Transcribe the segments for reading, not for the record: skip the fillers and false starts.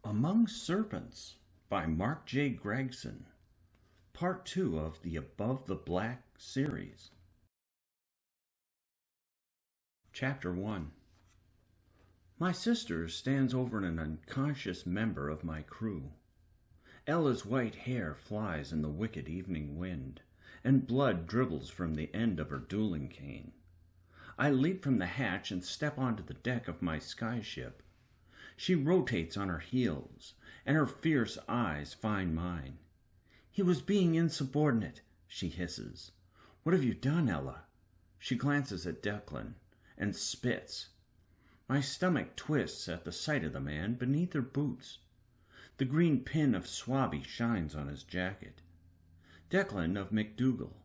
Among Serpents by Mark J. Gregson, Part 2 of the Above the Black series. Chapter 1. My sister stands over an unconscious member of my crew. Ella's white hair flies in the wicked evening wind, and blood dribbles from the end of her dueling cane. I leap from the hatch and step onto the deck of my skyship. She rotates on her heels, and her fierce eyes find mine. "He was being insubordinate," she hisses. "What have you done, Ella?" She glances at Declan and spits. My stomach twists at the sight of the man beneath her boots. The green pin of 𝘬𝘪𝘬𝘦 shines on his jacket. Declan of MacDougall.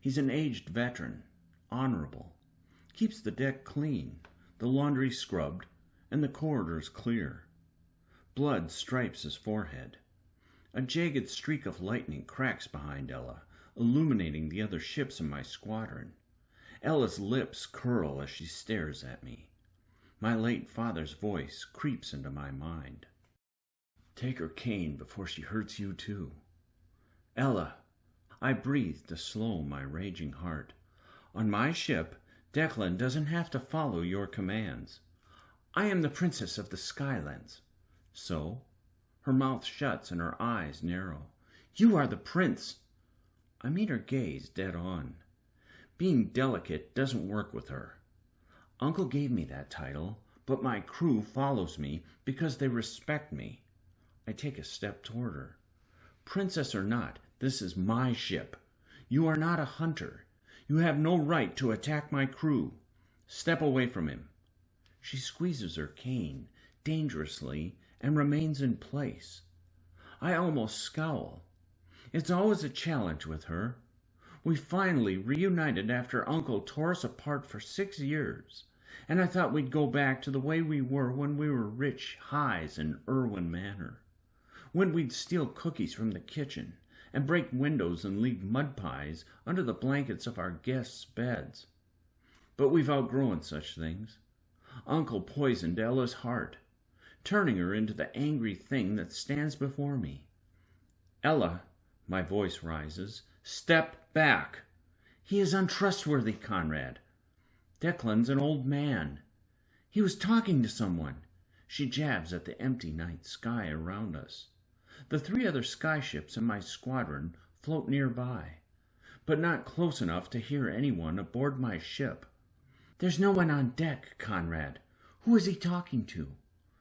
He's an aged veteran, honorable. Keeps the deck clean, the laundry scrubbed, and the corridors clear. Blood stripes his forehead. A jagged streak of lightning cracks behind Ella, illuminating the other ships in my squadron. Ella's lips curl as she stares at me. My late father's voice creeps into my mind. "Take her cane before she hurts you too." "Ella," I breathe to slow my raging heart. "On my ship, Declan doesn't have to follow your commands. I am the princess of the Skylands." "So?" Her mouth shuts and her eyes narrow. "You are the prince." I meet her gaze dead on. Being delicate doesn't work with her. Uncle gave me that title, but my crew follows me because they respect me. I take a step toward her. "Princess or not, this is my ship. You are not a hunter. You have no right to attack my crew. Step away from him." She squeezes her cane dangerously and remains in place. I almost scowl. It's always a challenge with her. We finally reunited after Uncle tore us apart for 6 years, and I thought we'd go back to the way we were when we were rich highs in Irwin Manor, when we'd steal cookies from the kitchen and break windows and leave mud pies under the blankets of our guests' beds. But we've outgrown such things. Uncle poisoned Ella's heart, turning her into the angry thing that stands before me. "Ella," my voice rises, "step back. He is untrustworthy, Conrad. Declan's an old man. He was talking to someone." She jabs at the empty night sky around us. The 3 other skyships in my squadron float nearby, but not close enough to hear anyone aboard my ship. "There's no one on deck, Conrad. Who is he talking to?"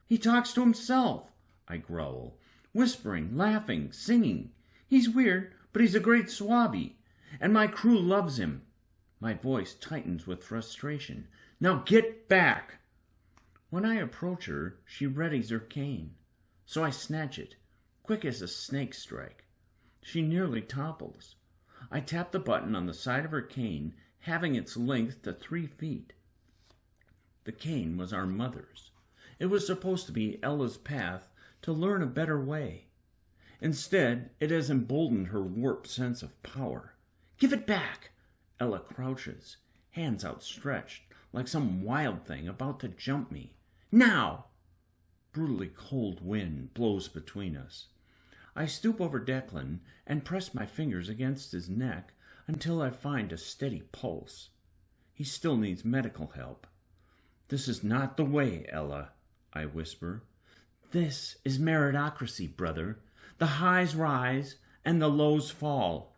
"He talks to himself," I growl, "whispering, laughing, singing. He's weird, but he's a great 𝘬𝘬𝘬𝘦, and my crew loves him." My voice tightens with frustration. "Now get back!" When I approach her, she readies her cane, so I snatch it, quick as a snake strike. She nearly topples. I tap the button on the side of her cane, having its length to 3 feet. The cane was our mother's. It was supposed to be Ella's path to learn a better way. Instead, it has emboldened her warped sense of power. "Give it back!" Ella crouches, hands outstretched, like some wild thing about to jump me. "Now!" Brutally cold wind blows between us. I stoop over Declan and press my fingers against his neck until I find a steady pulse. He still needs medical help. "This is not the way, Ella," I whisper. "This is meritocracy, brother. The highs rise and the lows fall.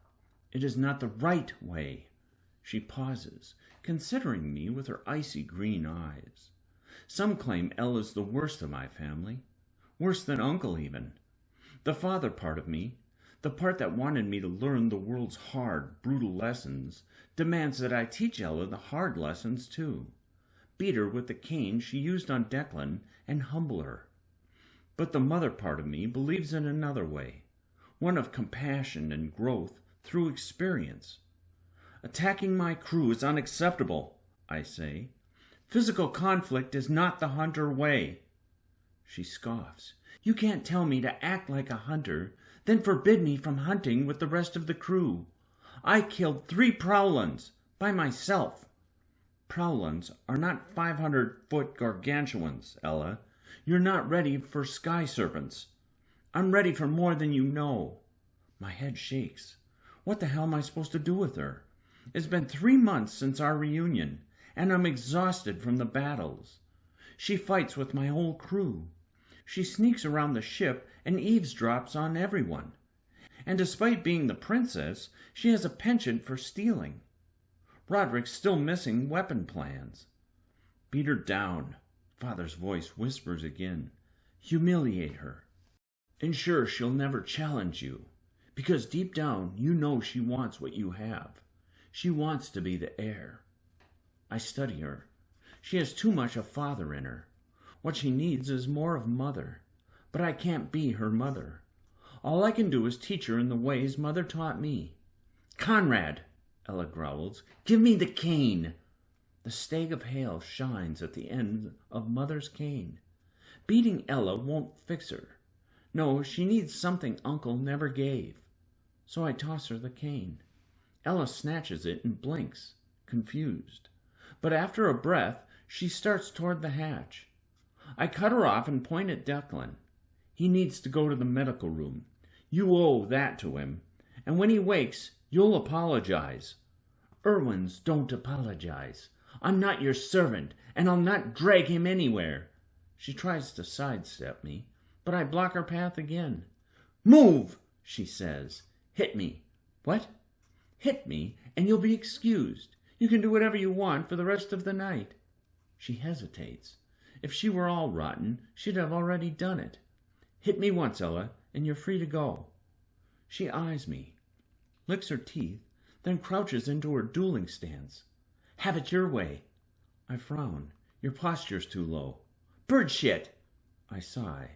It is not the right way." She pauses, considering me with her icy green eyes. Some claim Ella's the worst of my family, worse than Uncle even. The father part of me, the part that wanted me to learn the world's hard, brutal lessons, demands that I teach Ella the hard lessons too. Beat her with the cane she used on Declan and humble her. But the mother part of me believes in another way, one of compassion and growth through experience. "Attacking my crew is unacceptable," I say. "Physical conflict is not the hunter way." She scoffs. "You can't tell me to act like a hunter, then forbid me from hunting with the rest of the crew. I killed 3 prowlans by myself." "Prowlans are not 500-foot gargantuans, Ella. You're not ready for sky serpents. I'm ready for more than you know. My head shakes. What the hell am I supposed to do with her? It's been 3 months since our reunion, and I'm exhausted from the battles. She fights with my whole crew. She sneaks around the ship and eavesdrops on everyone. And despite being the princess, she has a penchant for stealing. Roderick's still missing weapon plans. Beat her down, Father's voice whispers again. Humiliate her. Ensure she'll never challenge you, because deep down you know she wants what you have. She wants to be the heir. I study her. She has too much of father in her. What she needs is more of mother. But I can't be her mother. All I can do is teach her in the ways mother taught me. Conrad, Ella growls, give me the cane. The stag of hail shines at the end of mother's cane. Beating Ella won't fix her. No, she needs something Uncle never gave. So I toss her the cane. Ella snatches it and blinks, confused. But after a breath, she starts toward the hatch. I cut her off and point at Declan. He needs to go to the medical room. You owe that to him. And when he wakes, you'll apologize. Irwins don't apologize. I'm not your servant, and I'll not drag him anywhere. She tries to sidestep me, but I block her path again. Move, she says. Hit me. What? Hit me, and you'll be excused. You can do whatever you want for the rest of the night. She hesitates. If she were all rotten, she'd have already done it. Hit me once, Ella, and you're free to go. She eyes me, licks her teeth, then crouches into her dueling stance. Have it your way. I frown. Your posture's too low. Bird shit! I sigh.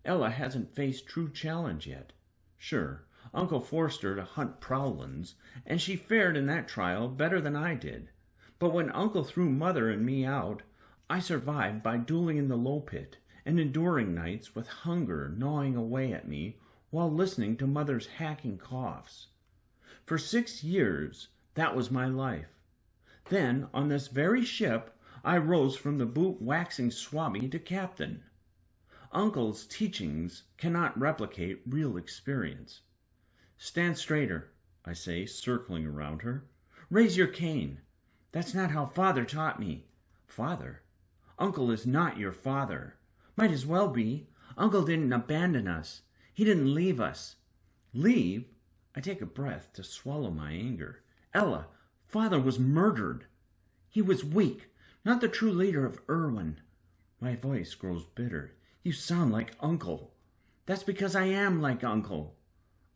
Ella hasn't faced true challenge yet. Sure, Uncle forced her to hunt prowlins, and she fared in that trial better than I did. But when Uncle threw Mother and me out, I survived by dueling in the low pit and enduring nights with hunger gnawing away at me while listening to Mother's hacking coughs. For 6 years, that was my life. Then, on this very ship, I rose from the boot-waxing swabby to captain. Uncle's teachings cannot replicate real experience. Stand straighter, I say, circling around her. Raise your cane. That's not how Father taught me. Father? Uncle is not your father. Might as well be. Uncle didn't abandon us. He didn't leave us. Leave? I take a breath to swallow my anger. Ella, Father was murdered. He was weak, not the true leader of Irwin. My voice grows bitter. You sound like Uncle. That's because I am like Uncle.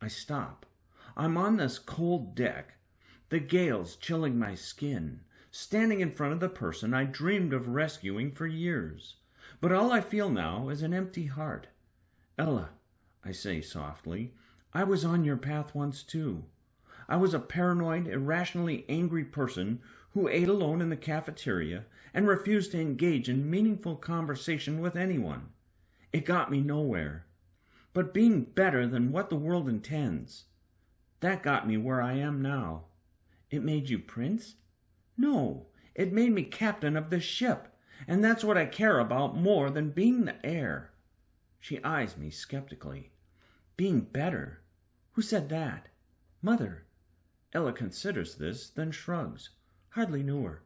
I stop. I'm on this cold deck, the gales chilling my skin, standing in front of the person I dreamed of rescuing for years. But all I feel now is an empty heart. Ella, I say softly, I was on your path once too. I was a paranoid, irrationally angry person who ate alone in the cafeteria and refused to engage in meaningful conversation with anyone. It got me nowhere. But being better than what the world intends, that got me where I am now. It made you prince? No, it made me captain of this ship, and that's what I care about more than being the heir. She eyes me skeptically. Being better? Who said that? Mother. Ella considers this, then shrugs. Hardly knew her.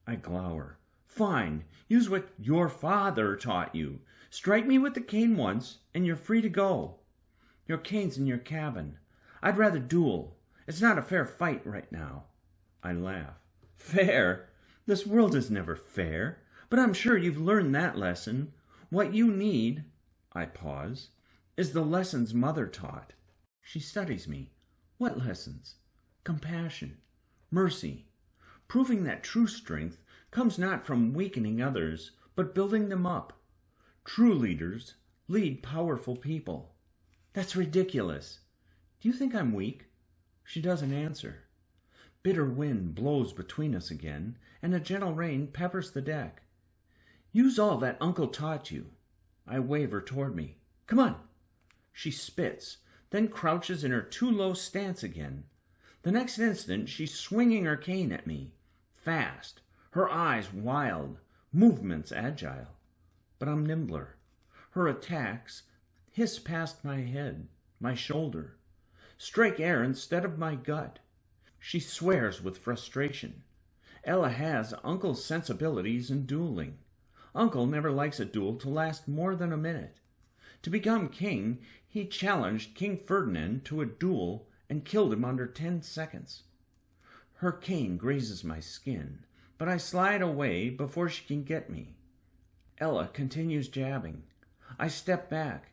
I glower. Fine, use what your father taught you. Strike me with the cane once, and you're free to go. Your cane's in your cabin. I'd rather duel. It's not a fair fight right now. I laugh. Fair? This world is never fair, but I'm sure you've learned that lesson. What you need, I pause, is the lessons Mother taught. She studies me. What lessons? Compassion, mercy, proving that true strength comes not from weakening others, but building them up. True leaders lead powerful people. That's ridiculous. Do you think I'm weak? She doesn't answer. Bitter wind blows between us again, and a gentle rain peppers the deck. Use all that Uncle taught you. I wave her toward me. Come on. She spits, then crouches in her too low stance again. The next instant, she's swinging her cane at me, fast, her eyes wild, movements agile. but I'm nimbler. Her attacks hiss past my head, my shoulder, strike air instead of my gut. She swears with frustration. Ella has Uncle's sensibilities in dueling. Uncle never likes a duel to last more than a minute. To become king, he challenged King Ferdinand to a duel and killed him under 10 seconds. Her cane grazes my skin, but I slide away before she can get me. Ella continues jabbing. I step back,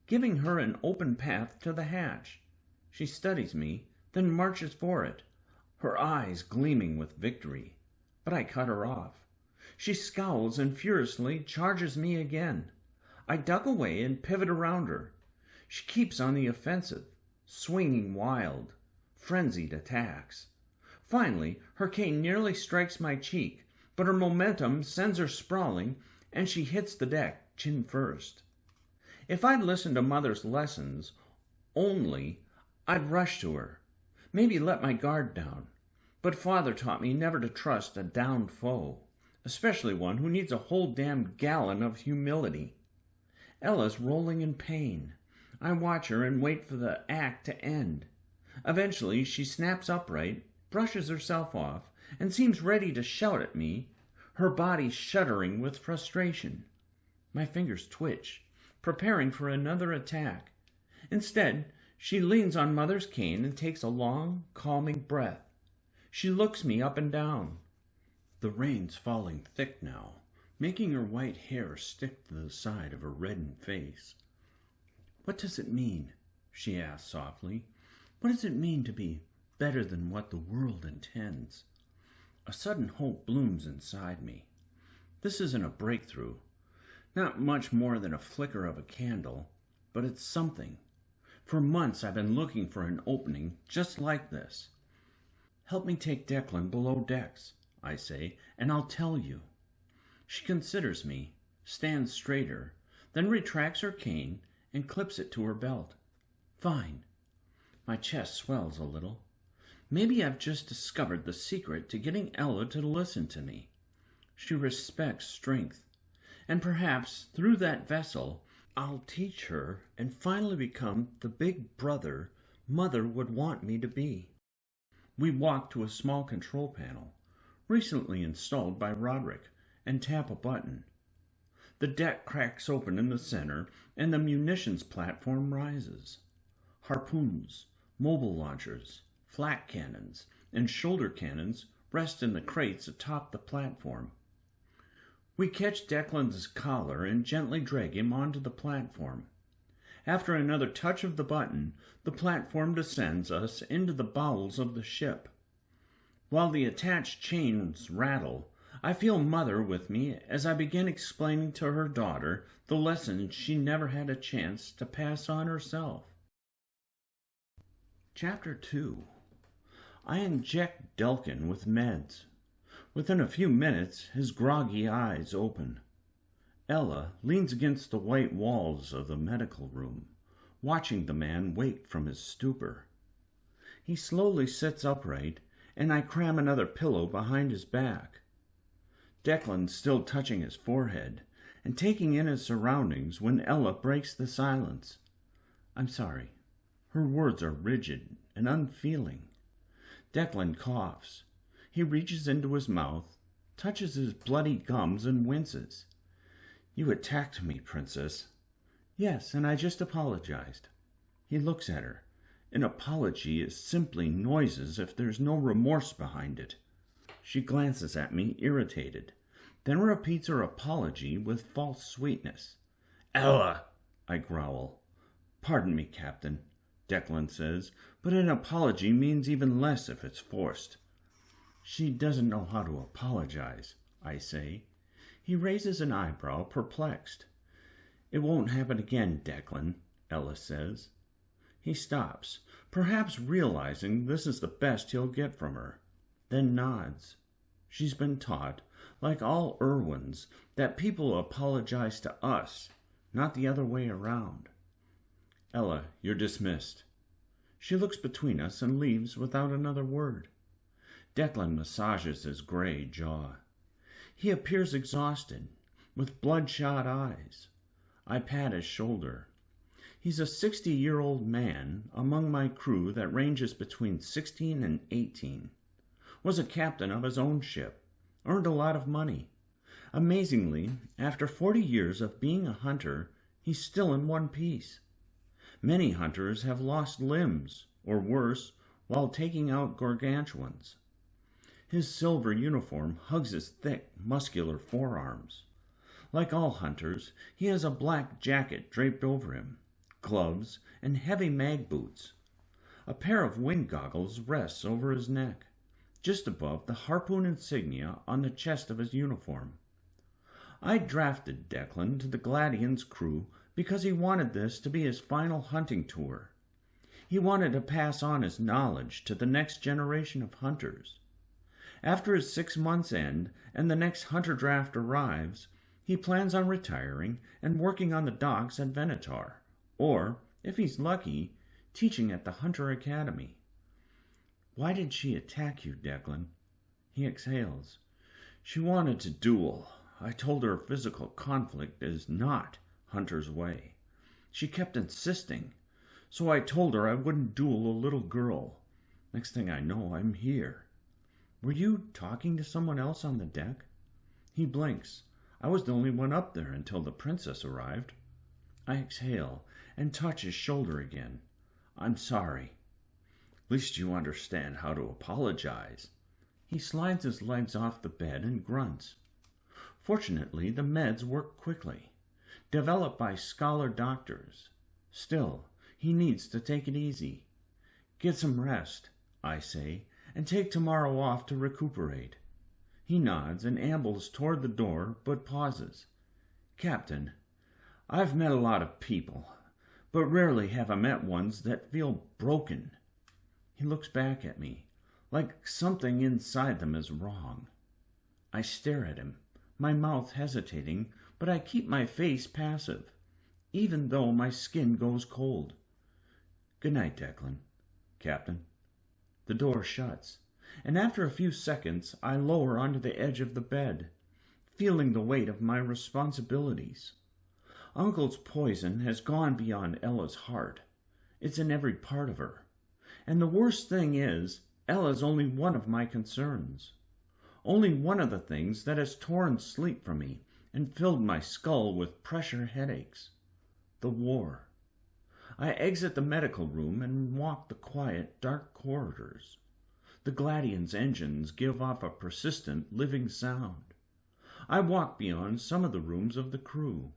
giving her an open path to the hatch. She studies me, then marches for it, her eyes gleaming with victory. But I cut her off. She scowls and furiously charges me again. I duck away and pivot around her. She keeps on the offensive, swinging wild, frenzied attacks. Finally, her cane nearly strikes my cheek, but her momentum sends her sprawling, and she hits the deck chin first. If I'd listened to Mother's lessons only, I'd rush to her, maybe let my guard down. But Father taught me never to trust a downed foe, especially one who needs a whole damn gallon of humility. Ella's rolling in pain. I watch her and wait for the act to end. Eventually, she snaps upright, brushes herself off, and seems ready to shout at me, her body shuddering with frustration. My fingers twitch, preparing for another attack. Instead, she leans on Mother's cane and takes a long, calming breath. She looks me up and down. The rain's falling thick now, making her white hair stick to the side of her reddened face. "What does it mean?" she asks softly. "What does it mean to be better than what the world intends?" A sudden hope blooms inside me. This isn't a breakthrough, not much more than a flicker of a candle, but it's something. For months I've been looking for an opening just like this. "Help me take Declan below decks," I say, "and I'll tell you." She considers me, stands straighter, then retracts her cane and clips it to her belt. "Fine." My chest swells a little. Maybe I've just discovered the secret to getting Ella to listen to me. She respects strength, and perhaps through that vessel I'll teach her and finally become the big brother Mother would want me to be. We walk to a small control panel, recently installed by Roderick, and tap a button. The deck cracks open in the center, and the munitions platform rises. Harpoons, mobile launchers, flak cannons, and shoulder cannons rest in the crates atop the platform. We catch Declan's collar and gently drag him onto the platform. After another touch of the button, the platform descends us into the bowels of the ship. While the attached chains rattle, I feel Mother with me as I begin explaining to her daughter the lessons she never had a chance to pass on herself. Chapter 2. I inject Delkin with meds. Within a few minutes, his groggy eyes open. Ella leans against the white walls of the medical room, watching the man wake from his stupor. He slowly sits upright, and I cram another pillow behind his back. Declan's still touching his forehead and taking in his surroundings when Ella breaks the silence. "I'm sorry." Her words are rigid and unfeeling. Declan coughs. He reaches into his mouth, touches his bloody gums, and winces. "You attacked me, Princess." "Yes, and I just apologized." He looks at her. An apology is simply noises if there's no remorse behind it. She glances at me, irritated, then repeats her apology with false sweetness. "Ella!" I growl. "Pardon me, Captain," Declan says, "but an apology means even less if it's forced." "She doesn't know how to apologize," I say. He raises an eyebrow, perplexed. "It won't happen again, Declan," Ella says. He stops, perhaps realizing this is the best he'll get from her, then nods. She's been taught, like all Irwins, that people apologize to us, not the other way around. "Ella, you're dismissed." She looks between us and leaves without another word. Declan massages his gray jaw. He appears exhausted, with bloodshot eyes. I pat his shoulder. He's a 60-year-old man among my crew that ranges between 16 and 18. Was a captain of his own ship. Earned a lot of money. Amazingly, after 40 years of being a hunter, he's still in one piece. Many hunters have lost limbs, or worse, while taking out gargantuans. His silver uniform hugs his thick, muscular forearms. Like all hunters, he has a black jacket draped over him, gloves, and heavy mag boots. A pair of wind goggles rests over his neck, just above the harpoon insignia on the chest of his uniform. I drafted Declan to the Gladian's crew because he wanted this to be his final hunting tour. He wanted to pass on his knowledge to the next generation of hunters. After his 6 months end and the next hunter draft arrives, he plans on retiring and working on the docks at Venator, or, if he's lucky, teaching at the Hunter Academy. Why did she attack you, Declan? He exhales. She wanted to duel. I told her physical conflict is not Hunter's way. She kept insisting, so I told her I wouldn't duel a little girl. Next thing I know, I'm here. Were you talking to someone else on the deck? He blinks. I was the only one up there until the princess arrived. I exhale and touch his shoulder again. I'm sorry. At least you understand how to apologize. He slides his legs off the bed and grunts. Fortunately, the meds work quickly, developed by scholar doctors. Still, he needs to take it easy. Get some rest, I say, and take tomorrow off to recuperate. He nods and ambles toward the door, but pauses. Captain, I've met a lot of people, but rarely have I met ones that feel broken. He looks back at me, like something inside them is wrong. I stare at him, my mouth hesitating, but I keep my face passive, even though my skin goes cold. Good night, Declan. Captain. The door shuts, and after a few seconds I lower onto the edge of the bed, feeling the weight of my responsibilities. Uncle's poison has gone beyond Ella's heart. It's in every part of her. And the worst thing is, Ella's only one of my concerns. Only one of the things that has torn sleep from me and filled my skull with pressure headaches. The war. I exit the medical room and walk the quiet, dark corridors. The Gladian's engines give off a persistent, living sound. I walk beyond some of the rooms of the crew,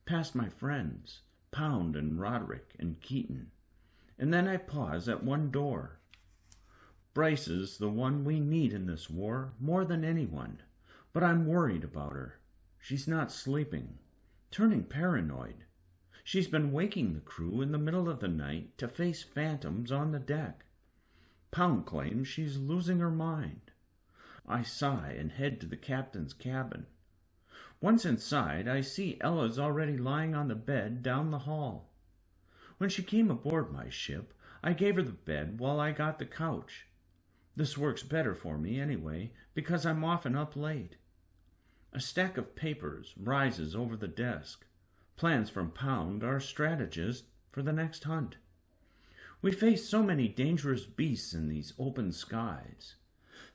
past my friends, Pound and Roderick and Keaton, and then I pause at one door. Bryce is the one we need in this war more than anyone, but I'm worried about her. She's not sleeping, turning paranoid. She's been waking the crew in the middle of the night to face phantoms on the deck. Pound claims she's losing her mind. I sigh and head to the captain's cabin. Once inside, I see Ella's already lying on the bed down the hall. When she came aboard my ship, I gave her the bed while I got the couch. This works better for me anyway, because I'm often up late. A stack of papers rises over the desk. Plans from Pound, our strategist, for the next hunt. We face so many dangerous beasts in these open skies.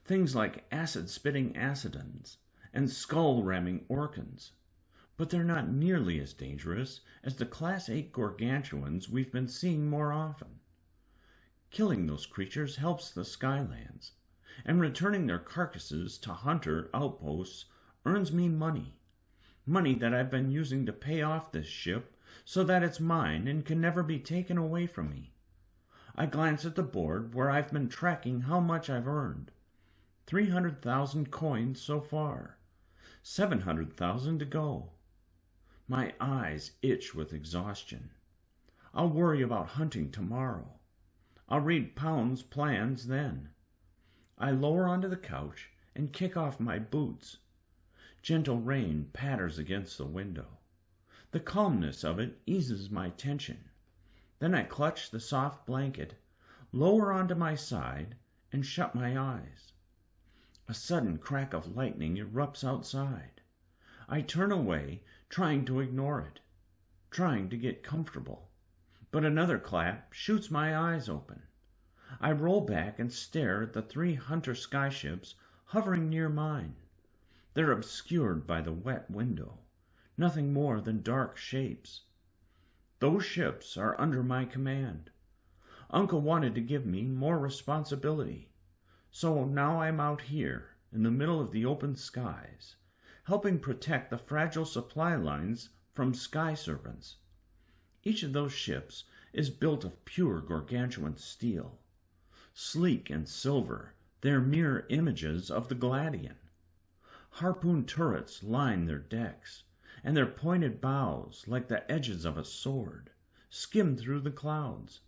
Things like acid-spitting acidans and skull-ramming orcans. But they're not nearly as dangerous as the Class 8 gargantuans we've been seeing more often. Killing those creatures helps the Skylands, and returning their carcasses to hunter outposts earns me money. Money that I've been using to pay off this ship so that it's mine and can never be taken away from me. I glance at the board where I've been tracking how much I've earned. 300,000 coins so far. 700,000 to go. My eyes itch with exhaustion. I'll worry about hunting tomorrow. I'll read Pound's plans then. I lower onto the couch and kick off my boots. Gentle rain patters against the window. The calmness of it eases my tension. Then I clutch the soft blanket, lower onto my side, and shut my eyes. A sudden crack of lightning erupts outside. I turn away, trying to ignore it, trying to get comfortable. But another clap shoots my eyes open. I roll back and stare at the 3 hunter skyships hovering near mine. They're obscured by the wet window, nothing more than dark shapes. Those ships are under my command. Uncle wanted to give me more responsibility, so now I'm out here in the middle of the open skies, helping protect the fragile supply lines from sky serpents. Each of those ships is built of pure gargantuan steel. Sleek and silver, they're mere images of the gladian. Harpoon turrets line their decks, and their pointed bows, like the edges of a sword, skim through the clouds.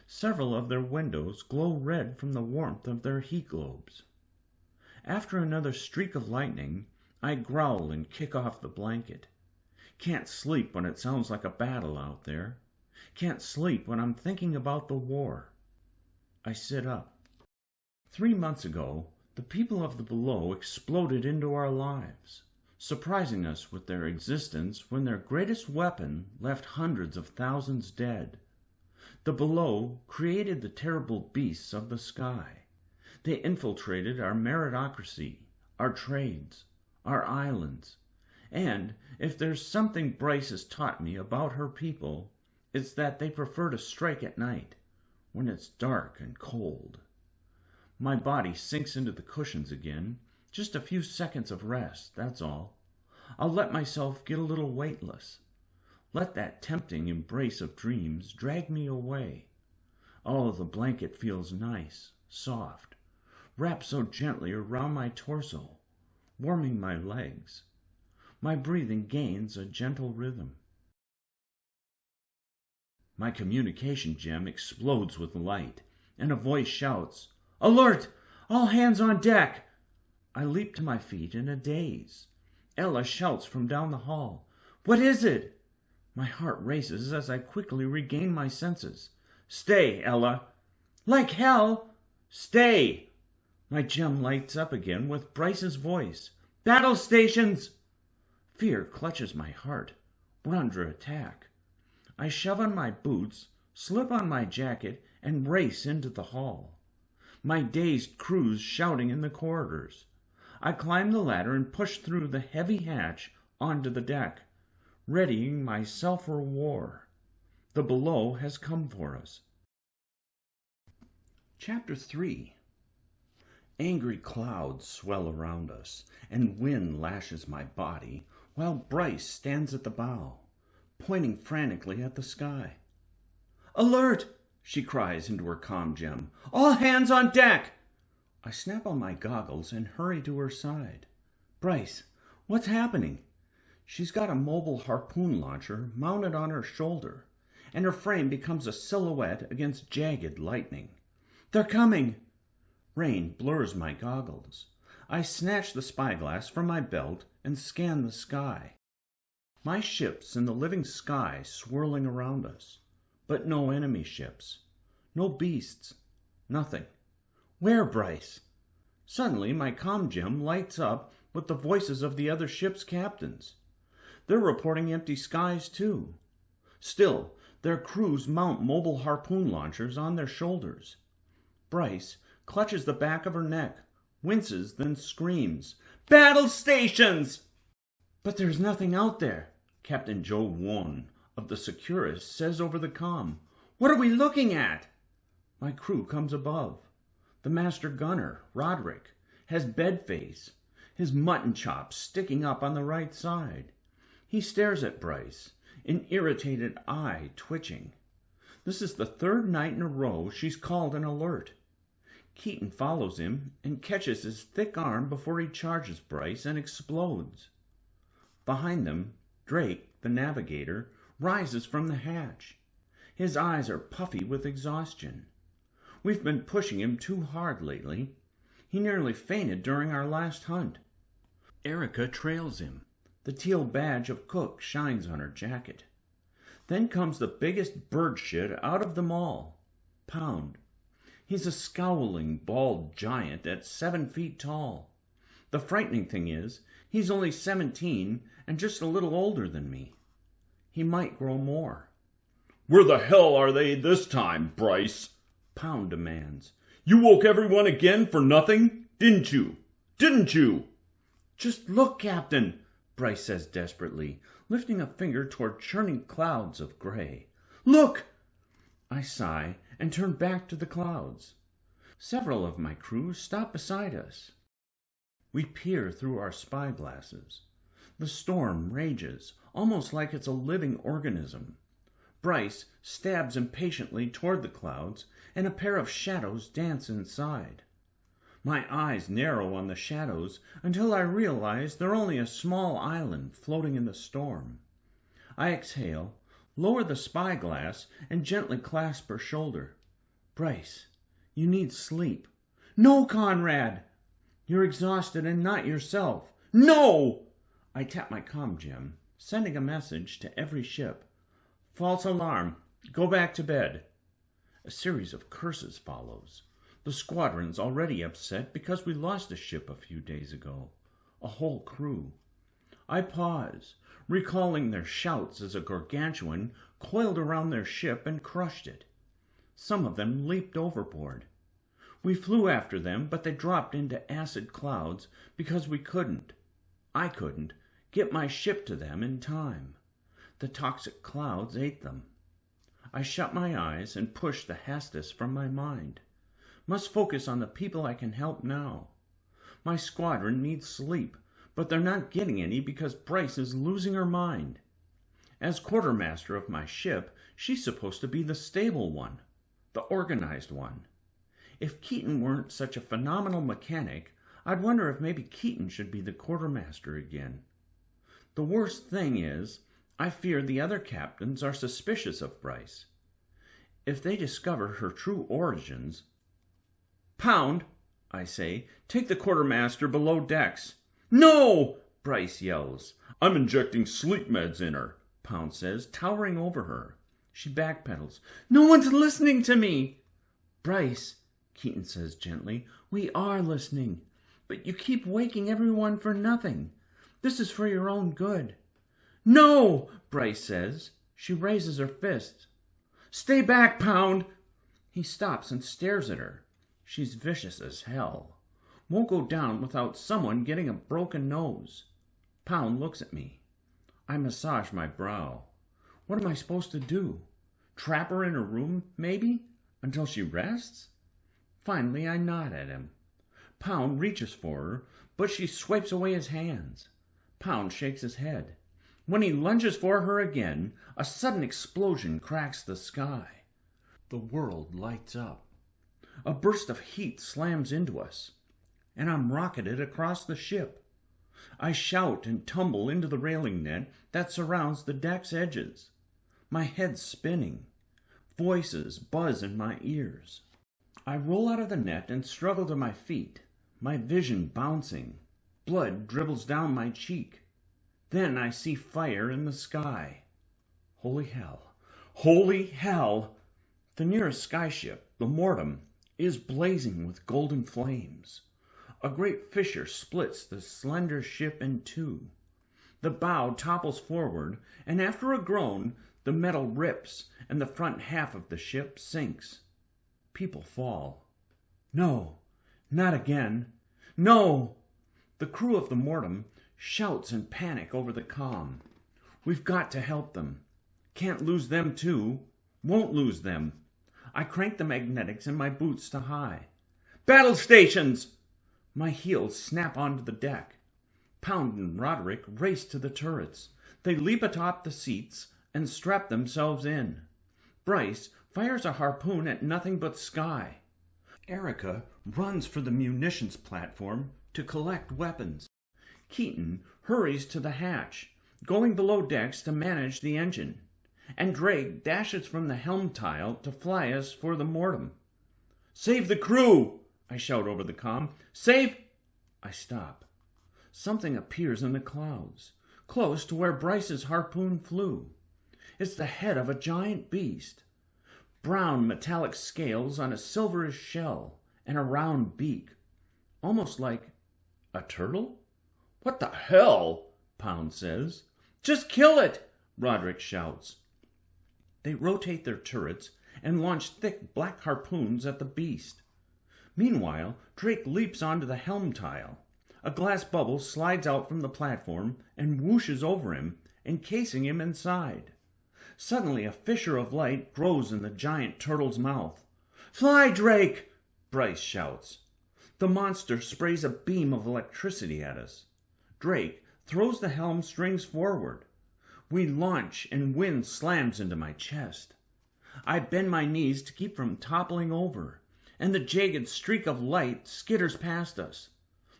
Several of their windows glow red from the warmth of their heat globes. After another streak of lightning, I growl and kick off the blanket. Can't sleep when it sounds like a battle out there. Can't sleep when I'm thinking about the war. I sit up. 3 months ago, the people of the below exploded into our lives, surprising us with their existence when their greatest weapon left hundreds of thousands dead. The below created the terrible beasts of the sky. They infiltrated our meritocracy, our trades, our islands. And if there's something Bryce has taught me about her people, it's that they prefer to strike at night, when it's dark and cold. My body sinks into the cushions again. Just a few seconds of rest, that's all. I'll let myself get a little weightless. Let that tempting embrace of dreams drag me away. Oh, the blanket feels nice, soft, wrapped so gently around my torso, warming my legs. My breathing gains a gentle rhythm. My communication gem explodes with light, and a voice shouts, "Alert! All hands on deck!" I leap to my feet in a daze. Ella shouts from down the hall, "What is it?" My heart races as I quickly regain my senses. "Stay, Ella!" "Like hell!" "Stay!" My gem lights up again with Bryce's voice. "Battle stations!" Fear clutches my heart. We're under attack. I shove on my boots, slip on my jacket, and race into the hall. My dazed crew's shouting in the corridors. I climb the ladder and push through the heavy hatch onto the deck, readying myself for war. The below has come for us. Chapter 3. Angry clouds swell around us, and wind lashes my body, while Bryce stands at the bow, pointing frantically at the sky. "Alert!" she cries into her comm gem. "All hands on deck!" I snap on my goggles and hurry to her side. "Bryce, what's happening?" She's got a mobile harpoon launcher mounted on her shoulder, and her frame becomes a silhouette against jagged lightning. "They're coming!" Rain blurs my goggles. I snatch the spyglass from my belt and scan the sky. My ships in the living sky swirling around us, but no enemy ships, no beasts, nothing. Where, Bryce? Suddenly my comm gem lights up with the voices of the other ship's captains. They're reporting empty skies too. Still, their crews mount mobile harpoon launchers on their shoulders. Bryce clutches the back of her neck, winces, then screams, "Battle stations!" "But there's nothing out there," Captain Joe Won of the Securus says over the comm. "What are we looking at?" My crew comes above. The master gunner, Roderick, has bed face, his mutton chops sticking up on the right side. He stares at Bryce, an irritated eye twitching. This is the 3rd night in a row she's called an alert. Keaton follows him and catches his thick arm before he charges Bryce and explodes. Behind them, Drake, the navigator, rises from the hatch. His eyes are puffy with exhaustion. We've been pushing him too hard lately. He nearly fainted during our last hunt. Erica trails him. The teal badge of cook shines on her jacket. Then comes the biggest bird shit out of them all, Pound. He's a scowling, bald giant at 7 feet tall. The frightening thing is, He's only 17 and just a little older than me. He might grow more. "Where the hell are they this time, Bryce?" Pound demands. "You woke everyone again for nothing, didn't you? Didn't you?" "Just look, Captain," Bryce says desperately, lifting a finger toward churning clouds of gray. "Look!" I sigh and turn back to the clouds. Several of my crew stop beside us. We peer through our spyglasses. The storm rages, almost like it's a living organism. Bryce stabs impatiently toward the clouds, and a pair of shadows dance inside. My eyes narrow on the shadows until I realize they're only a small island floating in the storm. I exhale, lower the spyglass, and gently clasp her shoulder. "Bryce, you need sleep." "No, Conrad!" "You're exhausted and not yourself." "No!" I tap my comm gem, sending a message to every ship. "False alarm. Go back to bed." A series of curses follows. The squadron's already upset because we lost a ship a few days ago. A whole crew. I pause, recalling their shouts as a gargantuan coiled around their ship and crushed it. Some of them leaped overboard. We flew after them, but they dropped into acid clouds because I couldn't, get my ship to them in time. The toxic clouds ate them. I shut my eyes and push the Hastus from my mind. Must focus on the people I can help now. My squadron needs sleep, but they're not getting any because Bryce is losing her mind. As quartermaster of my ship, she's supposed to be the stable one, the organized one. If Keaton weren't such a phenomenal mechanic, I'd wonder if maybe Keaton should be the quartermaster again. The worst thing is, I fear the other captains are suspicious of Bryce. If they discover her true origins... "Pound," I say, "take the quartermaster below decks." "No!" Bryce yells. "I'm injecting sleep meds in her," Pound says, towering over her. She backpedals. "No one's listening to me." "Bryce," Keaton says gently, "we are listening. But you keep waking everyone for nothing. This is for your own good." "No!" Bryce says. She raises her fist. "Stay back, Pound!" He stops and stares at her. She's vicious as hell. Won't go down without someone getting a broken nose. Pound looks at me. I massage my brow. What am I supposed to do? Trap her in her room, maybe? Until she rests? Finally, I nod at him. Pound reaches for her, but she swipes away his hands. Pound shakes his head. When he lunges for her again, a sudden explosion cracks the sky. The world lights up. A burst of heat slams into us, and I'm rocketed across the ship. I shout and tumble into the railing net that surrounds the deck's edges. My head's spinning. Voices buzz in my ears. I roll out of the net and struggle to my feet, my vision bouncing. Blood dribbles down my cheek. Then I see fire in the sky. Holy hell. Holy hell! The nearest skyship, the Mortem, is blazing with golden flames. A great fissure splits the slender ship in two. The bow topples forward, and after a groan, the metal rips, and the front half of the ship sinks. People fall. No, not again. No! The crew of the Mortem shouts in panic over the comm. We've got to help them. Can't lose them too. Won't lose them. I crank the magnetics in my boots to high. "Battle stations!" My heels snap onto the deck. Pound and Roderick race to the turrets. They leap atop the seats and strap themselves in. Bryce fires a harpoon at nothing but sky. Erica runs for the munitions platform to collect weapons. Keaton hurries to the hatch, going below decks to manage the engine. And Drake dashes from the helm tile to fly us for the Mortem. "Save the crew!" I shout over the comm. "Save—" I stop. Something appears in the clouds, close to where Bryce's harpoon flew. It's the head of a giant beast. Brown metallic scales on a silverish shell and a round beak. Almost like a turtle? "What the hell?" Pound says. "Just kill it," Roderick shouts. They rotate their turrets and launch thick black harpoons at the beast. Meanwhile, Drake leaps onto the helm tile. A glass bubble slides out from the platform and whooshes over him, encasing him inside. Suddenly a fissure of light grows in the giant turtle's mouth. "Fly, Drake!" Bryce shouts. The monster sprays a beam of electricity at us. Drake throws the helm strings forward. We launch and wind slams into my chest. I bend my knees to keep from toppling over, and the jagged streak of light skitters past us.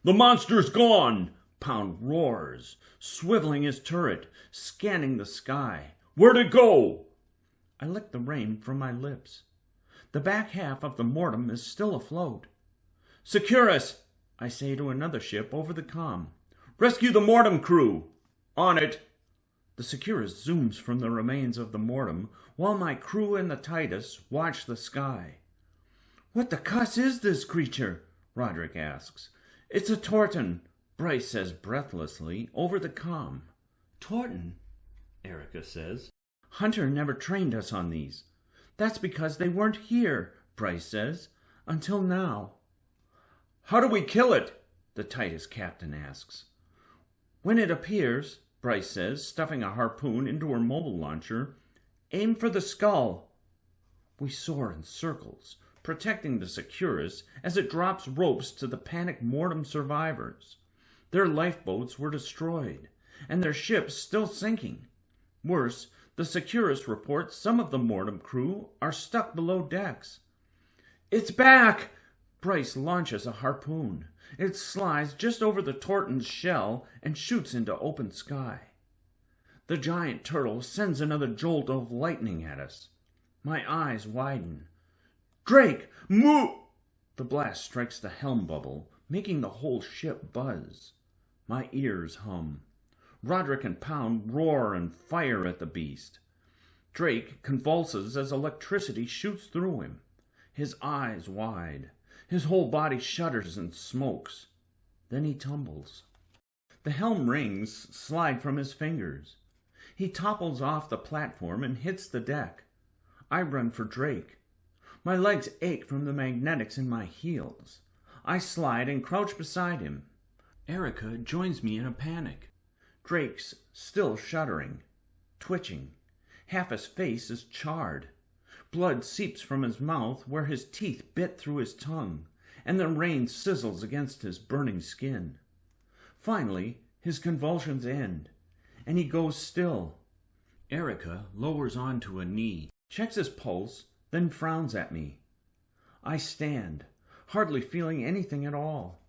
"The monster's gone!" Pound roars, swiveling his turret, scanning the sky. "Where'd it go?" I lick the rain from my lips. The back half of the mortem is still afloat. "Securus," I say to another ship over the comm. "Rescue the mortem crew." "On it." The Securus zooms from the remains of the mortem, while my crew and the Titus watch the sky. "What the cuss is this creature?" Roderick asks. "It's a Torton," Bryce says breathlessly over the comm. "Torton?" Erica says. "Hunter never trained us on these." "That's because they weren't here," Bryce says, "until now." "How do we kill it?" the Titus captain asks. "When it appears," Bryce says, stuffing a harpoon into her mobile launcher, "aim for the skull." We soar in circles, protecting the Securus as it drops ropes to the panicked mortem survivors. Their lifeboats were destroyed, and their ships still sinking. Worse, the Securus reports some of the mortem crew are stuck below decks. "It's back!" Bryce launches a harpoon. It slides just over the Torton's shell and shoots into open sky. The giant turtle sends another jolt of lightning at us. My eyes widen. "Drake, move!" The blast strikes the helm bubble, making the whole ship buzz. My ears hum. Roderick and Pound roar and fire at the beast. Drake convulses as electricity shoots through him. His eyes wide. His whole body shudders and smokes. Then he tumbles. The helm rings slide from his fingers. He topples off the platform and hits the deck. I run for Drake. My legs ache from the magnetics in my heels. I slide and crouch beside him. Erica joins me in a panic. Drake's still shuddering, twitching. Half his face is charred. Blood seeps from his mouth where his teeth bit through his tongue, and the rain sizzles against his burning skin. Finally, his convulsions end, and he goes still. Erica lowers onto a knee, checks his pulse, then frowns at me. I stand, hardly feeling anything at all.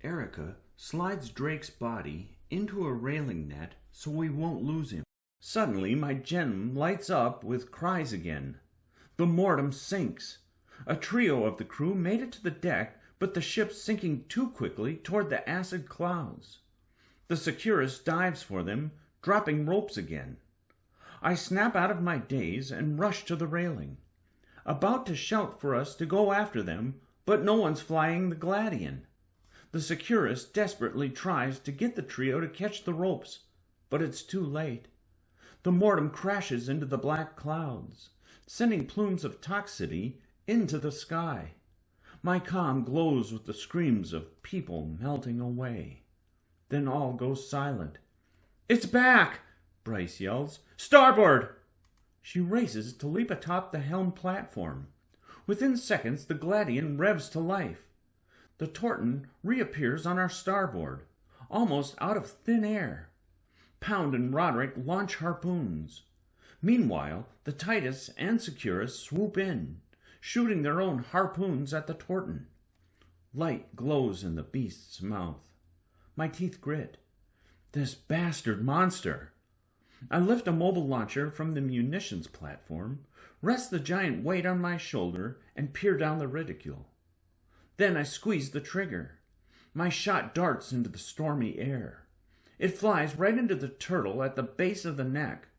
Erica slides Drake's body into a railing net so we won't lose him. Suddenly, my gem lights up with cries again. The mortem sinks. A trio of the crew made it to the deck, but the ship's sinking too quickly toward the acid clouds. The Securus dives for them, dropping ropes again. I snap out of my daze and rush to the railing, about to shout for us to go after them, but no one's flying the Gladian. The Securus desperately tries to get the trio to catch the ropes, but it's too late. The mortem crashes into the black clouds, sending plumes of toxicity into the sky. My comm glows with the screams of people melting away. Then all goes silent. "It's back!" Bryce yells. "Starboard!" She races to leap atop the helm platform. Within seconds, the Gladian revs to life. The Torton reappears on our starboard, almost out of thin air. Pound and Roderick launch harpoons. Meanwhile, the Titus and Securus swoop in, shooting their own harpoons at the Torton. Light glows in the beast's mouth. My teeth grit. This bastard monster! I lift a mobile launcher from the munitions platform, rest the giant weight on my shoulder, and peer down the reticule. Then I squeeze the trigger. My shot darts into the stormy air. It flies right into the turtle at the base of the neck.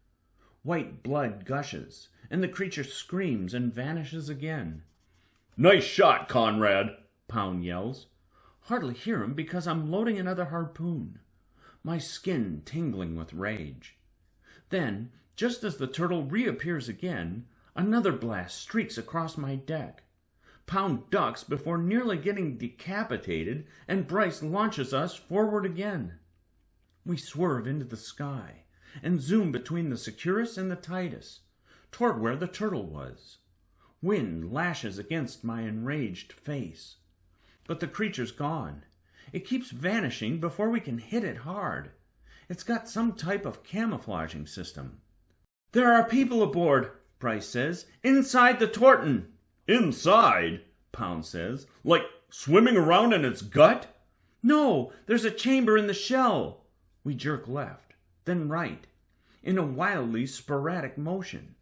White blood gushes, and the creature screams and vanishes again. "Nice shot, Conrad," Pound yells. Hardly hear him because I'm loading another harpoon. my skin tingling with rage. Then, just as the turtle reappears again, another blast streaks across my deck. Pound ducks before nearly getting decapitated, and Bryce launches us forward again. We swerve into the sky and zoom between the Securus and the Titus, toward where the turtle was. Wind lashes against my enraged face. But the creature's gone. It keeps vanishing before we can hit it hard. It's got some type of camouflaging system. "There are people aboard," Bryce says, "inside the Torton." "Inside?" Pound says. "Like swimming around in its gut?" "No, there's a chamber in the shell." We jerk left, then right, in a wildly sporadic motion.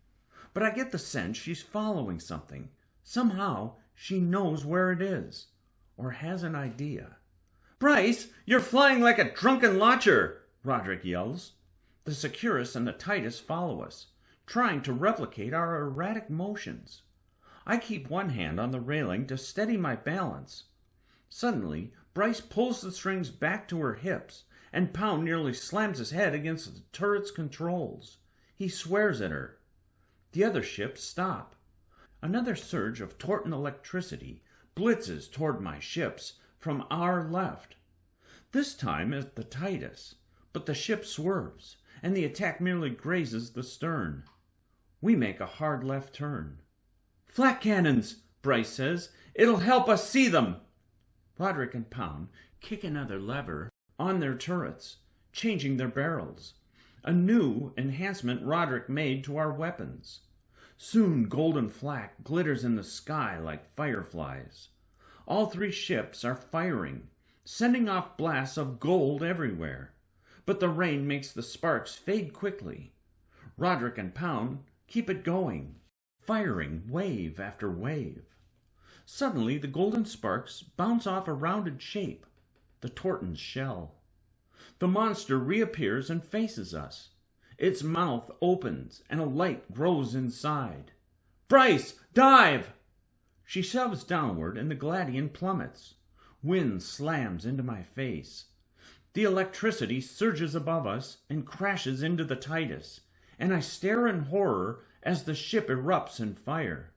But I get the sense she's following something. Somehow she knows where it is, or has an idea. "Bryce, you're flying like a drunken launcher," Roderick yells. The Securus and the Titus follow us, trying to replicate our erratic motions. I keep one hand on the railing to steady my balance. Suddenly, Bryce pulls the strings back to her hips, and Pound nearly slams his head against the turret's controls. He swears at her. The other ships stop. Another surge of Torton electricity blitzes toward my ships from our left. This time it's the Titus, but the ship swerves, and the attack merely grazes the stern. We make a hard left turn. "Flak cannons," Bryce says. "It'll help us see them." Roderick and Pound kick another lever on their turrets, changing their barrels. A new enhancement Roderick made to our weapons. Soon golden flak glitters in the sky like fireflies. All three ships are firing, sending off blasts of gold everywhere. But the rain makes the sparks fade quickly. Roderick and Pound keep it going, firing wave after wave. Suddenly the golden sparks bounce off a rounded shape, the Torton's shell. The monster reappears and faces us. Its mouth opens and a light grows inside. "Bryce, dive!" She shoves downward and the Gladian plummets. Wind slams into my face. The electricity surges above us and crashes into the Titus, and I stare in horror as the ship erupts in fire.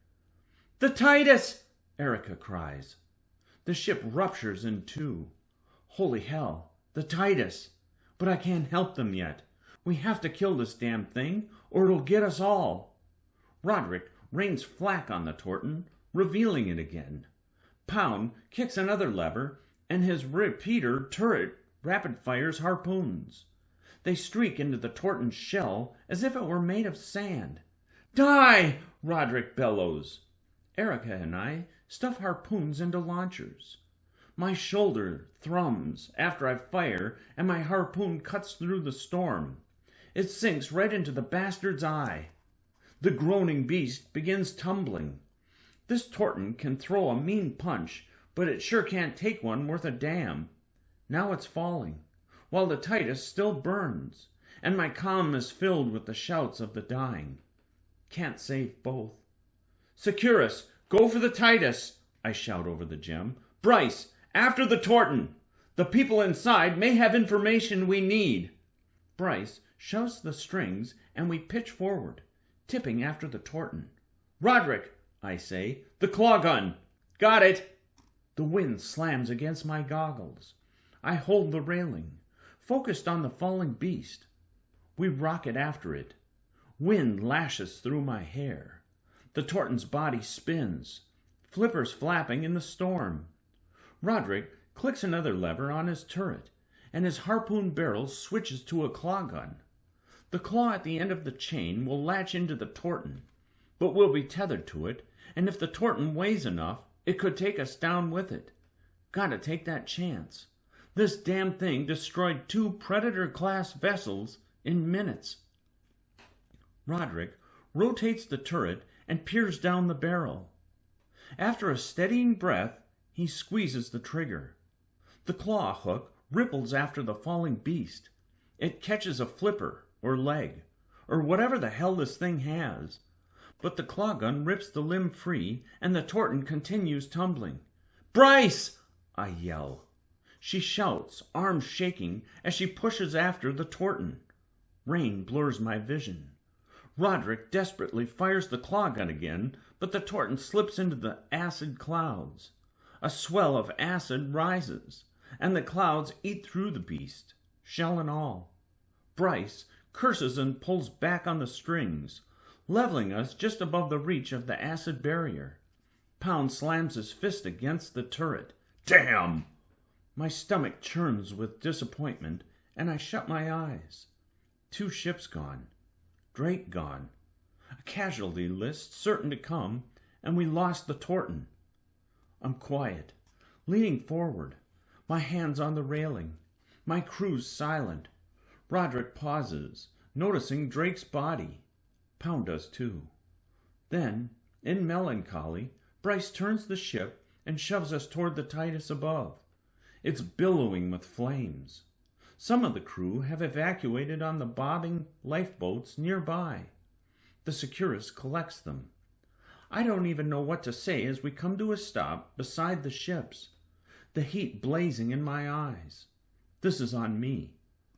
"The Titus!" Erica cries. The ship ruptures in two. Holy hell, the Titus! But I can't help them yet. We have to kill this damn thing, or it'll get us all. Roderick rains flak on the Torton, revealing it again. Pound kicks another lever, and his repeater turret rapid fires harpoons. They streak into the Torton's shell as if it were made of sand. "Die!" Roderick bellows. Erica and I stuff harpoons into launchers. My shoulder thrums after I fire, and my harpoon cuts through the storm. It sinks right into the bastard's eye. The groaning beast begins tumbling. This Torton can throw a mean punch, but it sure can't take one worth a damn. Now it's falling, while the Titus still burns, and my comm is filled with the shouts of the dying. Can't save both. "Securus, go for the Titus," I shout over the gem. "Bryce, after the Torton. The people inside may have information we need." Bryce shoves the strings, and we pitch forward, tipping after the Torton. "Roderick," I say, "the claw gun." "Got it." The wind slams against my goggles. I hold the railing, focused on the falling beast. We rocket after it. Wind lashes through my hair. The Torton's body spins, flippers flapping in the storm. Roderick clicks another lever on his turret, and his harpoon barrel switches to a claw gun. The claw at the end of the chain will latch into the Torton, but we'll be tethered to it, and if the Torton weighs enough, it could take us down with it. Gotta take that chance. This damn thing destroyed 2 Predator-class vessels in minutes. Roderick rotates the turret and peers down the barrel. After a steadying breath, he squeezes the trigger. The claw hook ripples after the falling beast. It catches a flipper or leg, or whatever the hell this thing has. But the claw gun rips the limb free, and the Torton continues tumbling. "Bryce!" I yell. She shouts, arms shaking, as she pushes after the Torton. Rain blurs my vision. Roderick desperately fires the claw gun again, but the Torton slips into the acid clouds. A swell of acid rises, and the clouds eat through the beast, shell and all. Bryce curses and pulls back on the strings, leveling us just above the reach of the acid barrier. Pound slams his fist against the turret. Damn! My stomach churns with disappointment, and I shut my eyes. 2 ships gone. Drake gone. A casualty list certain to come, and we lost the Torton. I'm quiet, leaning forward, my hands on the railing. My crew's silent. Roderick pauses, noticing Drake's body. Pound does too. Then, in melancholy, Bryce turns the ship and shoves us toward the Titus above. It's billowing with flames. Some of the crew have evacuated on the bobbing lifeboats nearby. The Securus collects them. I don't even know what to say as we come to a stop beside the ships, the heat blazing in my eyes. This is on me.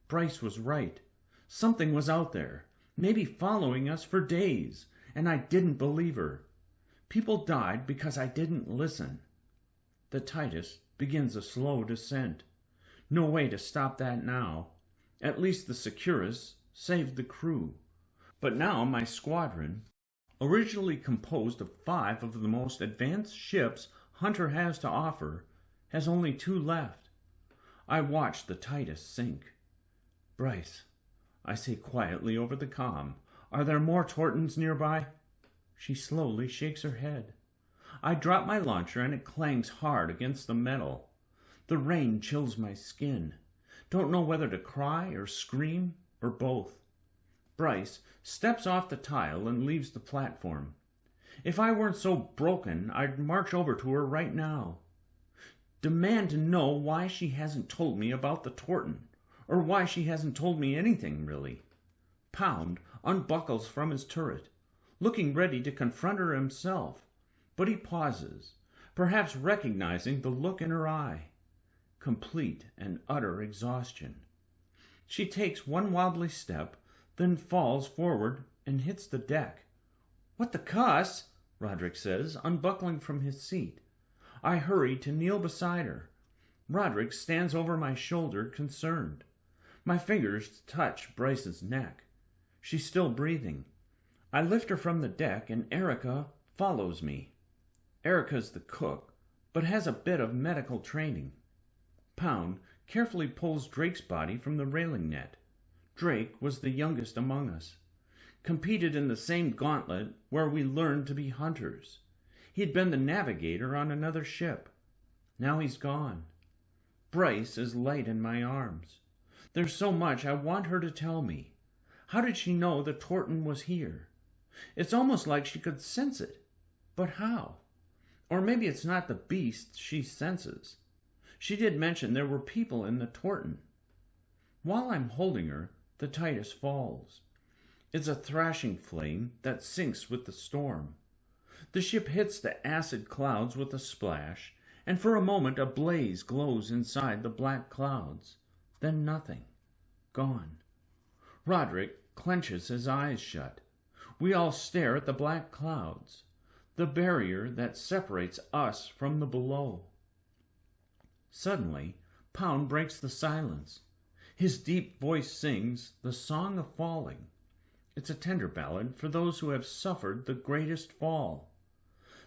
Bryce was right. Something was out there, maybe following us for days, and I didn't believe her. People died because I didn't listen. The Titus begins a slow descent. No way to stop that now. At least the Securus saved the crew. But now my squadron, originally composed of 5 of the most advanced ships Hunter has to offer, has only 2 left. I watch the Titus sink. Bryce, I say quietly over the comm, are there more Tortons nearby? She slowly shakes her head. I drop my launcher and it clangs hard against the metal. The rain chills my skin. Don't know whether to cry or scream or both. Bryce steps off the tile and leaves the platform. If I weren't so broken, I'd march over to her right now. Demand to know why she hasn't told me about the Torton, or why she hasn't told me anything, really. Pound unbuckles from his turret, looking ready to confront her himself, but he pauses, perhaps recognizing the look in her eye. Complete and utter exhaustion. She takes one wobbly step, then falls forward and hits the deck. What the cuss? Roderick says, unbuckling from his seat. I hurry to kneel beside her. Roderick stands over my shoulder, concerned. My fingers touch Bryce's neck. She's still breathing. I lift her from the deck, and Erica follows me. Erica's the cook, but has a bit of medical training. Pound carefully pulls Drake's body from the railing net. Drake was the youngest among us. Competed in the same gauntlet where we learned to be hunters. He'd been the navigator on another ship. Now he's gone. Bryce is light in my arms. There's so much I want her to tell me. How did she know the Torton was here? It's almost like she could sense it. But how? Or maybe it's not the beast she senses. She did mention there were people in the Torton. While I'm holding her, the Titus falls. It's a thrashing flame that sinks with the storm. The ship hits the acid clouds with a splash, and for a moment a blaze glows inside the black clouds. Then nothing. Gone. Roderick clenches his eyes shut. We all stare at the black clouds, the barrier that separates us from the below. Suddenly, Pound breaks the silence. His deep voice sings the Song of Falling. It's a tender ballad for those who have suffered the greatest fall.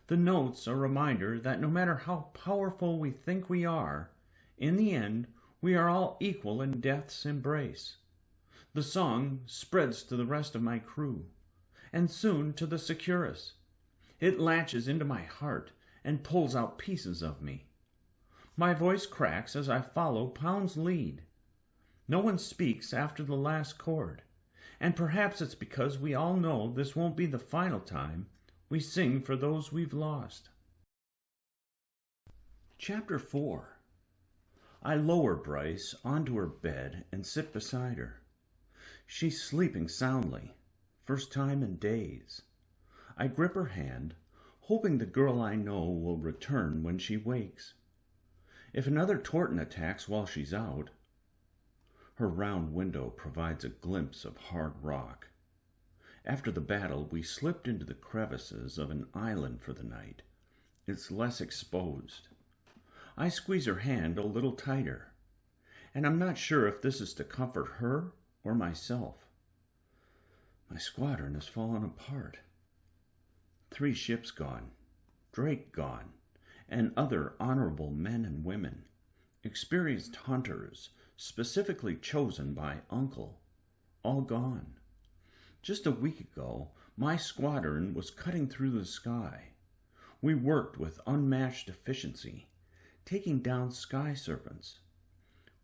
The notes a reminder that no matter how powerful we think we are, in the end, we are all equal in death's embrace. The song spreads to the rest of my crew, and soon to the Securus. It latches into my heart and pulls out pieces of me. My voice cracks as I follow Pound's lead. No one speaks after the last chord, and perhaps it's because we all know this won't be the final time we sing for those we've lost. Chapter 4. I lower Bryce onto her bed and sit beside her. She's sleeping soundly, first time in days. I grip her hand, hoping the girl I know will return when she wakes. if another Torton attacks while she's out. Her round window provides a glimpse of hard rock. After the battle, we slipped into the crevices of an island for the night. It's less exposed. I squeeze her hand a little tighter, and I'm not sure if this is to comfort her or myself. My squadron has fallen apart. 3 ships gone, Drake gone, and other honorable men and women, experienced hunters, specifically chosen by Uncle, all gone. Just a week ago, my squadron was cutting through the sky. We worked with unmatched efficiency, taking down sky serpents.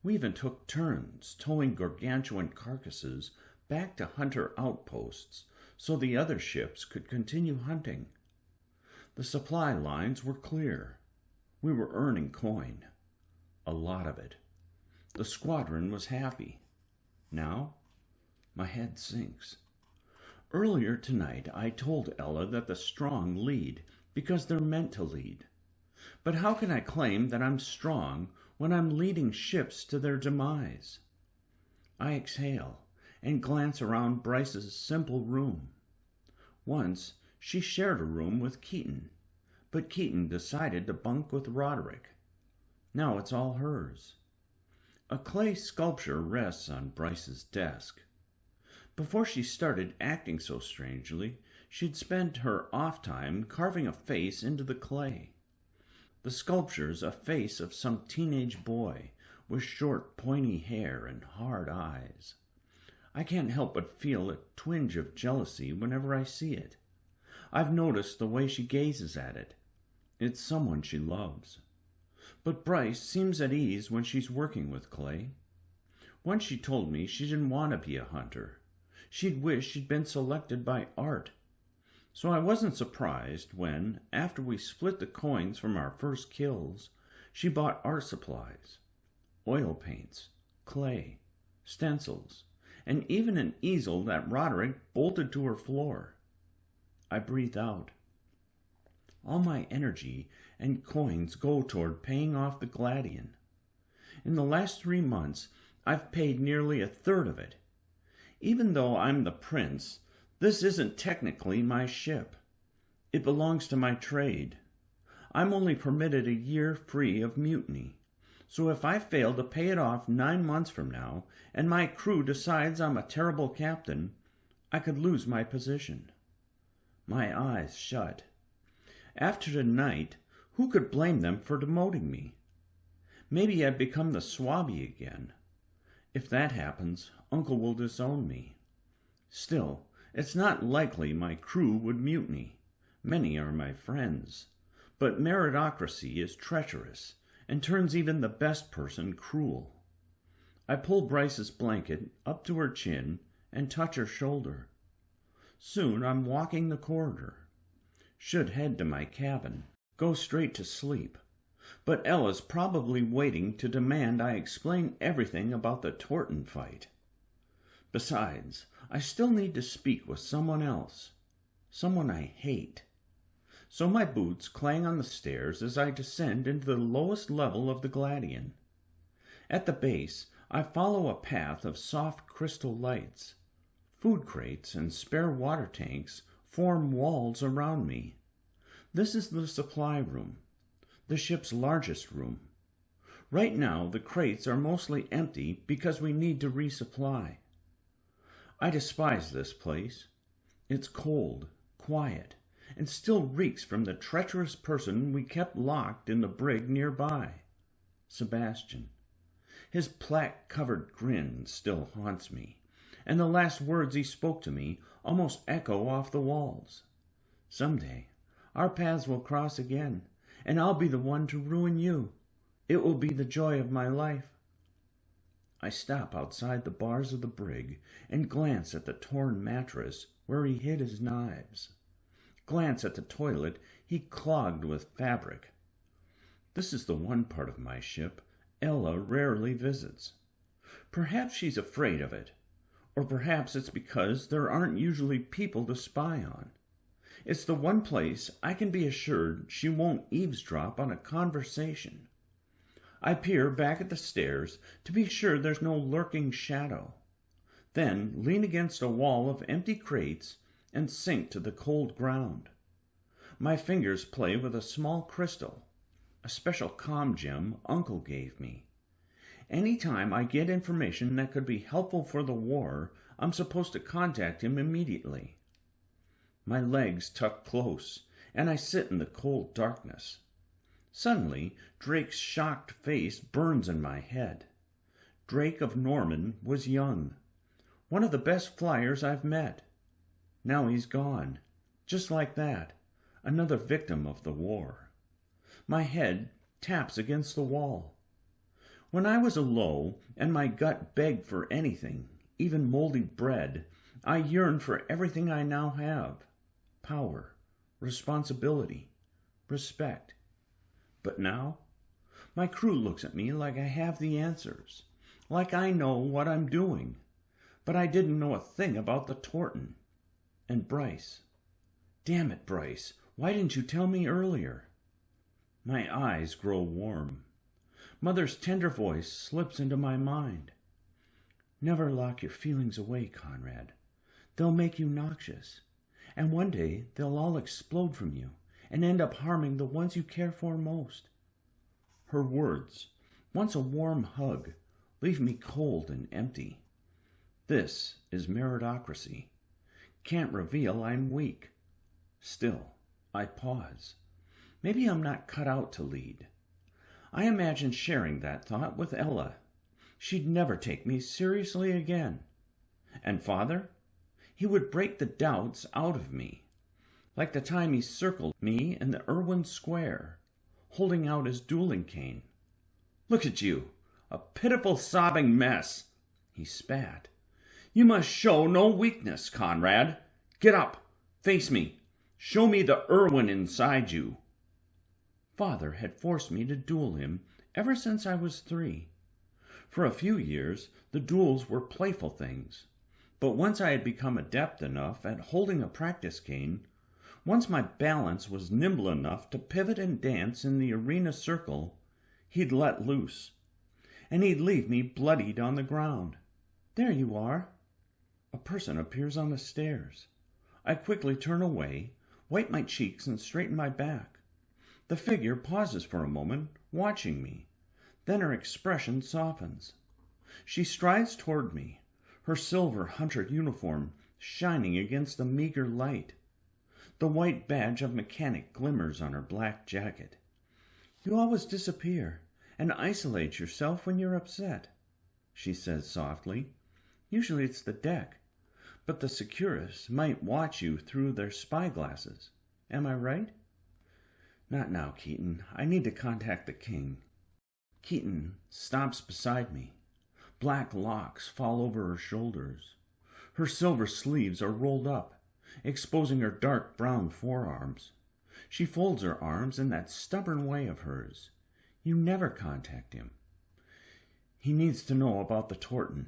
We even took turns towing gargantuan carcasses back to hunter outposts so the other ships could continue hunting. The supply lines were clear. We were earning coin. A lot of it. The squadron was happy. Now, my head sinks. Earlier tonight, I told Ella that the strong lead because they're meant to lead. But how can I claim that I'm strong when I'm leading ships to their demise? I exhale and glance around Bryce's simple room. Once, she shared a room with Keaton, but Keaton decided to bunk with Roderick. Now it's all hers. A clay sculpture rests on Bryce's desk. Before she started acting so strangely, she'd spent her off time carving a face into the clay. The sculpture's a face of some teenage boy with short, pointy hair and hard eyes. I can't help but feel a twinge of jealousy whenever I see it. I've noticed the way she gazes at it. It's someone she loves. But Bryce seems at ease when she's working with clay. Once she told me she didn't want to be a hunter. She'd wish she'd been selected by art. So I wasn't surprised when, after we split the coins from our first kills, she bought art supplies, oil paints, clay, stencils, and even an easel that Roderick bolted to her floor. I breathe out. All my energy and coins go toward paying off the Gladian. In the last 3 months, I've paid nearly a third of it. Even though I'm the prince, this isn't technically my ship. It belongs to my trade. I'm only permitted a year free of mutiny. So if I fail to pay it off 9 months from now, and my crew decides I'm a terrible captain, I could lose my position. My eyes shut. After tonight, who could blame them for demoting me? Maybe I'd become the 𝘬𝘬𝘬𝘬 again. If that happens, Uncle will disown me. Still, it's not likely my crew would mutiny. Many are my friends. But meritocracy is treacherous and turns even the best person cruel. I pull Bryce's blanket up to her chin and touch her shoulder. Soon I'm walking the corridor. Should head to my cabin, go straight to sleep. But Ella's probably waiting to demand I explain everything about the Torton fight. Besides, I still need to speak with someone else, someone I hate. So my boots clang on the stairs as I descend into the lowest level of the Gladian. At the base, I follow a path of soft crystal lights. Food crates and spare water tanks form walls around me. This is the supply room, the ship's largest room. Right now, the crates are mostly empty because we need to resupply. I despise this place. It's cold, quiet, and still reeks from the treacherous person we kept locked in the brig nearby, Sebastian. His plaque-covered grin still haunts me, and the last words he spoke to me almost echo off the walls. Someday, our paths will cross again, and I'll be the one to ruin you. It will be the joy of my life. I stop outside the bars of the brig and glance at the torn mattress where he hid his knives. Glance at the toilet he clogged with fabric. This is the one part of my ship Ella rarely visits. Perhaps she's afraid of it, or perhaps it's because there aren't usually people to spy on. It's the one place I can be assured she won't eavesdrop on a conversation. I peer back at the stairs to be sure there's no lurking shadow, then lean against a wall of empty crates and sink to the cold ground. My fingers play with a small crystal, a special comm gem Uncle gave me. Any time I get information that could be helpful for the war, I'm supposed to contact him immediately. My legs tuck close, and I sit in the cold darkness. Suddenly, Drake's shocked face burns in my head. Drake of Norman was young, one of the best flyers I've met. Now he's gone, just like that, another victim of the war. My head taps against the wall. When I was a 𝘍 and my gut begged for anything, even moldy bread, I yearned for everything I now have: power, responsibility, respect. But now, my crew looks at me like I have the answers, like I know what I'm doing. But I didn't know a thing about the Torton. And Bryce. Damn it, Bryce, why didn't you tell me earlier? My eyes grow warm. Mother's tender voice slips into my mind. Never lock your feelings away, Conrad. They'll make you noxious, and one day they'll all explode from you and end up harming the ones you care for most. Her words, once a warm hug, leave me cold and empty. This is meritocracy. Can't reveal I'm weak. Still, I pause. Maybe I'm not cut out to lead. I imagine sharing that thought with 𝘓𝘪. She'd never take me seriously again. And Father? He would break the doubts out of me, like the time he circled me in the Irwin Square, holding out his dueling cane. Look at you, a pitiful sobbing mess, he spat. You must show no weakness, Conrad. Get up, face me, show me the Irwin inside you. Father had forced me to duel him ever since I was 3. For a few years, the duels were playful things. But once I had become adept enough at holding a practice cane, once my balance was nimble enough to pivot and dance in the arena circle, he'd let loose. And he'd leave me bloodied on the ground. There you are. A person appears on the stairs. I quickly turn away, wipe my cheeks, and straighten my back. The figure pauses for a moment, watching me. Then her expression softens. She strides toward me, her silver hunter uniform shining against the meager light. The white badge of mechanic glimmers on her black jacket. You always disappear and isolate yourself when you're upset, she says softly. Usually it's the deck, but the Securists might watch you through their spyglasses. Am I right? Not now, Keaton. I need to contact the king. Keaton stops beside me. Black locks fall over her shoulders. Her silver sleeves are rolled up, exposing her dark brown forearms. She folds her arms in that stubborn way of hers. You never contact him. He needs to know about the Torton.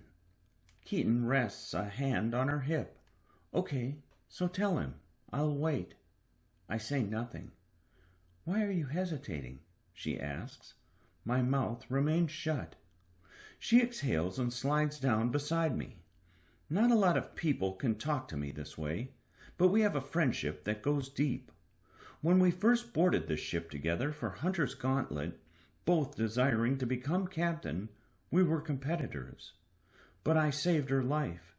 Keaton rests a hand on her hip. Okay, so tell him. I'll wait. I say nothing. Why are you hesitating? She asks. My mouth remains shut. She exhales and slides down beside me. Not a lot of people can talk to me this way, but we have a friendship that goes deep. When we first boarded this ship together for Hunter's Gauntlet, both desiring to become captain, we were competitors. But I saved her life,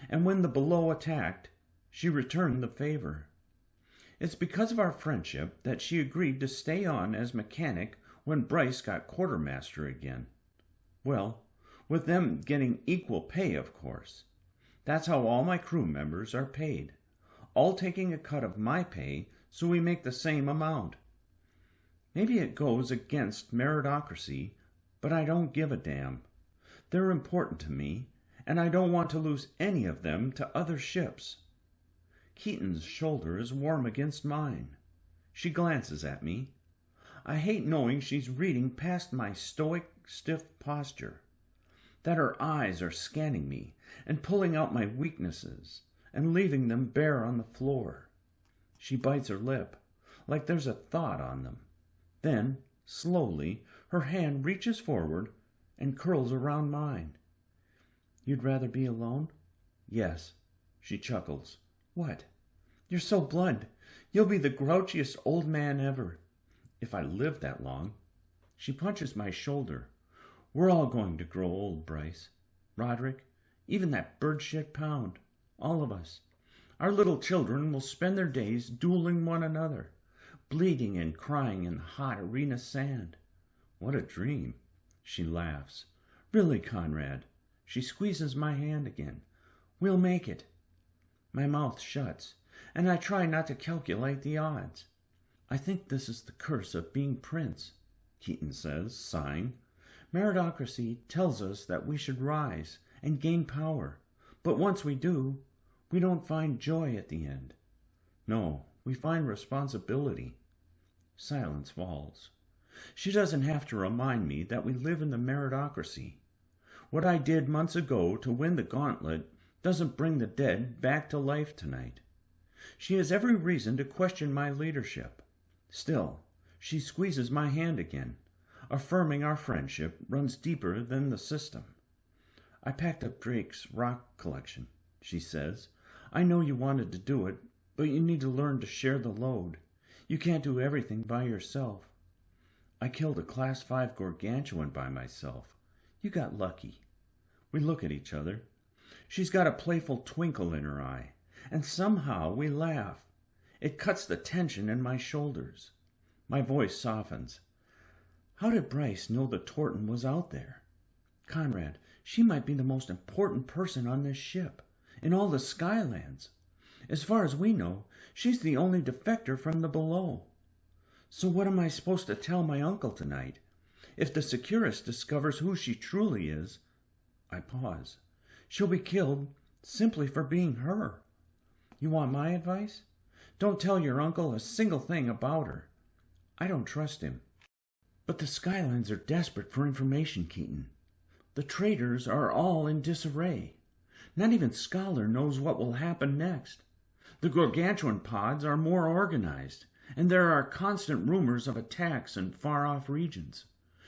and when the below attacked, she returned the favor. It's because of our friendship that she agreed to stay on as mechanic when Bryce got quartermaster again. Well, with them getting equal pay, of course. That's how all my crew members are paid, all taking a cut of my pay so we make the same amount. Maybe it goes against meritocracy, but I don't give a damn. They're important to me, and I don't want to lose any of them to other ships. Keaton's shoulder is warm against mine. She glances at me. I hate knowing she's reading past my stoic, stiff posture, that her eyes are scanning me and pulling out my weaknesses and leaving them bare on the floor. She bites her lip, like there's a thought on them, then Slowly, her hand reaches forward and curls around mine. You'd rather be alone? Yes. She chuckles. What? You're so blunt. You'll be the grouchiest old man ever. If I live that long. She punches my shoulder. We're all going to grow old, Bryce. Roderick, even that bird-shit Pound. All of us. Our little children will spend their days dueling one another, bleeding and crying in the hot arena sand. What a dream. She laughs. Really, Conrad. She squeezes my hand again. We'll make it. My mouth shuts, and I try not to calculate the odds. I think this is the curse of being prince, Keaton says, sighing. Meritocracy tells us that we should rise and gain power, but once we do, we don't find joy at the end. No, we find responsibility. Silence falls. She doesn't have to remind me that we live in the meritocracy. What I did months ago to win the gauntlet doesn't bring the dead back to life tonight. She has every reason to question my leadership. Still, she squeezes my hand again, affirming our friendship runs deeper than the system. I packed up Drake's rock collection, she says. I know you wanted to do it, but you need to learn to share the load. You can't do everything by yourself. I killed a Class 5 gargantuan by myself. You got lucky. We look at each other. She's got a playful twinkle in her eye, and somehow we laugh. It cuts the tension in my shoulders. My voice softens. How did Bryce know the Torton was out there? Conrad, she might be the most important person on this ship, in all the Skylands. As far as we know, she's the only defector from the below. So what am I supposed to tell my uncle tonight? If the Securus discovers who she truly is, I pause. She'll be killed simply for being her. You want my advice? Don't tell your uncle a single thing about her. I don't trust him. But the Skylands are desperate for information, Keaton. The traitors are all in disarray. Not even Scholar knows what will happen next. The gargantuan pods are more organized, and there are constant rumors of attacks in far-off regions.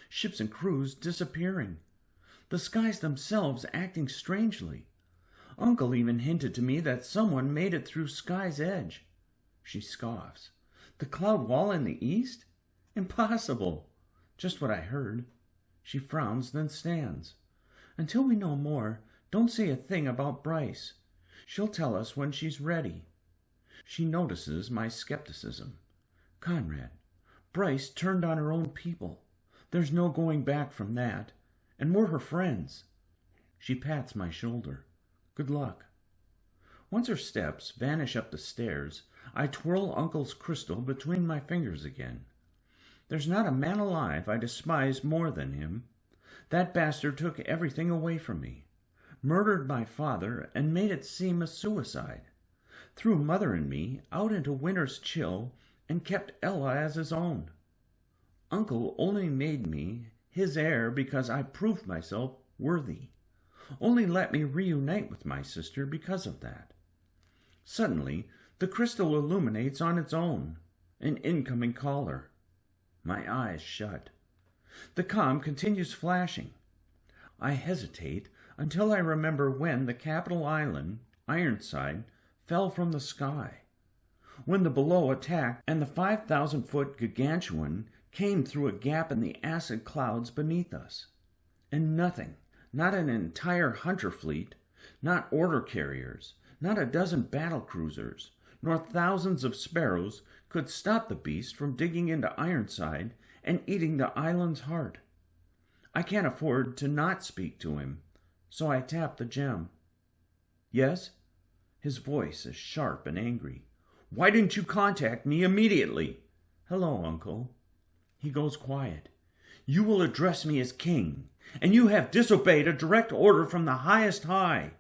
Ships and crews disappearing. The skies themselves acting strangely. Uncle even hinted to me that someone made it through Sky's edge. She scoffs. The cloud wall in the east? Impossible. Just what I heard. She frowns, then stands. Until we know more, don't say a thing about Bryce. She'll tell us when she's ready. She notices my skepticism. Conrad, Bryce turned on her own people. There's no going back from that, and we're her friends. She pats my shoulder. Good luck. Once her steps vanish up the stairs, I twirl Uncle's crystal between my fingers again. There's not a man alive I despise more than him. That bastard took everything away from me, murdered my father, and made it seem a suicide. Threw Mother and me out into winter's chill and kept Ella as his own. Uncle only made me his heir because I proved myself worthy. Only let me reunite with my sister because of that. Suddenly, the crystal illuminates on its own. An incoming caller. My eyes shut. The comm continues flashing. I hesitate until I remember when the capital island, Ironside, fell from the sky. When the below attacked and the 5,000-foot gargantuan came through a gap in the acid clouds beneath us. And nothing, not an entire hunter fleet, not order carriers, not a dozen battle cruisers, nor thousands of sparrows could stop the beast from digging into Ironside and eating the island's heart. I can't afford to not speak to him, so I tap the gem. Yes? His voice is sharp and angry. Why didn't you contact me immediately? Hello, Uncle. He goes quiet. You will address me as king, and you have disobeyed a direct order from the highest high.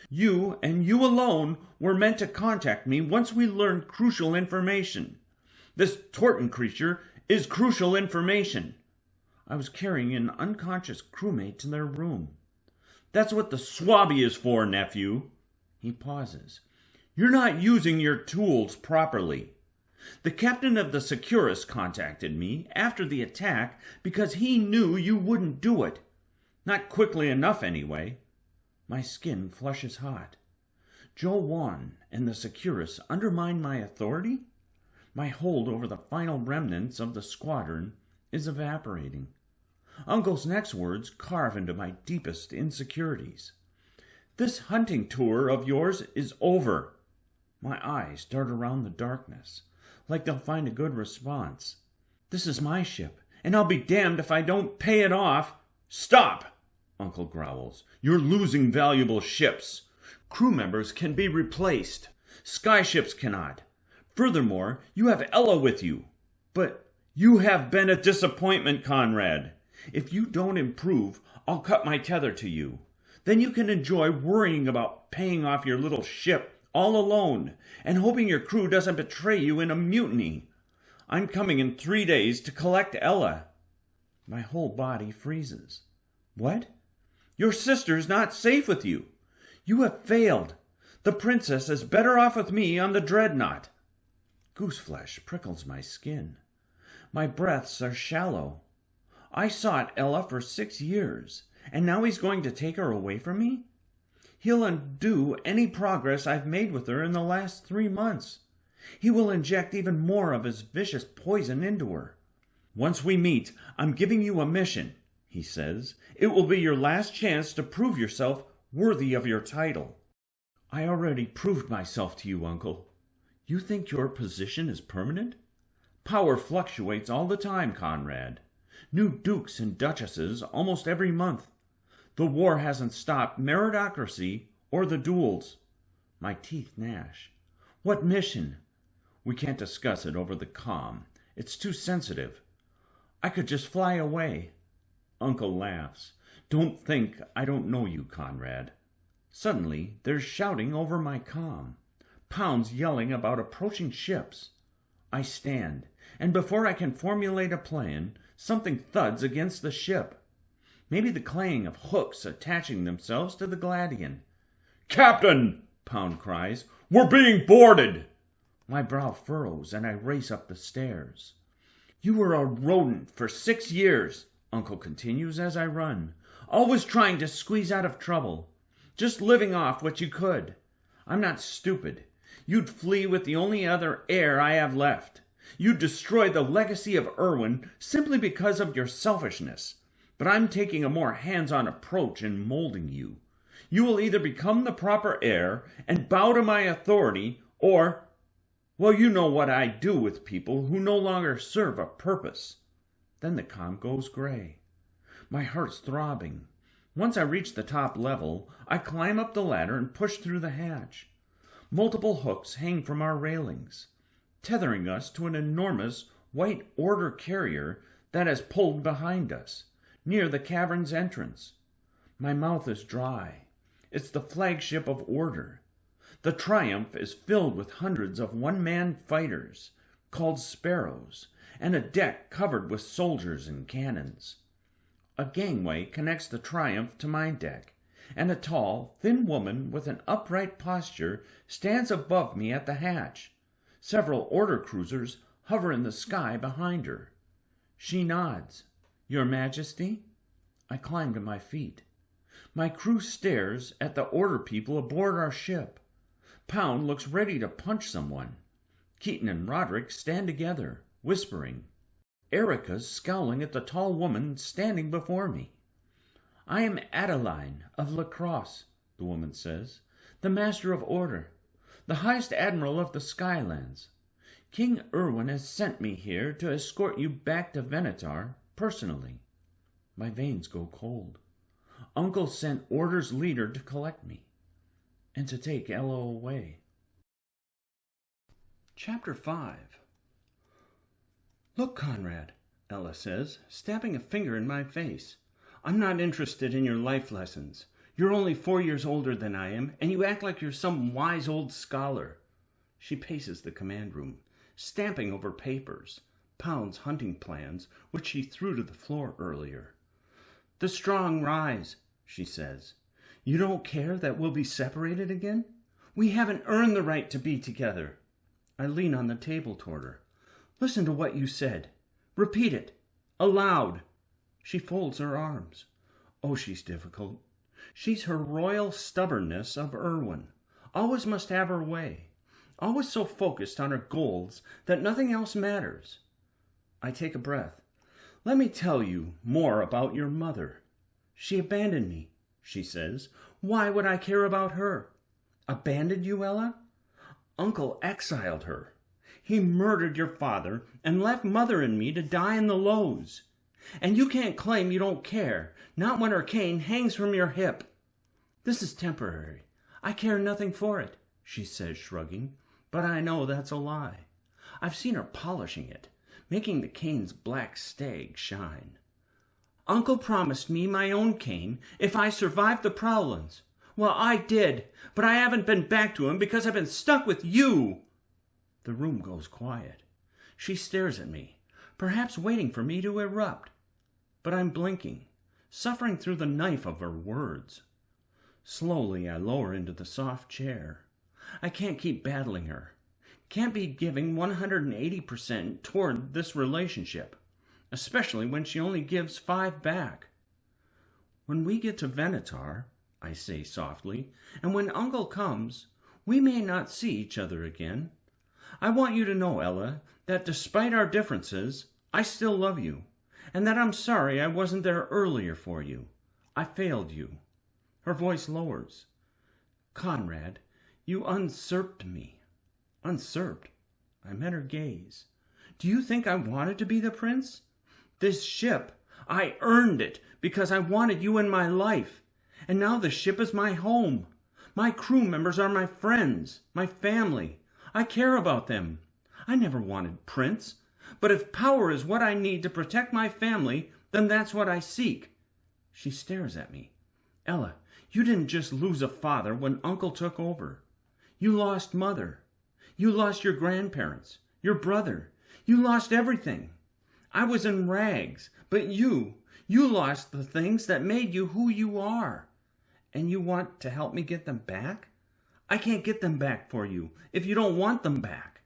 You, and you alone, were meant to contact me once we learned crucial information. This Torton creature is crucial information. I was carrying an unconscious crewmate to their room. That's what the swabby is for, nephew. He pauses. You're not using your tools properly. The captain of the Securus contacted me after the attack because he knew you wouldn't do it. Not quickly enough, anyway. My skin flushes hot. 𝘍𝘁𝘓 and the Securus undermine my authority? My hold over the final remnants of the squadron is evaporating. Uncle's next words carve into my deepest insecurities. This hunting tour of yours is over. My eyes dart around the darkness, like they'll find a good response. This is my ship, and I'll be damned if I don't pay it off. Stop, Uncle growls. You're losing valuable ships. Crew members can be replaced. Skyships cannot. Furthermore, you have Ella with you. But you have been a disappointment, Conrad. If you don't improve, I'll cut my tether to you. Then you can enjoy worrying about paying off your little ship all alone and hoping your crew doesn't betray you in a mutiny. I'm coming in 3 days to collect Ella. My whole body freezes. What? Your sister's not safe with you. You have failed. The princess is better off with me on the dreadnought. Gooseflesh prickles my skin. My breaths are shallow. I sought Ella for 6 years, and now he's going to take her away from me? He'll undo any progress I've made with her in the last 3 months. He will inject even more of his vicious poison into her. Once we meet, I'm giving you a mission, he says. It will be your last chance to prove yourself worthy of your title. I already proved myself to you, Uncle. You think your position is permanent? Power fluctuates all the time, Conrad. New dukes and duchesses almost every month. The war hasn't stopped meritocracy or the duels. My teeth gnash. What mission? We can't discuss it over the comm. It's too sensitive. I could just fly away. Uncle laughs. Don't think I don't know you, Conrad. Suddenly, there's shouting over my comm. Pounds yelling about approaching ships. I stand, and before I can formulate a plan, something thuds against the ship. Maybe the clang of hooks attaching themselves to the gladian. Captain, Pound cries, we're being boarded. My brow furrows, and I race up the stairs. You were a rodent for 6 years, Uncle continues as I run, always trying to squeeze out of trouble, just living off what you could. I'm not stupid. You'd flee with the only other heir I have left. You'd destroy the legacy of Erwin simply because of your selfishness. But I'm taking a more hands-on approach in molding you. You will either become the proper heir and bow to my authority, or, well, you know what I do with people who no longer serve a purpose. Then the comm goes gray. My heart's throbbing. Once I reach the top level, I climb up the ladder and push through the hatch. Multiple hooks hang from our railings, tethering us to an enormous white order carrier that has pulled behind us, near the cavern's entrance. My mouth is dry. It's the flagship of order. The Triumph is filled with hundreds of one-man fighters, called sparrows, and a deck covered with soldiers and cannons. A gangway connects the Triumph to my deck, and a tall, thin woman with an upright posture stands above me at the hatch. Several order cruisers hover in the sky behind her. She nods. Your Majesty? I climb to my feet. My crew stares at the order people aboard our ship. Pound looks ready to punch someone. Keaton and Roderick stand together, whispering. Erica's scowling at the tall woman standing before me. I am Adeline of Lacrosse, the woman says, the Master of Order, the highest admiral of the Skylands. King Erwin has sent me here to escort you back to Venator personally. My veins go cold. Uncle sent Order's leader to collect me and to take Ella away. Chapter 5. Look, Conrad, Ella says, stabbing a finger in my face. I'm not interested in your life lessons. You're only 4 years older than I am, and you act like you're some wise old scholar. She paces the command room, stamping over papers, Pound's hunting plans, which she threw to the floor earlier. The strong rise, she says. You don't care that we'll be separated again? We haven't earned the right to be together. I lean on the table toward her. Listen to what you said. Repeat it. Aloud. She folds her arms. Oh, she's difficult. She's her royal stubbornness of Erwin. Always must have her way. Always so focused on her goals that nothing else matters. I take a breath. Let me tell you more about your mother. She abandoned me, she says. Why would I care about her? Abandoned you, Ella? Uncle exiled her. He murdered your father and left Mother and me to die in the lows. And you can't claim you don't care, not when her cane hangs from your hip. This is temporary. I care nothing for it, she says, shrugging. But I know that's a lie. I've seen her polishing it, making the cane's black stag shine. Uncle promised me my own cane if I survived the Prowlins. Well, I did, but I haven't been back to him because I've been stuck with you. The room goes quiet. She stares at me, perhaps waiting for me to erupt. But I'm blinking, suffering through the knife of her words. Slowly I lower into the soft chair. I can't keep battling her. Can't be giving 180% toward this relationship, especially when she only gives 5 back. When we get to 𝘊𝘪𝘬𝘳, I say softly, and when Uncle comes, we may not see each other again. I want you to know, Ella, that despite our differences, I still love you, and that I'm sorry I wasn't there earlier for you. I failed you. Her voice lowers. Conrad, you usurped me. Usurped? I met her gaze. Do you think I wanted to be the prince? This ship, I earned it because I wanted you in my life. And now the ship is my home. My crew members are my friends, my family. I care about them. I never wanted prince. But if power is what I need to protect my family, then that's what I seek. She stares at me. Ella, you didn't just lose a father when Uncle took over. You lost Mother. You lost your grandparents, your brother. You lost everything. I was in rags, but you lost the things that made you who you are. And you want to help me get them back? I can't get them back for you if you don't want them back.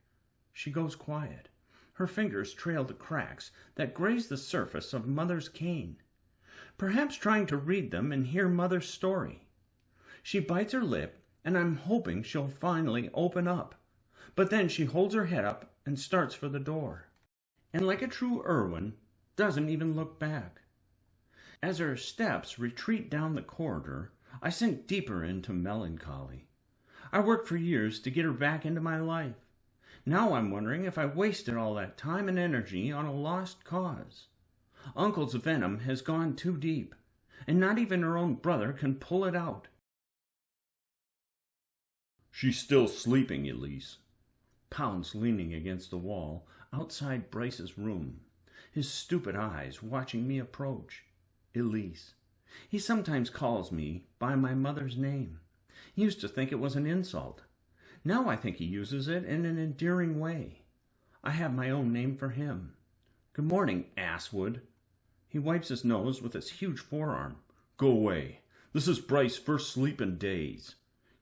She goes quiet. Her fingers trail the cracks that graze the surface of Mother's cane, perhaps trying to read them and hear Mother's story. She bites her lip, and I'm hoping she'll finally open up. But then she holds her head up and starts for the door, and like a true Erwin, doesn't even look back. As her steps retreat down the corridor, I sink deeper into melancholy. I worked for years to get her back into my life. Now I'm wondering if I wasted all that time and energy on a lost cause. Uncle's venom has gone too deep, and not even her own brother can pull it out. She's still sleeping, Elise. Pounds leaning against the wall outside Bryce's room, his stupid eyes watching me approach. Elise. He sometimes calls me by my mother's name. He used to think it was an insult. Now I think he uses it in an endearing way. I have my own name for him. Good morning, asswood. He wipes his nose with his huge forearm. Go away. This is Bryce first sleep in days.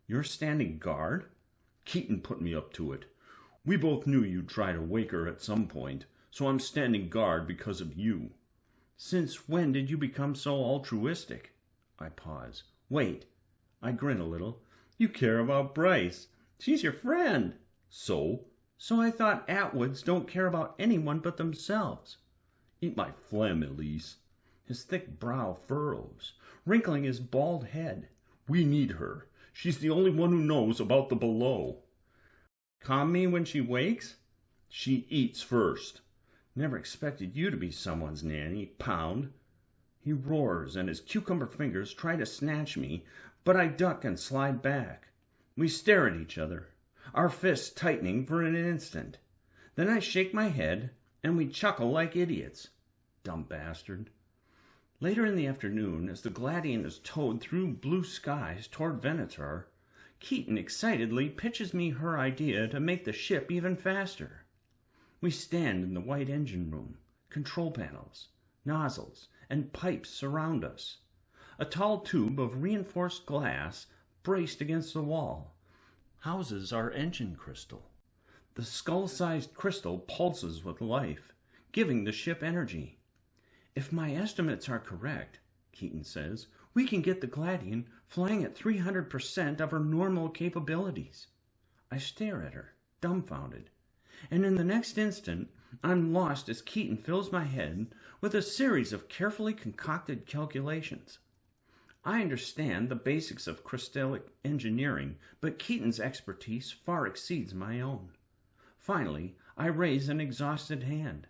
You're standing guard? Keaton put me up to it. We both knew you'd try to wake her at some point, so I'm standing guard because of you. Since when did you become so altruistic? I pause. Wait. I grin a little. You care about Bryce. She's your friend. So? So I thought Atwoods don't care about anyone but themselves. Eat my phlegm, Elise. His thick brow furrows, wrinkling his bald head. We need her. She's the only one who knows about the below. Calm me when she wakes? She eats first. Never expected you to be someone's nanny, Pound. He roars, and his cucumber fingers try to snatch me, but I duck and slide back. We stare at each other, our fists tightening for an instant. Then I shake my head, and we chuckle like idiots. Dumb bastard. Later in the afternoon, as the Gladian is towed through blue skies toward 𝘊𝘪𝘬𝘳, Keaton excitedly pitches me her idea to make the ship even faster. We stand in the white engine room. Control panels, nozzles, and pipes surround us. A tall tube of reinforced glass braced against the wall houses our engine crystal. The skull-sized crystal pulses with life, giving the ship energy. If my estimates are correct, Keaton says, we can get the 𝘓𝘪𝘮𝘮 flying at 300% of her normal capabilities. I stare at her, dumbfounded, and in the next instant, I'm lost as Keaton fills my head with a series of carefully concocted calculations. I understand the basics of crystallic engineering, but Keaton's expertise far exceeds my own. Finally, I raise an exhausted hand.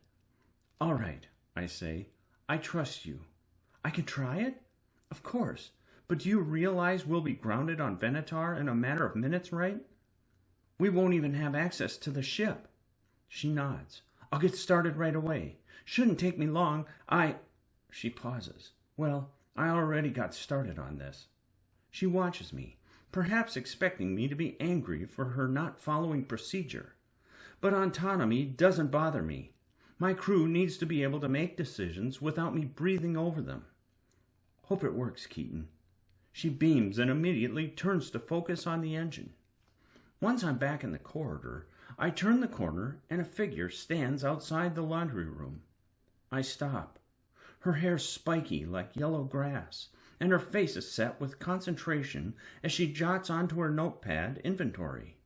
All right, I say, I trust you. I can try it? Of course, but do you realize we'll be grounded on 𝘓𝘪𝘮 in a matter of minutes, right? We won't even have access to the ship. She nods. I'll get started right away. Shouldn't take me long. She pauses. Well, I already got started on this. She watches me, perhaps expecting me to be angry for her not following procedure. But autonomy doesn't bother me. My crew needs to be able to make decisions without me breathing over them. Hope it works, Keaton. She beams and immediately turns to focus on the engine. Once I'm back in the corridor, I turn the corner and a figure stands outside the laundry room. I stop. Her hair's spiky like yellow grass, and her face is set with concentration as she jots onto her notepad inventory.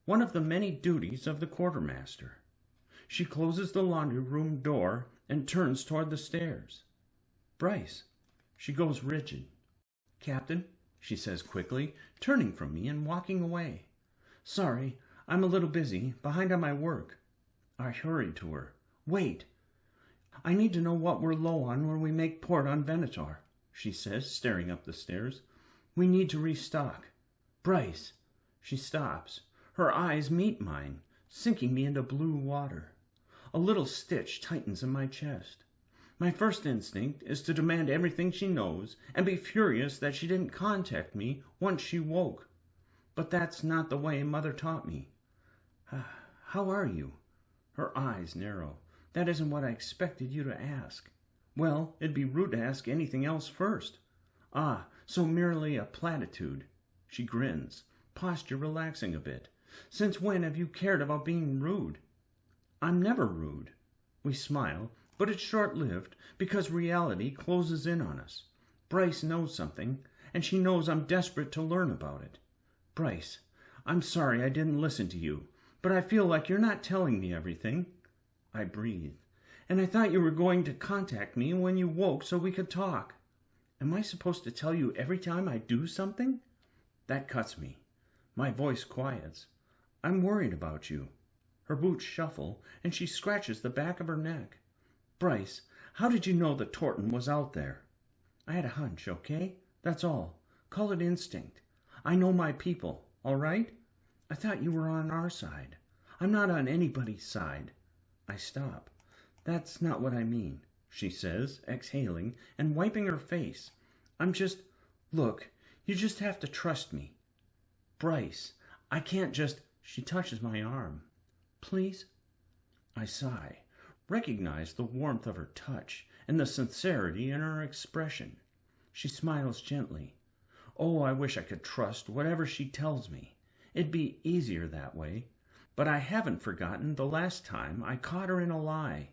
One of the many duties of the quartermaster. She closes the laundry room door and turns toward the stairs. Bryce. She goes rigid. Captain, she says quickly, turning from me and walking away. Sorry, I'm a little busy, behind on my work. I hurry to her. Wait. I need to know what we're low on when we make port on 𝘓𝘪𝘮, she says, staring up the stairs. We need to restock. Bryce. She stops. Her eyes meet mine, sinking me into blue water. A little stitch tightens in my chest. My first instinct is to demand everything she knows and be furious that she didn't contact me once she woke. But that's not the way Mother taught me. How are you? Her eyes narrow. That isn't what I expected you to ask. Well, it'd be rude to ask anything else first. So merely a platitude. She grins, posture relaxing a bit. Since when have you cared about being rude? I'm never rude. We smile, but it's short-lived because reality closes in on us. Bryce knows something, and she knows I'm desperate to learn about it. Bryce, I'm sorry I didn't listen to you, but I feel like you're not telling me everything. I breathe. And I thought you were going to contact me when you woke so we could talk. Am I supposed to tell you every time I do something? That cuts me. My voice quiets. I'm worried about you. Her boots shuffle, and she scratches the back of her neck. Bryce, how did you know the Torton was out there? I had a hunch, okay? That's all. Call it instinct. I know my people, all right? I thought you were on our side. I'm not on anybody's side. I stop. That's not what I mean, she says, exhaling and wiping her face. Look, you just have to trust me. Bryce, I can't just... She touches my arm. Please? I sigh, recognize the warmth of her touch and the sincerity in her expression. She smiles gently. Oh, I wish I could trust whatever she tells me. It'd be easier that way. But I haven't forgotten the last time I caught her in a lie.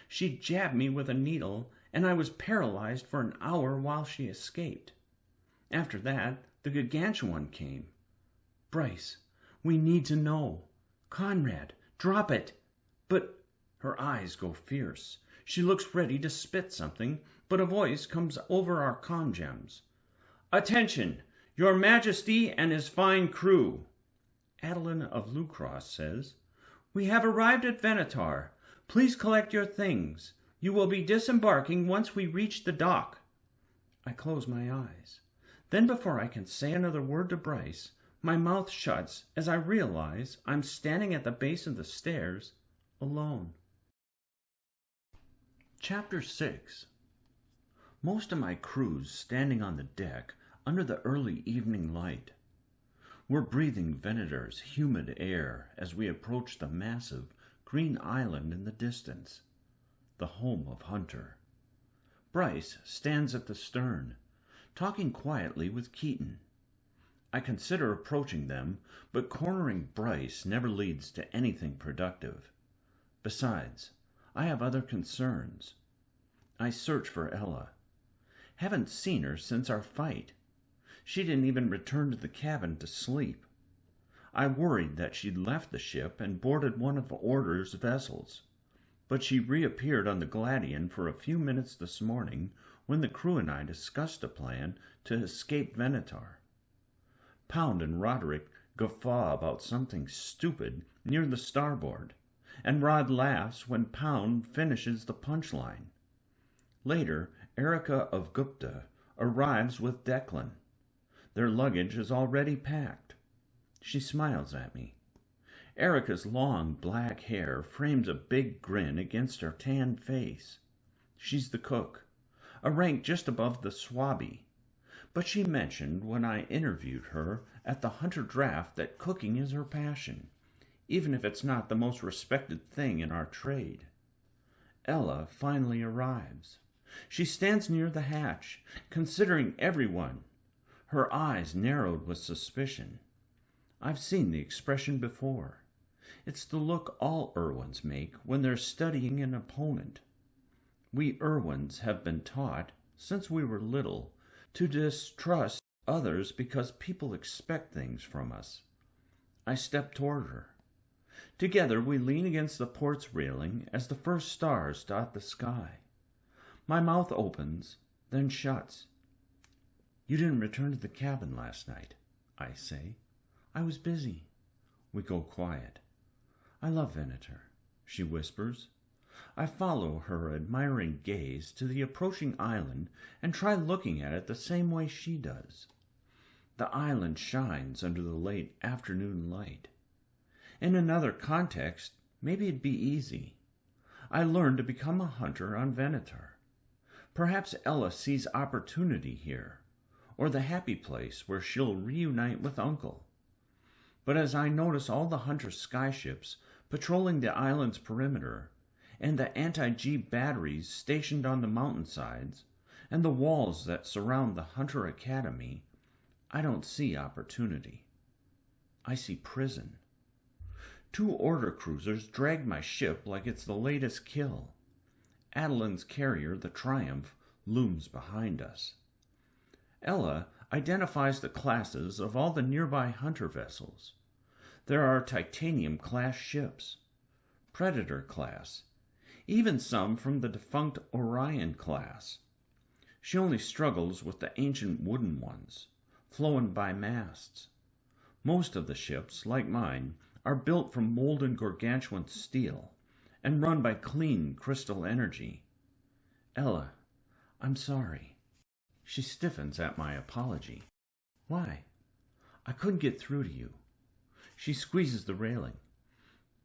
She jabbed me with a needle, and I was paralyzed for an hour while she escaped. After that, the 𝘵𝘮𝑗𝑡𝑢𝑛 came. Bryce, we need to know. Conrad, drop it. But her eyes go fierce. She looks ready to spit something, but a voice comes over our comm-gems. Attention, Your Majesty and his fine crew. Adolin of Lucross says, We have arrived at 𝘓𝘪𝘮. Please collect your things. You will be disembarking once we reach the dock. I close my eyes. Then before I can say another word to Bryce, my mouth shuts as I realize I'm standing at the base of the stairs, alone. Chapter 6. Most of my crew's standing on the deck under the early evening light. We're breathing 𝘓𝘪𝘮's humid air as we approach the massive green island in the distance, the home of Hunter. Bryce stands at the stern, talking quietly with Keaton. I consider approaching them, but cornering Bryce never leads to anything productive. Besides, I have other concerns. I search for Ella. Haven't seen her since our fight. She didn't even return to the cabin to sleep. I worried that she'd left the ship and boarded one of the Order's vessels, but she reappeared on the Gladian for a few minutes this morning when the crew and I discussed a plan to escape Venator. Pound and Roderick guffaw about something stupid near the starboard, and Rod laughs when Pound finishes the punchline. Later, Erica of Gupta arrives with Declan. Their luggage is already packed. She smiles at me. Erica's long black hair frames a big grin against her tanned face. She's the cook, a rank just above the 𝘬𝘪𝘐𝘬, but she mentioned when I interviewed her at the Hunter Draft that cooking is her passion, even if it's not the most respected thing in our trade. Ella finally arrives. She stands near the hatch, considering everyone, her eyes narrowed with suspicion. I've seen the expression before. It's the look all 𝘓𝘪𝘬𝘦s make when they're studying an opponent. We 𝘓𝘬𝘬s have been taught, since we were little, to distrust others because people expect things from us. I step toward her. Together we lean against the port's railing as the first stars dot the sky. My mouth opens, then shuts. "You didn't return to the cabin last night," I say. "I was busy." We go quiet. "I love Venator," she whispers. I follow her admiring gaze to the approaching island and try looking at it the same way she does. The island shines under the late afternoon light. In another context, maybe it'd be easy. I learned to become a hunter on Venator. Perhaps Ella sees opportunity here, or the happy place where she'll reunite with Uncle. But as I notice all the hunter skyships patrolling the island's perimeter, and the anti-G batteries stationed on the mountainsides, and the walls that surround the Hunter Academy, I don't see opportunity. I see prison. 2 Order cruisers drag my ship like it's the latest kill. Adeline's carrier, the Triumph, looms behind us. Ella identifies the classes of all the nearby hunter vessels. There are Titanium-class ships, Predator-class, even some from the defunct Orion class. She only struggles with the ancient wooden ones, flown by masts. Most of the ships, like mine, are built from molten gargantuan steel and run by clean crystal energy. "Ella, I'm sorry." She stiffens at my apology. "Why?" "I couldn't get through to you." She squeezes the railing.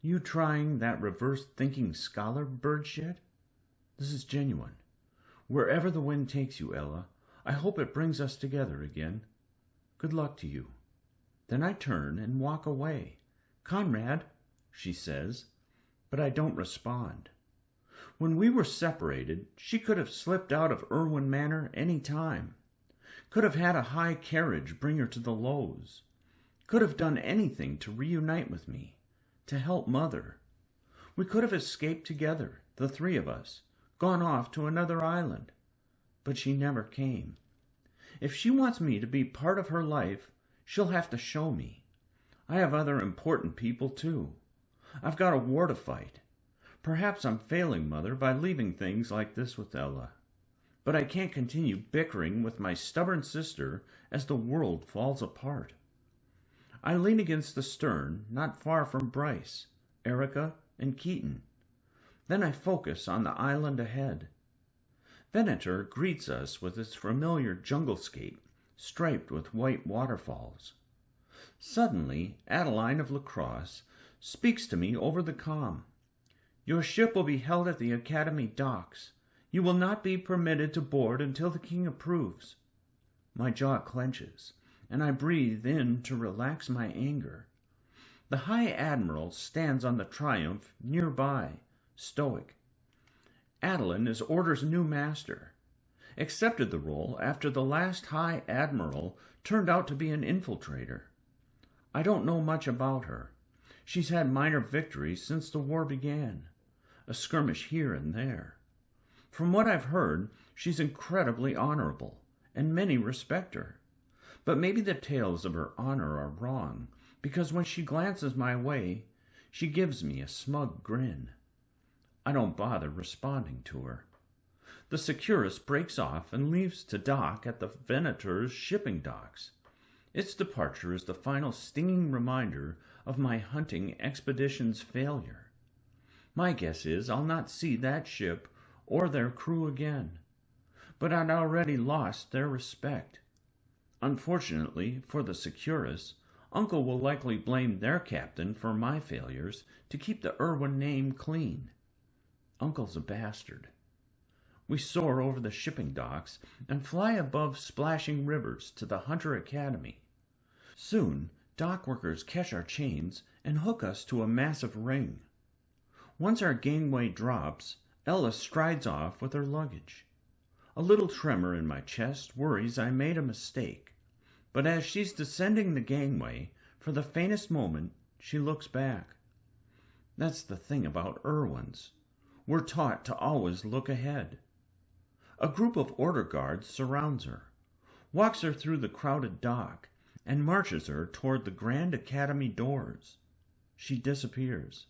"You trying that reverse-thinking scholar bird shit? This is genuine. Wherever the wind takes you, Ella, I hope it brings us together again. Good luck to you." Then I turn and walk away. "Conrad," she says, but I don't respond. When we were separated, she could have slipped out of Irwin Manor any time. Could have had a high carriage bring her to the Lows. Could have done anything to reunite with me, to help Mother. We could have escaped together, the 3 of us, gone off to another island. But she never came. If she wants me to be part of her life, she'll have to show me. I have other important people, too. I've got a war to fight. Perhaps I'm failing Mother by leaving things like this with Ella. But I can't continue bickering with my stubborn sister as the world falls apart. I lean against the stern, not far from Bryce, Erica, and Keaton. Then I focus on the island ahead. Venator greets us with its familiar junglescape, striped with white waterfalls. Suddenly, Adeline of Lacrosse speaks to me over the comm. "Your ship will be held at the Academy docks. You will not be permitted to board until the king approves." My jaw clenches, and I breathe in to relax my anger. The High Admiral stands on the Triumph nearby, stoic. Adeline is Order's new master, accepted the role after the last High Admiral turned out to be an infiltrator. I don't know much about her. She's had minor victories since the war began, a skirmish here and there. From what I've heard, she's incredibly honorable, and many respect her. But maybe the tales of her honor are wrong, because when she glances my way, she gives me a smug grin. I don't bother responding to her. The Securus breaks off and leaves to dock at the Venator's shipping docks. Its departure is the final stinging reminder of my hunting expedition's failure. My guess is I'll not see that ship or their crew again, but I'd already lost their respect. Unfortunately for the Securus, Uncle will likely blame their captain for my failures to keep the 𝘓𝘬𝘮𝘦 name clean. Uncle's a bastard. We soar over the shipping docks and fly above splashing rivers to the Hunter Academy. Soon, dock workers catch our chains and hook us to a massive ring. Once our gangway drops, Ella strides off with her luggage. A little tremor in my chest worries I made a mistake, but as she's descending the gangway, for the faintest moment, she looks back. That's the thing about 𝘓𝘬𝘮s. We're taught to always look ahead. A group of order guards surrounds her, walks her through the crowded dock, and marches her toward the Grand Academy doors. She disappears,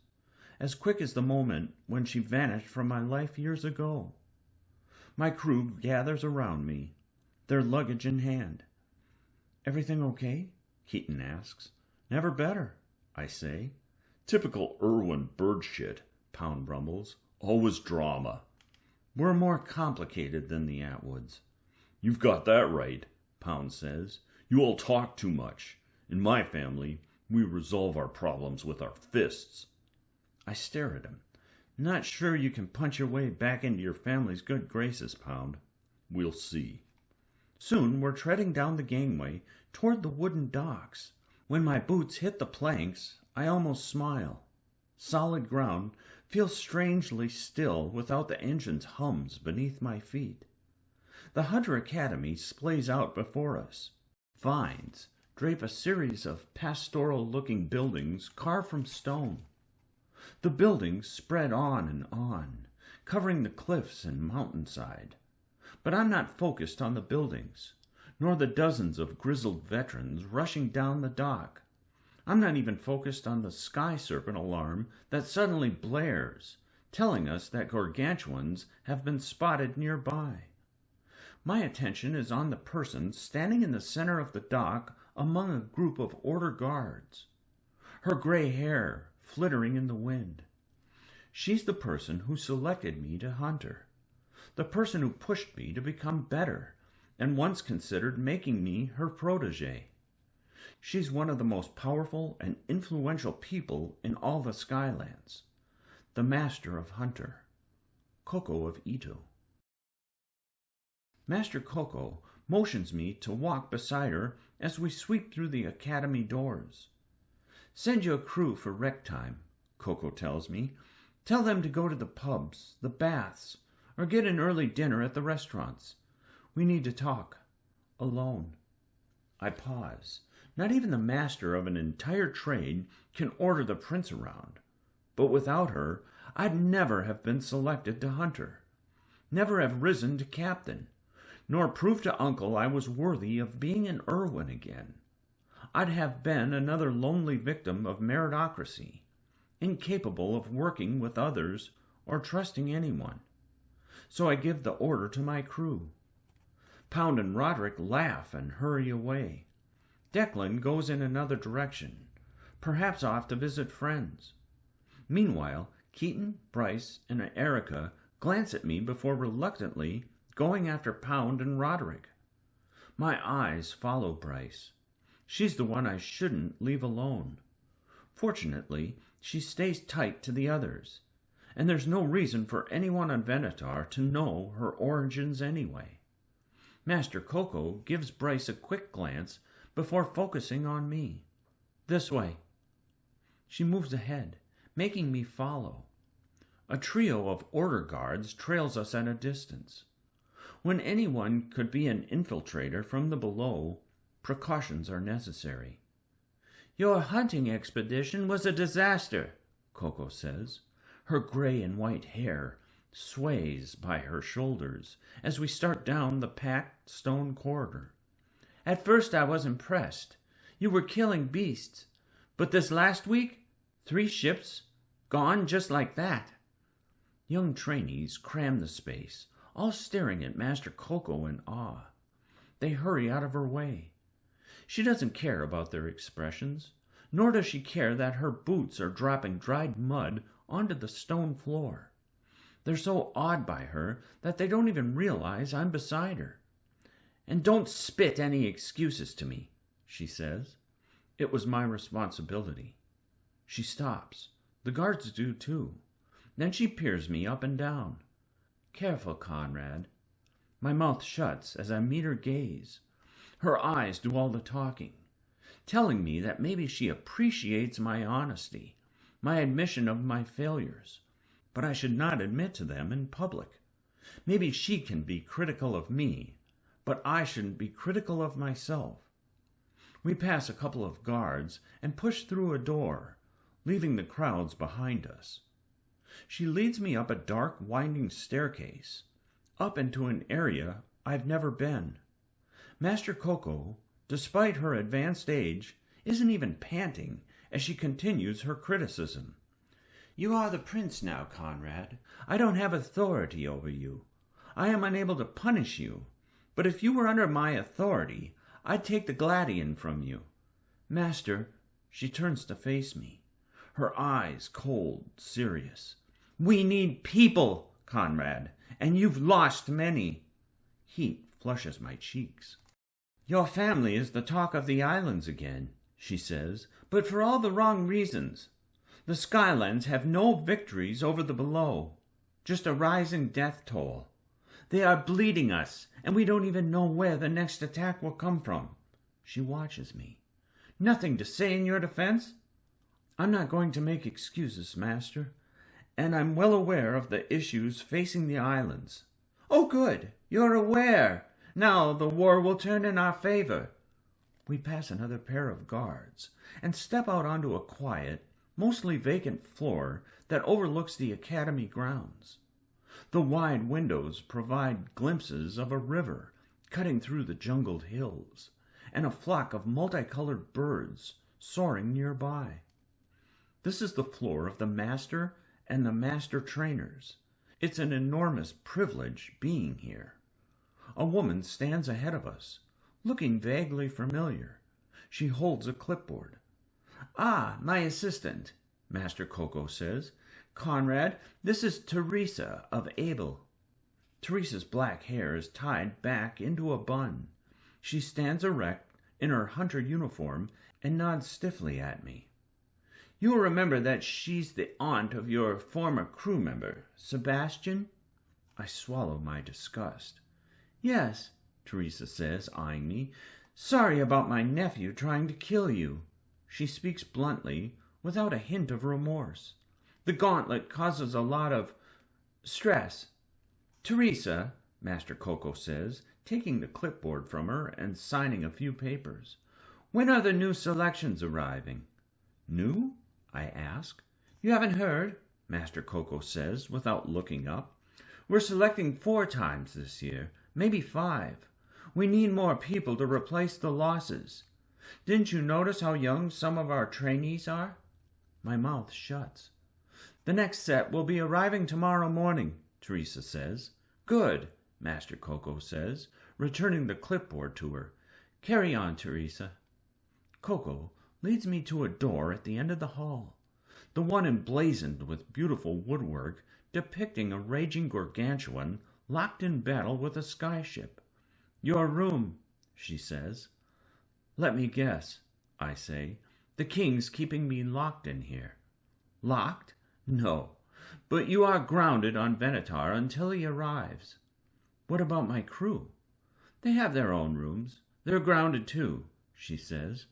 as quick as the moment when she vanished from my life years ago. My crew gathers around me, their luggage in hand. "Everything okay?" Keaton asks. "Never better," I say. "Typical Irwin bird shit," Pound rumbles. "Always drama." "We're more complicated than the Atwoods." "You've got that right," Pound says. "You all talk too much. In my family, we resolve our problems with our fists." I stare at him. "Not sure you can punch your way back into your family's good graces, Pound." "We'll see." Soon we're treading down the gangway toward the wooden docks. When my boots hit the planks, I almost smile. Solid ground feels strangely still without the engine's hums beneath my feet. The Hunter Academy splays out before us. Vines drape a series of pastoral-looking buildings carved from stone. The buildings spread on, covering the cliffs and mountainside. But I'm not focused on the buildings, nor the dozens of grizzled veterans rushing down the dock. I'm not even focused on the sky serpent alarm that suddenly blares, telling us that gargantuans have been spotted nearby. My attention is on the person standing in the center of the dock among a group of order guards, her gray hair flittering in the wind. She's the person who selected me to hunt her, the person who pushed me to become better and once considered making me her protégé. She's one of the most powerful and influential people in all the Skylands, the Master of Hunter, Coco of Ito. Master Coco motions me to walk beside her as we sweep through the academy doors. "Send you a crew for rec time," Coco tells me. "Tell them to go to the pubs, the baths, or get an early dinner at the restaurants. We need to talk. Alone." I pause. Not even the master of an entire trade can order the prince around. But without her, I'd never have been selected to hunter, never have risen to captain, nor prove to Uncle I was worthy of being an 𝘓𝘬𝘮 again. I'd have been another lonely victim of meritocracy, incapable of working with others or trusting anyone. So I give the order to my crew. Pound and Roderick laugh and hurry away. Declan goes in another direction, perhaps off to visit friends. Meanwhile, Keaton, Bryce, and Erica glance at me before reluctantly going after Pound and Roderick. My eyes follow Bryce. She's the one I shouldn't leave alone. Fortunately, she stays tight to the others, and there's no reason for anyone on Venator to know her origins anyway. Master Coco gives Bryce a quick glance before focusing on me. "This way." She moves ahead, making me follow. A trio of order guards trails us at a distance. When anyone could be an infiltrator from the below, precautions are necessary. "Your hunting expedition was a disaster," Coco says. Her gray and white hair sways by her shoulders as we start down the packed stone corridor. "At first I was impressed. You were killing beasts. But this last week, 3 ships gone just like that." Young trainees cram the space, all staring at Master Coco in awe. They hurry out of her way. She doesn't care about their expressions, nor does she care that her boots are dropping dried mud onto the stone floor. They're so awed by her that they don't even realize I'm beside her. "And don't spit any excuses to me," she says. It was my responsibility. She stops. The guards do too. Then she peers me up and down. "Careful, Conrad." My mouth shuts as I meet her gaze. Her eyes do all the talking, telling me that maybe she appreciates my honesty, my admission of my failures, but I should not admit to them in public. Maybe she can be critical of me, but I shouldn't be critical of myself. We pass a couple of guards and push through a door, leaving the crowds behind us. She leads me up a dark, winding staircase, up into an area I've never been. Master Coco, despite her advanced age, isn't even panting as she continues her criticism. "You are the prince now, Conrad. I don't have authority over you. I am unable to punish you. But if you were under my authority, I'd take the 𝘓𝘪𝘮𝘬 from you. Master," she turns to face me, her eyes cold, serious. "We need people, Conrad, and you've lost many." Heat flushes my cheeks. "Your family is the talk of the islands again," she says, "but for all the wrong reasons. The Skylands have no victories over the below, just a rising death toll. They are bleeding us, and we don't even know where the next attack will come from." She watches me. "Nothing to say in your defense?" "I'm not going to make excuses, Master, and I'm well aware of the issues facing the islands." "Oh, good. You're aware. Now the war will turn in our favor." We pass another pair of guards and step out onto a quiet, mostly vacant floor that overlooks the academy grounds. The wide windows provide glimpses of a river cutting through the jungled hills, and a flock of multicolored birds soaring nearby. This is the floor of the master and the master trainers. It's an enormous privilege being here. A woman stands ahead of us, looking vaguely familiar. She holds a clipboard. "Ah, my assistant," Master Coco says. "Conrad, this is Teresa of 𝘓𝘓𝘮𝘮." Teresa's black hair is tied back into a bun. She stands erect in her hunter uniform and nods stiffly at me. "You'll remember that she's the aunt of your former crew member, Sebastian?" I swallow my disgust. "Yes," Teresa says, eyeing me. "Sorry about my nephew trying to kill you." She speaks bluntly, without a hint of remorse. "The gauntlet causes a lot of stress." "Teresa," Master Coco says, taking the clipboard from her and signing a few papers, "when are the new selections arriving?" "New?" I ask. "You haven't heard?" Master Coco says, without looking up. "We're selecting 4 times this year, maybe 5. We need more people to replace the losses. Didn't you notice how young some of our trainees are?" My mouth shuts. "The next set will be arriving tomorrow morning," Teresa says. "Good," Master Coco says, returning the clipboard to her. "Carry on, Teresa." Coco leads me to a door at the end of the hall, the one emblazoned with beautiful woodwork depicting a raging gargantuan locked in battle with a skyship. "Your room," she says. "Let me guess," I say. "The king's keeping me locked in here." "Locked? No. But you are grounded on Venator until he arrives." "What about my crew?" "They have their own rooms. They're grounded too," she says.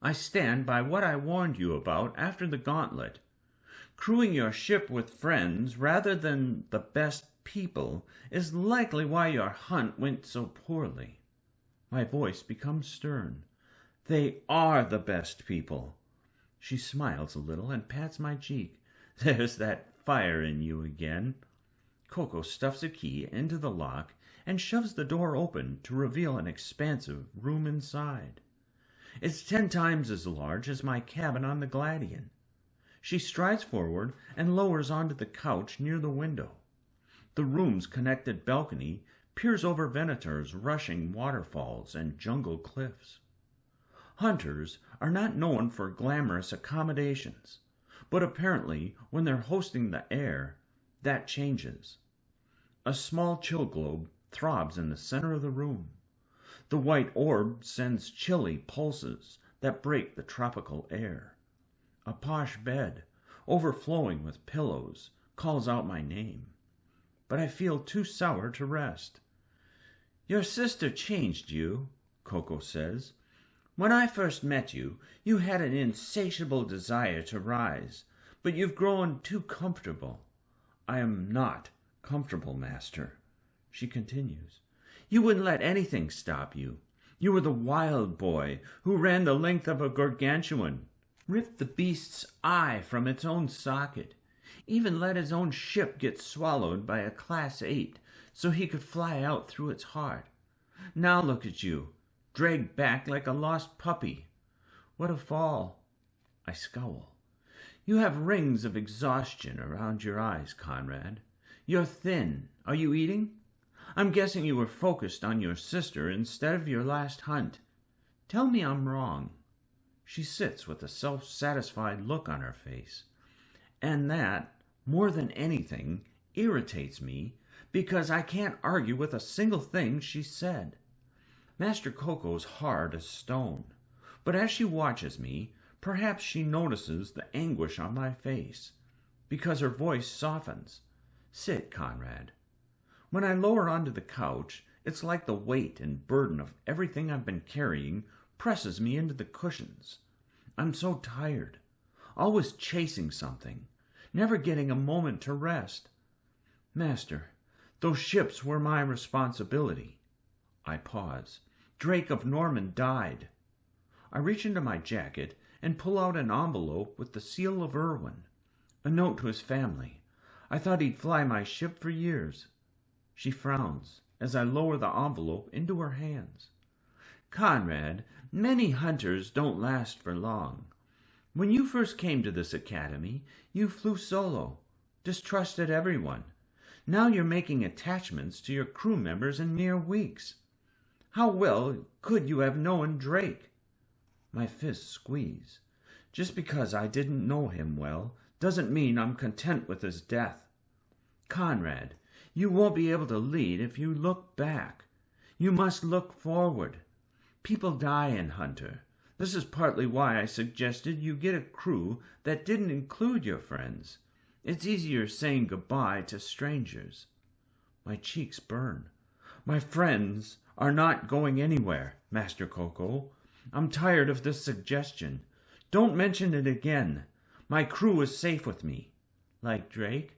"I stand by what I warned you about after the gauntlet. Crewing your ship with friends rather than the best people is likely why your hunt went so poorly." My voice becomes stern. "They are the best people." She smiles a little and pats my cheek. "There's that fire in you again." Coco stuffs a key into the lock and shoves the door open to reveal an expansive room inside. It's 10 times as large as my cabin on the Gladian. She strides forward and lowers onto the couch near the window. The room's connected balcony peers over Venator's rushing waterfalls and jungle cliffs. Hunters are not known for glamorous accommodations, but apparently when they're hosting the air, that changes. A small chill globe throbs in the center of the room. The white orb sends chilly pulses that break the tropical air. A posh bed, overflowing with pillows, calls out my name. But I feel too sour to rest. "Your sister changed you," Coco says. "When I first met you, you had an insatiable desire to rise, but you've grown too comfortable." "I am not comfortable, Master," she continues. "You wouldn't let anything stop you. You were the wild boy who ran the length of a gargantuan, ripped the beast's eye from its own socket, even let his own ship get swallowed by a Class 8 so he could fly out through its heart. Now look at you, dragged back like a lost puppy. What a fall." I scowl. "You have rings of exhaustion around your eyes, Conrad. You're thin. Are you eating? I'm guessing you were focused on your sister instead of your last hunt. Tell me I'm wrong." She sits with a self-satisfied look on her face. And that, more than anything, irritates me because I can't argue with a single thing she said. Master Coco's hard as stone, but as she watches me, perhaps she notices the anguish on my face, because her voice softens. "Sit, Conrad." When I lower onto the couch, it's like the weight and burden of everything I've been carrying presses me into the cushions. I'm so tired, always chasing something, never getting a moment to rest. "Master, those ships were my responsibility." I pause. "Drake of Norman died." I reach into my jacket and pull out an envelope with the seal of Irwin, a note to his family. I thought he'd fly my ship for years. She frowns as I lower the envelope into her hands. "Conrad, many hunters don't last for long. When you first came to this academy, you flew solo, distrusted everyone. Now you're making attachments to your crew members in mere weeks. How well could you have known Drake?" My fists squeeze. Just because I didn't know him well doesn't mean I'm content with his death. "Conrad, you won't be able to lead if you look back. You must look forward. People die in Hunter. This is partly why I suggested you get a crew that didn't include your friends. It's easier saying goodbye to strangers." My cheeks burn. "My friends are not going anywhere, Master Coco. I'm tired of this suggestion. Don't mention it again. My crew is safe with me." "Like Drake?"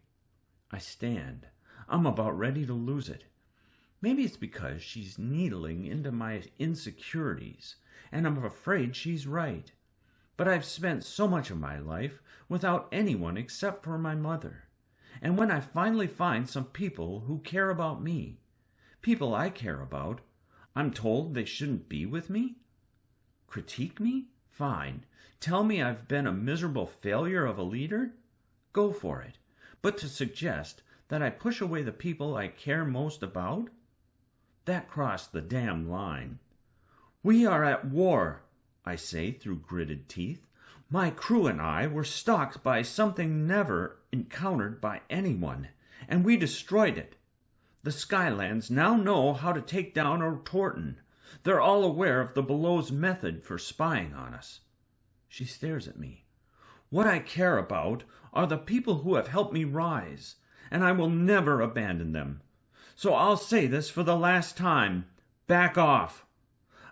I stand. I'm about ready to lose it. Maybe it's because she's needling into my insecurities, and I'm afraid she's right. But I've spent so much of my life without anyone except for my mother. And when I finally find some people who care about me, people I care about, I'm told they shouldn't be with me? Critique me? Fine. Tell me I've been a miserable failure of a leader? Go for it. But to suggest that I push away the people I care most about? That crossed the damn line. "We are at war," I say through gritted teeth. "My crew and I were stalked by something never encountered by anyone, and we destroyed it. The Skylands now know how to take down 𝘊𝘪𝘵𝘮𝘮. They're all aware of the Below's method for spying on us." She stares at me. "What I care about are the people who have helped me rise, and I will never abandon them. So I'll say this for the last time. Back off.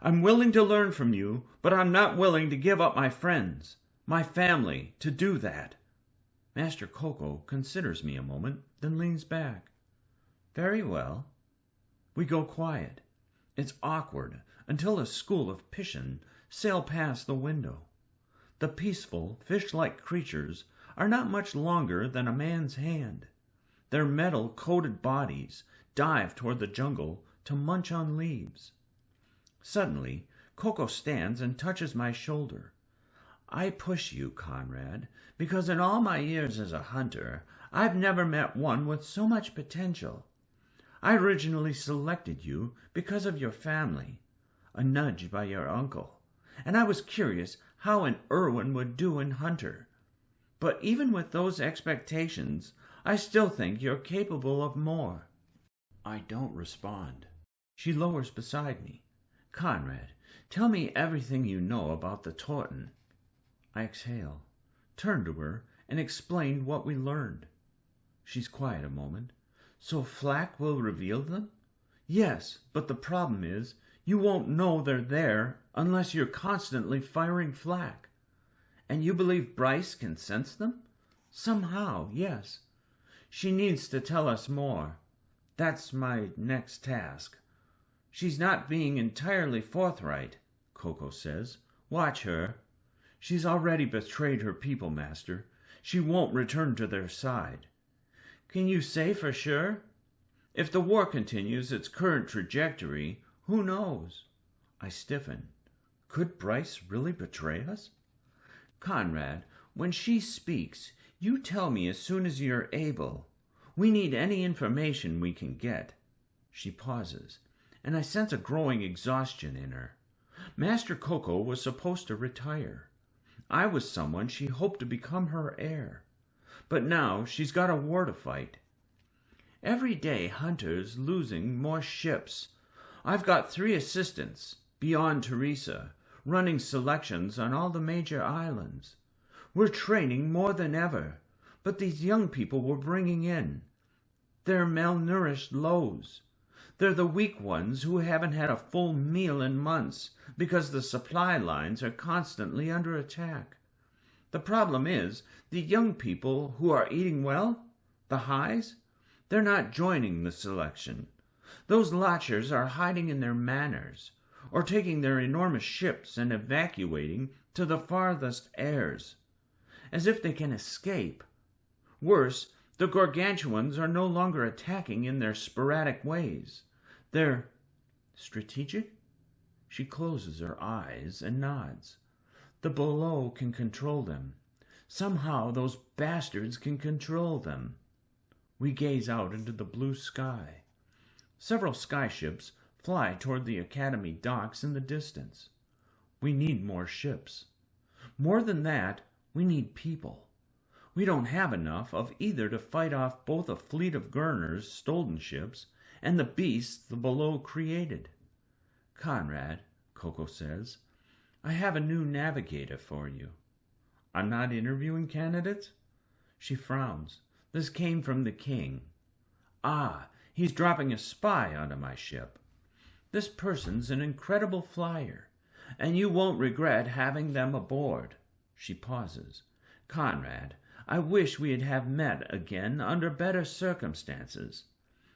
I'm willing to learn from you, but I'm not willing to give up my friends, my family, to do that." Master Coco considers me a moment, then leans back. Very well. We go quiet. It's awkward until a school of Pishin sail past the window. The peaceful, fish-like creatures are not much longer than a man's hand. Their metal-coated bodies dive toward the jungle to munch on leaves. Suddenly, Coco stands and touches my shoulder. I push you, Conrad, because in all my years as a hunter, I've never met one with so much potential. I originally selected you because of your family, a nudge by your uncle, and I was curious how an Erwin would do in Hunter. But even with those expectations, I still think you're capable of more. I don't respond. She lowers beside me. Conrad, tell me everything you know about the Torten. I exhale, turn to her, and explain what we learned. She's quiet a moment. So Flak will reveal them? Yes, but the problem is, you won't know they're there unless you're constantly firing flak. And you believe Bryce can sense them? Somehow, yes. She needs to tell us more. That's my next task. She's not being entirely forthright, Coco says. Watch her. She's already betrayed her people, Master. She won't return to their side. Can you say for sure? If the war continues its current trajectory, who knows? I stiffen. Could Bryce really betray us? Conrad, when she speaks, you tell me as soon as you're able. We need any information we can get. She pauses, and I sense a growing exhaustion in her. Master Coco was supposed to retire. I was someone she hoped to become her heir. But now she's got a war to fight. Every day Hunter's losing more ships. I've got 3 assistants, beyond Teresa, running selections on all the major islands. We're training more than ever, but these young people we're bringing in, they're malnourished lows. They're the weak ones who haven't had a full meal in months because the supply lines are constantly under attack. The problem is, the young people who are eating well, the highs, they're not joining the selection. Those lodgers are hiding in their manors, or taking their enormous ships and evacuating to the farthest airs, as if they can escape. Worse, the gargantuans are no longer attacking in their sporadic ways. They're strategic? She closes her eyes and nods. The below can control them. Somehow those bastards can control them. We gaze out into the blue sky. Several skyships fly toward the Academy docks in the distance. We need more ships. More than that, we need people. We don't have enough of either to fight off both a fleet of Gurners' stolen ships and the beasts the below created. Conrad, Coco says, I have a new navigator for you. I'm not interviewing candidates? She frowns. This came from the king. Ah, he's dropping a spy onto my ship. This person's an incredible flyer, and you won't regret having them aboard. She pauses. Conrad, I wish we'd have met again under better circumstances,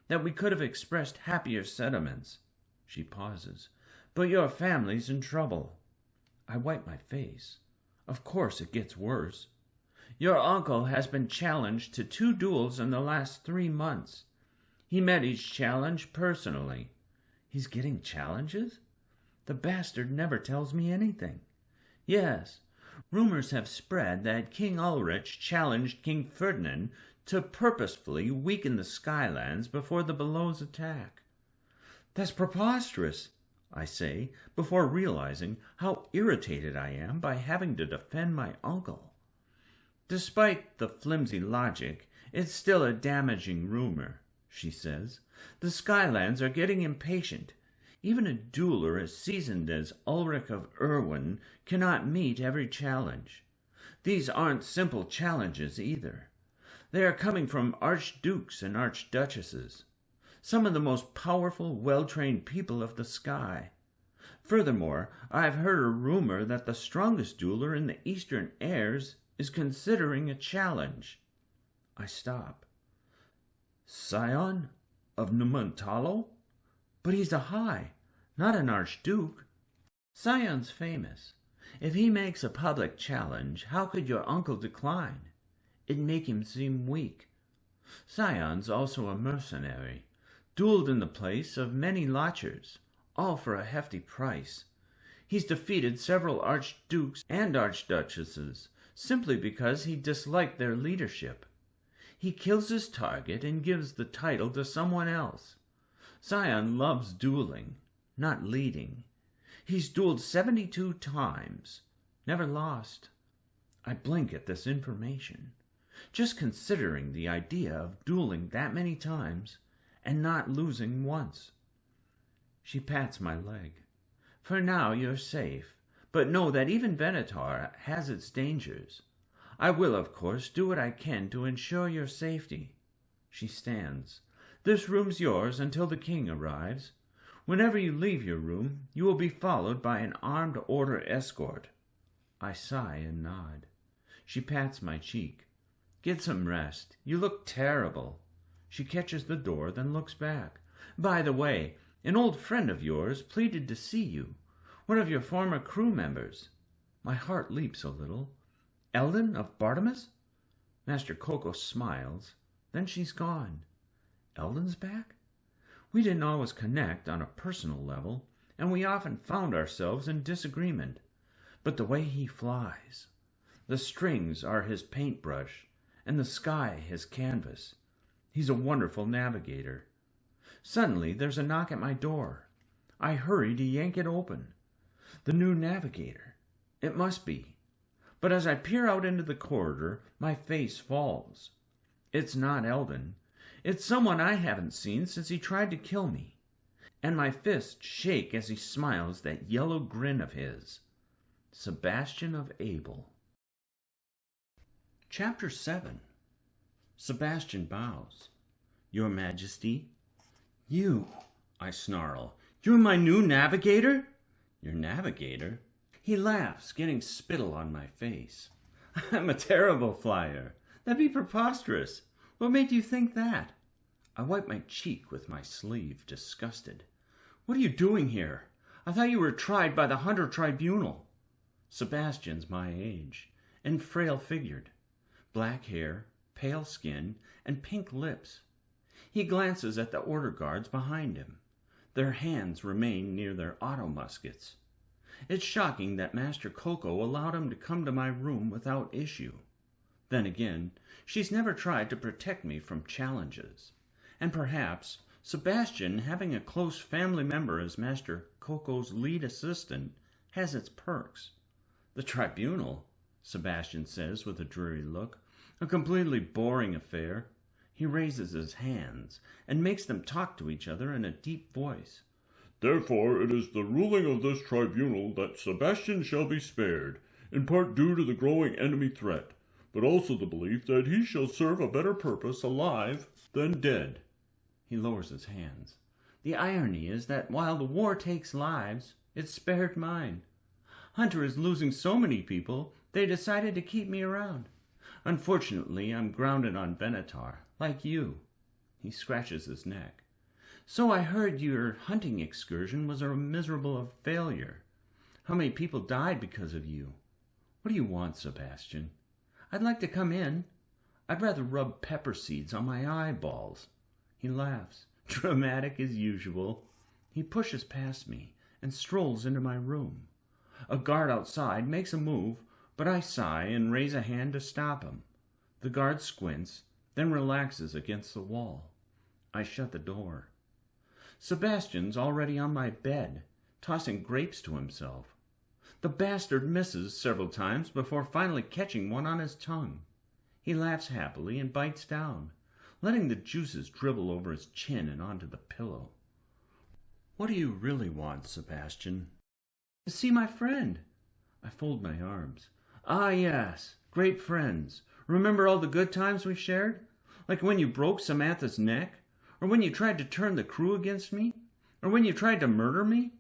that we could have expressed happier sentiments. She pauses. But your family's in trouble. I wipe my face. Of course it gets worse. Your uncle has been challenged to 2 duels in the last 3 months. He met each challenge personally. He's getting challenges? The bastard never tells me anything. Yes, rumors have spread that King Ulrich challenged King Ferdinand to purposefully weaken the Skylands before the Below's attack. That's preposterous, I say, before realizing how irritated I am by having to defend my uncle. Despite the flimsy logic, it's still a damaging rumor, she says. The Skylands are getting impatient. Even a dueler as seasoned as Ulrich of Erwin cannot meet every challenge. These aren't simple challenges either. They are coming from archdukes and archduchesses, some of the most powerful, well-trained people of the sky. Furthermore, I've heard a rumor that the strongest dueler in the Eastern Airs is considering a challenge. I stop. Scion of 𝘠𝘠𝘪𝘬𝘠? But he's a high, not an archduke. Sion's famous. If he makes a public challenge, how could your uncle decline? It'd make him seem weak. Sion's also a mercenary, duelled in the place of many ☠𝘬𝘓𝘠, all for a hefty price. He's defeated several archdukes and archduchesses, simply because he disliked their leadership. He kills his target and gives the title to someone else. Sion loves dueling, not leading. He's dueled 72 times, never lost. I blink at this information. Just considering the idea of dueling that many times and not losing once. She pats my leg. For now you're safe, but know that even Venator has its dangers. I will, of course, do what I can to ensure your safety. She stands. This room's yours until the king arrives. Whenever you leave your room, you will be followed by an armed order escort. I sigh and nod. She pats my cheek. Get some rest. You look terrible. She catches the door, then looks back. By the way, an old friend of yours pleaded to see you. One of your former crew members. My heart leaps a little. Eldon of 𝘠𝘪𝘵? Master Coco smiles. Then she's gone. Eldon's back? We didn't always connect on a personal level, and we often found ourselves in disagreement. But the way he flies. The strings are his paintbrush, and the sky his canvas. He's a wonderful navigator. Suddenly there's a knock at my door. I hurry to yank it open. The new navigator. It must be. But as I peer out into the corridor, my face falls. It's not Eldon. It's someone I haven't seen since he tried to kill me. And my fists shake as he smiles that yellow grin of his. Sebastian of Abel. Chapter 7. Sebastian bows. Your Majesty? You, I snarl. You're my new navigator? Your navigator? He laughs, getting spittle on my face. I'm a terrible flyer. That'd be preposterous. What made you think that? I wipe my cheek with my sleeve, disgusted. What are you doing here? I thought you were tried by the Hunter Tribunal. Sebastian's my age, and frail-figured. Black hair, pale skin, and pink lips. He glances at the order guards behind him. Their hands remain near their auto-muskets. It's shocking that Master Coco allowed him to come to my room without issue. Then again, she's never tried to protect me from challenges. And perhaps Sebastian, having a close family member as Master Coco's lead assistant, has its perks. The tribunal, Sebastian says with a dreary look, a completely boring affair. He raises his hands and makes them talk to each other in a deep voice. Therefore it is the ruling of this tribunal that Sebastian shall be spared, in part due to the growing enemy threat, but also the belief that he shall serve a better purpose alive than dead. He lowers his hands. The irony is that while the war takes lives, it spared mine. Hunter is losing so many people, they decided to keep me around. Unfortunately, I'm grounded on Venator, like you. He scratches his neck. So I heard your hunting excursion was a miserable failure. How many people died because of you? What do you want, Sebastian? I'd like to come in. I'd rather rub pepper seeds on my eyeballs. He laughs, dramatic as usual. He pushes past me and strolls into my room. A guard outside makes a move, but I sigh and raise a hand to stop him. The guard squints, then relaxes against the wall. I shut the door. Sebastian's already on my bed, tossing grapes to himself. The bastard misses several times before finally catching one on his tongue. He laughs happily and bites down, letting the juices dribble over his chin and onto the pillow. What do you really want, Sebastian? To see my friend. I fold my arms. Ah, yes, great friends. Remember all the good times we shared? Like when you broke Samantha's neck? Or when you tried to turn the crew against me? Or when you tried to murder me?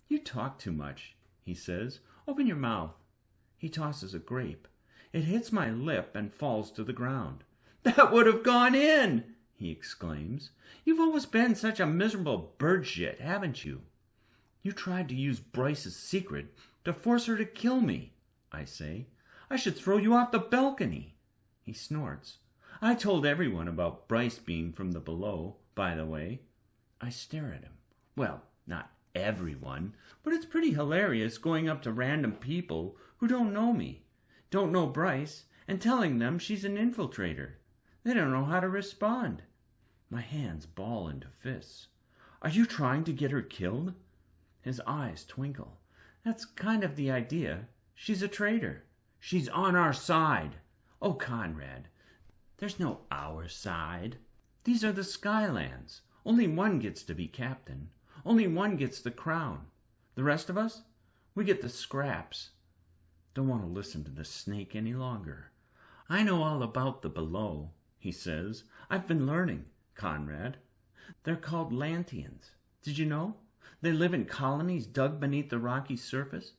You talk too much, he says. Open your mouth. He tosses a grape. It hits my lip and falls to the ground. "That would have gone in," he exclaims. "You've always been such a miserable bird shit, haven't you?" "You tried to use Bryce's secret to force her to kill me," I say. "I should throw you off the balcony." He snorts. "I told everyone about Bryce being from the below, by the way." I stare at him. Well, not everyone, but it's pretty hilarious going up to random people who don't know me, don't know Bryce, and telling them she's an infiltrator. They don't know how to respond. My hands ball into fists. "Are you trying to get her killed?" His eyes twinkle. "That's kind of the idea. She's a traitor. She's on our side." "Oh, Conrad, there's no our side. These are the Skylands. Only one gets to be captain. Only one gets the crown. The rest of us, we get the scraps." Don't want to listen to the snake any longer. "I know all about the below," he says. "I've been learning, Conrad. They're called Lanteans. Did you know? They live in colonies dug beneath the rocky surface.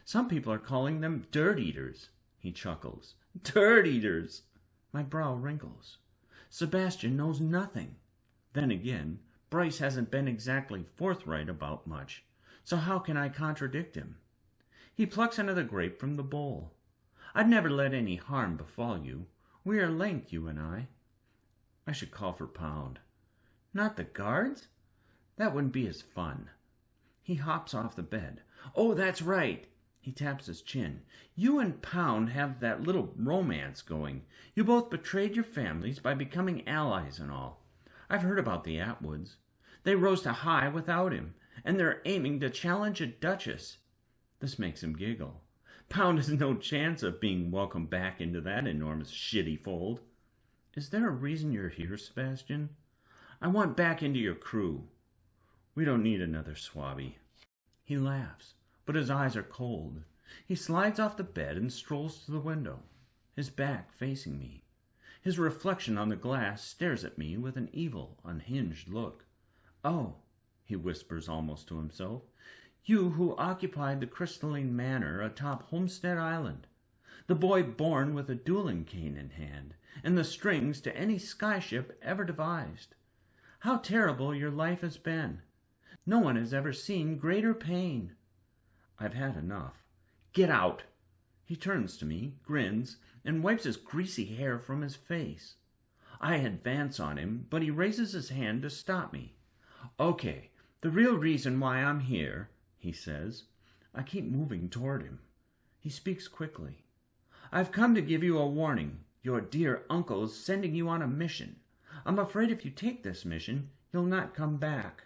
Some people are calling them dirt eaters." He chuckles. "Dirt eaters!" My brow wrinkles. Sebastian knows nothing. Then again, Bryce hasn't been exactly forthright about much, so how can I contradict him? He plucks another grape from the bowl. "I'd never let any harm befall you. We are linked, you and I." I should call for Pound. "Not the guards? That wouldn't be as fun." He hops off the bed. "Oh, that's right." He taps his chin. "You and Pound have that little romance going. You both betrayed your families by becoming allies and all. I've heard about the Atwoods. They rose to high without him, and they're aiming to challenge a duchess." This makes him giggle. "Pound has no chance of being welcomed back into that enormous shitty fold." "Is there a reason you're here, Sebastian?" "I want back into your crew." "We don't need another swabby." He laughs, but his eyes are cold. He slides off the bed and strolls to the window, his back facing me. His reflection on the glass stares at me with an evil, unhinged look. "Oh," he whispers almost to himself, "you who occupied the crystalline manor atop Homestead Island, the boy born with a dueling cane in hand, and the strings to any skyship ever devised. How terrible your life has been. No one has ever seen greater pain." I've had enough. "Get out." He turns to me, grins, and wipes his greasy hair from his face. I advance on him, but he raises his hand to stop me. "Okay, the real reason why I'm here," he says. I keep moving toward him. He speaks quickly. "I've come to give you a warning. Your dear uncle is sending you on a mission. I'm afraid if you take this mission, you'll not come back."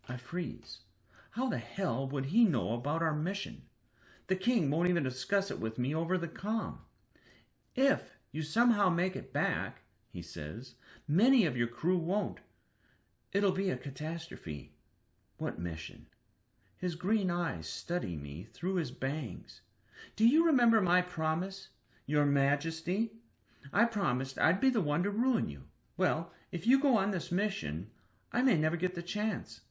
I freeze. How the hell would he know about our mission? The king won't even discuss it with me over the comm. "If you somehow make it back," he says, "many of your crew won't. It'll be a catastrophe." What mission? His green eyes study me through his bangs. "Do you remember my promise, Your Majesty? I promised I'd be the one to ruin you. Well, if you go on this mission, I may never get the chance."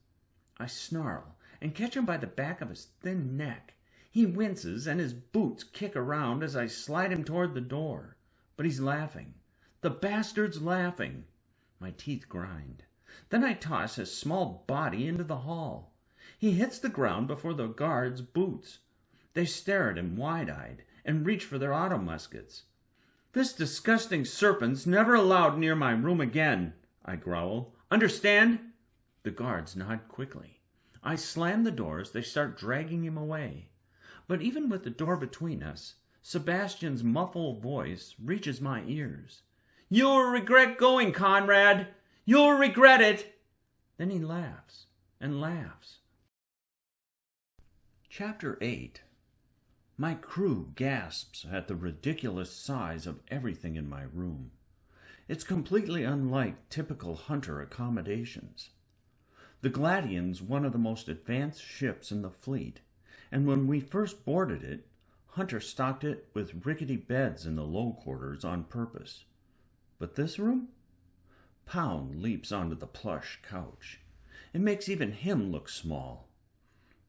I snarl and catch him by the back of his thin neck. He winces and his boots kick around as I slide him toward the door. But he's laughing. The bastard's laughing. My teeth grind. Then I toss his small body into the hall. He hits the ground before the guards' boots. They stare at him wide-eyed and reach for their auto-muskets. "This disgusting serpent's never allowed near my room again," I growl. "Understand?" The guards nod quickly. I slam the door as they start dragging him away. But even with the door between us, Sebastian's muffled voice reaches my ears. "You'll regret going, Conrad! You'll regret it!" Then he laughs and laughs. Chapter 8. My crew gasps at the ridiculous size of everything in my room. It's completely unlike typical hunter accommodations. The Gladian's one of the most advanced ships in the fleet, and when we first boarded it, Hunter stocked it with rickety beds in the low quarters on purpose. But this room? Pound leaps onto the plush couch. It makes even him look small.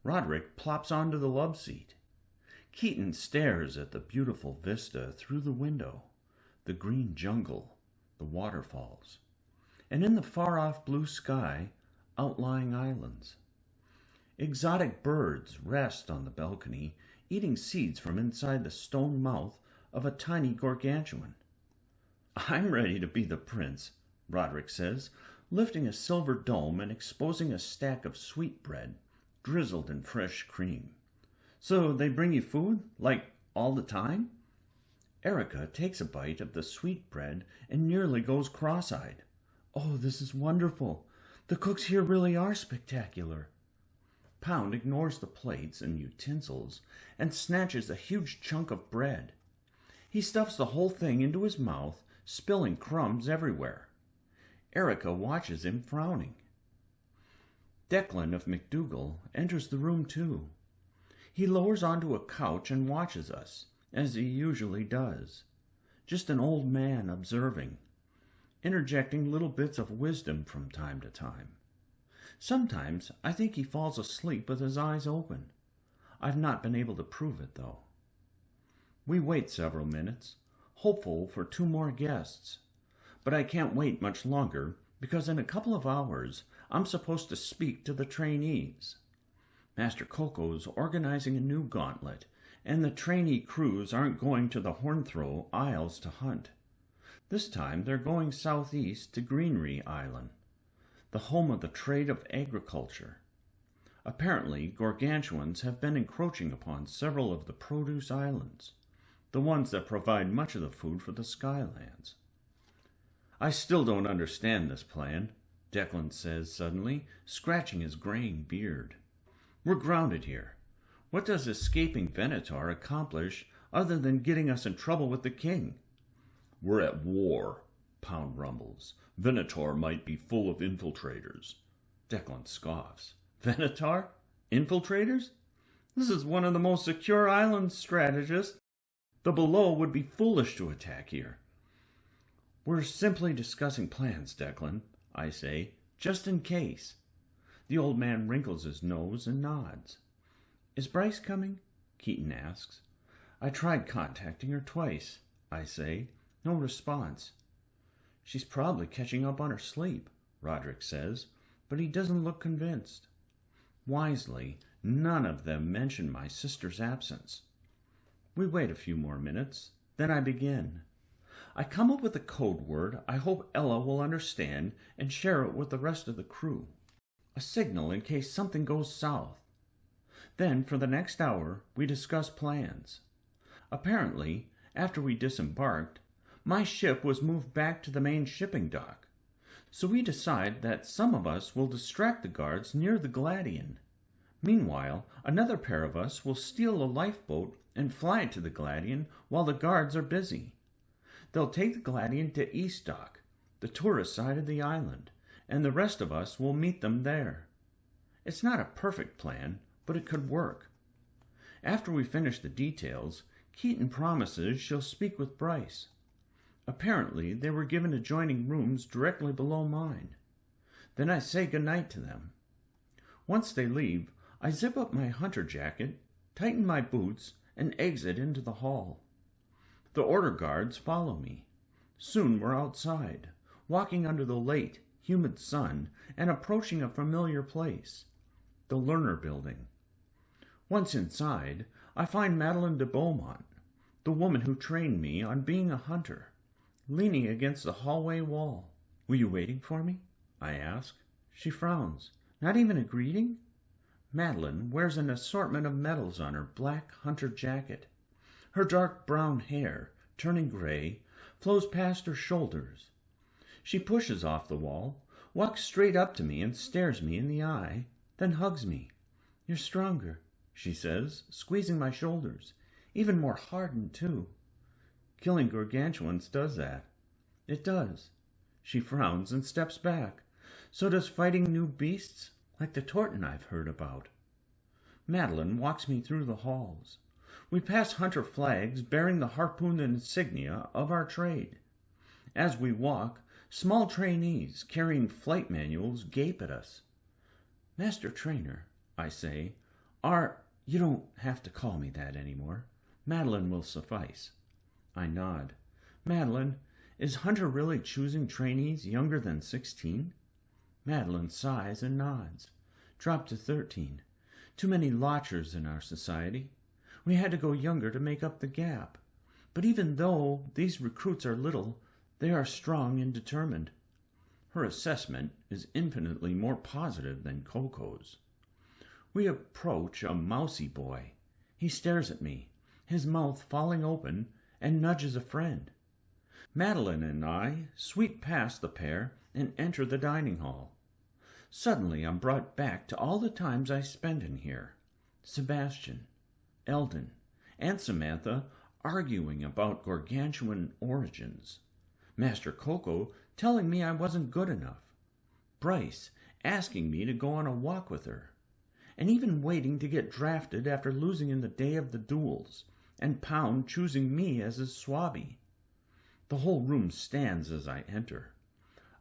Roderick plops onto the love seat. Keaton stares at the beautiful vista through the window, the green jungle, the waterfalls, and in the far-off blue sky, outlying islands. Exotic birds rest on the balcony, eating seeds from inside the stone mouth of a tiny gargantuan. "I'm ready to be the prince," Roderick says, lifting a silver dome and exposing a stack of sweetbread, drizzled in fresh cream. "So they bring you food, like, all the time?" Erica takes a bite of the sweetbread and nearly goes cross-eyed. "Oh, this is wonderful. The cooks here really are spectacular." Pound ignores the plates and utensils and snatches a huge chunk of bread. He stuffs the whole thing into his mouth, spilling crumbs everywhere. Erica watches him, frowning. Declan of MacDougall enters the room too. He lowers onto a couch and watches us, as he usually does. Just an old man observing, interjecting little bits of wisdom from time to time. Sometimes I think he falls asleep with his eyes open. I've not been able to prove it, though. We wait several minutes, hopeful for 2 more guests. But I can't wait much longer, because in a couple of hours I'm supposed to speak to the trainees. Master Coco's organizing a new gauntlet, and the trainee crews aren't going to the 𝘓𝘪𝘬𝘦 Isles to hunt. This time they're going southeast to 𝘊𝘰𝘮𝘮𝘦 Island, the home of the trade of agriculture. Apparently, gargantuans have been encroaching upon several of the produce islands, the ones that provide much of the food for the Skylands. "I still don't understand this plan," Declan says suddenly, scratching his graying beard. "We're grounded here. What does escaping Venator accomplish other than getting us in trouble with the king?" "We're at war," Pound rumbles. "Venator might be full of infiltrators." Declan scoffs. "Venator? Infiltrators? This is one of the most secure islands, strategist. The below would be foolish to attack here." "We're simply discussing plans, Declan," I say, "just in case." The old man wrinkles his nose and nods. "Is Bryce coming?" Keaton asks. "I tried contacting her twice," I say. No response. "She's probably catching up on her sleep," Roderick says, but he doesn't look convinced. Wisely, none of them mention my sister's absence. We wait a few more minutes, then I begin. I come up with a code word I hope Ella will understand and share it with the rest of the crew. A signal in case something goes south. Then, for the next hour, we discuss plans. Apparently, after we disembarked, my ship was moved back to the main shipping dock. So we decide that some of us will distract the guards near the 𝘓𝘪𝘮𝑒. Meanwhile, another pair of us will steal a lifeboat and fly to the 𝘓𝘓𝘮 while the guards are busy. They'll take the 𝘓𝘓𝘮 to East Dock, the tourist side of the island, and the rest of us will meet them there. It's not a perfect plan, but it could work. After we finish the details, Keaton promises she'll speak with Bryce. Apparently, they were given adjoining rooms directly below mine. Then I say goodnight to them. Once they leave, I zip up my hunter jacket, tighten my boots, and exit into the hall. The order guards follow me. Soon we're outside, walking under the late, humid sun and approaching a familiar place, the Learner Building. Once inside, I find Madeleine de Beaumont, the woman who trained me on being a hunter, leaning against the hallway wall. "Were you waiting for me?" I ask. She frowns. "Not even a greeting?" Madeleine wears an assortment of medals on her black hunter jacket. Her dark brown hair, turning gray, flows past her shoulders. She pushes off the wall, walks straight up to me and stares me in the eye, then hugs me. "You're stronger," she says, squeezing my shoulders. "Even more hardened, too." Killing gargantuans does that. It does. She frowns and steps back. So does fighting new beasts, like the Torton I've heard about. Madeleine walks me through the halls. We pass hunter flags bearing the harpoon insignia of our trade. As we walk, small trainees carrying flight manuals gape at us. "Master Trainer," I say, you don't have to call me that anymore. Madeleine will suffice." I nod. "Madeleine, Is Hunter really choosing trainees younger than 16? Madeline sighs and nods. Dropped to 13. Too many 𝘠𝘪𝘬𝘮 in our society. We had to go younger to make up the gap. But even though these recruits are little, they are strong and determined. Her assessment is infinitely more positive than Coco's. We approach a mousy boy. He stares at me, his mouth falling open, and nudges a friend. Madeline and I sweep past the pair and enter the dining hall. Suddenly I'm brought back to all the times I spent in here. Sebastian, Eldon, and Samantha arguing about gargantuan origins. Master Coco telling me I wasn't good enough. Bryce asking me to go on a walk with her. And even waiting to get drafted after losing in the day of the duels, and Pound choosing me as his swabby. The whole room stands as I enter.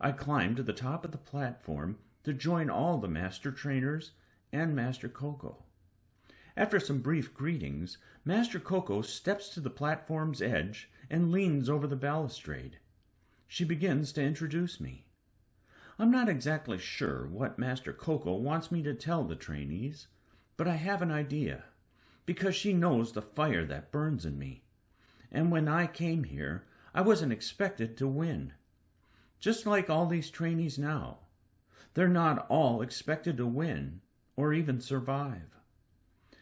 I climb to the top of the platform to join all the master trainers and Master Coco. After some brief greetings, Master Coco steps to the platform's edge and leans over the balustrade. She begins to introduce me. I'm not exactly sure what Master Coco wants me to tell the trainees, but I have an idea, because she knows the fire that burns in me. And when I came here, I wasn't expected to win. Just like all these trainees now. They're not all expected to win, or even survive.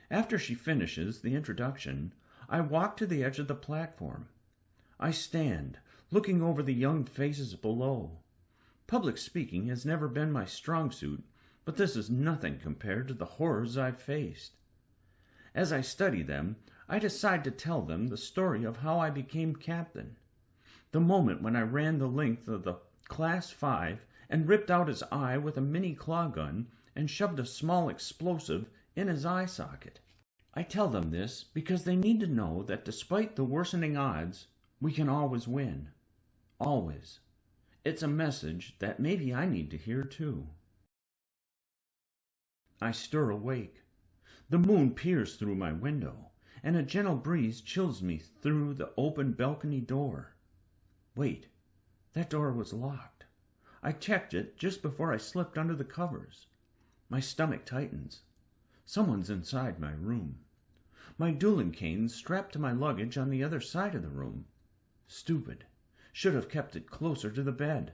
After she finishes the introduction, I walk to the edge of the platform. I stand, looking over the young faces below. Public speaking has never been my strong suit, but this is nothing compared to the horrors I've faced. As I study them, I decide to tell them the story of how I became captain. The moment when I ran the length of the Class 5 and ripped out his eye with a mini claw gun and shoved a small explosive in his eye socket. I tell them this because they need to know that despite the worsening odds, we can always win. Always. It's a message that maybe I need to hear too. I stir awake. The moon peers through my window, and a gentle breeze chills me through the open balcony door. Wait, that door was locked. I checked it just before I slipped under the covers. My stomach tightens. Someone's inside my room. My dueling cane's strapped to my luggage on the other side of the room. Stupid. Should have kept it closer to the bed.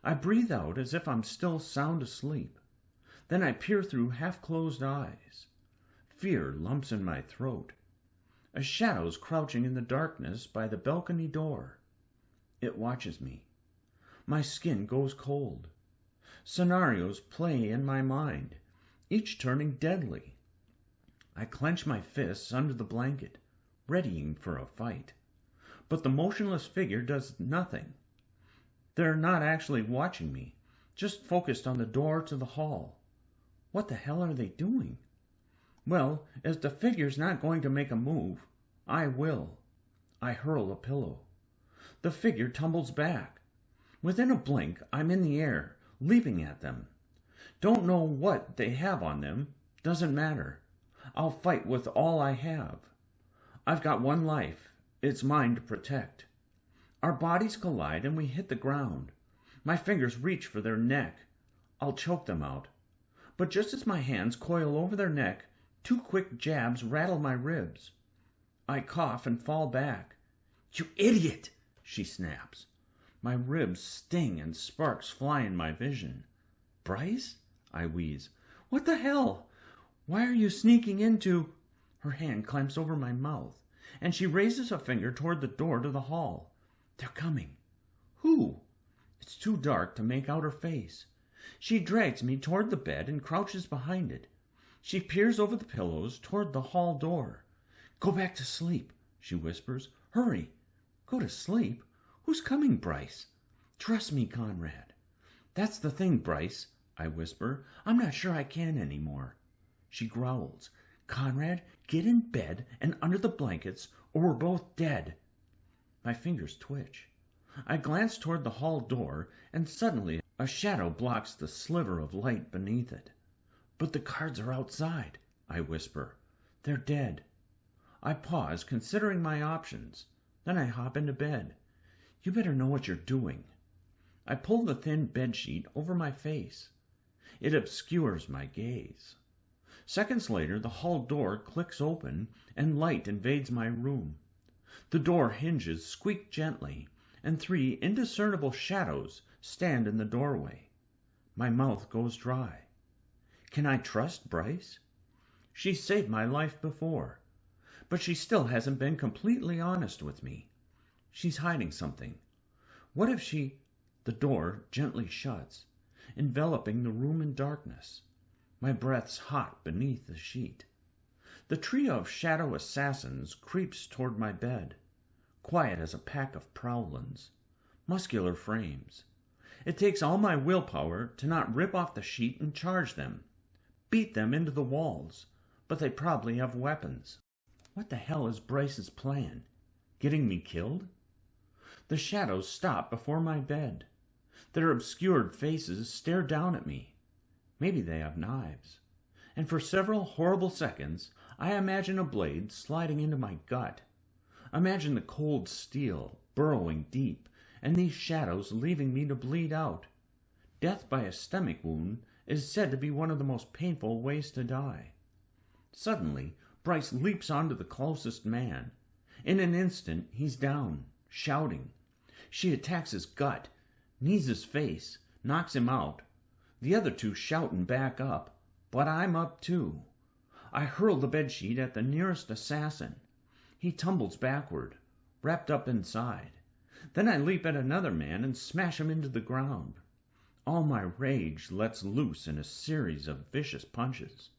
I breathe out as if I'm still sound asleep. Then I peer through half-closed eyes. Fear lumps in my throat. A shadow's crouching in the darkness by the balcony door. It watches me. My skin goes cold. Scenarios play in my mind, each turning deadly. I clench my fists under the blanket, readying for a fight. But the motionless figure does nothing. They're not actually watching me, just focused on the door to the hall. What the hell are they doing? Well, if the figure's not going to make a move, I will. I hurl a pillow. The figure tumbles back. Within a blink, I'm in the air, leaping at them. Don't know what they have on them. Doesn't matter. I'll fight with all I have. I've got one life. It's mine to protect. Our bodies collide and we hit the ground. My fingers reach for their neck. I'll choke them out. But just as my hands coil over their neck, 2 quick jabs rattle my ribs. I cough and fall back. "You idiot!" she snaps. My ribs sting and sparks fly in my vision. "Bryce?" I wheeze. "What the hell? Why are you sneaking into—" Her hand clamps over my mouth, and she raises a finger toward the door to the hall. They're coming. Who? It's too dark to make out her face. She drags me toward the bed and crouches behind it. She peers over the pillows toward the hall door. "Go back to sleep," she whispers. "Hurry." "Go to sleep? Who's coming, Bryce?" "Trust me, Conrad." "That's the thing, Bryce," I whisper. "I'm not sure I can anymore." She growls. "Conrad, get in bed and under the blankets, or we're both dead." My fingers twitch. I glance toward the hall door, and suddenly a shadow blocks the sliver of light beneath it. "But the cards are outside," I whisper. "They're dead." I pause, considering my options. Then I hop into bed. You better know what you're doing. I pull the thin bedsheet over my face. It obscures my gaze. Seconds later, the hall door clicks open and light invades my room. The door hinges squeak gently, and 3 indiscernible shadows stand in the doorway. My mouth goes dry. Can I trust Bryce? She saved my life before, but she still hasn't been completely honest with me. She's hiding something. What if she... The door gently shuts, enveloping the room in darkness. My breath's hot beneath the sheet. The trio of shadow assassins creeps toward my bed, quiet as a pack of prowlins, muscular frames. It takes all my willpower to not rip off the sheet and charge them, beat them into the walls, but they probably have weapons. What the hell is Bryce's plan? Getting me killed? The shadows stop before my bed. Their obscured faces stare down at me. Maybe they have knives. And for several horrible seconds, I imagine a blade sliding into my gut. Imagine the cold steel burrowing deep, and these shadows leaving me to bleed out. Death by a stomach wound is said to be one of the most painful ways to die. Suddenly, Bryce leaps onto the closest man. In an instant, he's down, shouting. She attacks his gut, knees his face, knocks him out. The other 2 shout and back up, but I'm up too. I hurl the bedsheet at the nearest assassin. He tumbles backward, wrapped up inside. Then I leap at another man and smash him into the ground. All my rage lets loose in a series of vicious punches.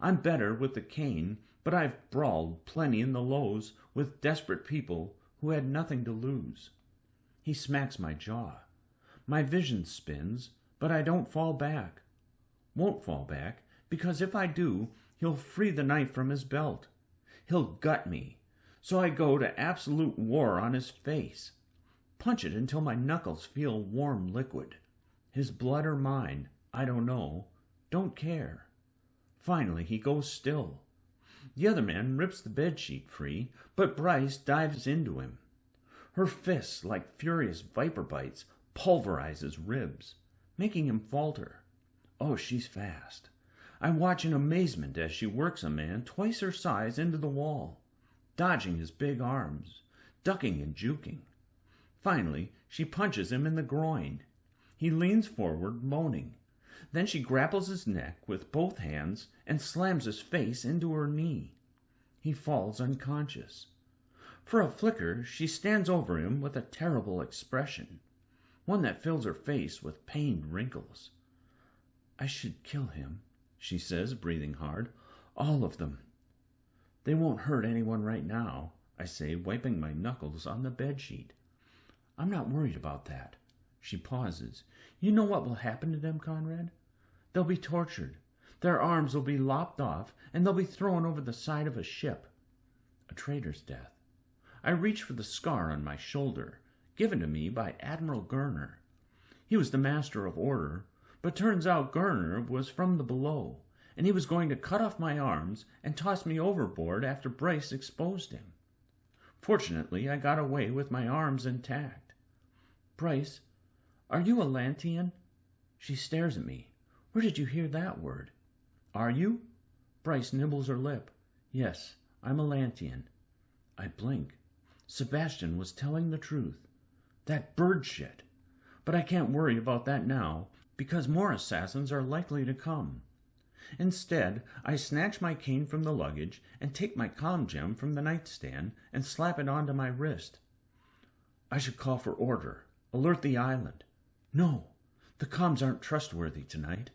I'm better with the cane, but I've brawled plenty in the lows with desperate people who had nothing to lose. He smacks my jaw. My vision spins, but I don't fall back. Won't fall back, because if I do, he'll free the knife from his belt. He'll gut me, so I go to absolute war on his face. Punch it until my knuckles feel warm liquid. His blood or mine, I don't know, don't care. Finally, he goes still. The other man rips the bedsheet free, but Bryce dives into him. Her fists, like furious viper bites, pulverize his ribs, making him falter. Oh, she's fast. I watch in amazement as she works a man twice her size into the wall, dodging his big arms, ducking and juking. Finally, she punches him in the groin. He leans forward, moaning. Then she grapples his neck with both hands and slams his face into her knee. He falls unconscious. For a flicker, she stands over him with a terrible expression, one that fills her face with pained wrinkles. I should kill him, she says, breathing hard. All of them. They won't hurt anyone right now, I say, wiping my knuckles on the bedsheet. I'm not worried about that. She pauses. You know what will happen to them, Conrad? They'll be tortured. Their arms will be lopped off, and they'll be thrown over the side of a ship. A traitor's death. I reach for the scar on my shoulder, given to me by Admiral 𝘸𝘮𝘮. He was the master of order, but turns out 𝘸𝘮𝘮 was from the below, and he was going to cut off my arms and toss me overboard after Bryce exposed him. Fortunately, I got away with my arms intact. Bryce, are you a 𝘲𝘮𝘮𝘬? She stares at me. Where did you hear that word? Are you? Bryce nibbles her lip. Yes, I'm a 𝘲𝘮𝘮𝘬. I blink. Sebastian was telling the truth. That bird shit. But I can't worry about that now, because more assassins are likely to come. Instead, I snatch my cane from the luggage and take my comm gem from the nightstand and slap it onto my wrist. I should call for order. Alert the island. No, the comms aren't trustworthy tonight.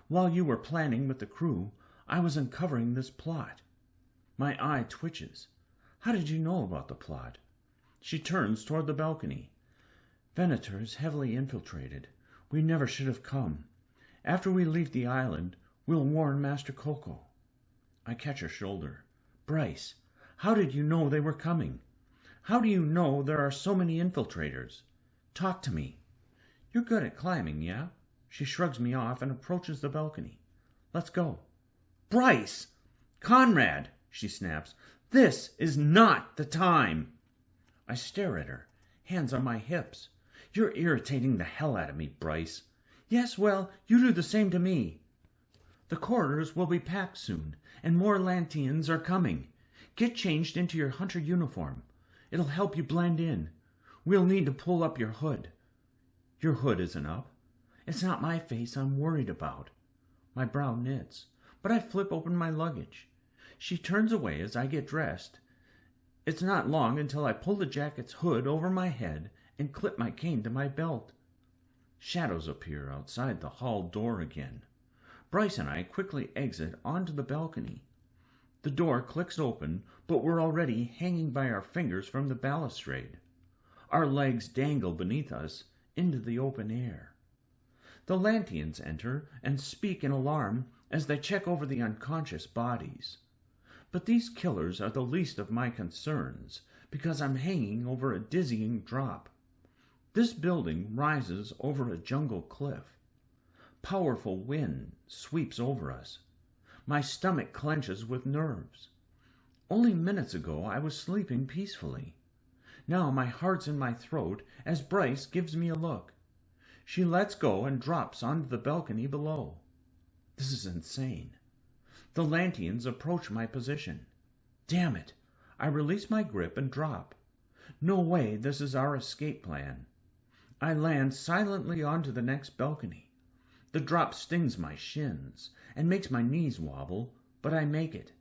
While you were planning with the crew, I was uncovering this plot. My eye twitches. How did you know about the plot? She turns toward the balcony. Venator is heavily infiltrated. We never should have come. After we leave the island, we'll warn Master Coco. I catch her shoulder. Bryce, how did you know they were coming? How do you know there are so many infiltrators? Talk to me. You're good at climbing, yeah? She shrugs me off and approaches the balcony. Let's go. Bryce! Conrad! She snaps. This is not the time. I stare at her. hands on my hips. You're irritating the hell out of me, Bryce. Yes, well, you do the same to me. The corridors will be packed soon, and more Lanteans are coming. Get changed into your hunter uniform. It'll help you blend in. We'll need to pull up your hood. Your hood isn't up. It's not my face I'm worried about. My brow knits, but I flip open my luggage. She turns away as I get dressed. It's not long until I pull the jacket's hood over my head and clip my cane to my belt. Shadows appear outside the hall door again. Bryce and I quickly exit onto the balcony. The door clicks open, but we're already hanging by our fingers from the balustrade. Our legs dangle beneath us into the open air. The Lanteans enter and speak in alarm as they check over the unconscious bodies. But these killers are the least of my concerns, because I'm hanging over a dizzying drop. This building rises over a jungle cliff. Powerful wind sweeps over us. My stomach clenches with nerves. Only minutes ago I was sleeping peacefully. Now my heart's in my throat as Bryce gives me a look. She lets go and drops onto the balcony below. This is insane. The Lanteans approach my position. Damn it! I release my grip and drop. No way this is our escape plan. I land silently onto the next balcony. The drop stings my shins and makes my knees wobble, but I make it.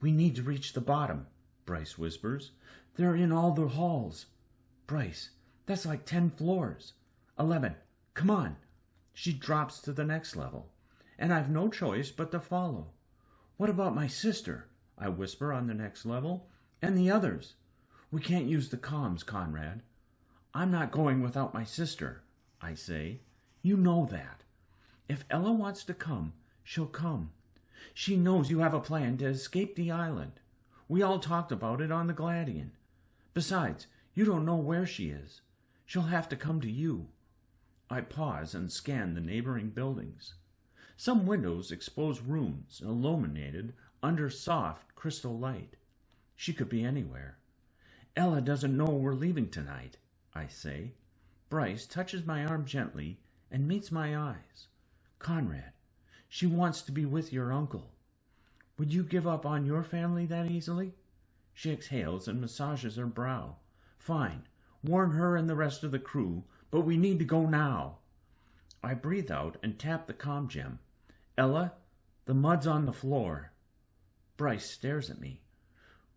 We need to reach the bottom, Bryce whispers. They're in all the halls. Bryce, that's like 10 floors. 11. Come on. She drops to the next level, and I've no choice but to follow. What about my sister? I whisper on the next level. And the others? We can't use the comms, Conrad. I'm not going without my sister, I say. You know that. If Ella wants to come, she'll come. She knows you have a plan to escape the island. We all talked about it on the Gladian. Besides, you don't know where she is. She'll have to come to you. I pause and scan the neighboring buildings. Some windows expose rooms illuminated under soft crystal light. She could be anywhere. Ella doesn't know we're leaving tonight, I say. Bryce touches my arm gently and meets my eyes. Conrad, she wants to be with your uncle. Would you give up on your family that easily? She exhales and massages her brow. Fine. Warn her and the rest of the crew, but we need to go now. I breathe out and tap the comm gem. Ella, the mud's on the floor. Bryce stares at me.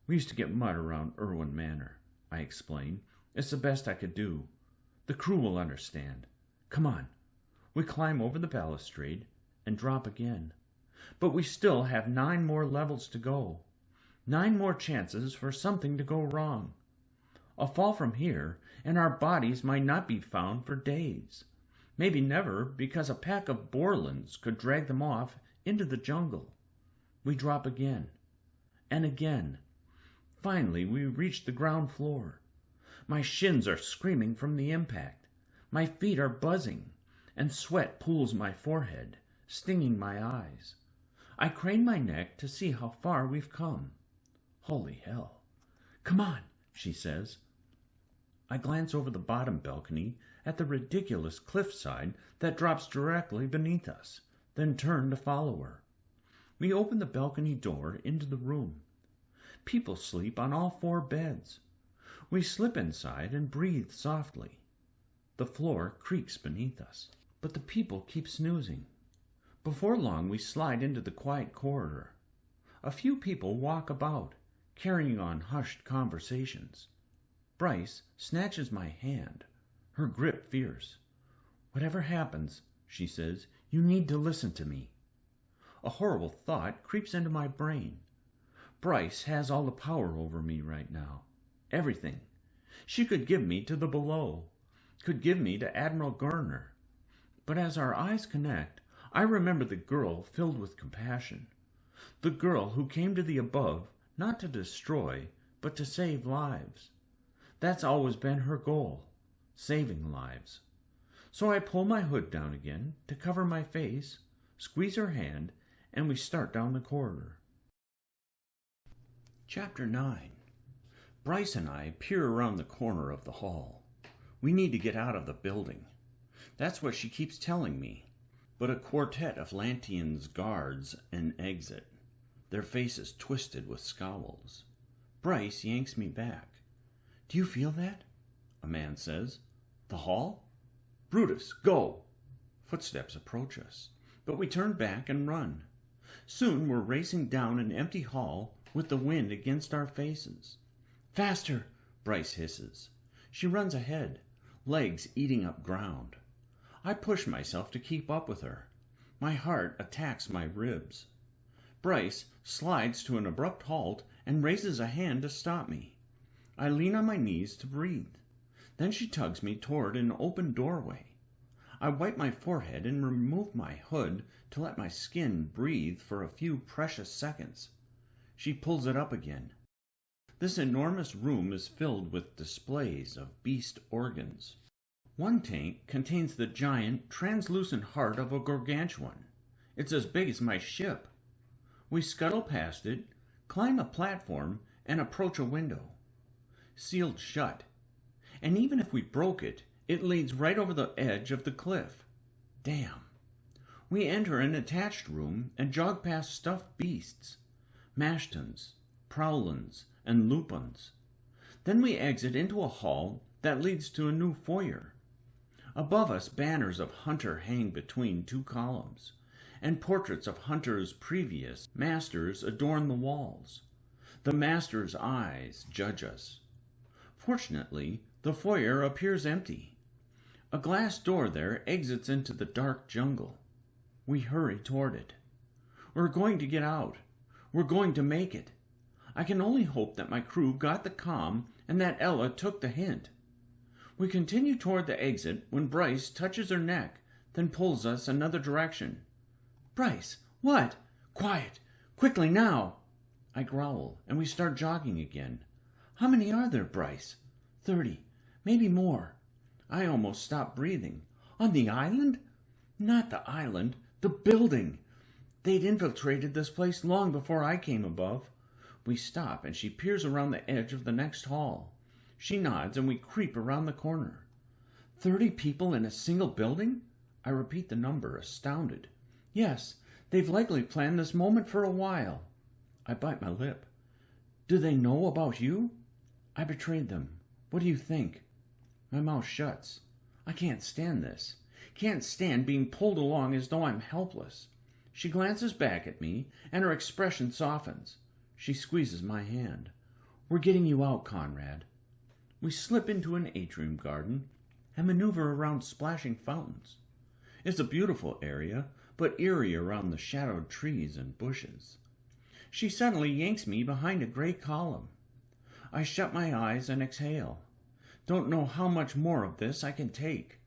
We used to get mud around Irwin Manor, I explain. It's the best I could do. The crew will understand. Come on. We climb over the balustrade and drop again. But we still have 9 more levels to go. 9 more chances for something to go wrong. A fall from here, and our bodies might not be found for days. Maybe never, because a pack of Borlands could drag them off into the jungle. We drop again. And again. Finally, we reach the ground floor. My shins are screaming from the impact. My feet are buzzing, and sweat pools my forehead, stinging my eyes. I crane my neck to see how far we've come. Holy hell. Come on, she says. I glance over the bottom balcony at the ridiculous cliffside that drops directly beneath us, then turn to follow her. We open the balcony door into the room. People sleep on all 4 beds. We slip inside and breathe softly. The floor creaks beneath us, but the people keep snoozing. Before long, we slide into the quiet corridor. A few people walk about, carrying on hushed conversations. Bryce snatches my hand, her grip fierce. Whatever happens, she says, you need to listen to me. A horrible thought creeps into my brain. Bryce has all the power over me right now. Everything. She could give me to the below, could give me to Admiral Gurner. But as our eyes connect, I remember the girl filled with compassion. The girl who came to the above not to destroy, but to save lives. That's always been her goal, saving lives. So I pull my hood down again to cover my face, squeeze her hand, and we start down the corridor. Chapter 9. Bryce and I peer around the corner of the hall. We need to get out of the building. That's what she keeps telling me. But a quartet of Lantians guards an exit, their faces twisted with scowls. Bryce yanks me back. "Do you feel that?" a man says. "The hall?" "Brutus, go!" Footsteps approach us, but we turn back and run. Soon we're racing down an empty hall with the wind against our faces. "Faster!" Bryce hisses. She runs ahead, legs eating up ground. I push myself to keep up with her. My heart attacks my ribs. Bryce slides to an abrupt halt and raises a hand to stop me. I lean on my knees to breathe. Then she tugs me toward an open doorway. I wipe my forehead and remove my hood to let my skin breathe for a few precious seconds. She pulls it up again. This enormous room is filled with displays of beast organs. One tank contains the giant, translucent heart of a gargantuan. It's as big as my ship. We scuttle past it, climb a platform, and approach a window. Sealed shut. And even if we broke it, it leads right over the edge of the cliff. Damn. We enter an attached room and jog past stuffed beasts, mashtons, prowlins, and lupins. Then we exit into a hall that leads to a new foyer. Above us, banners of Hunter hang between two columns, and portraits of Hunter's previous masters adorn the walls. The master's eyes judge us. Fortunately, the foyer appears empty. A glass door there exits into the dark jungle. We hurry toward it. We're going to get out. We're going to make it. I can only hope that my crew got the comm and that Ella took the hint. We continue toward the exit when Bryce touches her neck, then pulls us another direction. "Bryce, what?" "Quiet! Quickly now!" I growl, and we start jogging again. "How many are there, Bryce?" 30, maybe more." I almost stop breathing. "On the island?" "Not the island, the building. They'd infiltrated this place long before I came above." We stop, and she peers around the edge of the next hall. She nods, and we creep around the corner. 30 people in a single building? I repeat the number, astounded. "Yes, they've likely planned this moment for a while." I bite my lip. "Do they know about you?" "I betrayed them. What do you think?" My mouth shuts. I can't stand this. Can't stand being pulled along as though I'm helpless. She glances back at me, and her expression softens. She squeezes my hand. "We're getting you out, Conrad." We slip into an atrium garden and maneuver around splashing fountains. It's a beautiful area, but eerie around the shadowed trees and bushes. She suddenly yanks me behind a gray column. I shut my eyes and exhale. Don't know how much more of this I can take.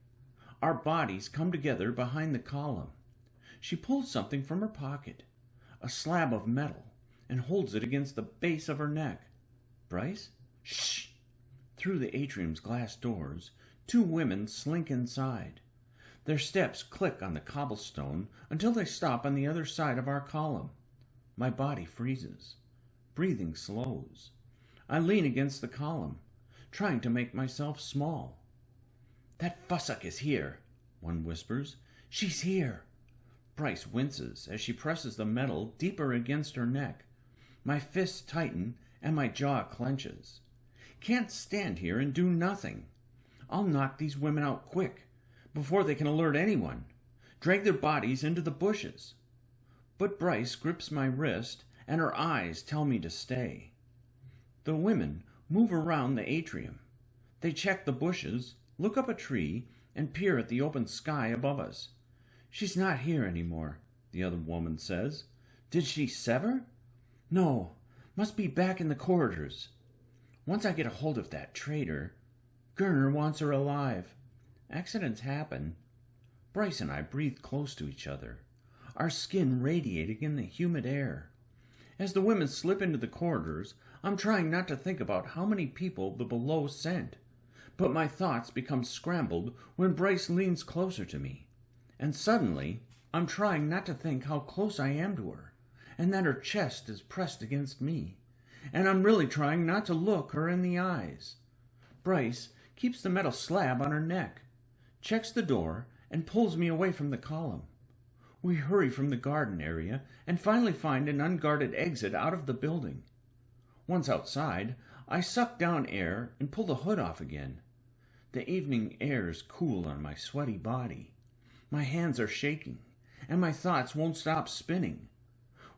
Our bodies come together behind the column. She pulls something from her pocket, a slab of metal, and holds it against the base of her neck. "Bryce? Shh!" Through the atrium's glass doors, 2 women slink inside. Their steps click on the cobblestone until they stop on the other side of our column. My body freezes. Breathing slows. I lean against the column, trying to make myself small. "That fussuck is here," one whispers. "She's here." Bryce winces as she presses the metal deeper against her neck. My fists tighten and my jaw clenches. Can't stand here and do nothing. I'll knock these women out quick, before they can alert anyone. Drag their bodies into the bushes. But Bryce grips my wrist, and her eyes tell me to stay. The women move around the atrium. They check the bushes, look up a tree, and peer at the open sky above us. "She's not here anymore," the other woman says. "Did she sever?" "No, must be back in the corridors. Once I get a hold of that traitor, 𝘠𝘮𝑪 wants her alive. Accidents happen." Bryce and I breathe close to each other, our skin radiating in the humid air. As the women slip into the corridors, I'm trying not to think about how many people the below sent. But my thoughts become scrambled when Bryce leans closer to me. And suddenly, I'm trying not to think how close I am to her, and that her chest is pressed against me. And I'm really trying not to look her in the eyes. "Bryce, keeps the metal slab on her neck, checks the door, and pulls me away from the column. We hurry from the garden area and finally find an unguarded exit out of the building. Once outside, I suck down air and pull the hood off again. The evening air's cool on my sweaty body. My hands are shaking, and my thoughts won't stop spinning.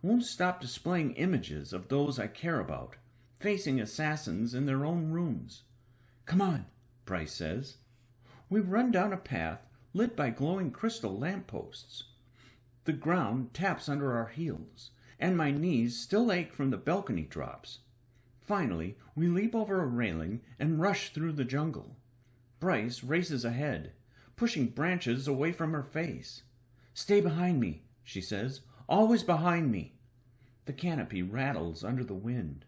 Won't stop displaying images of those I care about, facing assassins in their own rooms. "Come on," Bryce says. We run down a path lit by glowing crystal lampposts. The ground taps under our heels, and my knees still ache from the balcony drops. Finally, we leap over a railing and rush through the jungle. Bryce races ahead, pushing branches away from her face. "Stay behind me," she says. "Always behind me." The canopy rattles under the wind.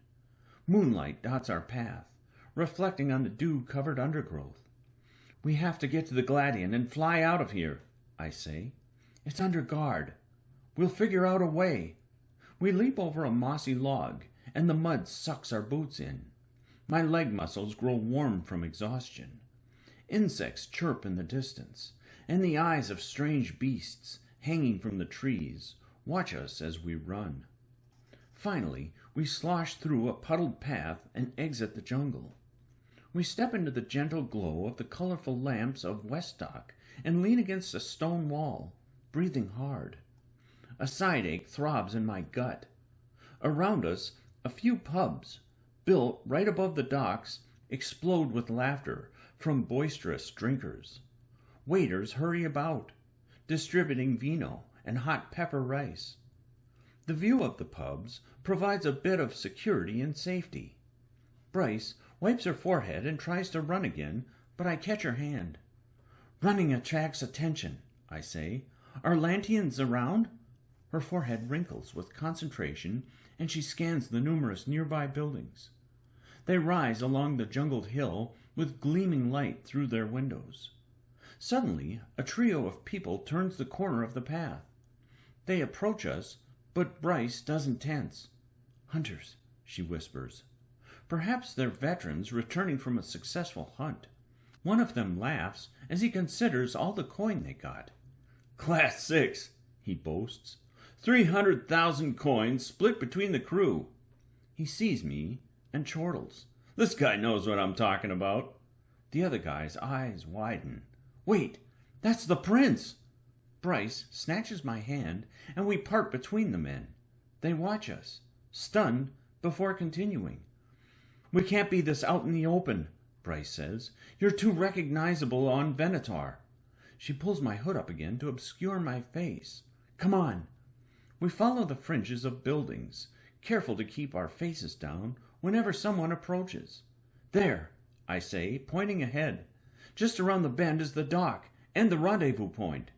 Moonlight dots our path, reflecting on the dew-covered undergrowth. "We have to get to the 𝘬𝘪𝘮 and fly out of here," I say. "It's under guard. We'll figure out a way." We leap over a mossy log, and the mud sucks our boots in. My leg muscles grow warm from exhaustion. Insects chirp in the distance, and the eyes of strange beasts, hanging from the trees, watch us as we run. Finally, we slosh through a puddled path and exit the jungle. We step into the gentle glow of the colorful lamps of Westock and lean against a stone wall, breathing hard. A side ache throbs in my gut. Around us, a few pubs, built right above the docks, explode with laughter from boisterous drinkers. Waiters hurry about, distributing vino and hot pepper rice. The view of the pubs provides a bit of security and safety. Bryce wipes her forehead and tries to run again, but I catch her hand. "Running attracts attention," I say. "Are Lantians around?" Her forehead wrinkles with concentration, and she scans the numerous nearby buildings. They rise along the jungled hill with gleaming light through their windows. Suddenly, a trio of people turns the corner of the path. They approach us, but Bryce doesn't tense. "Hunters," she whispers. Perhaps they're veterans returning from a successful hunt. One of them laughs as he considers all the coin they got. "Class 6, he boasts. 300,000 coins split between the crew." He sees me and chortles. "This guy knows what I'm talking about." The other guy's eyes widen. "Wait, that's the prince!" Bryce snatches my hand, and we part between the men. They watch us, stunned, before continuing. "We can't be this out in the open," Bryce says. "You're too recognizable on Venator." She pulls my hood up again to obscure my face. "Come on." We follow the fringes of buildings, careful to keep our faces down whenever someone approaches. "There," I say, pointing ahead. "Just around the bend is the dock and the rendezvous point."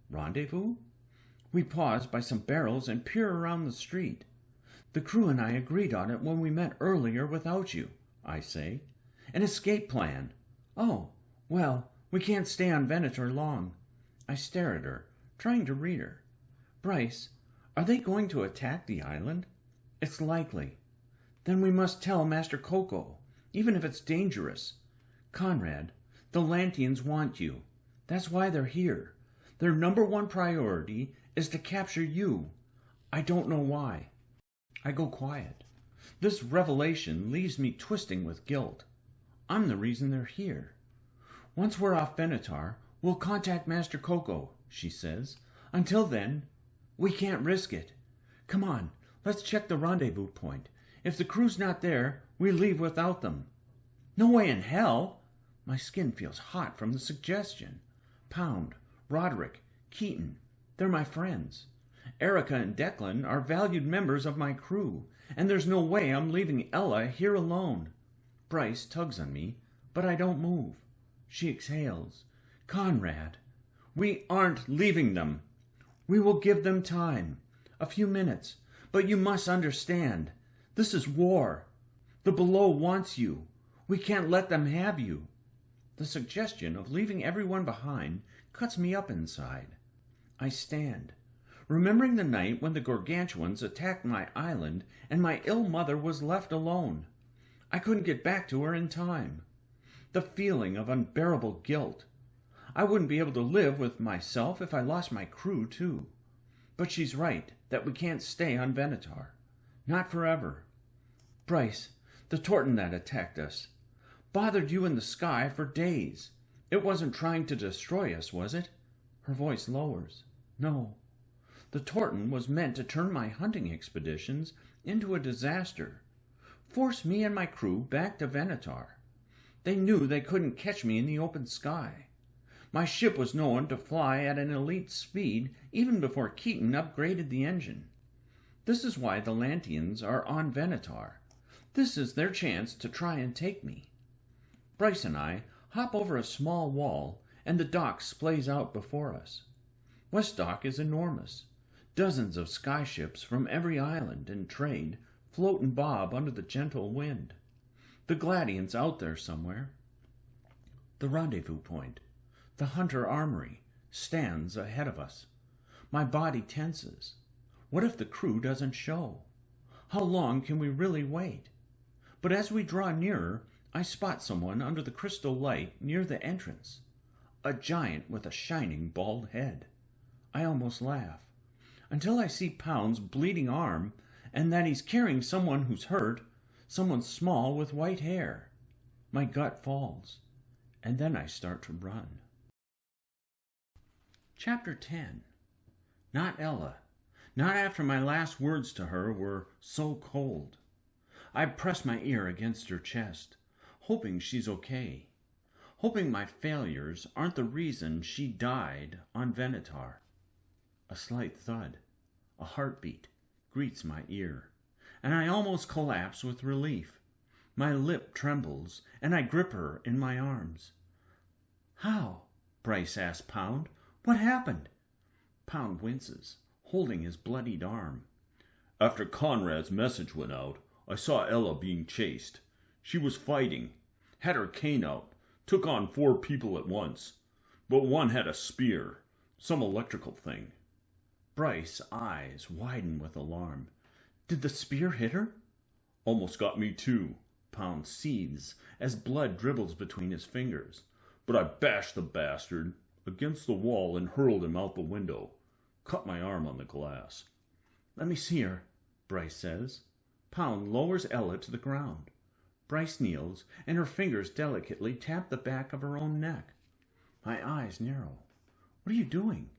"Rendezvous?" We pause by some barrels and peer around the street. "The crew and I agreed on it when we met earlier without you," I say. "An escape plan." "Oh, well, we can't stay on Venator long." I stare at her, trying to read her. "Bryce, are they going to attack the island?" "It's likely." "Then we must tell Master Coco, even if it's dangerous. Conrad, the Lantians want you. That's why they're here. Their #1 priority is to capture you. I don't know why." I go quiet. This revelation leaves me twisting with guilt. I'm the reason they're here. "Once we're off Venator, we'll contact Master Coco," she says. "Until then, we can't risk it. Come on, let's check the rendezvous point. If the crew's not there, we leave without them." "No way in hell!" My skin feels hot from the suggestion. Pound, Roderick, Keaton, they're my friends. Erica and Declan are valued members of my crew, and there's no way I'm leaving Ella here alone. Bryce tugs on me, but I don't move. She exhales. "Conrad, we aren't leaving them. We will give them time, a few minutes, but you must understand, this is war. The Below wants you. We can't let them have you." The suggestion of leaving everyone behind cuts me up inside. I stand, remembering the night when the gargantuans attacked my island and my ill mother was left alone. I couldn't get back to her in time. the feeling of unbearable guilt. I wouldn't be able to live with myself if I lost my crew, too. But she's right that we can't stay on 𝘊𝘪𝘶. Not forever. Bryce, the Torton that attacked us, bothered you in the sky for days. It wasn't trying to destroy us, was it? Her voice lowers. No. The Torton was meant to turn my hunting expeditions into a disaster. Force me and my crew back to 𝘊𝘪𝘶. They knew they couldn't catch me in the open sky. My ship was known to fly at an elite speed even before Keaton upgraded the engine. This is why the Lanteans are on 𝘊𝘪𝘶. This is their chance to try and take me. Bryce and I hop over a small wall, and the dock splays out before us. West Dock is enormous. Dozens of skyships from every island and trade float and bob under the gentle wind. The Gladiant's out there somewhere. The rendezvous point, the Hunter Armory, stands ahead of us. My body tenses. What if the crew doesn't show? How long can we really wait? But as we draw nearer, I spot someone under the crystal light near the entrance. A giant with a shining bald head. I almost laugh, until I see Pound's bleeding arm, and that he's carrying someone who's hurt, someone small with white hair. My gut falls, and then I start to run. Chapter 10. Not Ella. Not after my last words to her were so cold. I press my ear against her chest, hoping she's okay. Hoping my failures aren't the reason she died on 𝘊𝘪𝘶. A slight thud, a heartbeat, greets my ear, and I almost collapse with relief. My lip trembles, and I grip her in my arms. How? Bryce asks Pound. What happened? Pound winces, holding his bloodied arm. After Conrad's message went out, I saw Ella being chased. She was fighting, had her cane out, took on 4 people at once, but one had a spear, some electrical thing. Bryce's eyes widen with alarm. Did the spear hit her? Almost got me too. Pound seethes as blood dribbles between his fingers. But I bashed the bastard against the wall and hurled him out the window. Cut my arm on the glass. Let me see her, Bryce says. Pound lowers Ella to the ground. Bryce kneels, and her fingers delicately tap the back of her own neck. My eyes narrow. What are you doing?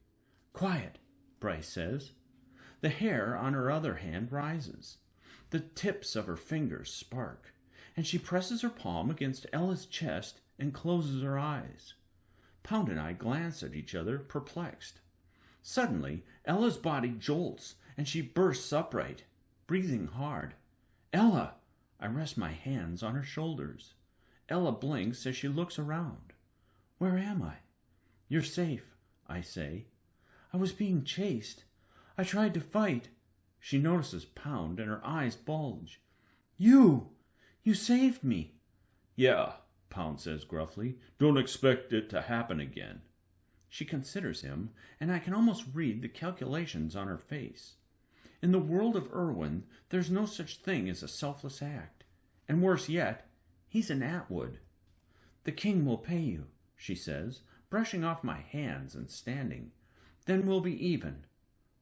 Quiet, Bryce says. The hair on her other hand rises. The tips of her fingers spark, and she presses her palm against Ella's chest and closes her eyes. Pound and I glance at each other, perplexed. Suddenly, Ella's body jolts, and she bursts upright, breathing hard. Ella! I rest my hands on her shoulders. Ella blinks as she looks around. Where am I? You're safe, I say. I was being chased. I tried to fight. She notices Pound, and her eyes bulge. You saved me. Yeah, Pound says gruffly. Don't expect it to happen again. She considers him, and I can almost read the calculations on her face. In the world of Irwin, there's no such thing as a selfless act. And worse yet, he's an Atwood. The king will pay you, she says, brushing off my hands and standing. Then we'll be even.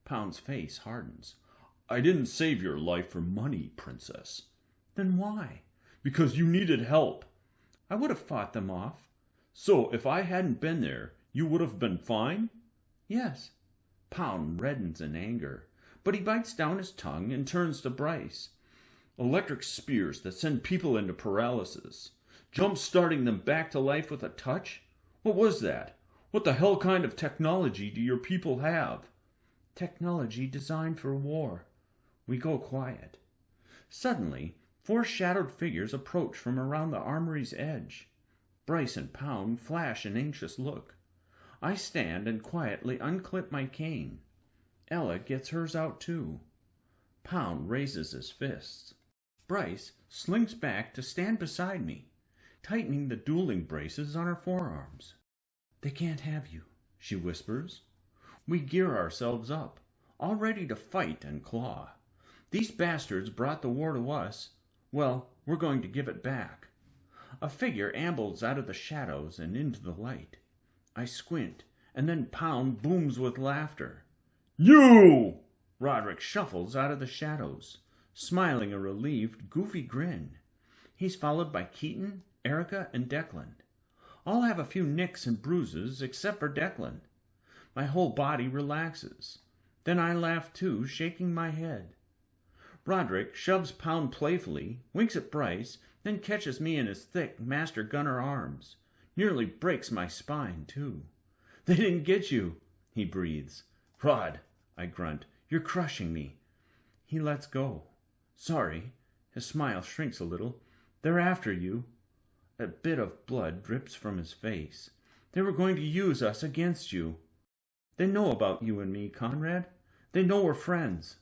Pound's face hardens. I didn't save your life for money, Princess. Then why? Because you needed help. I would have fought them off. So if I hadn't been there, you would have been fine? Yes. Pound reddens in anger, but he bites down his tongue and turns to Bryce. Electric spears that send people into paralysis, jump-starting them back to life with a touch? What was that? What the hell kind of technology do your people have? Technology designed for war. We go quiet. Suddenly, 4 shadowed figures approach from around the armory's edge. Bryce and Pound flash an anxious look. I stand and quietly unclip my cane. Ella gets hers out too. Pound raises his fists. Bryce slinks back to stand beside me, tightening the dueling braces on her forearms. They can't have you, she whispers. We gear ourselves up, all ready to fight and claw. These bastards brought the war to us. Well, we're going to give it back. A figure ambles out of the shadows and into the light. I squint, and then Pound booms with laughter. You! Roderick shuffles out of the shadows, smiling a relieved, goofy grin. He's followed by Keaton, Erica, and Declan. All have a few nicks and bruises, except for Declan. My whole body relaxes. Then I laugh too, shaking my head. Roderick shoves Pound playfully, winks at Bryce, then catches me in his thick Master Gunner arms. Nearly breaks my spine, too. "They didn't get you," he breathes. "Rod," I grunt, "you're crushing me." He lets go. "Sorry." His smile shrinks a little. "They're after you." A bit of blood drips from his face. "They were going to use us against you." "They know about you and me, Conrad. They know we're friends."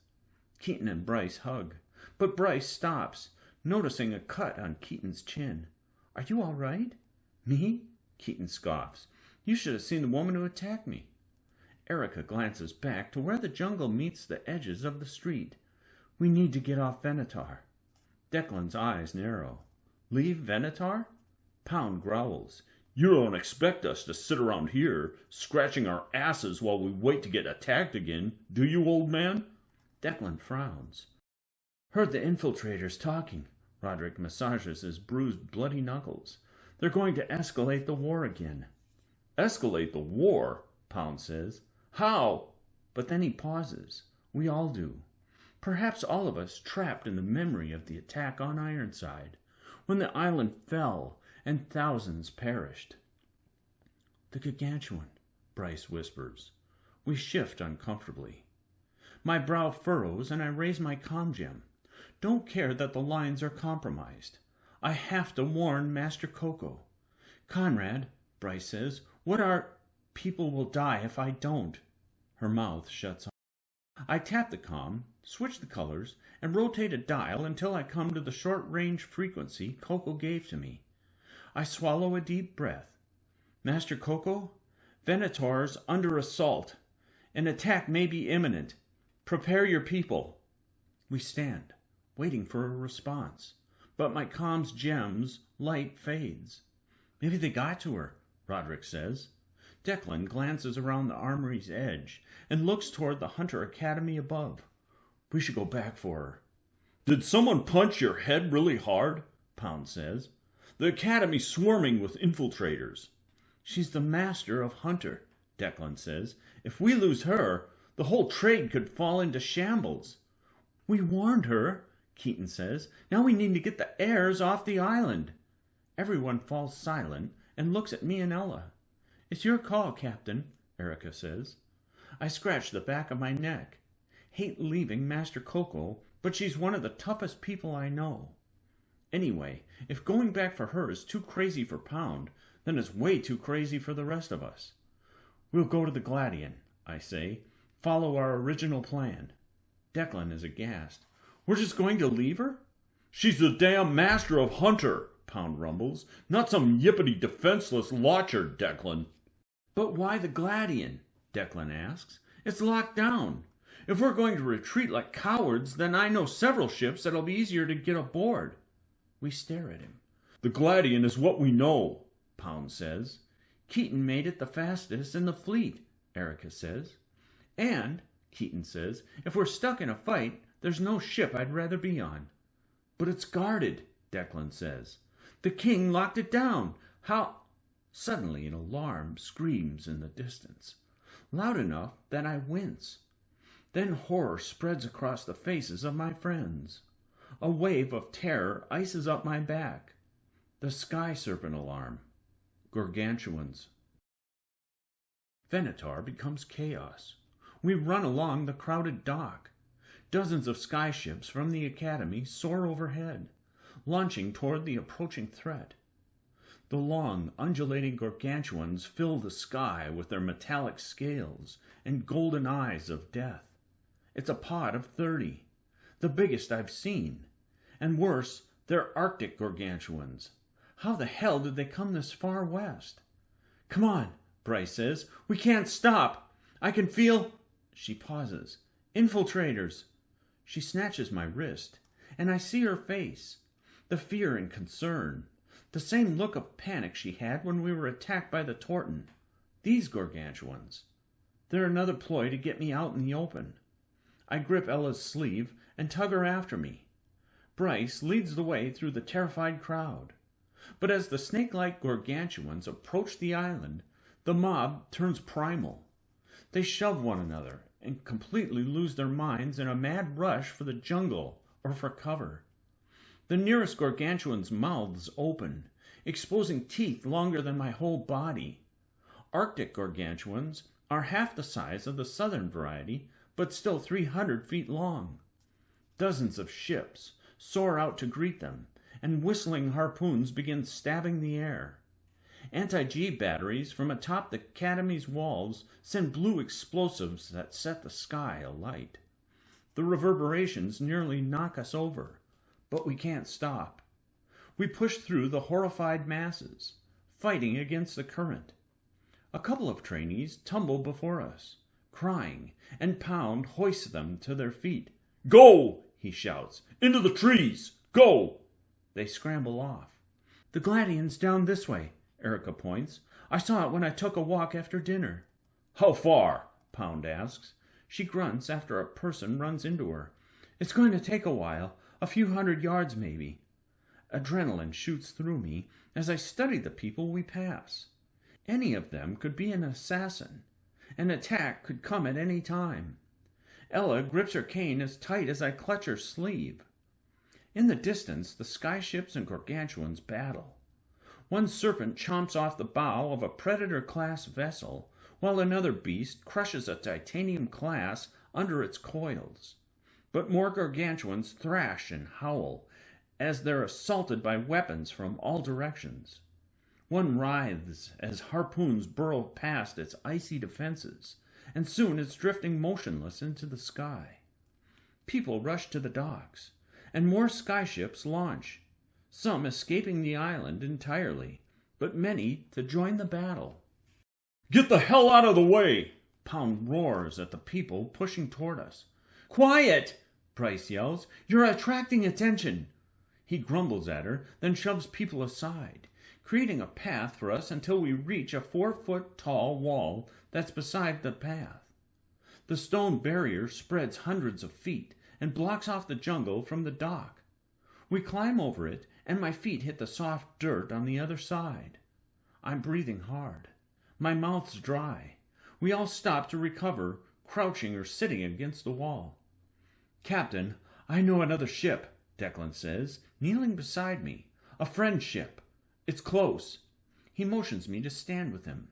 Keaton and Bryce hug, but Bryce stops, noticing a cut on Keaton's chin. "Are you all right?" "Me?" Keaton scoffs. "You should have seen the woman who attacked me." Erica glances back to where the jungle meets the edges of the street. "We need to get off 𝘓𝘪." Declan's eyes narrow. "Leave 𝘓𝘓?" Pound growls. "You don't expect us to sit around here, scratching our asses while we wait to get attacked again, do you, old man?" Declan frowns. "Heard the infiltrators talking." Roderick massages his bruised, bloody knuckles. "They're going to escalate the war again." "Escalate the war?" Pound says. "How?" But then he pauses. We all do. Perhaps all of us trapped in the memory of the attack on Ironside, when the island fell and thousands perished. "The Gigataun," Bryce whispers. We shift uncomfortably. My brow furrows and I raise my comm gem. Don't care that the lines are compromised. I have to warn Master Coco. "Conrad," Bryce says, "what are... People will die if I don't." Her mouth shuts off. I tap the comm, switch the colors, and rotate a dial until I come to the short-range frequency Coco gave to me. I swallow a deep breath. "Master Coco, 𝘓𝘓's under assault. An attack may be imminent. Prepare your people." We stand, waiting for a response. But my comm's gem's light fades. "Maybe they got to her," Roderick says. Declan glances around the armory's edge and looks toward the Hunter Academy above. "We should go back for her." "Did someone punch your head really hard?" Pound says. "The academy's swarming with infiltrators." "She's the master of Hunter," Declan says. "If we lose her, the whole trade could fall into shambles." "We warned her," Keaton says. "Now we need to get the heirs off the island." Everyone falls silent and looks at me and Ella. "It's your call, Captain," Erica says. I scratch the back of my neck. Hate leaving Master Coco, but she's one of the toughest people I know. Anyway, if going back for her is too crazy for Pound, then it's way too crazy for the rest of us. "We'll go to the 𝘓𝘪𝘮, I say. "Follow our original plan." Declan is aghast. "We're just going to leave her?" "She's the damn master of Hunter," Pound rumbles. "Not some yippity defenseless lotcher, Declan." "But why the 𝘓𝘓𝘮?" Declan asks. "It's locked down. If we're going to retreat like cowards, then I know several ships that'll be easier to get aboard." We stare at him. "The 𝘓𝘓𝘮 is what we know," Pound says. "Keaton made it the fastest in the fleet," Erica says. "And," Keaton says, "if we're stuck in a fight, there's no ship I'd rather be on." "But it's guarded," Declan says. "The king locked it down. How—" Suddenly an alarm screams in the distance, loud enough that I wince. Then horror spreads across the faces of my friends. A wave of terror ices up my back. The sky serpent alarm. Gargantuans. 𝘓𝘓 becomes chaos. We run along the crowded dock. Dozens of skyships from the academy soar overhead, launching toward the approaching threat. The long, undulating gargantuans fill the sky with their metallic scales and golden eyes of death. It's a pod of 30, the biggest I've seen. And worse, they're Arctic gargantuans. How the hell did they come this far west? "Come on," Bryce says. "We can't stop. I can feel—" She pauses. "Infiltrators." She snatches my wrist, and I see her face. The fear and concern. The same look of panic she had when we were attacked by the Torton. These gargantuans. They're another ploy to get me out in the open. I grip Ella's sleeve and tug her after me. Bryce leads the way through the terrified crowd. But as the snake-like gargantuans approach the island, the mob turns primal. They shove one another and completely lose their minds in a mad rush for the jungle or for cover. The nearest gargantuan's mouths open, exposing teeth longer than my whole body. Arctic gargantuans are half the size of the southern variety, but still 300 feet long. Dozens of ships soar out to greet them, and whistling harpoons begin stabbing the air. Anti-G batteries from atop the academy's walls send blue explosives that set the sky alight. The reverberations nearly knock us over, but we can't stop. We push through the horrified masses, fighting against the current. A couple of trainees tumble before us, crying, and Pound hoists them to their feet. "Go!" he shouts. "Into the trees! Go!" They scramble off. "The Gladian's down this way," Erica points. "I saw it when I took a walk after dinner." "How far?" Pound asks. She grunts after a person runs into her. "It's going to take a while, a few 100 yards maybe." Adrenaline shoots through me as I study the people we pass. Any of them could be an assassin. An attack could come at any time. Ella grips her cane as tight as I clutch her sleeve. In the distance, the skyships and gargantuans battle. One serpent chomps off the bow of a Predator-class vessel, while another beast crushes a titanium class under its coils. But more gargantuans thrash and howl as they're assaulted by weapons from all directions. One writhes as harpoons burrow past its icy defenses, and soon it's drifting motionless into the sky. People rush to the docks, and more skyships launch, some escaping the island entirely, but many to join the battle. "Get the hell out of the way!" Pound roars at the people pushing toward us. "Quiet!" Bryce yells. "You're attracting attention." He grumbles at her, then shoves people aside, creating a path for us until we reach a 4-foot-tall wall that's beside the path. The stone barrier spreads hundreds of feet and blocks off the jungle from the dock. We climb over it, and my feet hit the soft dirt on the other side. I'm breathing hard. My mouth's dry. We all stop to recover, crouching or sitting against the wall. "Captain, I know another ship," Declan says, kneeling beside me. "A friend ship. It's close." He motions me to stand with him.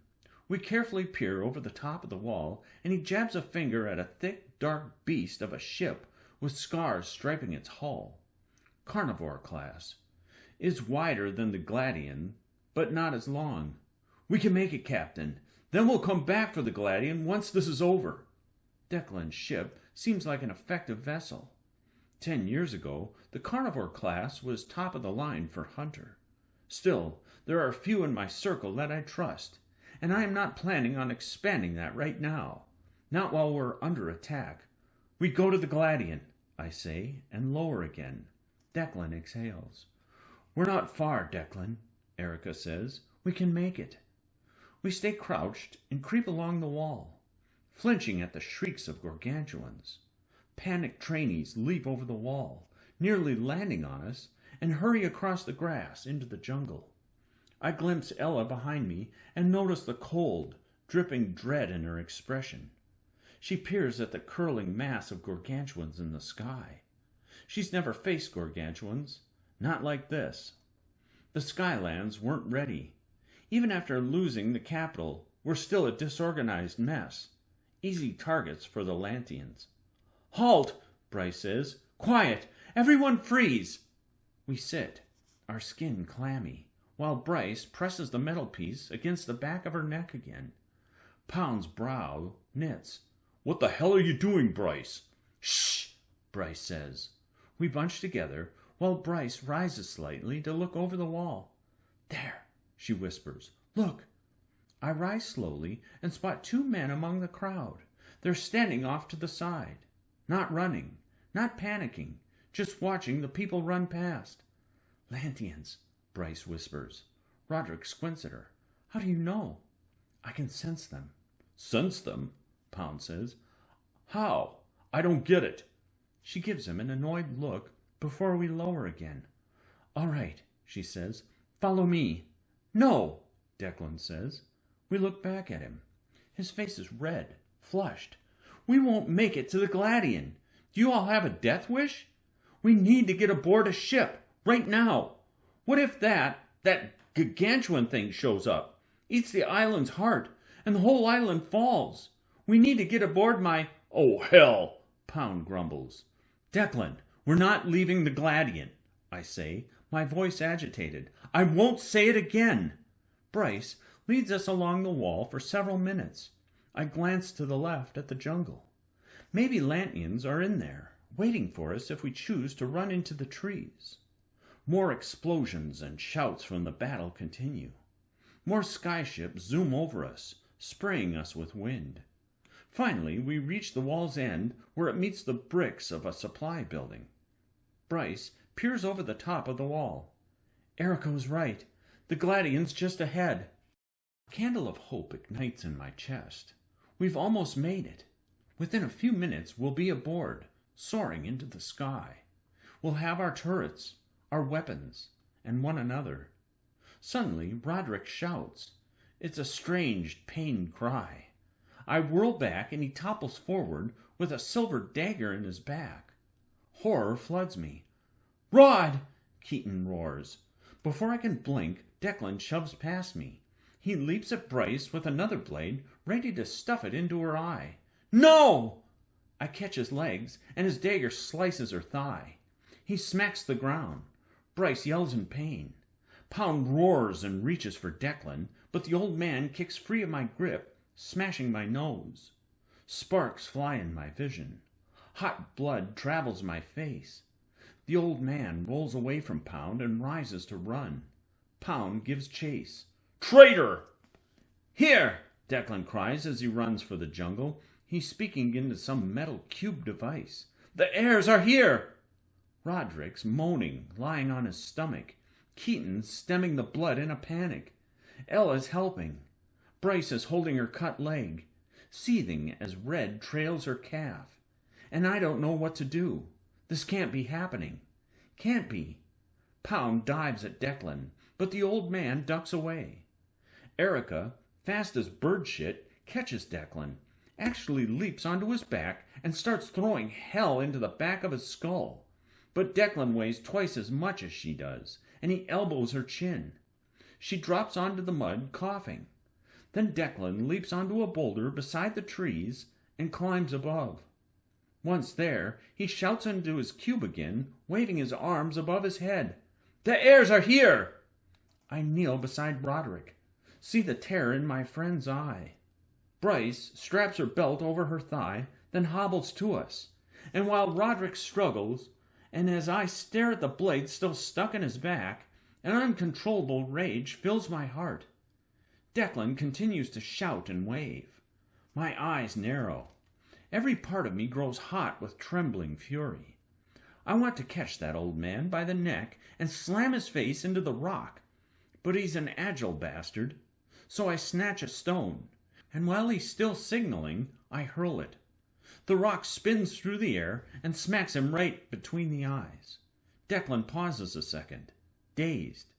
We carefully peer over the top of the wall, and he jabs a finger at a thick, dark beast of a ship with scars striping its hull. Carnivore class. Is wider than the Gladian, but not as long. "We can make it, Captain. Then we'll come back for the Gladian once this is over." Declan's ship seems like an effective vessel. 10 years ago, the Carnivore class was top of the line for Hunter. Still, there are few in my circle that I trust, and I am not planning on expanding that right now. Not while we're under attack. "We go to the Gladian," I say, and lower again. Declan exhales. "We're not far, Declan," Erica says. "We can make it." We stay crouched and creep along the wall, flinching at the shrieks of gargantuans. Panicked trainees leap over the wall, nearly landing on us, and hurry across the grass into the jungle. I glimpse Ella behind me and notice the cold, dripping dread in her expression. She peers at the curling mass of gargantuans in the sky. She's never faced gargantuans, not like this. The Skylands weren't ready. Even after losing the capital, we're still a disorganized mess. Easy targets for the Lantians. "Halt!" Bryce says. "Quiet! Everyone freeze!" We sit, our skin clammy, while Bryce presses the metal piece against the back of her neck again. Pound's brow knits. "What the hell are you doing, Bryce?" "Shh!" Bryce says. We bunch together, while Bryce rises slightly to look over the wall. "There," she whispers. "Look." I rise slowly and spot 2 men among the crowd. They're standing off to the side. Not running, not panicking, just watching the people run past. "Lantians," Bryce whispers. Roderick squints at her. How do you know? I can sense them. Sense them? Pound says. How? I don't get it. She gives him an annoyed look before we lower again. All right, she says. Follow me. No, Declan says. We look back at him. His face is red, flushed. We won't make it to the 𝘓𝘪𝘮𝘬. Do you all have a death wish? We need to get aboard a ship, right now. What if that 𝘠𝘩𝘢𝘮 thing shows up, eats the island's heart, and the whole island falls? We need to get aboard my... Oh, hell, Pound grumbles. Declan, we're not leaving the 𝘓𝘪𝘮𝘬, I say, my voice agitated. I won't say it again. Bryce leads us along the wall for several minutes. I glance to the left at the jungle. Maybe Lantians are in there, waiting for us if we choose to run into the trees. More explosions and shouts from the battle continue. More skyships zoom over us, spraying us with wind. Finally, we reach the wall's end where it meets the bricks of a supply building. Bryce peers over the top of the wall. Erica was right. The 𝘓𝘪𝘮𝘬's just ahead. A candle of hope ignites in my chest. We've almost made it. Within a few minutes, we'll be aboard, soaring into the sky. We'll have our turrets, our weapons, and one another. Suddenly, Roderick shouts. It's a strange, pained cry. I whirl back, and he topples forward with a silver dagger in his back. Horror floods me. Rod! Keaton roars. Before I can blink, Declan shoves past me. He leaps at Bryce with another blade, ready to stuff it into her eye. No! I catch his legs, and his dagger slices her thigh. He smacks the ground. Bryce yells in pain. Pound roars and reaches for Declan, but the old man kicks free of my grip, smashing my nose. Sparks fly in my vision. Hot blood travels my face. The old man rolls away from Pound and rises to run. Pound gives chase. Traitor! Here! Declan cries as he runs for the jungle. He's speaking into some metal cube device. The heirs are here! Roderick's moaning, lying on his stomach. Keaton's stemming the blood in a panic. Ella's helping. Bryce is holding her cut leg, seething as red trails her calf. And I don't know what to do. This can't be happening. Can't be. Pound dives at Declan, but the old man ducks away. Erica, fast as bird shit, catches Declan, actually leaps onto his back and starts throwing hell into the back of his skull. But Declan weighs twice as much as she does, and he elbows her chin. She drops onto the mud, coughing. Then Declan leaps onto a boulder beside the trees and climbs above. Once there, he shouts into his cube again, waving his arms above his head. The heirs are here! I kneel beside Roderick, see the terror in my friend's eye. Bryce straps her belt over her thigh, then hobbles to us. And while Roderick struggles, and as I stare at the blade still stuck in his back, an uncontrollable rage fills my heart. Declan continues to shout and wave. My eyes narrow. Every part of me grows hot with trembling fury. I want to catch that old man by the neck and slam his face into the rock, but he's an agile bastard, so I snatch a stone, and while he's still signaling, I hurl it. The rock spins through the air and smacks him right between the eyes. Declan pauses a second, dazed.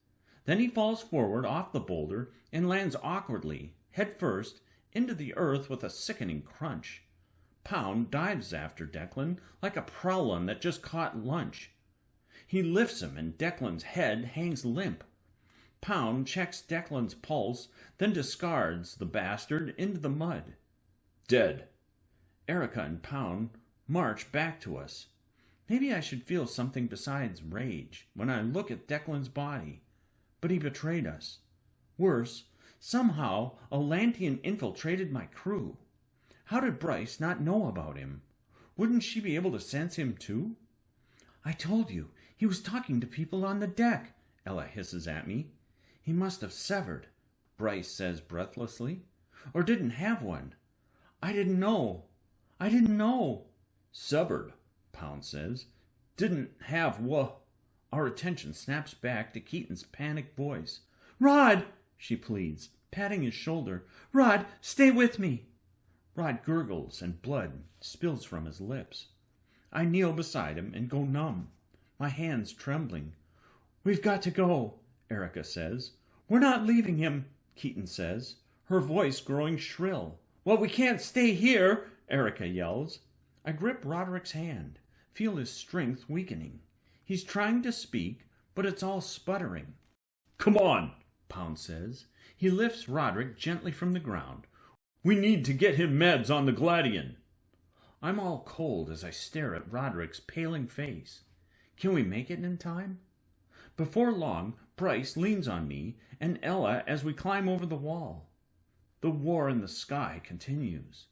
Then he falls forward off the boulder and lands awkwardly, head first, into the earth with a sickening crunch. Pound dives after Declan like a prowler that just caught lunch. He lifts him and Declan's head hangs limp. Pound checks Declan's pulse, then discards the bastard into the mud. Dead. Erica and Pound march back to us. Maybe I should feel something besides rage when I look at Declan's body. But he betrayed us. Worse, somehow a Lantian infiltrated my crew. How did Bryce not know about him? Wouldn't she be able to sense him too? I told you, he was talking to people on the deck, Ella hisses at me. He must have severed, Bryce says breathlessly, or didn't have one. I didn't know. Severed, Pound says. Didn't have Our attention snaps back to Keaton's panicked voice. "Rod," she pleads, patting his shoulder. "Rod, stay with me." Rod gurgles and blood spills from his lips. I kneel beside him and go numb, my hands trembling. "We've got to go," Erica says. "We're not leaving him," Keaton says, her voice growing shrill. "Well, we can't stay here," Erica yells. I grip Roderick's hand, feel his strength weakening. He's trying to speak, but it's all sputtering. "Come on," Pound says. He lifts Roderick gently from the ground. "We need to get him meds on the 𝘓𝘪𝘮." I'm all cold as I stare at Roderick's paling face. Can we make it in time? Before long, Bryce leans on me and Ella as we climb over the wall. The war in the sky continues.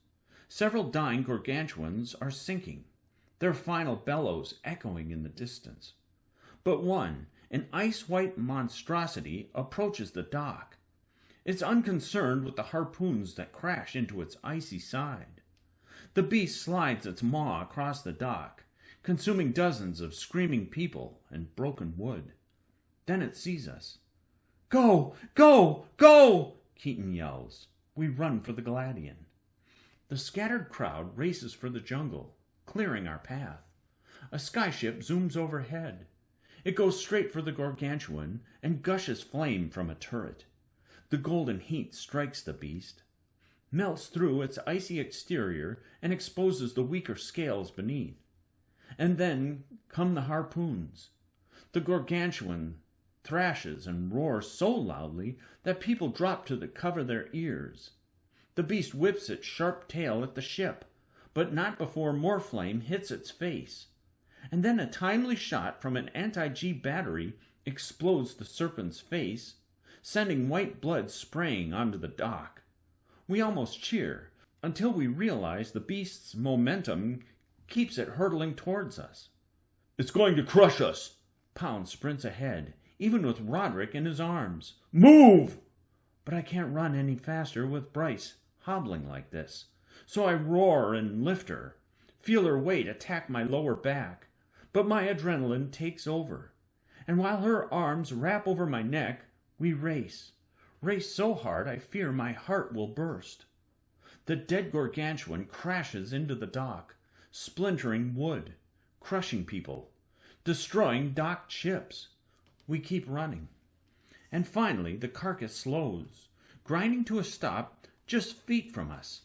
Several dying gargantuans are sinking, their final bellows echoing in the distance. But one, an ice-white monstrosity, approaches the dock. It's unconcerned with the harpoons that crash into its icy side. The beast slides its maw across the dock, consuming dozens of screaming people and broken wood. Then it sees us. "Go! Go! Go!" Keaton yells. We run for the 𝘓𝘪𝘮. The scattered crowd races for the jungle, clearing our path. A skyship zooms overhead. It goes straight for the gargantuan and gushes flame from a turret. The golden heat strikes the beast, melts through its icy exterior and exposes the weaker scales beneath. And then come the harpoons. The gargantuan thrashes and roars so loudly that people drop to cover their ears. The beast whips its sharp tail at the ship, but not before more flame hits its face. And then a timely shot from an anti-G battery explodes the serpent's face, sending white blood spraying onto the dock. We almost cheer, until we realize the beast's momentum keeps it hurtling towards us. "It's going to crush us." Pound sprints ahead, even with Roderick in his arms. "Move!" But I can't run any faster with Bryce hobbling like this. So I roar and lift her, feel her weight attack my lower back. But my adrenaline takes over. And while her arms wrap over my neck, we race. Race so hard I fear my heart will burst. The dead gargantuan crashes into the dock, splintering wood, crushing people, destroying docked ships. We keep running. And finally the carcass slows, grinding to a stop just feet from us.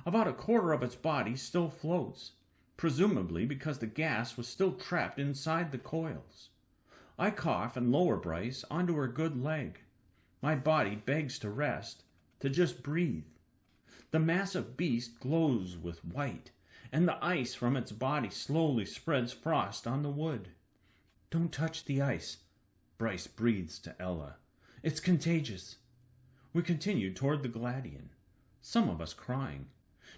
About a quarter of its body still floats, presumably because the gas was still trapped inside the coils. I cough and lower Bryce onto her good leg. My body begs to rest, to just breathe. The massive beast glows with white, and the ice from its body slowly spreads frost on the wood. "Don't touch the ice," Bryce breathes to Ella. "It's contagious." We continue toward the 𝘓𝘪𝘮, some of us crying.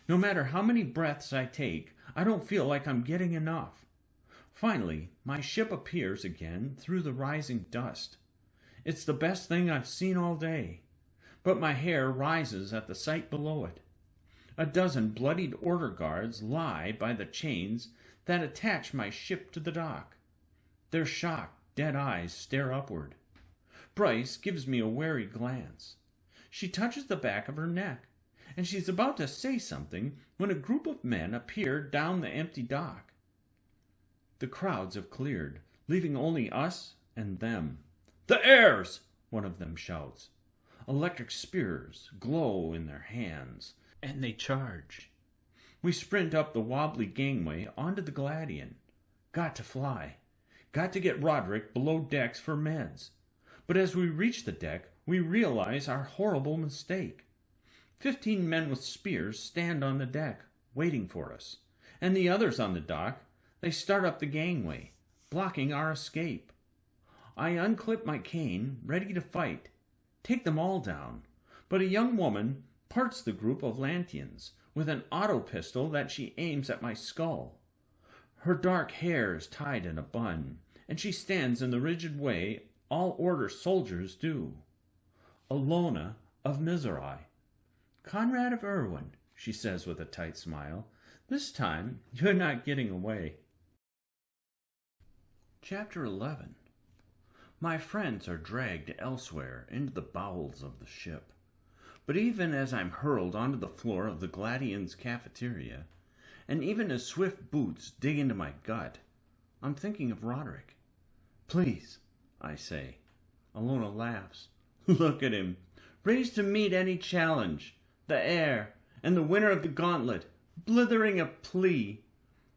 No matter how many breaths I take, I don't feel like I'm getting enough. Finally, my ship appears again through the rising dust. It's the best thing I've seen all day, but my hair rises at the sight below it. A dozen bloodied order guards lie by the chains that attach my ship to the dock. Their shocked, dead eyes stare upward. Bryce gives me a wary glance. She touches the back of her neck, and she's about to say something when a group of men appear down the empty dock. The crowds have cleared, leaving only us and them. "The heirs!" one of them shouts. Electric spears glow in their hands, and they charge. We sprint up the wobbly gangway onto the 𝘓𝘪𝘮. Got to fly. Got to get Roderick below decks for meds. But as we reach the deck, we realize our horrible mistake. 15 men with spears stand on the deck, waiting for us. And the others on the dock, they start up the gangway, blocking our escape. I unclip my cane, ready to fight, take them all down. But a young woman parts the group of Lantians with an auto pistol that she aims at my skull. Her dark hair is tied in a bun, and she stands in the rigid way all order soldiers do. Alona of Miserai. "Conrad of Irwin," she says with a tight smile. "This time you're not getting away." Chapter 11. My friends are dragged elsewhere into the bowels of the ship. But even as I'm hurled onto the floor of the Gladian's cafeteria, and even as swift boots dig into my gut, I'm thinking of Roderick. Please, I say. Alona laughs. Look at him, raised to meet any challenge, the heir, and the winner of the gauntlet, blithering a plea.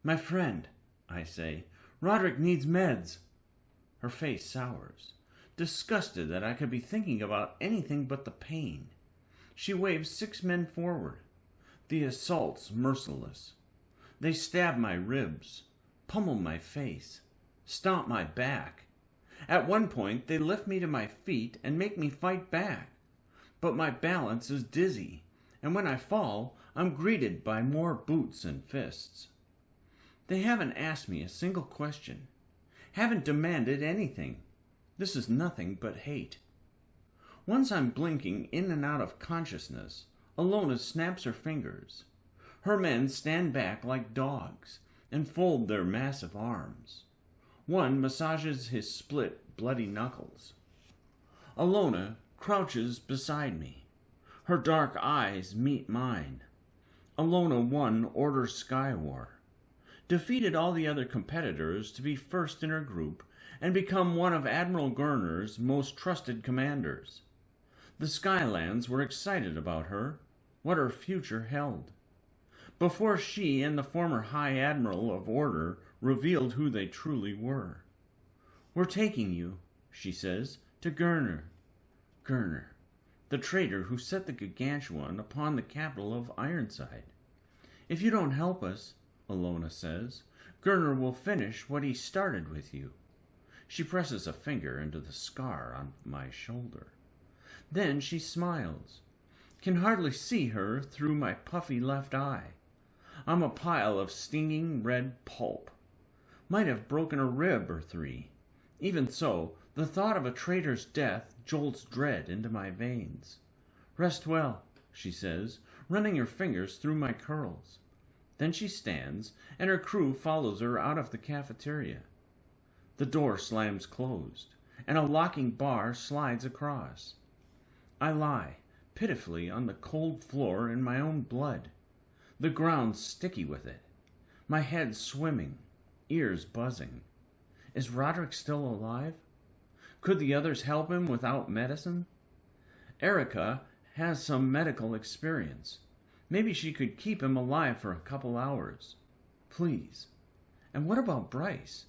My friend, I say, Roderick needs meds. Her face sours, disgusted that I could be thinking about anything but the pain. She waves 6 men forward. The assault's merciless. They stab my ribs, pummel my face, stomp my back. At one point, they lift me to my feet and make me fight back. But my balance is dizzy, and when I fall, I'm greeted by more boots and fists. They haven't asked me a single question, haven't demanded anything. This is nothing but hate. Once I'm blinking in and out of consciousness, Alona snaps her fingers. Her men stand back like dogs and fold their massive arms. One massages his split, bloody knuckles. Alona crouches beside me. Her dark eyes meet mine. Alona won Order Skywar, defeated all the other competitors to be first in her group and become one of Admiral Gunner's most trusted commanders. The Skylands were excited about her, what her future held. Before she and the former High Admiral of Order revealed who they truly were. We're taking you, she says, to 𝘚𝘪𝘵. 𝘚𝘪𝘵, the traitor who set the Gargantuan upon the capital of Ironside. If you don't help us, Alona says, 𝘚𝘪𝘵 will finish what he started with you. She presses a finger into the scar on my shoulder. Then she smiles. Can hardly see her through my puffy left eye. I'm a pile of stinging red pulp. Might have broken a rib or 3. Even so, the thought of a traitor's death jolts dread into my veins. Rest well, she says, running her fingers through my curls. Then she stands, and her crew follows her out of the cafeteria. The door slams closed, and a locking bar slides across. I lie, pitifully, on the cold floor in my own blood, the ground sticky with it, my head swimming, ears buzzing. Is Roderick still alive? Could the others help him without medicine? Erica has some medical experience. Maybe she could keep him alive for a couple hours. Please. And what about Bryce?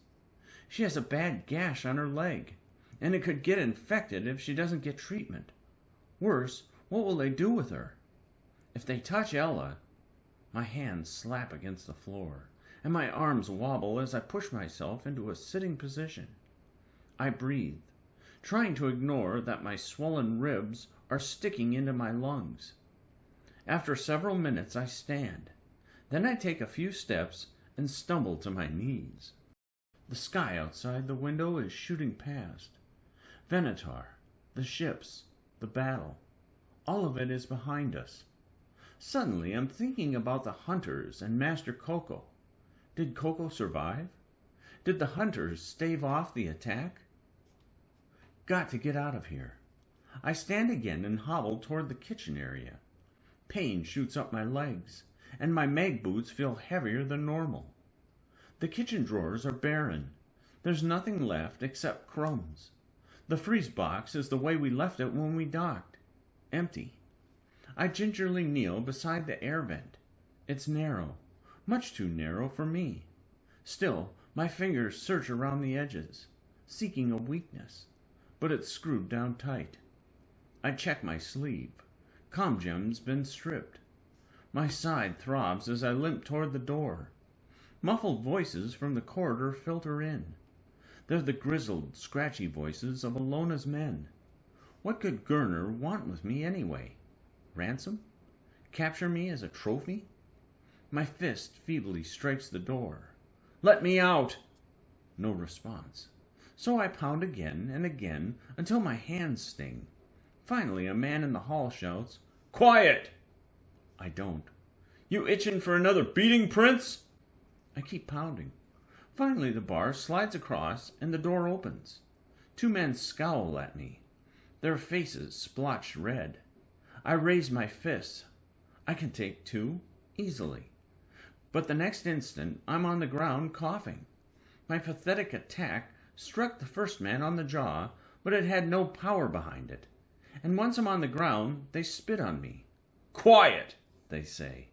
She has a bad gash on her leg, and it could get infected if she doesn't get treatment. Worse, what will they do with her? If they touch Ella, my hands slap against the floor, and my arms wobble as I push myself into a sitting position. I breathe, trying to ignore that my swollen ribs are sticking into my lungs. After several minutes, I stand. Then I take a few steps and stumble to my knees. The sky outside the window is shooting past. Venator, the ships, the battle, all of it is behind us. Suddenly, I'm thinking about the hunters and Master Coco. Did Coco survive? Did the hunters stave off the attack? Got to get out of here. I stand again and hobble toward the kitchen area. Pain shoots up my legs, and my mag boots feel heavier than normal. The kitchen drawers are barren. There's nothing left except crumbs. The freeze box is the way we left it when we docked. Empty. I gingerly kneel beside the air vent. It's narrow, much too narrow for me. Still, my fingers search around the edges, seeking a weakness, but it's screwed down tight. I check my sleeve. Comgem's been stripped. My side throbs as I limp toward the door. Muffled voices from the corridor filter in. They're the grizzled, scratchy voices of Alona's men. What could 𝘚𝘪𝘵 want with me anyway? Ransom? Capture me as a trophy? My fist feebly strikes the door. Let me out! No response. So I pound again and again until my hands sting. Finally, a man in the hall shouts, Quiet! I don't. You itching for another beating, Prince? I keep pounding. Finally, the bar slides across and the door opens. 2 men scowl at me, their faces splotched red. I raise my fists. I can take 2, easily. But the next instant, I'm on the ground coughing. My pathetic attack struck the first man on the jaw, but it had no power behind it. And once I'm on the ground, they spit on me. "Quiet," they say.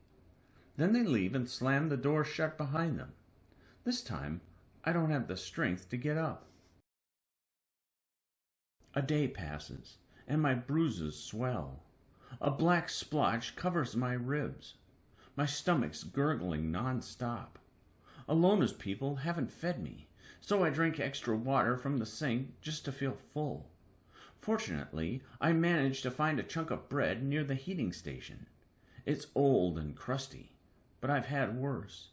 Then they leave and slam the door shut behind them. This time, I don't have the strength to get up. A day passes, and my bruises swell. A black splotch covers my ribs. My stomach's gurgling non-stop. Alona's people haven't fed me, so I drink extra water from the sink just to feel full. Fortunately, I managed to find a chunk of bread near the heating station. It's old and crusty, but I've had worse.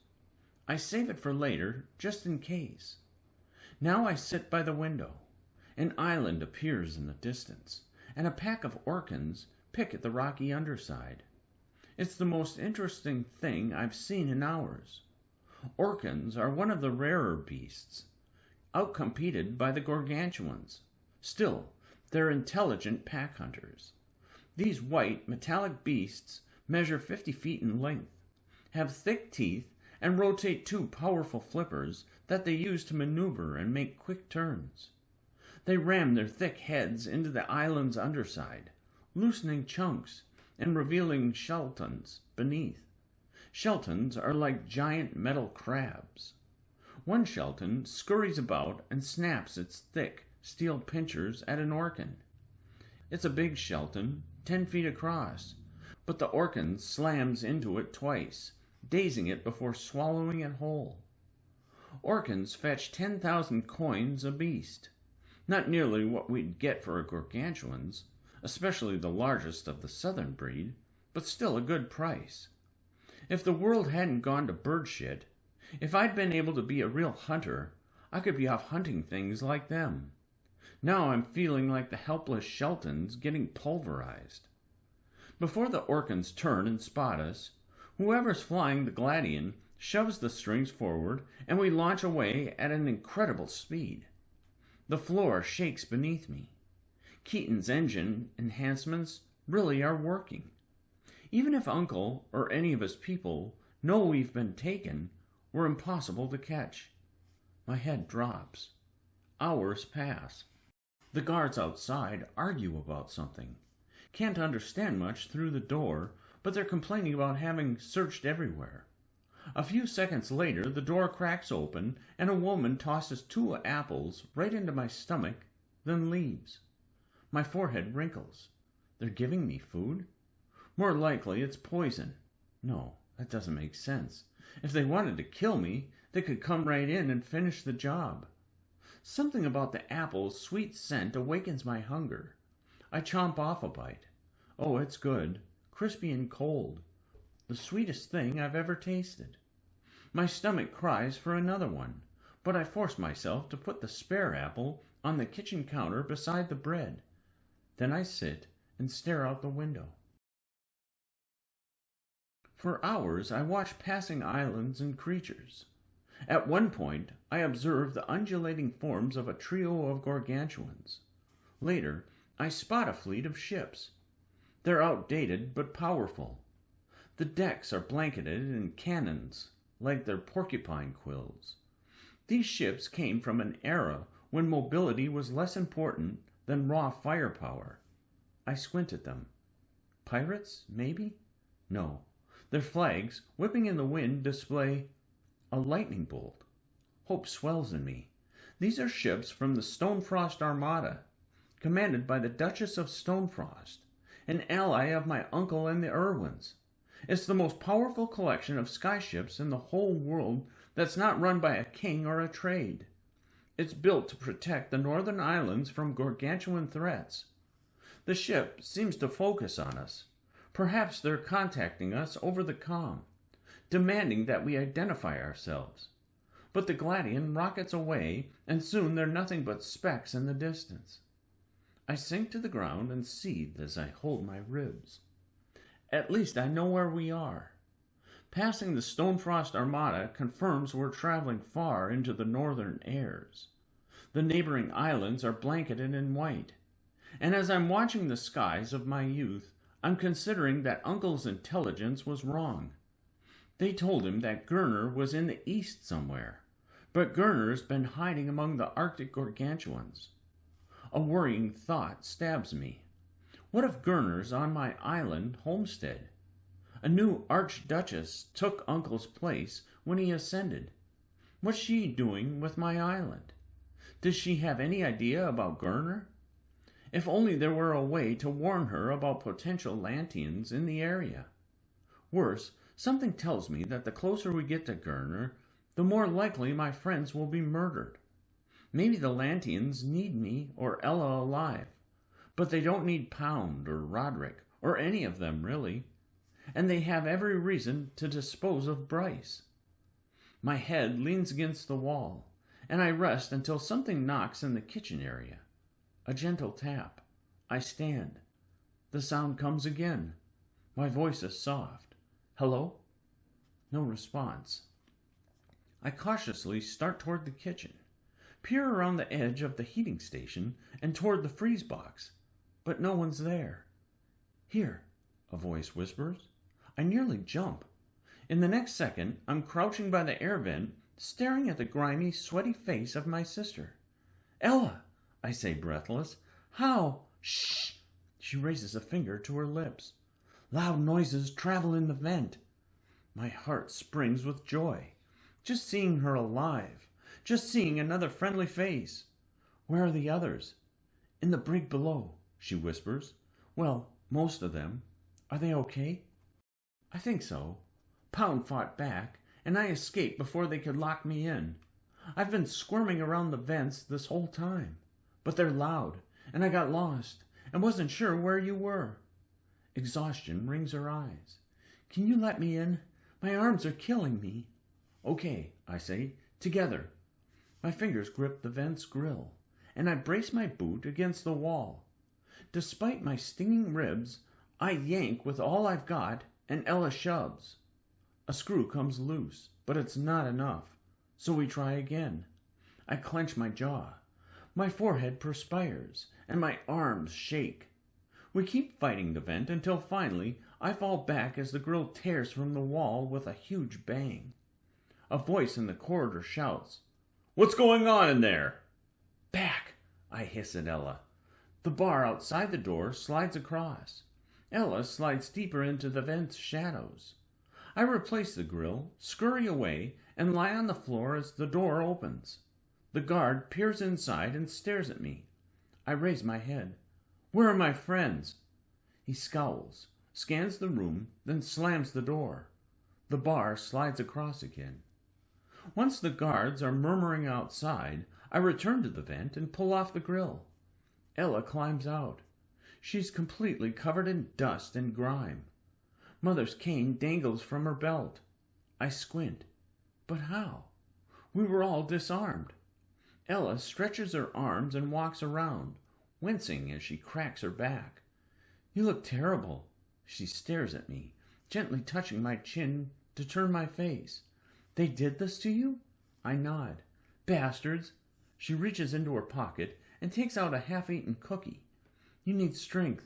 I save it for later, just in case. Now I sit by the window. An island appears in the distance, and a pack of orcans pick at the rocky underside. It's the most interesting thing I've seen in hours. Orcans are one of the rarer beasts, outcompeted by the gargantuans. Still, they're intelligent pack hunters. These white, metallic beasts measure 50 feet in length, have thick teeth, and rotate 2 powerful flippers that they use to maneuver and make quick turns. They ram their thick heads into the island's underside, loosening chunks and revealing skeletons beneath. Skeletons are like giant metal crabs. One skeleton scurries about and snaps its thick steel pincers at an orcan. It's a big skeleton, 10 feet across, but the orcan slams into it twice, dazing it before swallowing it whole. Orcans fetch 10,000 coins a beast. Not nearly what we'd get for a gargantuans, especially the largest of the southern breed, but still a good price. If the world hadn't gone to bird shit, if I'd been able to be a real hunter, I could be off hunting things like them. Now I'm feeling like the helpless skeletons getting pulverized. Before the orcans turn and spot us, whoever's flying the gladian shoves the strings forward, and we launch away at an incredible speed. The floor shakes beneath me. Keaton's engine enhancements really are working. Even if Uncle or any of his people know we've been taken, we're impossible to catch. My head drops. Hours pass. The guards outside argue about something. Can't understand much through the door, but they're complaining about having searched everywhere. A few seconds later, the door cracks open, and a woman tosses 2 apples right into my stomach, then leaves. My forehead wrinkles. They're giving me food? More likely it's poison. No, that doesn't make sense. If they wanted to kill me, they could come right in and finish the job. Something about the apple's sweet scent awakens my hunger. I chomp off a bite. Oh, it's good. Crispy and cold. The sweetest thing I've ever tasted. My stomach cries for another one, but I force myself to put the spare apple on the kitchen counter beside the bread. Then I sit and stare out the window. For hours I watch passing islands and creatures. At one point I observe the undulating forms of a trio of gargantuans. Later I spot a fleet of ships. They're outdated but powerful. The decks are blanketed in cannons, like their porcupine quills. These ships came from an era when mobility was less important than raw firepower. I squint at them. Pirates, maybe? No. Their flags, whipping in the wind, display a lightning bolt. Hope swells in me. These are ships from the Stonefrost Armada, commanded by the Duchess of Stonefrost, an ally of my uncle and the Irwins. It's the most powerful collection of skyships in the whole world that's not run by a king or a trade. It's built to protect the northern islands from gargantuan threats. The ship seems to focus on us. Perhaps they're contacting us over the comm, demanding that we identify ourselves. But the Gladian rockets away, and soon they're nothing but specks in the distance. I sink to the ground and seethe as I hold my ribs. At least I know where we are. Passing the Stonefrost Armada confirms we're traveling far into the northern airs. The neighboring islands are blanketed in white. And as I'm watching the skies of my youth, I'm considering that Uncle's intelligence was wrong. They told him that 𝘠𝘮𝘪 was in the east somewhere, but 𝘠𝘮𝘪's been hiding among the Arctic gargantuans. A worrying thought stabs me. What if 𝘠𝘮𝘪's on my island homestead? A new archduchess took Uncle's place when he ascended. What's she doing with my island? Does she have any idea about 𝘠𝘮𝘪? If only there were a way to warn her about potential Lanteans in the area. Worse, something tells me that the closer we get to 𝘠𝘮𝘪, the more likely my friends will be murdered. Maybe the Lanteans need me or Ella alive, but they don't need Pound or Roderick, or any of them really, and they have every reason to dispose of Bryce. My head leans against the wall, and I rest until something knocks in the kitchen area. A gentle tap. I stand. The sound comes again. My voice is soft. Hello? No response. I cautiously start toward the kitchen, peer around the edge of the heating station and toward the freeze box, but no one's there. Here, a voice whispers. I nearly jump. In the next second, I'm crouching by the air vent, staring at the grimy, sweaty face of my sister. Ella, I say breathless. How? Shh! She raises a finger to her lips. Loud noises travel in the vent. My heart springs with joy. Just seeing her alive. Just seeing another friendly face. Where are the others? In the brig below, she whispers. Well, most of them. Are they okay? I think so. Pound fought back, and I escaped before they could lock me in. I've been squirming around the vents this whole time. But they're loud, and I got lost, and wasn't sure where you were. Exhaustion wrings her eyes. Can you let me in? My arms are killing me. Okay, I say, together. My fingers grip the vent's grill, and I brace my boot against the wall. Despite my stinging ribs, I yank with all I've got, and Ella shoves. A screw comes loose, but it's not enough, so we try again. I clench my jaw. My forehead perspires, and my arms shake. We keep fighting the vent until finally I fall back as the grill tears from the wall with a huge bang. A voice in the corridor shouts, "What's going on in there?" "Back!" I hiss at Ella. The bar outside the door slides across. Ella slides deeper into the vent's shadows. I replace the grill, scurry away, and lie on the floor as the door opens. The guard peers inside and stares at me. I raise my head. Where are my friends? He scowls, scans the room, then slams the door. The bar slides across again. Once the guards are murmuring outside, I return to the vent and pull off the grill. Ella climbs out. She's completely covered in dust and grime. Mother's cane dangles from her belt. I squint. But how? We were all disarmed. Ella stretches her arms and walks around, wincing as she cracks her back. You look terrible. She stares at me, gently touching my chin to turn my face. They did this to you? I nod. Bastards. She reaches into her pocket and takes out a half-eaten cookie. You need strength.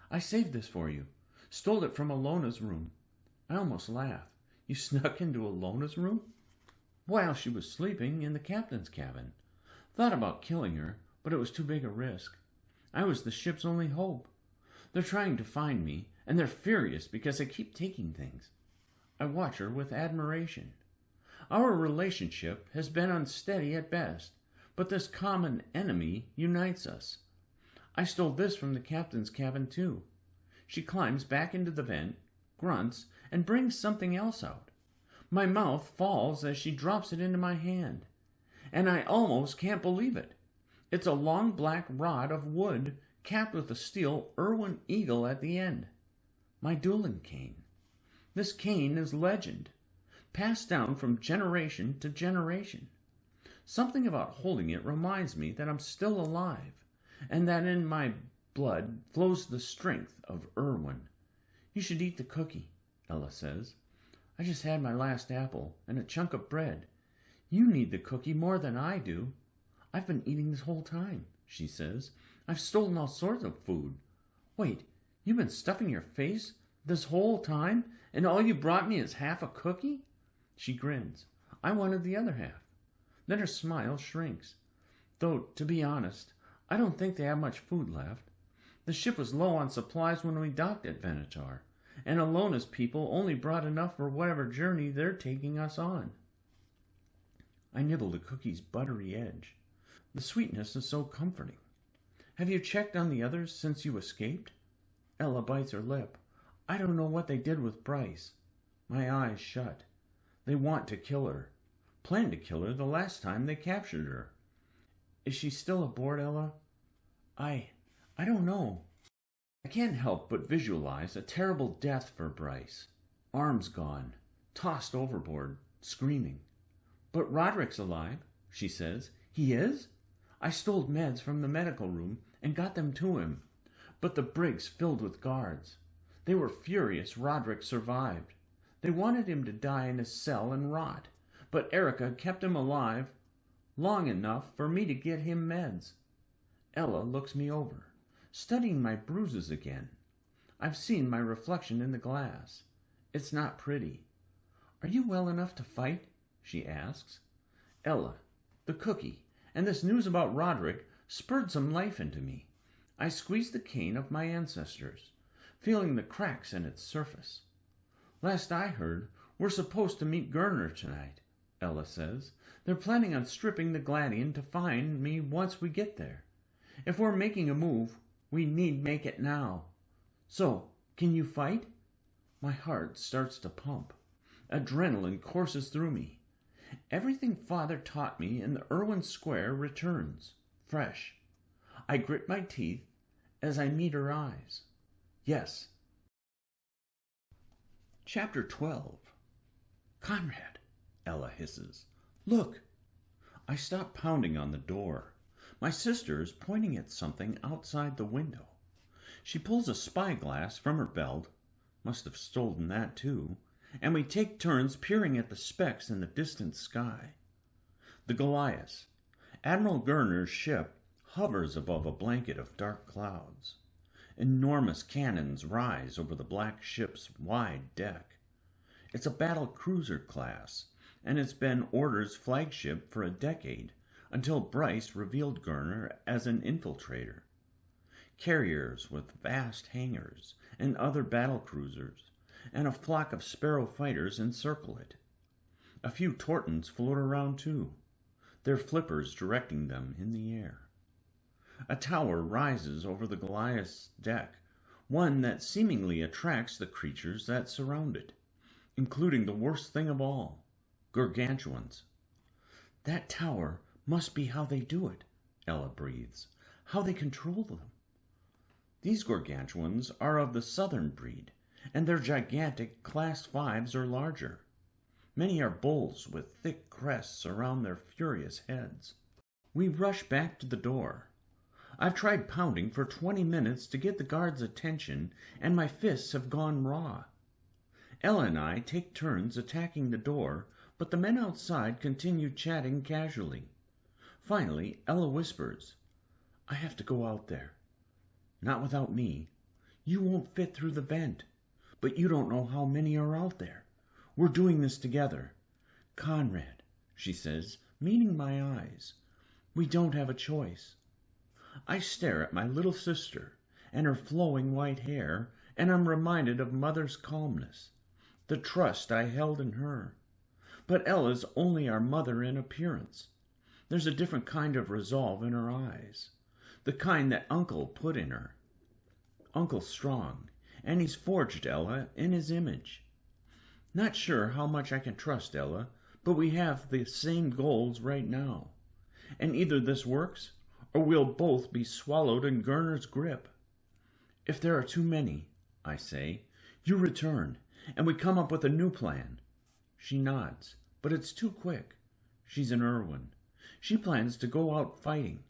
I saved this for you. Stole it from Alona's room. I almost laugh. You snuck into Alona's room? While she was sleeping in the captain's cabin. Thought about killing her, but it was too big a risk. I was the ship's only hope. They're trying to find me, and they're furious because I keep taking things. I watch her with admiration. Our relationship has been unsteady at best, but this common enemy unites us. I stole this from the captain's cabin too. She climbs back into the vent, grunts, and brings something else out. My mouth falls as she drops it into my hand, and I almost can't believe it. It's a long black rod of wood capped with a steel Irwin eagle at the end. My dueling cane. This cane is legend, passed down from generation to generation. Something about holding it reminds me that I'm still alive, and that in my blood flows the strength of Irwin. You should eat the cookie, Ella says. I just had my last apple and a chunk of bread. You need the cookie more than I do. I've been eating this whole time, she says. I've stolen all sorts of food. Wait, you've been stuffing your face this whole time, and all you brought me is half a cookie? She grins. I wanted the other half. Then her smile shrinks. Though, to be honest, I don't think they have much food left. The ship was low on supplies when we docked at 𝘊𝘪𝘬𝘪, and Alona's people only brought enough for whatever journey they're taking us on. I nibble the cookie's buttery edge. The sweetness is so comforting. Have you checked on the others since you escaped? Ella bites her lip. I don't know what they did with Bryce. My eyes shut. They want to kill her. Planned to kill her the last time they captured her. Is she still aboard, Ella? I don't know. I can't help but visualize a terrible death for Bryce. Arms gone, tossed overboard, screaming. But Roderick's alive, she says. He is? I stole meds from the medical room and got them to him. But the brig's filled with guards. They were furious Roderick survived. They wanted him to die in his cell and rot, but Erica kept him alive long enough for me to get him meds. Ella looks me over, studying my bruises again. I've seen my reflection in the glass. It's not pretty. Are you well enough to fight? She asks. Ella, the cookie, and this news about Roderick spurred some life into me. I squeeze the cane of my ancestors, feeling the cracks in its surface. Last I heard, we're supposed to meet 𝘠𝘪𝘬𝘦 tonight, Ella says. They're planning on stripping the 𝘠𝘪𝘬𝘦 to find me once we get there. If we're making a move, we need make it now. So, can you fight? My heart starts to pump. Adrenaline courses through me. Everything Father taught me in the 𝘊𝘰𝘮𝘮𝘬 returns, fresh. I grit my teeth as I meet her eyes. Yes. Chapter 12. Conrad, Ella hisses. Look. I stop pounding on the door. My sister is pointing at something outside the window. She pulls a spyglass from her belt, must have stolen that too, and we take turns peering at the specks in the distant sky. The Goliath, Admiral Gurner's ship, hovers above a blanket of dark clouds. Enormous cannons rise over the black ship's wide deck. It's a battle cruiser class, and it's been Order's flagship for a decade, until Bryce revealed 𝘠𝘪𝘬𝘮 as an infiltrator. Carriers with vast hangars and other battle cruisers, and a flock of Sparrow fighters encircle it. A few Tortons float around too, their flippers directing them in the air. A tower rises over the Goliath's deck, one that seemingly attracts the creatures that surround it, including the worst thing of all, gargantuans. That tower must be how they do it, Ella breathes, how they control them. These gargantuans are of the southern breed, and their gigantic Class 5s are larger. Many are bulls with thick crests around their furious heads. We rush back to the door. I've tried pounding for 20 minutes to get the guards' attention, and my fists have gone raw. Ella and I take turns attacking the door, but the men outside continue chatting casually. Finally, Ella whispers, I have to go out there. Not without me. You won't fit through the vent. But you don't know how many are out there. We're doing this together. Conrad, she says, meeting my eyes. We don't have a choice. I stare at my little sister and her flowing white hair, and I'm reminded of Mother's calmness, the trust I held in her. But Ella's only our mother in appearance. There's a different kind of resolve in her eyes, the kind that Uncle put in her. Uncle's strong, and he's forged Ella in his image. Not sure how much I can trust Ella, but we have the same goals right now. And either this works, or we'll both be swallowed in 𝘠𝘪𝘬𝘮𝘮𝘬's grip. If there are too many, I say, you return, and we come up with a new plan. She nods, but it's too quick. She's an 𝘠𝘪𝘬𝘮. She plans to go out fighting.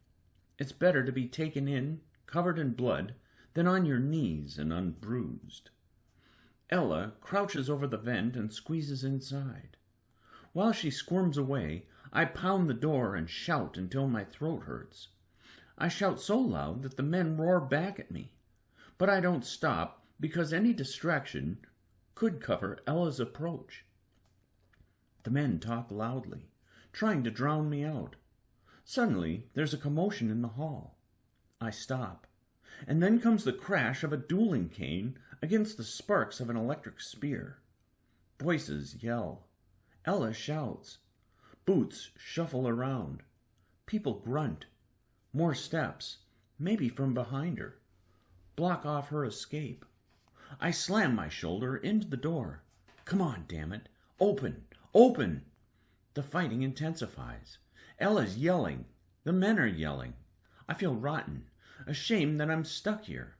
It's better to be taken in, covered in blood, than on your knees and unbruised. Ella crouches over the vent and squeezes inside. While she squirms away, I pound the door and shout until my throat hurts. I shout so loud that the men roar back at me. But I don't stop because any distraction could cover Ella's approach. The men talk loudly, trying to drown me out. Suddenly, there's a commotion in the hall. I stop, and then comes the crash of a dueling cane against the sparks of an electric spear. Voices yell. Ella shouts. Boots shuffle around. People grunt. More steps, maybe from behind her, block off her escape. I slam my shoulder into the door. Come on, damn it. Open! Open! The fighting intensifies. Ella's yelling. The men are yelling. I feel rotten, ashamed that I'm stuck here.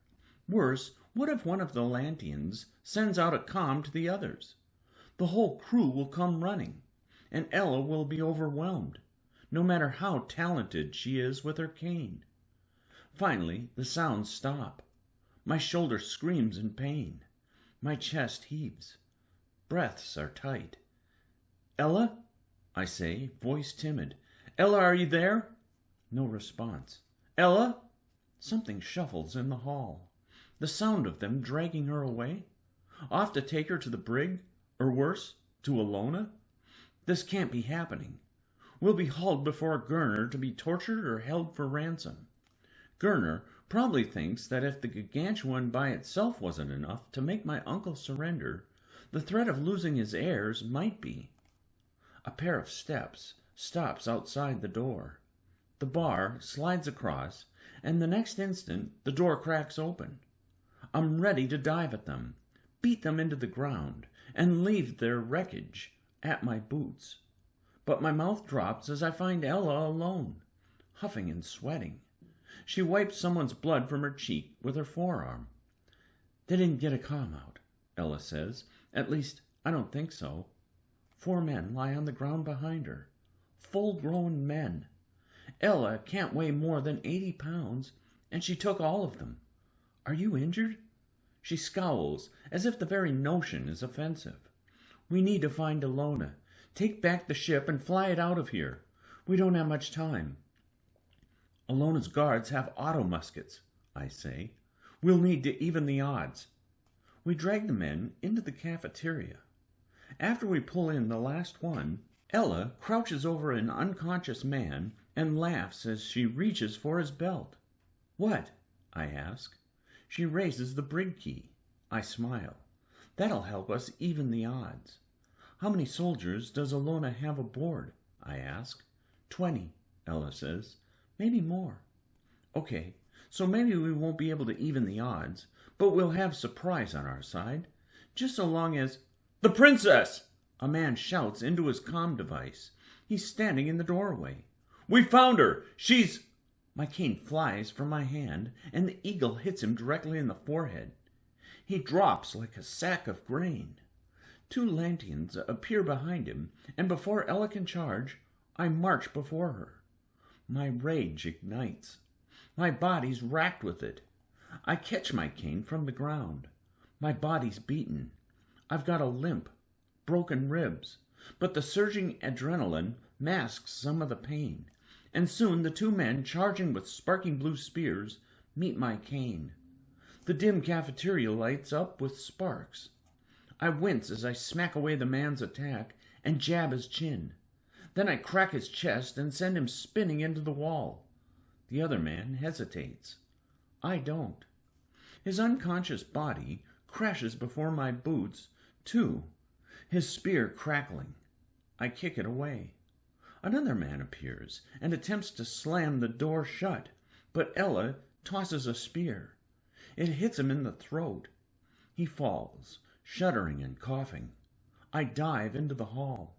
Worse, what if one of the Lantians sends out a comm to the others? The whole crew will come running, and Ella will be overwhelmed, no matter how talented she is with her cane. Finally, the sounds stop. My shoulder screams in pain. My chest heaves. Breaths are tight. Ella? I say, voice timid. Ella, are you there? No response. Ella? Something shuffles in the hall. The sound of them dragging her away? Off to take her to the brig? Or worse, to 𝘍𝘪𝘬𝘦? This can't be happening. We'll be hauled before 𝘺𝘪𝘵𝘩 to be tortured or held for ransom. 𝘺𝘺𝘪 probably thinks that if the 𝘵𝘰𝘮𝘮𝘦 by itself wasn't enough to make my uncle surrender, the threat of losing his heirs might be. A pair of steps stops outside the door. The bar slides across, and the next instant the door cracks open. I'm ready to dive at them, beat them into the ground, and leave their wreckage at my boots. But my mouth drops as I find Ella alone, huffing and sweating. She wipes someone's blood from her cheek with her forearm. They didn't get a comm out, Ella says. At least, I don't think so. 4 men lie on the ground behind her. Full-grown men. Ella can't weigh more than 80 pounds, and she took all of them. Are you injured? She scowls, as if the very notion is offensive. We need to find 𝘍𝘪𝘬𝘦. Take back the ship and fly it out of here. We don't have much time. 𝘍𝘪𝘬's guards have auto muskets, I say. We'll need to even the odds. We drag the men into the cafeteria. After we pull in the last one, Ella crouches over an unconscious man and laughs as she reaches for his belt. What? I ask. She raises the brig key. I smile. That'll help us even the odds. How many soldiers does 𝘍𝘪𝘬𝘦 have aboard? I ask. 20, Ella says. Maybe more. Okay, so maybe we won't be able to even the odds, but we'll have surprise on our side. Just so long as... The princess! A man shouts into his comm device. He's standing in the doorway. We found her! She's... My cane flies from my hand, and the eagle hits him directly in the forehead. He drops like a sack of grain. 2 Lantians appear behind him, and before Ella can charge, I march before her. My rage ignites. My body's racked with it. I catch my cane from the ground. My body's beaten. I've got a limp, broken ribs, but the surging adrenaline masks some of the pain, and soon the 2 men charging with sparking blue spears meet my cane. The dim cafeteria lights up with sparks. I wince as I smack away the man's attack and jab his chin. Then I crack his chest and send him spinning into the wall. The other man hesitates. I don't. His unconscious body crashes before my boots, too, his spear crackling. I kick it away. Another man appears and attempts to slam the door shut, but Ella tosses a spear. It hits him in the throat. He falls, shuddering and coughing. I dive into the hall.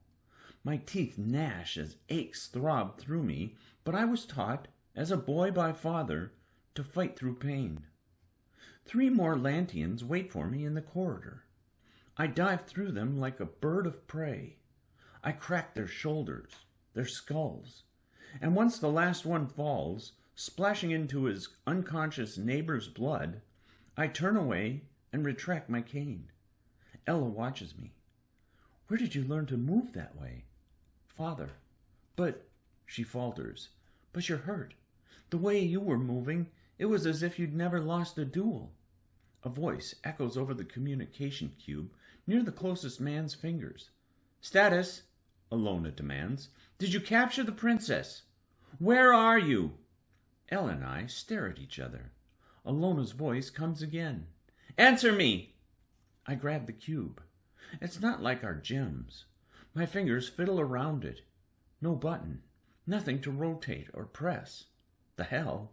My teeth gnash as aches throb through me, but I was taught, as a boy by father, to fight through pain. 3 more Lantians wait for me in the corridor. I dive through them like a bird of prey. I crack their shoulders, their skulls, and once the last one falls, splashing into his unconscious neighbor's blood, I turn away and retract my cane. Ella watches me. Where did you learn to move that way? Father, But, she falters, but you're hurt. The way you were moving, it was as if you'd never lost a duel. A voice echoes over the communication cube near the closest man's fingers. Status, 𝘍𝘪𝘬𝘦 demands. Did you capture the princess? Where are you? Elle and I stare at each other. 𝘍𝘪's voice comes again. Answer me! I grab the cube. It's not like our gems. My fingers fiddle around it. No button. Nothing to rotate or press. The hell?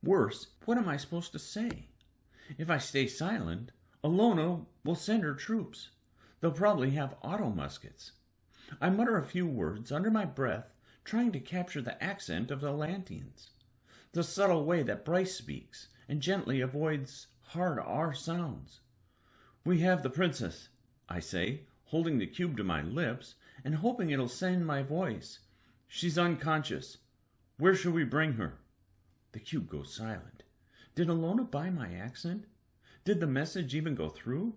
Worse, what am I supposed to say? If I stay silent, 𝘍𝘪 will send her troops. They'll probably have auto muskets. I mutter a few words under my breath, trying to capture the accent of the Atlanteans, the subtle way that Bryce speaks and gently avoids hard R sounds. We have the princess, I say, holding the cube to my lips and hoping it'll send my voice. She's unconscious. Where shall we bring her? The cube goes silent. Did 𝘍𝘪 buy my accent? Did the message even go through?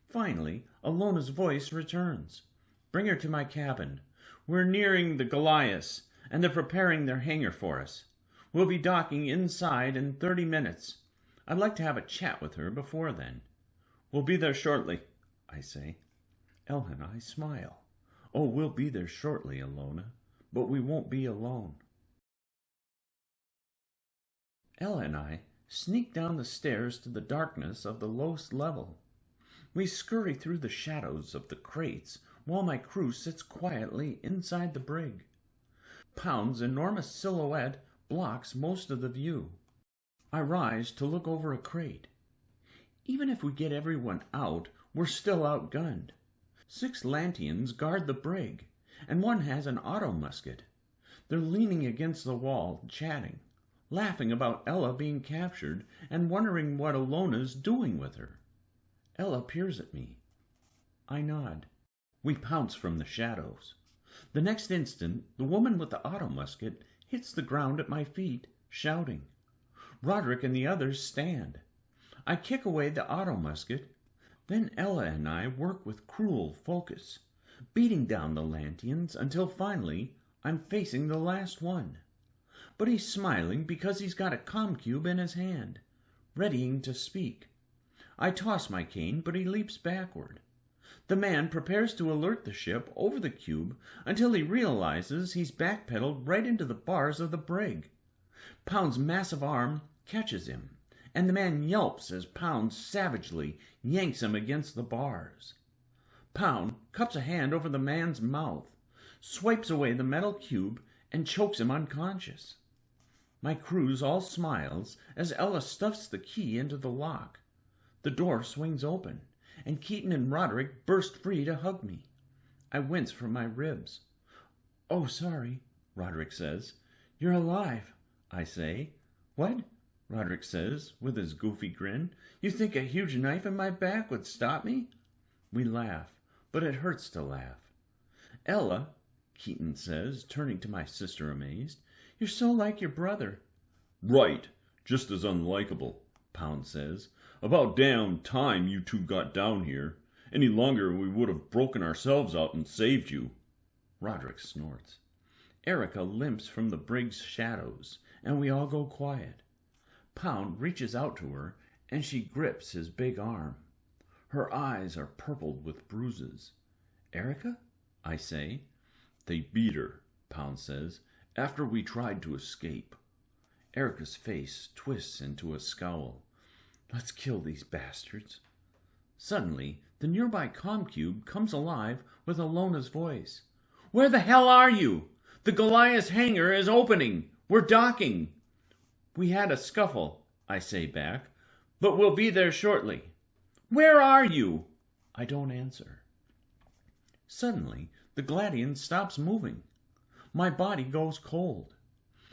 Finally, 𝘍𝘪's voice returns. Bring her to my cabin. We're nearing the 𝘊𝘰𝘮𝘮, and they're preparing their hangar for us. We'll be docking inside in 30 minutes. I'd like to have a chat with her before then. We'll be there shortly, I say. Elle and I smile. Oh, we'll be there shortly, 𝘍𝘪, but we won't be alone. Elle and I sneak down the stairs to the darkness of the lowest level. We scurry through the shadows of the crates while my crew sits quietly inside the brig. Pound's enormous silhouette blocks most of the view. I rise to look over a crate. Even if we get everyone out, we're still outgunned. 6 Lanteans guard the brig, and one has an auto musket. They're leaning against the wall, chatting, laughing about Ella being captured and wondering what 𝘍𝘪's doing with her. Ella peers at me. I nod. We pounce from the shadows. The next instant, the woman with the auto musket hits the ground at my feet, shouting. Roderick and the others stand. I kick away the auto musket. Then Ella and I work with cruel focus, beating down the Lanteans until finally I'm facing the last one. But he's smiling because he's got a comm cube in his hand, readying to speak. I toss my cane, but he leaps backward. The man prepares to alert the ship over the cube until he realizes he's backpedaled right into the bars of the brig. Pound's massive arm catches him, and the man yelps as Pound savagely yanks him against the bars. Pound cups a hand over the man's mouth, swipes away the metal cube, and chokes him unconscious. My crew's all smiles as Ella stuffs the key into the lock. The door swings open, and Keaton and Roderick burst free to hug me. I wince from my ribs. Oh, sorry, Roderick says. You're alive, I say. What? Roderick says, with his goofy grin. You think a huge knife in my back would stop me? We laugh, but it hurts to laugh. Ella, Keaton says, turning to my sister amazed, you're so like your brother. Right, just as unlikable, Pound says. About damn time you two got down here. Any longer we would have broken ourselves out and saved you. Roderick snorts. Erica limps from the brig's shadows, and we all go quiet. Pound reaches out to her, and she grips his big arm. Her eyes are purpled with bruises. Erica? I say. They beat her, Pound says, after we tried to escape. Erica's face twists into a scowl. Let's kill these bastards. Suddenly, the nearby comm cube comes alive with 𝘍𝘪's voice. Where the hell are you? The 𝘊𝘰𝘮𝑗 hangar is opening. We're docking. We had a scuffle, I say back, but we'll be there shortly. Where are you? I don't answer. Suddenly, the Gladian stops moving. My body goes cold.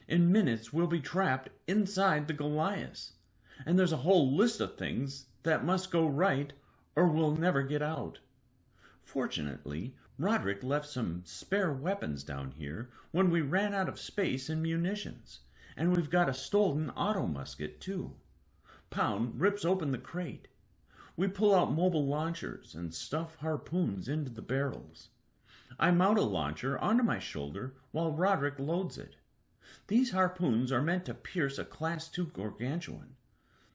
In minutes, we'll be trapped inside the 𝘊𝘰𝘮𝑗, and there's a whole list of things that must go right or we'll never get out. Fortunately, Roderick left some spare weapons down here when we ran out of space and munitions, and we've got a stolen auto musket too. Pound rips open the crate. We pull out mobile launchers and stuff harpoons into the barrels. I mount a launcher onto my shoulder while Roderick loads it. These harpoons are meant to pierce a Class II gargantuan.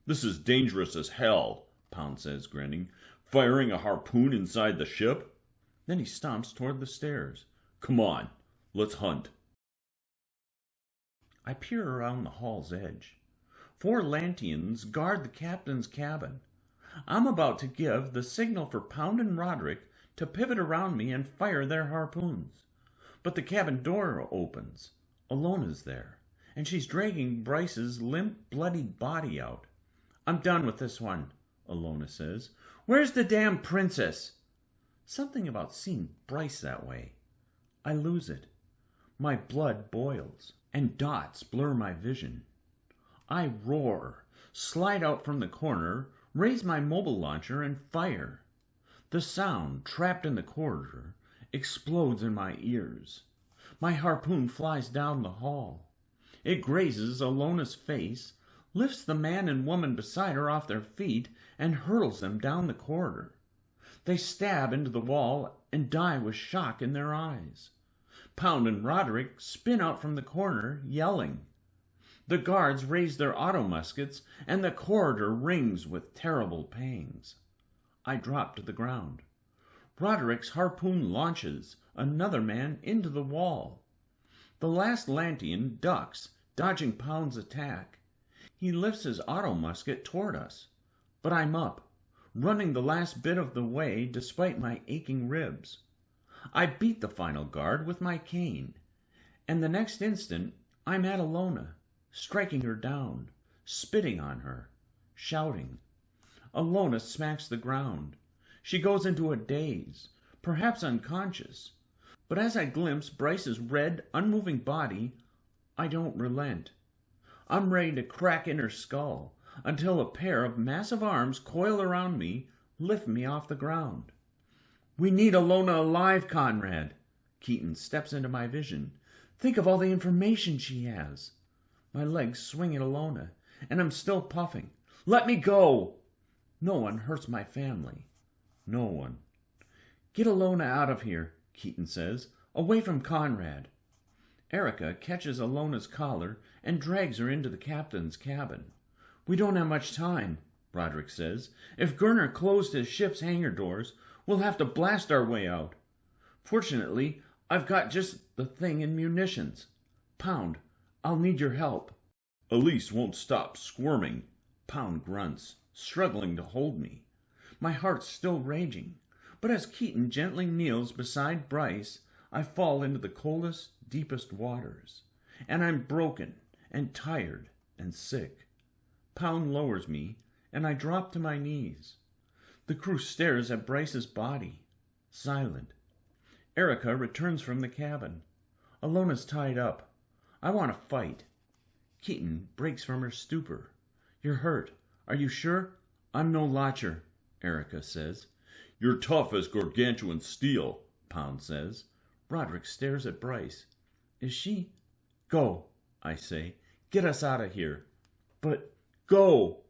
"This is dangerous as hell," Pound says, grinning. "Firing a harpoon inside the ship?" Then he stomps toward the stairs. "Come on, let's hunt." I peer around the hall's edge. 4 Lantians guard the captain's cabin. I'm about to give the signal for Pound and Roderick to pivot around me and fire their harpoons. But the cabin door opens. Alona's there, and she's dragging Bryce's limp, bloodied body out. "I'm done with this one," Alona says. "Where's the damn princess?" Something about seeing Bryce that way. I lose it. My blood boils, and dots blur my vision. I roar, slide out from the corner, raise my mobile launcher, and fire. The sound, trapped in the corridor, explodes in my ears. My harpoon flies down the hall. It grazes Alona's face, lifts the man and woman beside her off their feet, and hurls them down the corridor. They stab into the wall and die with shock in their eyes. Pound and Roderick spin out from the corner, yelling. The guards raise their auto-muskets, and the corridor rings with terrible pangs. I drop to the ground. Roderick's harpoon launches another man into the wall. The last Lantian ducks, dodging Pound's attack. He lifts his auto-musket toward us. But I'm up, running the last bit of the way despite my aching ribs. I beat the final guard with my cane, and the next instant I'm at Alona, striking her down, spitting on her, shouting. Alona smacks the ground. She goes into a daze, perhaps unconscious. But as I glimpse Bryce's red, unmoving body, I don't relent. I'm ready to crack in her skull until a pair of massive arms coil around me, lift me off the ground. "We need Alona alive, Conrad." Keaton steps into my vision. "Think of all the information she has." My legs swing at Alona, and I'm still puffing. "Let me go!" No one hurts my family. No one. "Get Alona out of here," Keaton says. "Away from Conrad." Erica catches Alona's collar and drags her into the captain's cabin. "We don't have much time," Roderick says. "If Gurner closed his ship's hangar doors, we'll have to blast our way out. Fortunately, I've got just the thing in munitions. Pound, I'll need your help." "Elise won't stop squirming," Pound grunts, struggling to hold me. My heart's still raging, but as Keaton gently kneels beside Bryce, I fall into the coldest, deepest waters, and I'm broken and tired and sick. Pound lowers me, and I drop to my knees. The crew stares at Bryce's body, silent. Erica returns from the cabin. Alona's tied up. I want to fight. Keaton breaks from her stupor. "You're hurt. Are you sure?" "I'm no lotcher," Erica says. "You're tough as gargantuan steel," Pound says. Roderick stares at Bryce. "Is she—" "Go," I say. "Get us out of here." "But—" "Go!"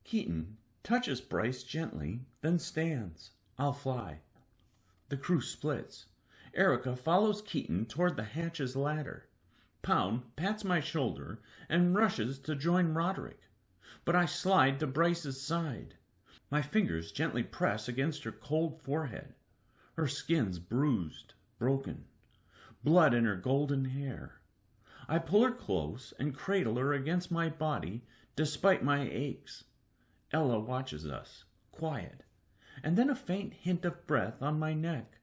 Keaton touches Bryce gently, then stands. "I'll fly." The crew splits. Erica follows Keaton toward the hatch's ladder. Pound pats my shoulder and rushes to join Roderick. But I slide to Bryce's side. My fingers gently press against her cold forehead. Her skin's bruised, broken. Blood in her golden hair. I pull her close and cradle her against my body despite my aches. Ella watches us, quiet, and then a faint hint of breath on my neck.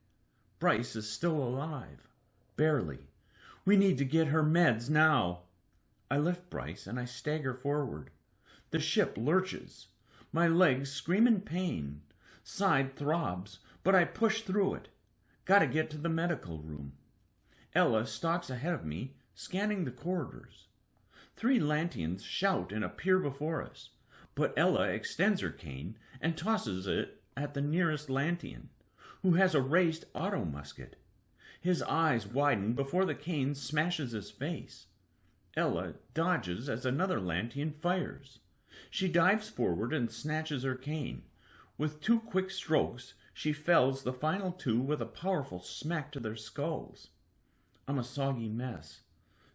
Bryce is still alive. Barely. We need to get her meds now. I lift Bryce and I stagger forward. The ship lurches. My legs scream in pain. Side throbs, but I push through it. Gotta get to the medical room. Ella stalks ahead of me, scanning the corridors. 3 Lantians shout and appear before us, but Ella extends her cane and tosses it at the nearest Lantian, who has a raised auto-musket. His eyes widen before the cane smashes his face. Ella dodges as another Lantian fires. She dives forward and snatches her cane. With 2 quick strokes, She fells the final two with a powerful smack to their skulls. I'm a soggy mess,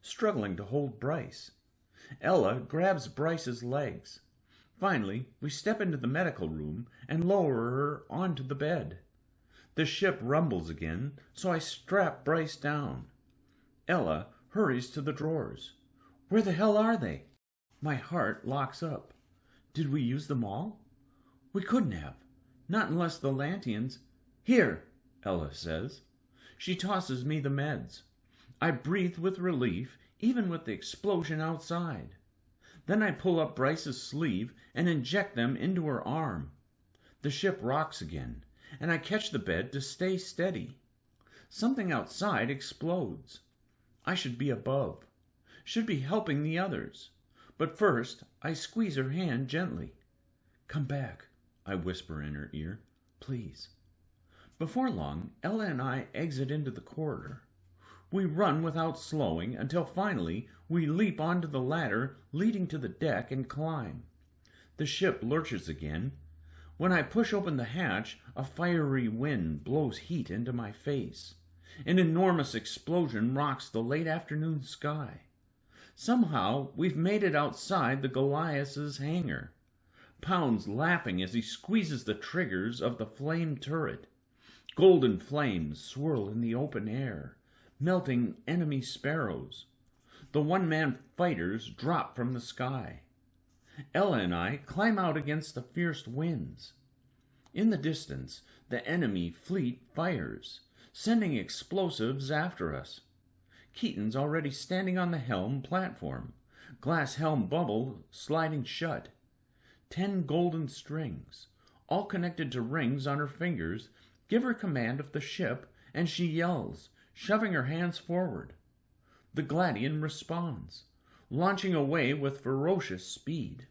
struggling to hold Bryce. Ella grabs Bryce's legs. Finally, we step into the medical room and lower her onto the bed. The ship rumbles again, so I strap Bryce down. Ella hurries to the drawers. Where the hell are they? My heart locks up. Did we use them all? We couldn't have. Not unless the Lantians... Here, Ella says. She tosses me the meds. I breathe with relief, even with the explosion outside. Then I pull up Bryce's sleeve and inject them into her arm. The ship rocks again, and I catch the bed to stay steady. Something outside explodes. I should be above, should be helping the others. But first, I squeeze her hand gently. Come back, I whisper in her ear. Please. Before long, Ella and I exit into the corridor. We run without slowing until finally we leap onto the ladder leading to the deck and climb. The ship lurches again. When I push open the hatch, a fiery wind blows heat into my face. An enormous explosion rocks the late afternoon sky. Somehow we've made it outside the Goliath's hangar. Pound's laughing as he squeezes the triggers of the flame turret. Golden flames swirl in the open air, melting enemy sparrows. The one-man fighters drop from the sky. Ella and I climb out against the fierce winds. In the distance, the enemy fleet fires, sending explosives after us. Keaton's already standing on the helm platform, glass helm bubble sliding shut. 10 golden strings, all connected to rings on her fingers, give her command of the ship, and she yells, shoving her hands forward. The Gladian responds, launching away with ferocious speed.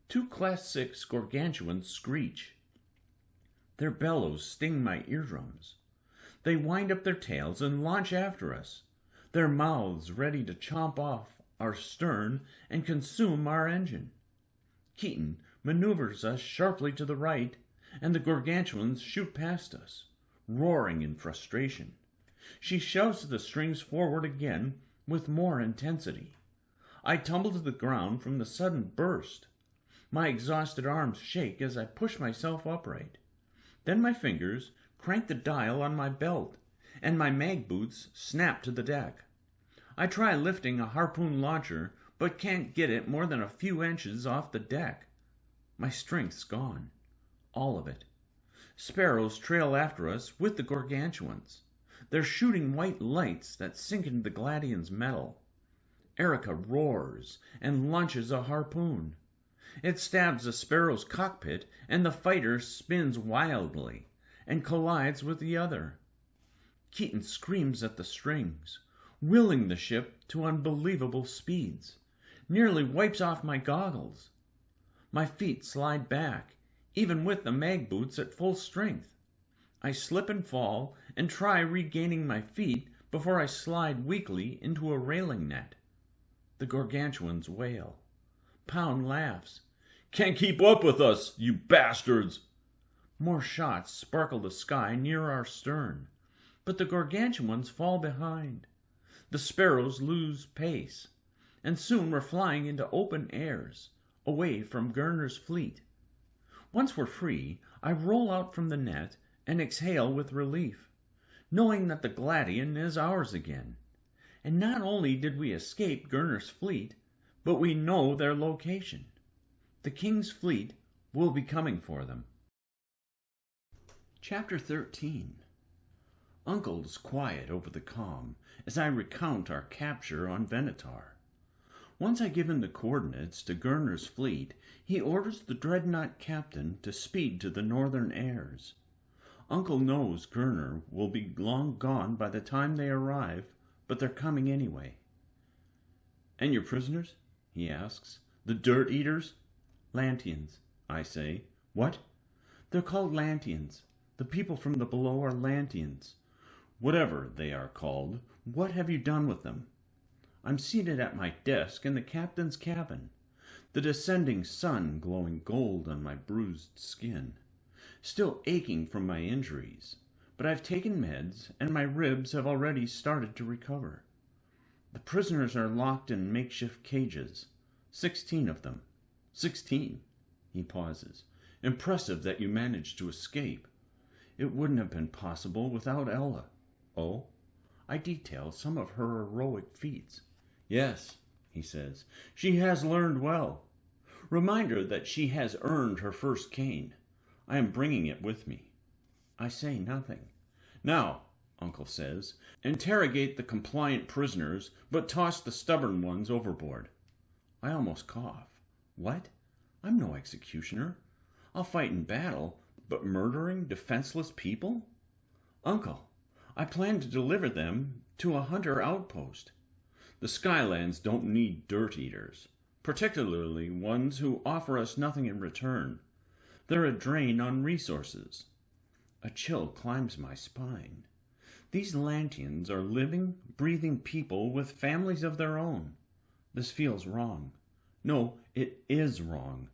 2 Class 6 gargantuans screech. Their bellows sting my eardrums. They wind up their tails and launch after us, their mouths ready to chomp off our stern and consume our engine. Keaton maneuvers us sharply to the right, and the gargantuans shoot past us, roaring in frustration. She shoves the strings forward again with more intensity. I tumble to the ground from the sudden burst. My exhausted arms shake as I push myself upright. Then my fingers crank the dial on my belt, and my mag boots snap to the deck. I try lifting a harpoon launcher, but can't get it more than a few inches off the deck. My strength's gone. All of it. Sparrows trail after us with the gargantuans. They're shooting white lights that sink into the Gladian's metal. Erica roars and launches a harpoon. It stabs the Sparrow's cockpit, and the fighter spins wildly and collides with the other. Keaton screams at the strings, willing the ship to unbelievable speeds, nearly wipes off my goggles. My feet slide back, even with the mag boots at full strength. I slip and fall and try regaining my feet before I slide weakly into a railing net. The gargantuans wail. Pound laughs. Can't keep up with us, you bastards! More shots sparkle the sky near our stern, but the gargantuans fall behind. The sparrows lose pace, and soon we're flying into open airs, away from Gurner's fleet. Once we're free, I roll out from the net and exhale with relief, knowing that the Gladian is ours again. And not only did we escape Gurner's fleet, but we know their location. The King's fleet will be coming for them. Chapter 13. Uncle's quiet over the comm as I recount our capture on Venator. Once I give him the coordinates to Gurner's fleet, he orders the dreadnought captain to speed to the northern airs. Uncle knows Gurner will be long gone by the time they arrive, but they're coming anyway. And your prisoners? He asks. The dirt eaters? Lantians, I say. What? They're called Lantians. The people from the below are Lantians. Whatever they are called, what have you done with them? I'm seated at my desk in the captain's cabin, the descending sun glowing gold on my bruised skin. still aching from my injuries, but I've taken meds, and my ribs have already started to recover. The prisoners are locked in makeshift cages, 16 of them. 16, he pauses. Impressive that you managed to escape. It wouldn't have been possible without Ella. Oh? I detail some of her heroic feats. Yes, he says, she has learned well. Remind her that she has earned her first cane. I am bringing it with me. I say nothing. Now, Uncle says, interrogate the compliant prisoners, but toss the stubborn ones overboard. I almost cough. What? I'm no executioner. I'll fight in battle, but murdering defenseless people? Uncle, I plan to deliver them to a hunter outpost. The Skylands don't need dirt eaters, particularly ones who offer us nothing in return. They're a drain on resources. A chill climbs my spine. These Lantians are living, breathing people with families of their own. This feels wrong. No, it is wrong.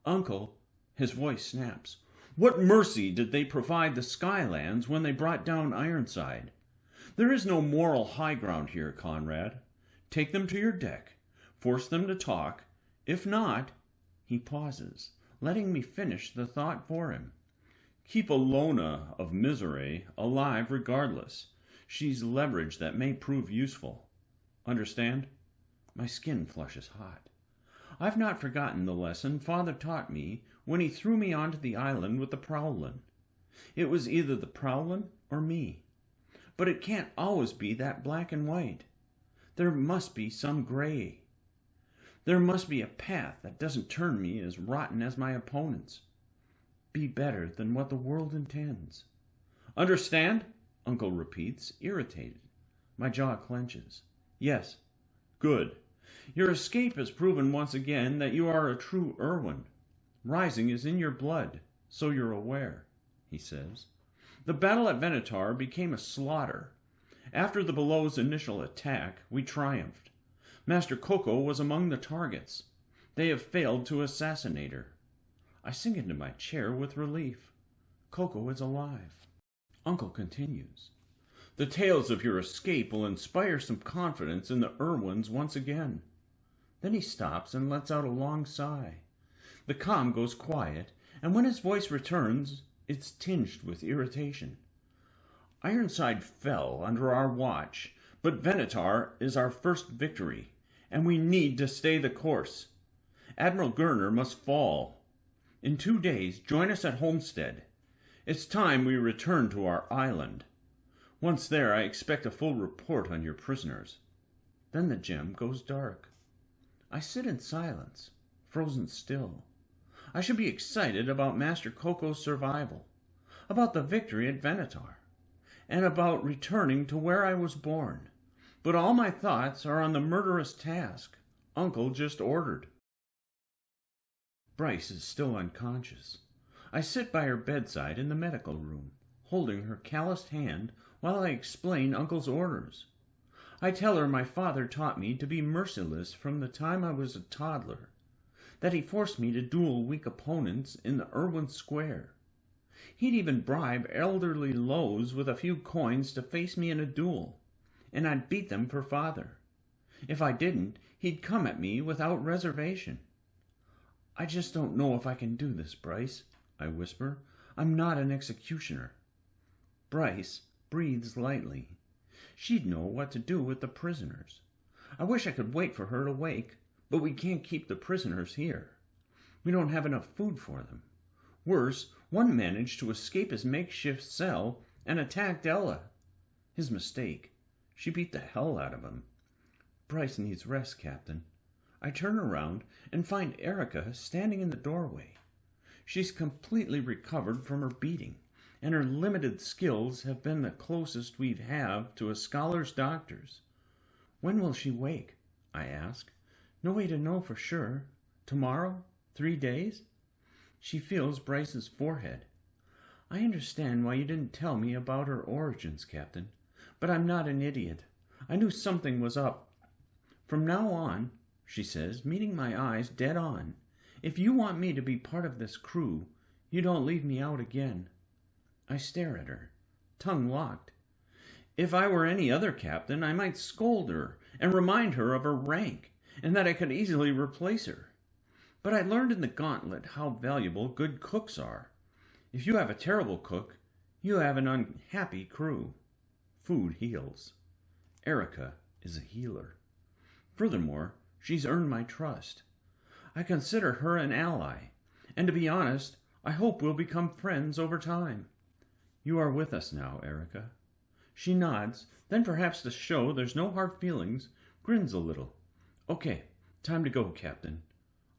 Uncle, his voice snaps. What mercy did they provide the Skylands when they brought down Ironside? There is no moral high ground here, Conrad. Take them to your deck. Force them to talk. If not, he pauses, letting me finish the thought for him. Keep Alona of Misery alive regardless. She's leverage that may prove useful. Understand? My skin flushes hot. I've not forgotten the lesson Father taught me when he threw me onto the island with the Prowlin. It was either the Prowlin or me. But it can't always be that black and white. There must be some gray. There must be a path that doesn't turn me as rotten as my opponents. Be better than what the world intends. Understand? Uncle repeats, irritated. My jaw clenches. Yes. Good. Your escape has proven once again that you are a true Erwin. Rising is in your blood, so you're aware, he says. The battle at Venator became a slaughter. After the Below's initial attack, we triumphed. Master Coco was among the targets. They have failed to assassinate her. I sink into my chair with relief. Coco is alive. Uncle continues. The tales of your escape will inspire some confidence in the Irwins once again. Then he stops and lets out a long sigh. The calm goes quiet, and when his voice returns, it's tinged with irritation. Ironside fell under our watch, but Venator is our first victory, and we need to stay the course. Admiral Gurner must fall. In 2 days, join us at Homestead. It's time we return to our island. Once there, I expect a full report on your prisoners. Then the gem goes dark. I sit in silence, frozen still. I should be excited about Master Coco's survival, about the victory at Venator, and about returning to where I was born. But all my thoughts are on the murderous task Uncle just ordered. Bryce is still unconscious. I sit by her bedside in the medical room, holding her calloused hand while I explain Uncle's orders. I tell her my father taught me to be merciless from the time I was a toddler, that he forced me to duel weak opponents in the Irwin Square. He'd even bribe elderly Lowe's with a few coins to face me in a duel, and I'd beat them for father. If I didn't, he'd come at me without reservation. I just don't know if I can do this, Bryce, I whisper. I'm not an executioner. Bryce breathes lightly. She'd know what to do with the prisoners. I wish I could wait for her to wake, but we can't keep the prisoners here. We don't have enough food for them. Worse, one managed to escape his makeshift cell and attacked Ella. His mistake. She beat the hell out of him. Bryce needs rest, Captain. I turn around and find Erica standing in the doorway. She's completely recovered from her beating, and her limited skills have been the closest we'd have to a scholar's doctor's. When will she wake? I ask. No way to know for sure. Tomorrow? 3 days? She feels Bryce's forehead. I understand why you didn't tell me about her origins, Captain, but I'm not an idiot. I knew something was up. From now on, she says, meeting my eyes dead on, if you want me to be part of this crew, You don't leave me out again. I stare at her, tongue locked. If I were any other captain, I might scold her and remind her of her rank, and that I could easily replace her. But I learned in the gauntlet how valuable good cooks are. If you have a terrible cook, you have an unhappy crew. Food heals. Erica is a healer. Furthermore, she's earned my trust. I consider her an ally, and to be honest, I hope we'll become friends over time. You are with us now, Erica. She nods, then perhaps to show there's no hard feelings, grins a little. Okay, time to go, Captain.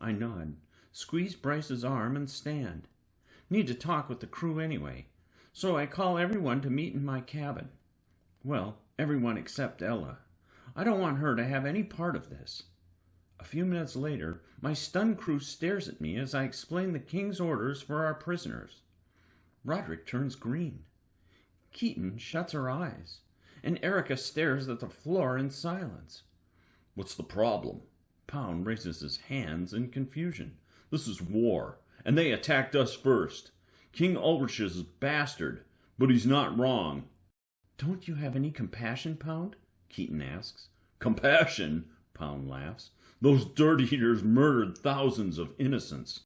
I nod, squeeze Bryce's arm, and stand. Need to talk with the crew anyway, so I call everyone to meet in my cabin. Well, everyone except Ella. I don't want her to have any part of this. A few minutes later, my stunned crew stares at me as I explain the king's orders for our prisoners. Roderick turns green. Keaton shuts her eyes, and Erica stares at the floor in silence. What's the problem? Pound raises his hands in confusion. This is war, and they attacked us first. King Ulrich's a bastard, but he's not wrong. Don't you have any compassion, Pound? Keaton asks. Compassion? Pound laughs. Those dirt eaters murdered thousands of innocents.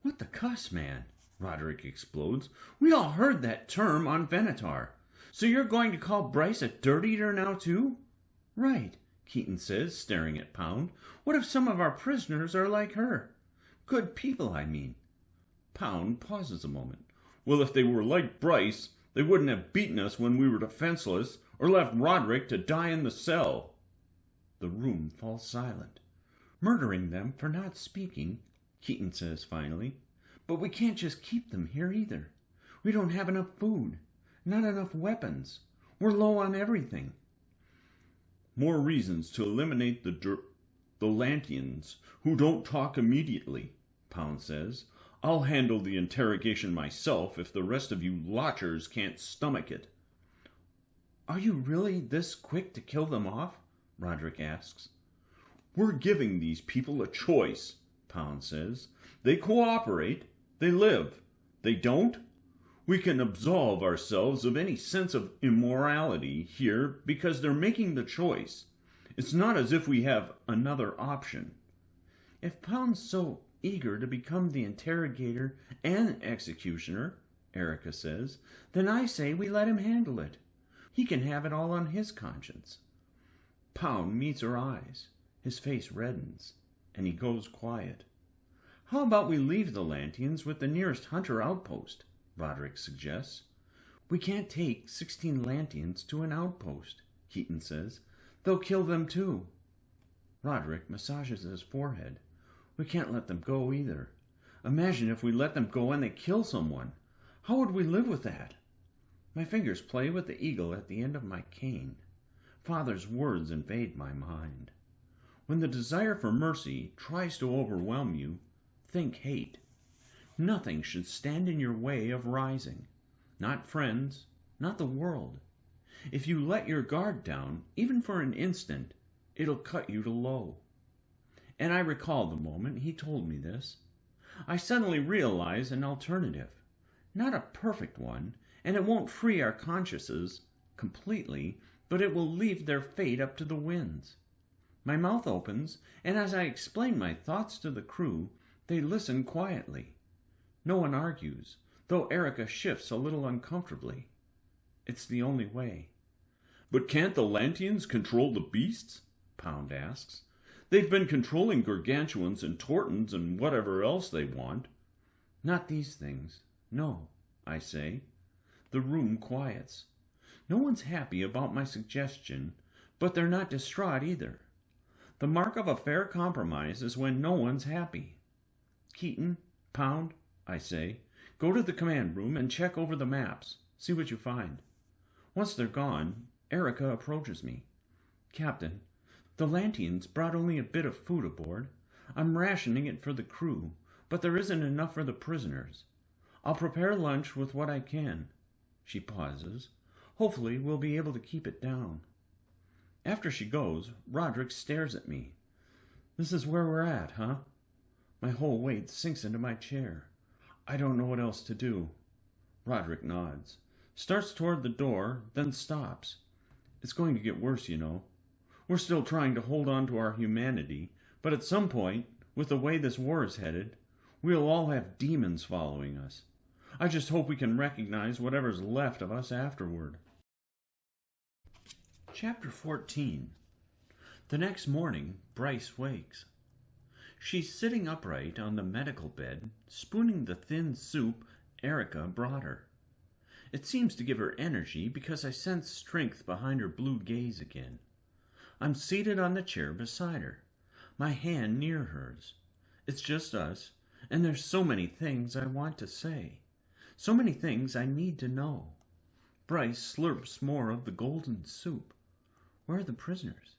What the cuss, man? Roderick explodes. We all heard that term on Venator. So you're going to call Bryce a dirt eater now, too? Right, Keaton says, staring at Pound. What if some of our prisoners are like her? Good people, I mean. Pound pauses a moment. Well, if they were like Bryce, they wouldn't have beaten us when we were defenseless, or left Roderick to die in the cell. The room falls silent. Murdering them for not speaking, Keaton says finally. But we can't just keep them here either. We don't have enough food, not enough weapons. We're low on everything. More reasons to eliminate the Lantians who don't talk immediately, Pound says. I'll handle the interrogation myself if the rest of you lotchers can't stomach it. Are you really this quick to kill them off? Roderick asks. We're giving these people a choice, Pound says. They cooperate, they live. They don't? We can absolve ourselves of any sense of immorality here because they're making the choice. It's not as if we have another option. If Pound's so eager to become the interrogator and executioner, Erica says, then I say we let him handle it. He can have it all on his conscience. Pound meets her eyes. His face reddens, and he goes quiet. How about we leave the Lantians with the nearest hunter outpost? Roderick suggests. We can't take 16 Lantians to an outpost, Keaton says. They'll kill them too. Roderick massages his forehead. We can't let them go either. Imagine if we let them go and they kill someone. How would we live with that? My fingers play with the eagle at the end of my cane. Father's words invade my mind. When the desire for mercy tries to overwhelm you, think hate. Nothing should stand in your way of rising. Not friends, not the world. If you let your guard down, even for an instant, it'll cut you to low. And I recall the moment he told me this. I suddenly realize an alternative. Not a perfect one, and it won't free our consciences completely, but it will leave their fate up to the winds. My mouth opens, and as I explain my thoughts to the crew, they listen quietly. No one argues, though Erica shifts a little uncomfortably. It's the only way. But can't the Lantians control the beasts? Pound asks. They've been controlling gargantuans and tortons and whatever else they want. Not these things. No, I say. The room quiets. No one's happy about my suggestion, but they're not distraught either. The mark of a fair compromise is when no one's happy. Keaton, Pound, I say, go to the command room and check over the maps. See what you find. Once they're gone, Erica approaches me. Captain, the Lantians brought only a bit of food aboard. I'm rationing it for the crew, but there isn't enough for the prisoners. I'll prepare lunch with what I can. She pauses. Hopefully we'll be able to keep it down. After she goes, Roderick stares at me. This is where we're at, huh? My whole weight sinks into my chair. I don't know what else to do. Roderick nods, starts toward the door, then stops. It's going to get worse, you know. We're still trying to hold on to our humanity, but at some point, with the way this war is headed, we'll all have demons following us. I just hope we can recognize whatever's left of us afterward. Chapter 14. The next morning, Bryce wakes. She's sitting upright on the medical bed, spooning the thin soup Erica brought her. It seems to give her energy because I sense strength behind her blue gaze again. I'm seated on the chair beside her, my hand near hers. It's just us, and there's so many things I want to say, so many things I need to know. Bryce slurps more of the golden soup. Where are the prisoners?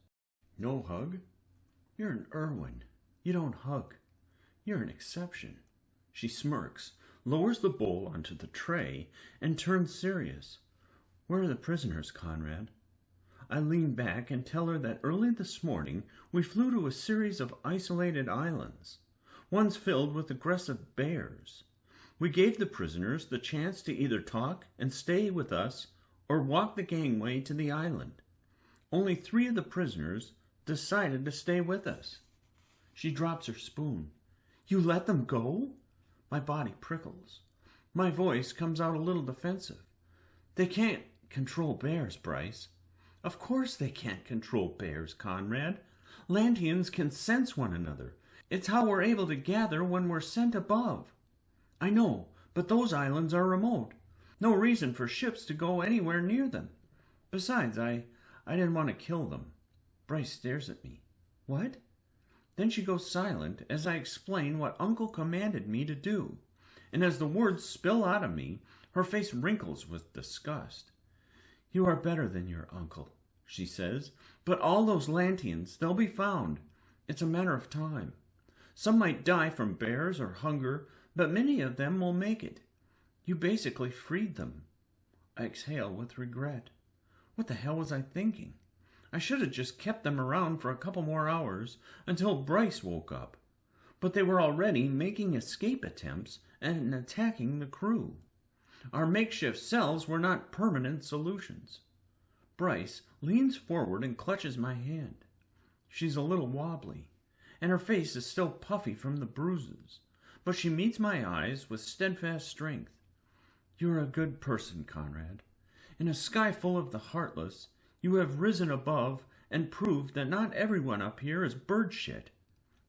No hug? You're an Irwin. You don't hug. You're an exception. She smirks, lowers the bowl onto the tray, and turns serious. Where are the prisoners, Conrad? I lean back and tell her that early this morning we flew to a series of isolated islands, ones filled with aggressive bears. We gave the prisoners the chance to either talk and stay with us or walk the gangway to the island. Only 3 of the prisoners decided to stay with us. She drops her spoon. You let them go? My body prickles. My voice comes out a little defensive. They can't control bears, Bryce. Of course they can't control bears, Conrad. Lanteans can sense one another. It's how we're able to gather when we're sent above. I know, but those islands are remote. No reason for ships to go anywhere near them. Besides, I didn't want to kill them. Bryce stares at me. What? Then she goes silent as I explain what Uncle commanded me to do, and as the words spill out of me, her face wrinkles with disgust. You are better than your uncle, she says, but all those Lanteans, they'll be found. It's a matter of time. Some might die from bears or hunger, but many of them will make it. You basically freed them. I exhale with regret. What the hell was I thinking? I should have just kept them around for a couple more hours until Bryce woke up. But they were already making escape attempts and attacking the crew. Our makeshift cells were not permanent solutions. Bryce leans forward and clutches my hand. She's a little wobbly, and her face is still puffy from the bruises, but she meets my eyes with steadfast strength. You're a good person, Conrad. In a sky full of the heartless, you have risen above and proved that not everyone up here is bird shit.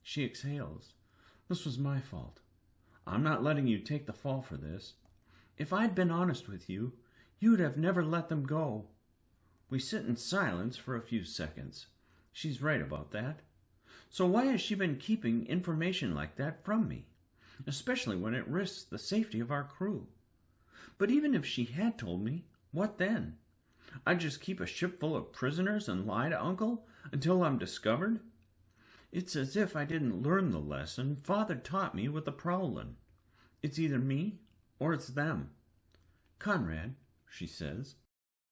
She exhales. This was my fault. I'm not letting you take the fall for this. If I'd been honest with you, you'd have never let them go. We sit in silence for a few seconds. She's right about that. So why has she been keeping information like that from me, especially when it risks the safety of our crew? But even if she had told me, what then? I'd just keep a ship full of prisoners and lie to Uncle until I'm discovered? It's as if I didn't learn the lesson Father taught me with the prowling. It's either me or it's them. Conrad, she says.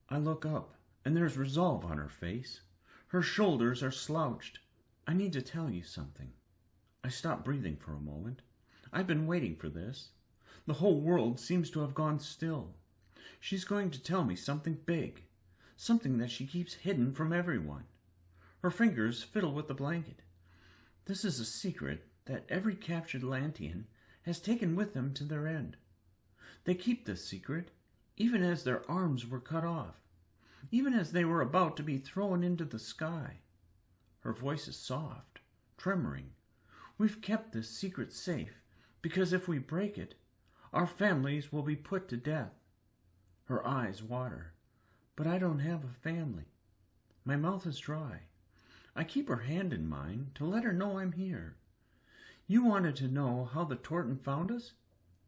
I look up, and there's resolve on her face. Her shoulders are slouched. I need to tell you something. I stop breathing for a moment. I've been waiting for this. The whole world seems to have gone still. She's going to tell me something big, something that she keeps hidden from everyone. Her fingers fiddle with the blanket. This is a secret that every captured Lantean has taken with them to their end. They keep this secret even as their arms were cut off, even as they were about to be thrown into the sky. Her voice is soft, tremoring. We've kept this secret safe because if we break it, our families will be put to death. Her eyes water. But I don't have a family. My mouth is dry. I keep her hand in mine to let her know I'm here. You wanted to know how the Torton found us?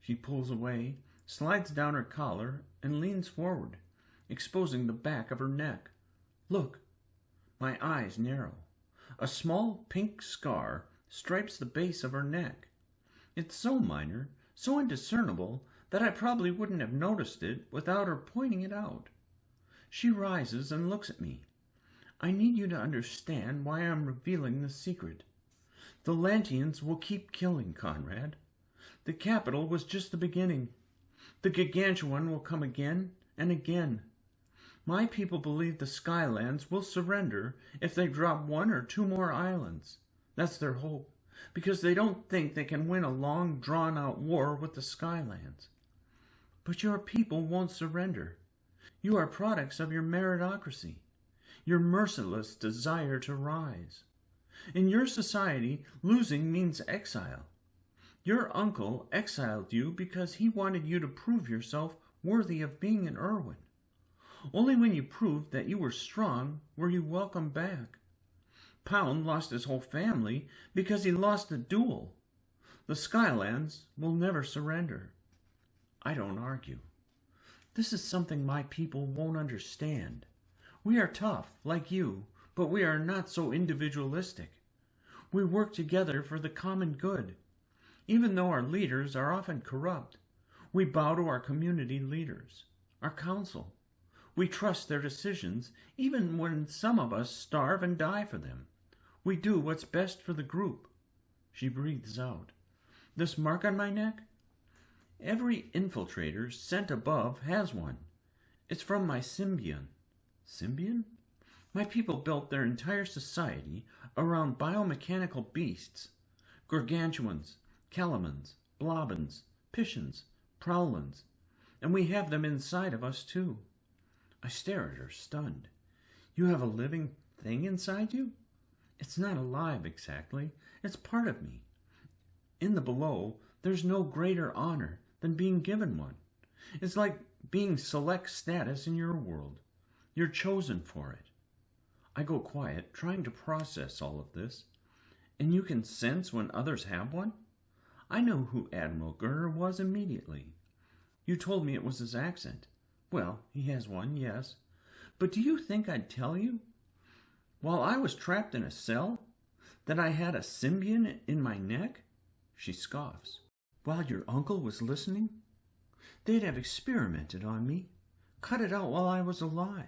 She pulls away, slides down her collar, and leans forward, exposing the back of her neck. Look. My eyes narrow. A small pink scar stripes the base of her neck. It's so minor, so indiscernible, that I probably wouldn't have noticed it without her pointing it out. She rises and looks at me. I need you to understand why I'm revealing the secret. The Lanteans will keep killing, Conrad. The capital was just the beginning. The 𝘵𝘮𝘮𝘠 will come again and again. My people believe the Skylands will surrender if they drop 1 or 2 more islands. That's their hope, because they don't think they can win a long, drawn-out war with the Skylands. But your people won't surrender. You are products of your meritocracy, your merciless desire to rise. In your society, losing means exile. Your uncle exiled you because he wanted you to prove yourself worthy of being an 𝘓𝘪𝘬𝘦. Only when you proved that you were strong were you welcomed back. Pound lost his whole family because he lost a duel. The Skylands will never surrender. I don't argue. This is something my people won't understand. We are tough, like you, but we are not so individualistic. We work together for the common good. Even though our leaders are often corrupt, we bow to our community leaders, our council. We trust their decisions, even when some of us starve and die for them. We do what's best for the group. She breathes out. This mark on my neck? Every infiltrator sent above has one. It's from my symbion. Symbion? My people built their entire society around biomechanical beasts. Gargantuans, calamans, blobbins, pishans, prowlans. And we have them inside of us too. I stare at her, stunned. You have a living thing inside you? It's not alive exactly. It's part of me. In the below, there's no greater honor than being given one. It's like being select status in your world. You're chosen for it. I go quiet, trying to process all of this. And you can sense when others have one? I know who Admiral 𝘠𝘪𝘮𝘮 was immediately. You told me it was his accent. Well, he has one, yes. But do you think I'd tell you? While I was trapped in a cell? That I had a symbion in my neck? She scoffs. While your uncle was listening? They'd have experimented on me. Cut it out while I was alive.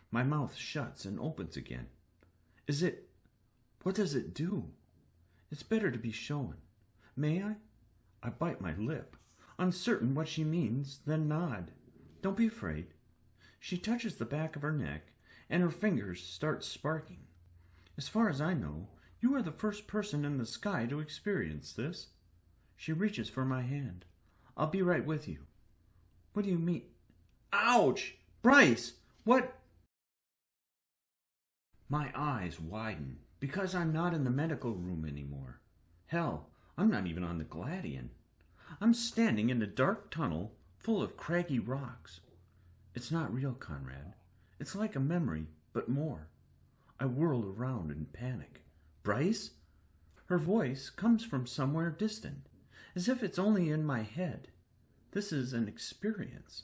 My mouth shuts and opens again. What does it do? It's better to be shown. May I? I bite my lip, uncertain what she means, then nod. Don't be afraid. She touches the back of her neck, and her fingers start sparking. As far as I know, you are the first person in the sky to experience this. She reaches for my hand. I'll be right with you. What do you mean? Ouch! Bryce! What? My eyes widen, because I'm not in the medical room anymore. Hell, I'm not even on the 𝘓𝘪𝘮𝘮. I'm standing in a dark tunnel full of craggy rocks. It's not real, Conrad. It's like a memory, but more. I whirl around in panic. Bryce? Her voice comes from somewhere distant, as if it's only in my head. This is an experience.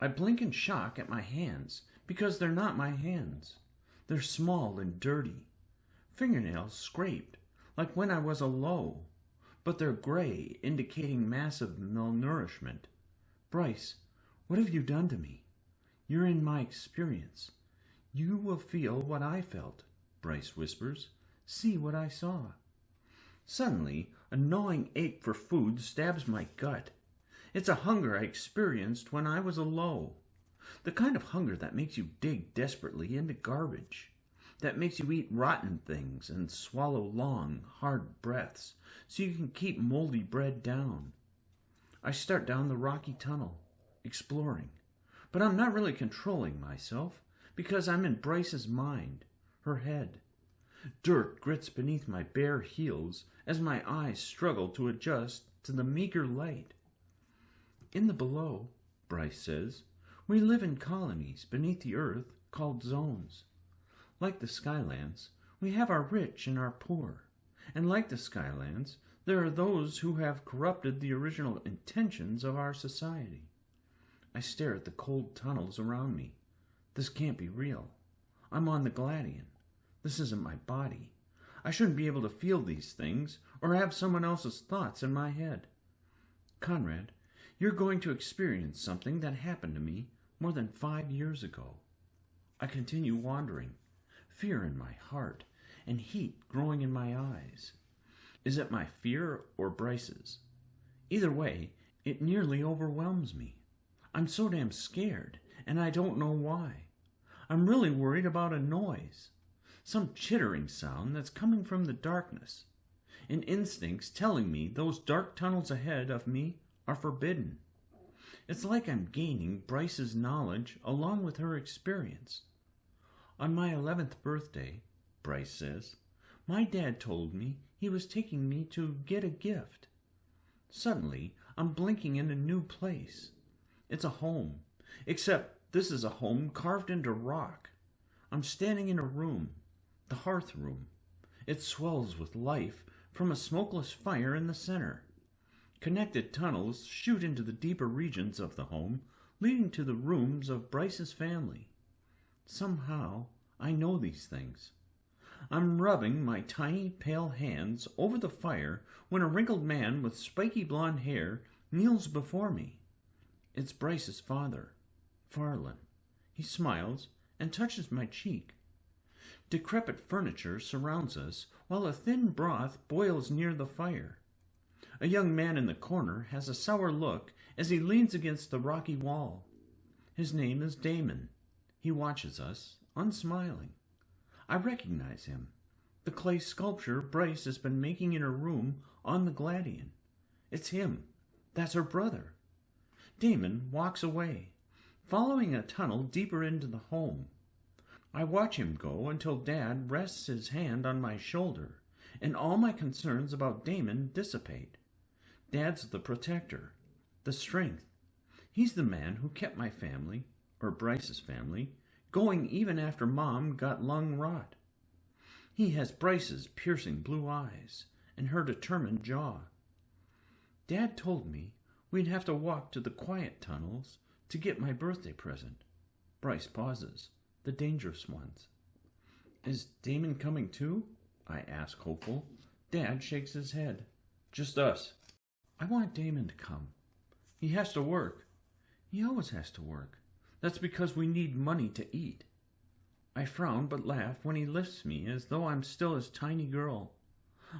I blink in shock at my hands, because they're not my hands. They're small and dirty. Fingernails scraped, like when I was a 𝘍𝘪𝘬𝘦, but they're gray, indicating massive malnourishment. Bryce, what have you done to me? You're in my experience. You will feel what I felt, Bryce whispers. See what I saw. Suddenly, a gnawing ache for food stabs my gut. It's a hunger I experienced when I was a 𝘍𝘪. The kind of hunger that makes you dig desperately into garbage. That makes you eat rotten things and swallow long, hard breaths so you can keep moldy bread down. I start down the rocky tunnel, exploring. But I'm not really controlling myself because I'm in Bryce's mind, her head. Dirt grits beneath my bare heels as my eyes struggle to adjust to the meager light. In the below, Bryce says, we live in colonies beneath the earth called zones. Like the Skylands, we have our rich and our poor. And like the Skylands, there are those who have corrupted the original intentions of our society. I stare at the cold tunnels around me. This can't be real. I'm on the 𝘓𝘪𝘮𝘮𝘮. This isn't my body. I shouldn't be able to feel these things or have someone else's thoughts in my head. Conrad, you're going to experience something that happened to me more than 5 years ago. I continue wandering, fear in my heart and heat growing in my eyes. Is it my fear or Bryce's? Either way, it nearly overwhelms me. I'm so damn scared, and I don't know why. I'm really worried about a noise, some chittering sound that's coming from the darkness, and instincts telling me those dark tunnels ahead of me are forbidden. It's like I'm gaining Bryce's knowledge along with her experience. On my 11th birthday, Bryce says, my dad told me he was taking me to get a gift. Suddenly, I'm blinking in a new place. It's a home, except this is a home carved into rock. I'm standing in a room, the hearth room. It swells with life from a smokeless fire in the center. Connected tunnels shoot into the deeper regions of the home, leading to the rooms of Bryce's family. Somehow, I know these things. I'm rubbing my tiny, pale hands over the fire when a wrinkled man with spiky blonde hair kneels before me. It's Bryce's father, Farland. He smiles and touches my cheek. Decrepit furniture surrounds us while a thin broth boils near the fire. A young man in the corner has a sour look as he leans against the rocky wall. His name is Damon. He watches us, unsmiling. I recognize him. The clay sculpture Bryce has been making in her room on the Gladian. It's him. That's her brother. Damon walks away, following a tunnel deeper into the home. I watch him go until Dad rests his hand on my shoulder, and all my concerns about Damon dissipate. Dad's the protector, the strength. He's the man who kept my family, or Bryce's family, going even after Mom got lung rot. He has Bryce's piercing blue eyes and her determined jaw. Dad told me we'd have to walk to the quiet tunnels to get my birthday present. Bryce pauses, the dangerous ones. Is Damon coming too? I ask, hopeful. Dad shakes his head. Just us. I want Damon to come. He has to work. He always has to work. That's because we need money to eat. I frown but laugh when he lifts me as though I'm still his tiny girl.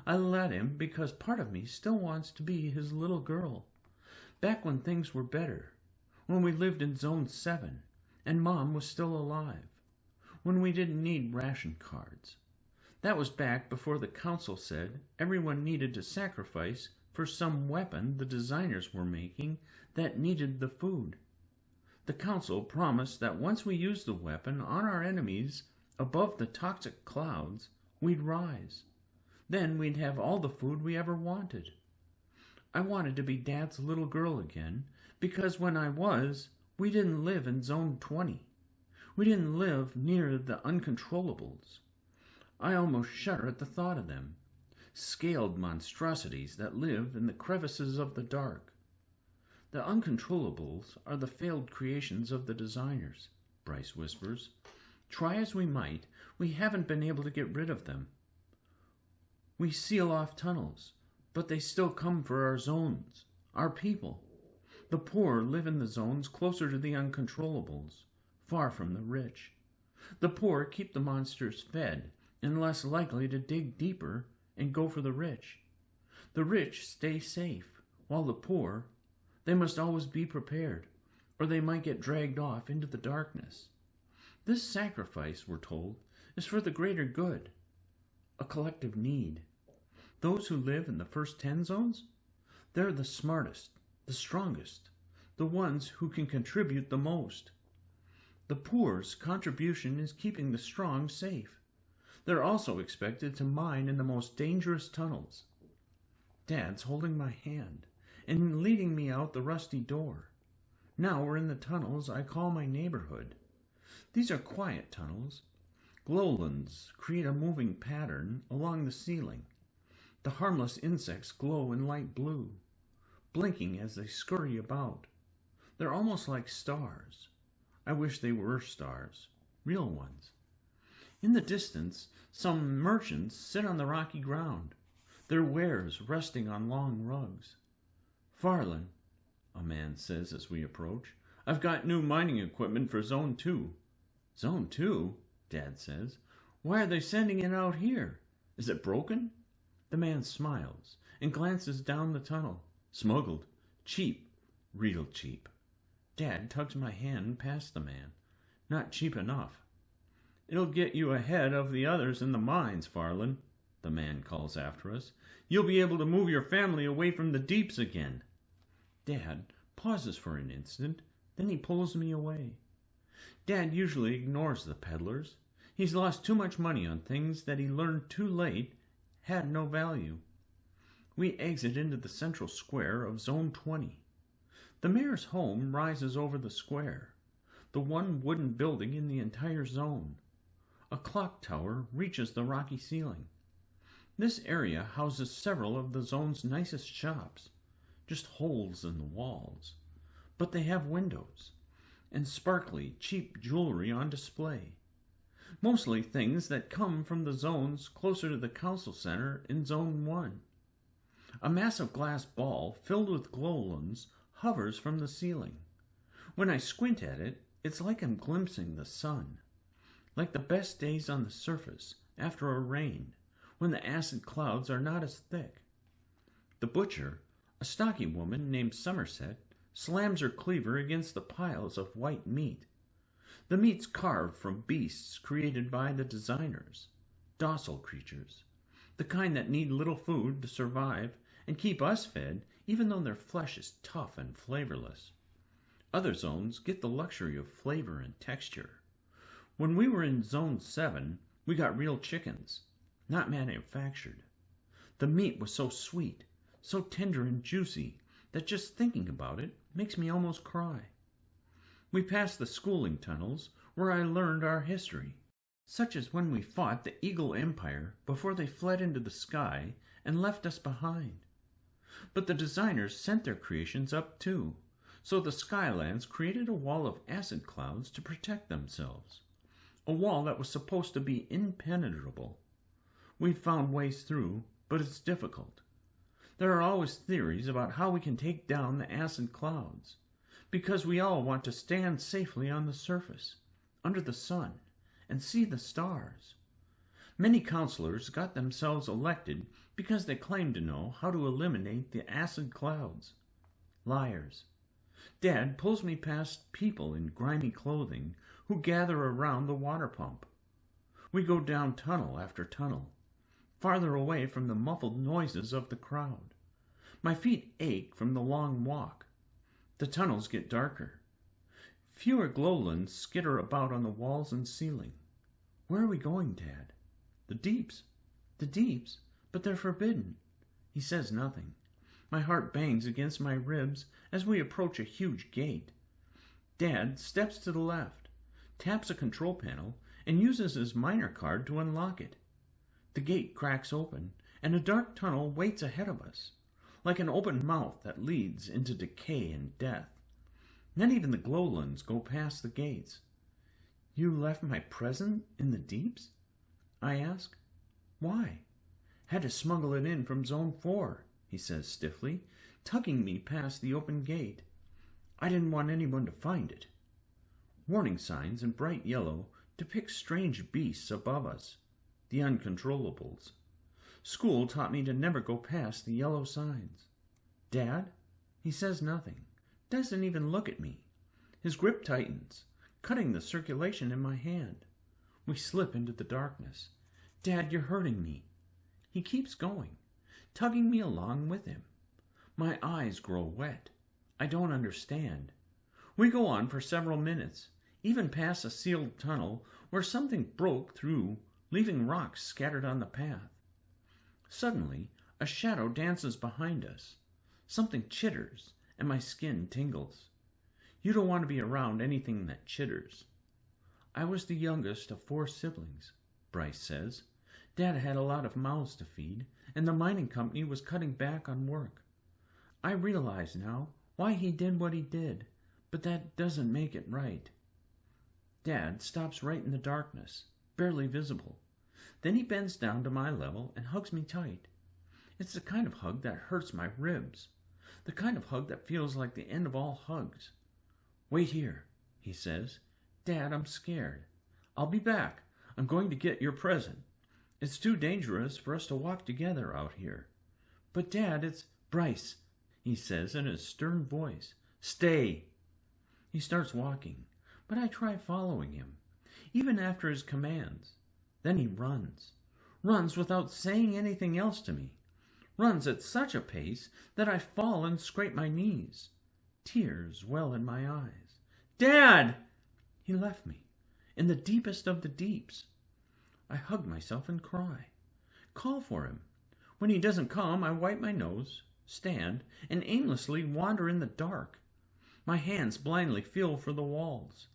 I let him because part of me still wants to be his little girl. Back when things were better, when we lived in Zone 7 and Mom was still alive, when we didn't need ration cards. That was back before the council said everyone needed to sacrifice for some weapon the designers were making that needed the food. The council promised that once we used the weapon on our enemies above the toxic clouds, we'd rise. Then we'd have all the food we ever wanted. I wanted to be Dad's little girl again because when I was, we didn't live in Zone 20. We didn't live near the uncontrollables. I almost shudder at the thought of them, scaled monstrosities that live in the crevices of the dark. The uncontrollables are the failed creations of the designers, Bryce whispers. Try as we might, we haven't been able to get rid of them. We seal off tunnels, but they still come for our zones, our people. The poor live in the zones closer to the uncontrollables, far from the rich. The poor keep the monsters fed and less likely to dig deeper and go for the rich. The rich stay safe, while the poor, they must always be prepared, or they might get dragged off into the darkness. This sacrifice, we're told, is for the greater good, a collective need. Those who live in the first 10 zones, they're the smartest, the strongest, the ones who can contribute the most. The poor's contribution is keeping the strong safe. They're also expected to mine in the most dangerous tunnels. Dad's holding my hand and leading me out the rusty door. Now we're in the tunnels I call my neighborhood. These are quiet tunnels. Glowlands create a moving pattern along the ceiling. The harmless insects glow in light blue, blinking as they scurry about. They're almost like stars. I wish they were stars, real ones. In the distance, some merchants sit on the rocky ground, their wares resting on long rugs. Farland, a man says as we approach, I've got new mining equipment for Zone 2. Zone 2? Dad says. Why are they sending it out here? Is it broken? The man smiles and glances down the tunnel. Smuggled. Cheap. Real cheap. Dad tugs my hand past the man. Not cheap enough. It'll get you ahead of the others in the mines, 𝘊𝘪, the man calls after us. You'll be able to move your family away from the deeps again. Dad pauses for an instant, then he pulls me away. Dad usually ignores the peddlers. He's lost too much money on things that he learned too late had no value. We exit into the central square of Zone 20. The mayor's home rises over the square, the one wooden building in the entire zone. A clock tower reaches the rocky ceiling. This area houses several of the zone's nicest shops, just holes in the walls, but they have windows and sparkly, cheap jewelry on display. Mostly things that come from the zones closer to the council center in Zone 1. A massive glass ball filled with glowworms hovers from the ceiling. When I squint at it, it's like I'm glimpsing the sun, like the best days on the surface after a rain, when the acid clouds are not as thick. The butcher, a stocky woman named Somerset, slams her cleaver against the piles of white meat. The meat's carved from beasts created by the designers, docile creatures, the kind that need little food to survive and keep us fed even though their flesh is tough and flavorless. Other zones get the luxury of flavor and texture. When we were in Zone 7, we got real chickens, not manufactured. The meat was so sweet, so tender and juicy, that just thinking about it makes me almost cry. We passed the schooling tunnels where I learned our history, such as when we fought the Eagle Empire before they fled into the sky and left us behind. But the designers sent their creations up too, so the Skylands created a wall of acid clouds to protect themselves, a wall that was supposed to be impenetrable. We've found ways through, but it's difficult. There are always theories about how we can take down the acid clouds, because we all want to stand safely on the surface, under the sun, and see the stars. Many counselors got themselves elected because they claimed to know how to eliminate the acid clouds. Liars. Dad pulls me past people in grimy clothing who gather around the water pump. We go down tunnel after tunnel, farther away from the muffled noises of the crowd. My feet ache from the long walk. The tunnels get darker. Fewer glowlands skitter about on the walls and ceiling. Where are we going, Dad? The deeps. The deeps? But they're forbidden. He says nothing. My heart bangs against my ribs as we approach a huge gate. Dad steps to the left, taps a control panel, and uses his miner card to unlock it. The gate cracks open, and a dark tunnel waits ahead of us, like an open mouth that leads into decay and death. Not even the glowlands go past the gates. You left my present in the deeps? I ask. Why? Had to smuggle it in from Zone 4, he says stiffly, tugging me past the open gate. I didn't want anyone to find it. Warning signs in bright yellow depict strange beasts above us, the uncontrollables. School taught me to never go past the yellow signs. Dad? He says nothing, doesn't even look at me. His grip tightens, cutting the circulation in my hand. We slip into the darkness. Dad, you're hurting me. He keeps going, tugging me along with him. My eyes grow wet. I don't understand. We go on for several minutes, even past a sealed tunnel where something broke through, leaving rocks scattered on the path. Suddenly, a shadow dances behind us. Something chitters, and my skin tingles. You don't want to be around anything that chitters. I was the youngest of 4 siblings, Bryce says. Dad had a lot of mouths to feed, and the mining company was cutting back on work. I realize now why he did what he did, but that doesn't make it right. Dad stops right in the darkness, barely visible. Then he bends down to my level and hugs me tight. It's the kind of hug that hurts my ribs, the kind of hug that feels like the end of all hugs. Wait here, he says. Dad, I'm scared. I'll be back. I'm going to get your present. It's too dangerous for us to walk together out here. But Dad, it's Bryce. he says in his stern voice. "Stay." He starts walking, but I try following him, even after his commands. Then he runs without saying anything else to me, runs at such a pace that I fall and scrape my knees. Tears well in my eyes. "Dad!" He left me, in the deepest of the deeps. I hug myself and cry, call for him. When he doesn't come, I wipe my nose, stand, and aimlessly wander in the dark. My hands blindly feel for the walls.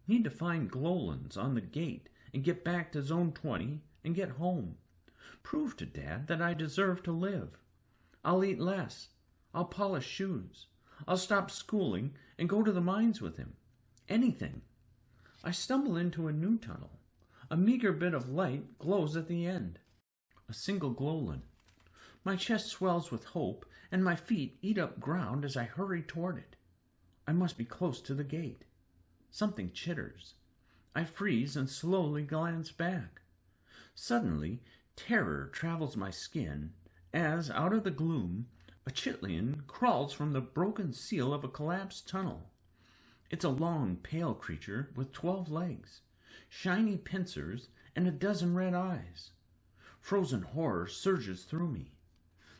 Need to find 𝘍𝘪𝘬𝘦 on the gate and get back to Zone 20 and get home. Prove to Dad that I deserve to live. I'll eat less. I'll polish shoes. I'll stop schooling and go to the mines with him. Anything. I stumble into a new tunnel. A meager bit of light glows at the end. A single 𝘍𝘪𝘬𝘦. My chest swells with hope, and my feet eat up ground as I hurry toward it. I must be close to the gate. Something chitters. I freeze and slowly glance back. Suddenly, terror travels my skin as, out of the gloom, a 𝘓𝘪𝘬𝘮 crawls from the broken seal of a collapsed tunnel. It's a long, pale creature with 12 legs, shiny pincers, and a dozen red eyes. Frozen horror surges through me.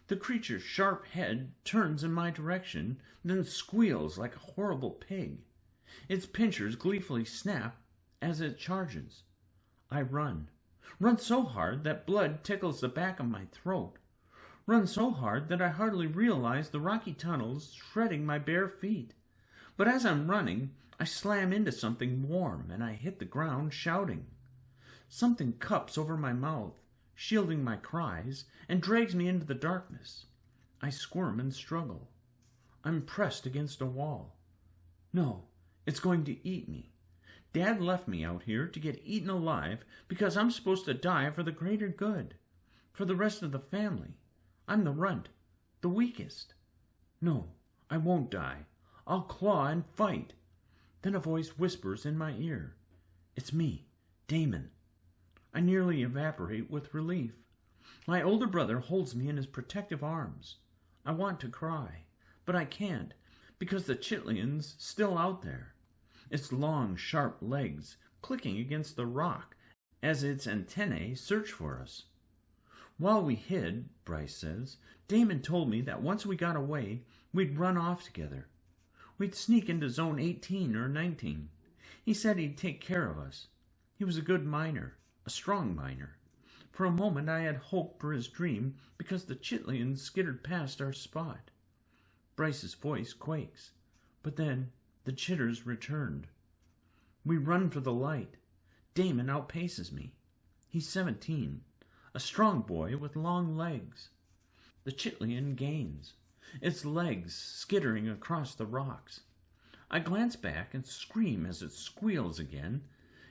The creature's sharp head turns in my direction, then squeals like a horrible pig. Its pincers gleefully snap as it charges. I run so hard that blood tickles the back of my throat. Run so hard that I hardly realize the rocky tunnels shredding my bare feet. But as I'm running, I slam into something warm and I hit the ground shouting. Something cups over my mouth, shielding my cries, and drags me into the darkness. I squirm and struggle. I'm pressed against a wall. No, it's going to eat me. Dad left me out here to get eaten alive because I'm supposed to die for the greater good, for the rest of the family. I'm the runt, the weakest. No, I won't die. I'll claw and fight. Then a voice whispers in my ear. It's me, Damon. I nearly evaporate with relief. My older brother holds me in his protective arms. I want to cry, but I can't, because the 𝘓𝘪𝘬𝘮's still out there, its long, sharp legs clicking against the rock as its antennae search for us. While we hid, Bryce says, Damon told me that once we got away, we'd run off together. We'd sneak into Zone 18 or 19. He said he'd take care of us. He was a good miner, a strong miner. For a moment I had hope for his dream because the 𝘓𝘪𝘬𝘮 skittered past our spot. Bryce's voice quakes, but then the chitters returned. We run for the light. Damon outpaces me. He's 17, a strong boy with long legs. The 𝘓𝘪𝘬𝘮 gains, its legs skittering across the rocks. I glance back and scream as it squeals again.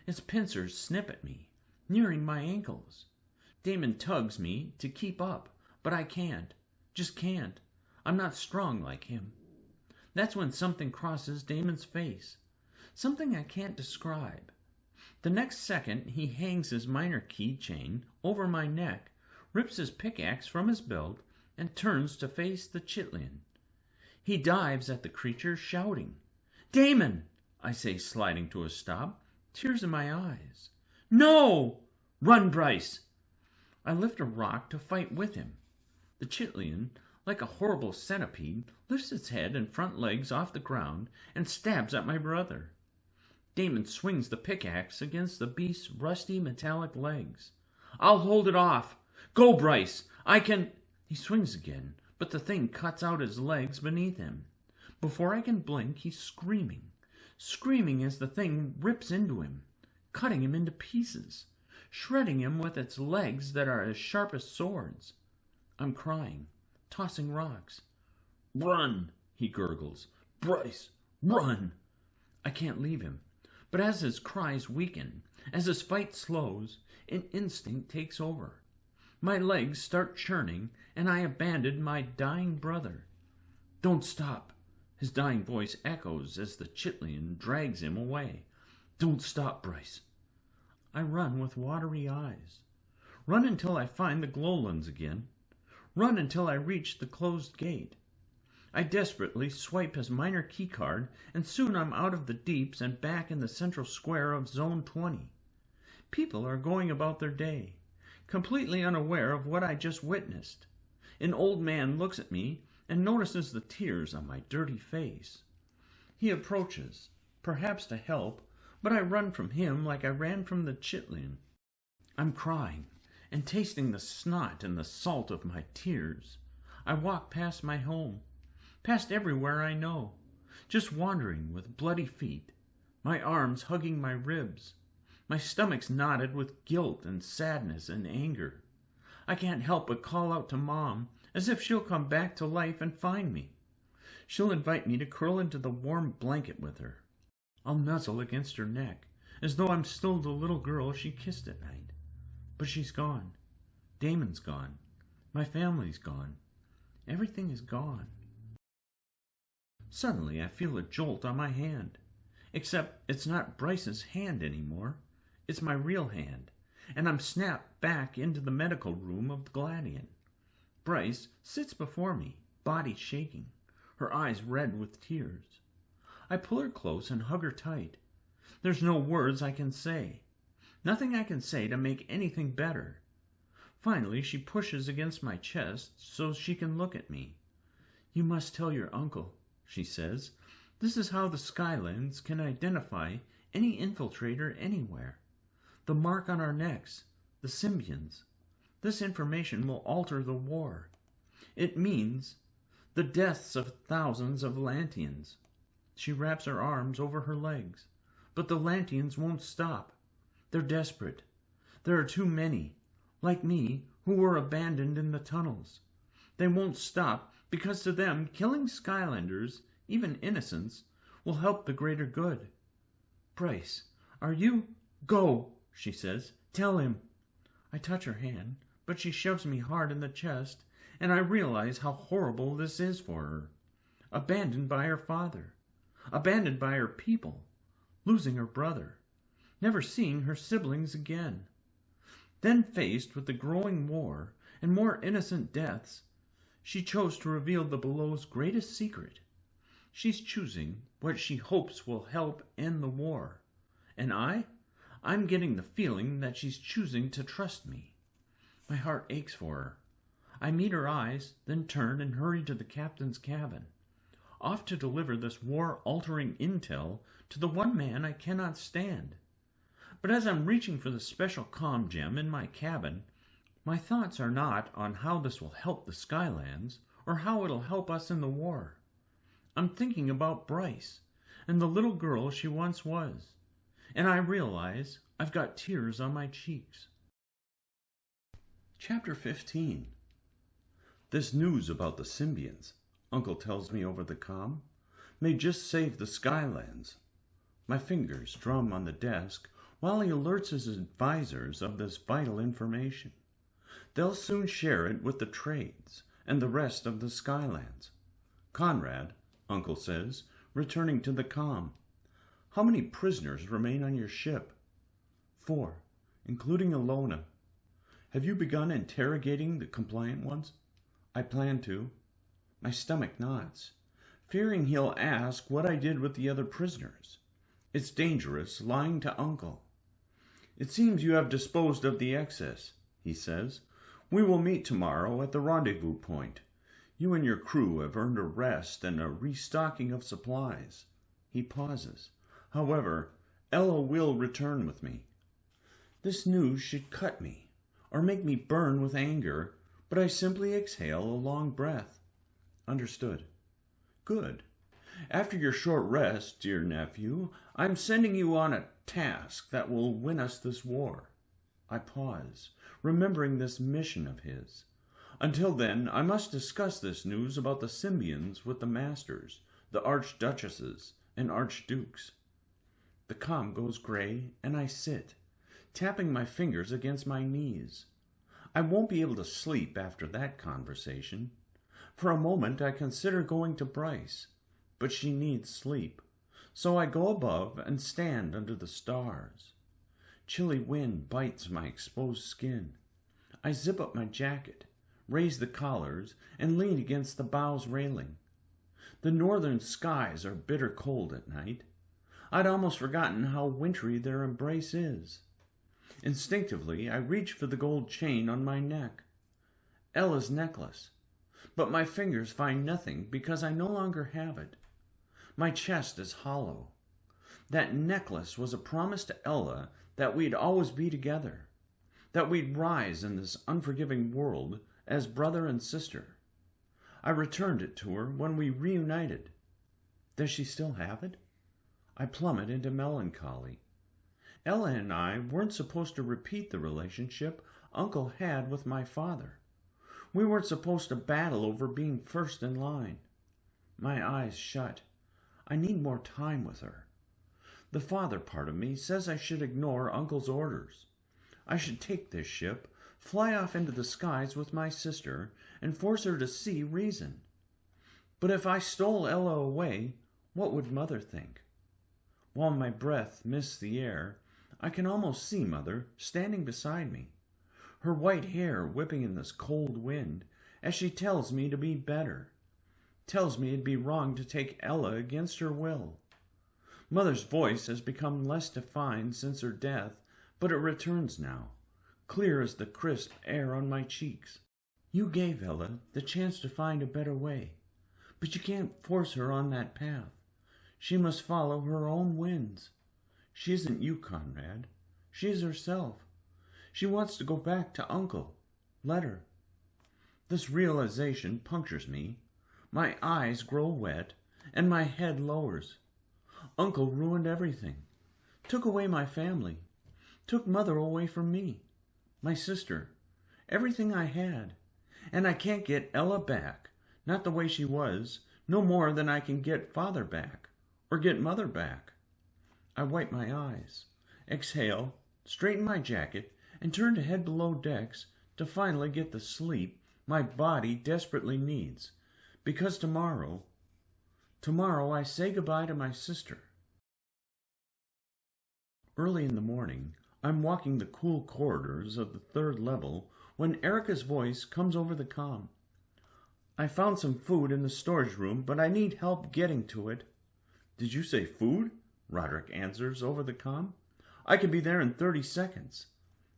Its pincers snip at me, nearing my ankles. Damon tugs me to keep up, but I can't. Just can't. I'm not strong like him. That's when something crosses Damon's face. Something I can't describe. The next second, he hangs his miner keychain over my neck, rips his pickaxe from his belt, and turns to face the 𝘓𝘪𝘬𝘮. He dives at the creature, shouting. "Damon!" I say, sliding to a stop, tears in my eyes. "No! Run, Bryce!" I lift a rock to fight with him. The 𝘓𝘪𝘬𝘮, like a horrible centipede, lifts its head and front legs off the ground and stabs at my brother. Damon swings the pickaxe against the beast's rusty metallic legs. "I'll hold it off. Go, Bryce. I can—" He swings again, but the thing cuts out his legs beneath him. Before I can blink, he's screaming as the thing rips into him, cutting him into pieces, shredding him with its legs that are as sharp as swords. I'm crying, tossing rocks. "Run," he gurgles. "Bryce, run." I can't leave him, but as his cries weaken, as his fight slows, an instinct takes over. My legs start churning, and I abandon my dying brother. "Don't stop," his dying voice echoes as the 𝘓𝘪𝘬𝘮 drags him away. "Don't stop, Bryce." I run with watery eyes. Run until I find the 𝘍𝘪𝘬𝘮s again. Run until I reach the closed gate. I desperately swipe his minor keycard, and soon I'm out of the deeps and back in the central square of Zone 20. People are going about their day, completely unaware of what I just witnessed. An old man looks at me and notices the tears on my dirty face. He approaches, perhaps to help, but I run from him like I ran from the chitlin. I'm crying and tasting the snot and the salt of my tears. I walk past my home, past everywhere I know, just wandering with bloody feet, my arms hugging my ribs, my stomach's knotted with guilt and sadness and anger. I can't help but call out to Mom, as if she'll come back to life and find me. She'll invite me to curl into the warm blanket with her. I'll nuzzle against her neck, as though I'm still the little girl she kissed at night. But she's gone. Damon's gone. My family's gone. Everything is gone. Suddenly I feel a jolt on my hand. Except it's not Bryce's hand anymore. It's my real hand, and I'm snapped back into the medical room of the Gladian. Bryce sits before me, body shaking, her eyes red with tears. I pull her close and hug her tight. There's no words I can say. Nothing I can say to make anything better. Finally, she pushes against my chest so she can look at me. "You must tell your uncle," she says. "This is how the Skylands can identify any infiltrator anywhere. The mark on our necks, the symbians. This information will alter the war. It means the deaths of thousands of Lantians." She wraps her arms over her legs. But the Lantians won't stop. They're desperate. There are too many, like me, who were abandoned in the tunnels. They won't stop because to them, killing Skylanders, even innocents, will help the greater good. "Bryce, are you—" "Go," she says. "Tell him." I touch her hand, but she shoves me hard in the chest, and I realize how horrible this is for her. Abandoned by her father. Abandoned by her people. Losing her brother. Never seeing her siblings again. Then faced with the growing war and more innocent deaths, she chose to reveal the Below's greatest secret. She's choosing what she hopes will help end the war. And I'm getting the feeling that she's choosing to trust me. My heart aches for her. I meet her eyes, then turn and hurry to the captain's cabin, off to deliver this war-altering intel to the one man I cannot stand. But as I'm reaching for the special comm gem in my cabin, my thoughts are not on how this will help the Skylands or how it'll help us in the war. I'm thinking about Bryce and the little girl she once was, and I realize I've got tears on my cheeks. Chapter 15. This news about the symbians, Uncle tells me over the comm, may just save the Skylands. My fingers drum on the desk while he alerts his advisors of this vital information. They'll soon share it with the trades and the rest of the Skylands. "Conrad," Uncle says, returning to the comm, "how many prisoners remain on your ship?" 4, including Alona. "Have you begun interrogating the compliant ones?" "I plan to." My stomach knots, fearing he'll ask what I did with the other prisoners. It's dangerous lying to Uncle. "It seems you have disposed of the excess," he says. "We will meet tomorrow at the rendezvous point. You and your crew have earned a rest and a restocking of supplies." He pauses. "However, Ella will return with me." This news should cut me, or make me burn with anger, but I simply exhale a long breath. "Understood." "Good. After your short rest, dear nephew, I'm sending you on a task that will win us this war." I pause, remembering this mission of his. Until then, I must discuss this news about the symbians with the masters, the archduchesses, and archdukes. The comm goes gray, and I sit, tapping my fingers against my knees. I won't be able to sleep after that conversation. For a moment, I consider going to Bryce, but she needs sleep, so I go above and stand under the stars. Chilly wind bites my exposed skin. I zip up my jacket, raise the collars, and lean against the bow's railing. The northern skies are bitter cold at night. I'd almost forgotten how wintry their embrace is. Instinctively, I reach for the gold chain on my neck. Ella's necklace. But my fingers find nothing because I no longer have it. My chest is hollow. That necklace was a promise to Ella that we'd always be together, that we'd rise in this unforgiving world as brother and sister. I returned it to her when we reunited. Does she still have it? I plummet into melancholy. Ella and I weren't supposed to repeat the relationship Uncle had with my father. We weren't supposed to battle over being first in line. My eyes shut. I need more time with her. The father part of me says I should ignore Uncle's orders. I should take this ship, fly off into the skies with my sister, and force her to see reason. But if I stole Ella away, what would Mother think? While my breath mists the air, I can almost see Mother standing beside me, her white hair whipping in this cold wind as she tells me to be better, tells me it'd be wrong to take Ella against her will. Mother's voice has become less defined since her death, but it returns now, clear as the crisp air on my cheeks. You gave Ella the chance to find a better way, but you can't force her on that path. She must follow her own winds. She isn't you, Conrad. She is herself. She wants to go back to Uncle. Let her. This realization punctures me. My eyes grow wet, and my head lowers. Uncle ruined everything. Took away my family. Took Mother away from me. My sister. Everything I had. And I can't get Ella back. Not the way she was. No more than I can get Father back. Or get Mother back. I wipe my eyes. Exhale. Straighten my jacket. And turn to head below decks to finally get the sleep my body desperately needs. Because tomorrow I say goodbye to my sister. Early in the morning, I'm walking the cool corridors of the 3rd level when Erica's voice comes over the comm. I found some food in the storage room, but I need help getting to it. Did you say food? Roderick answers over the comm. I can be there in 30 seconds.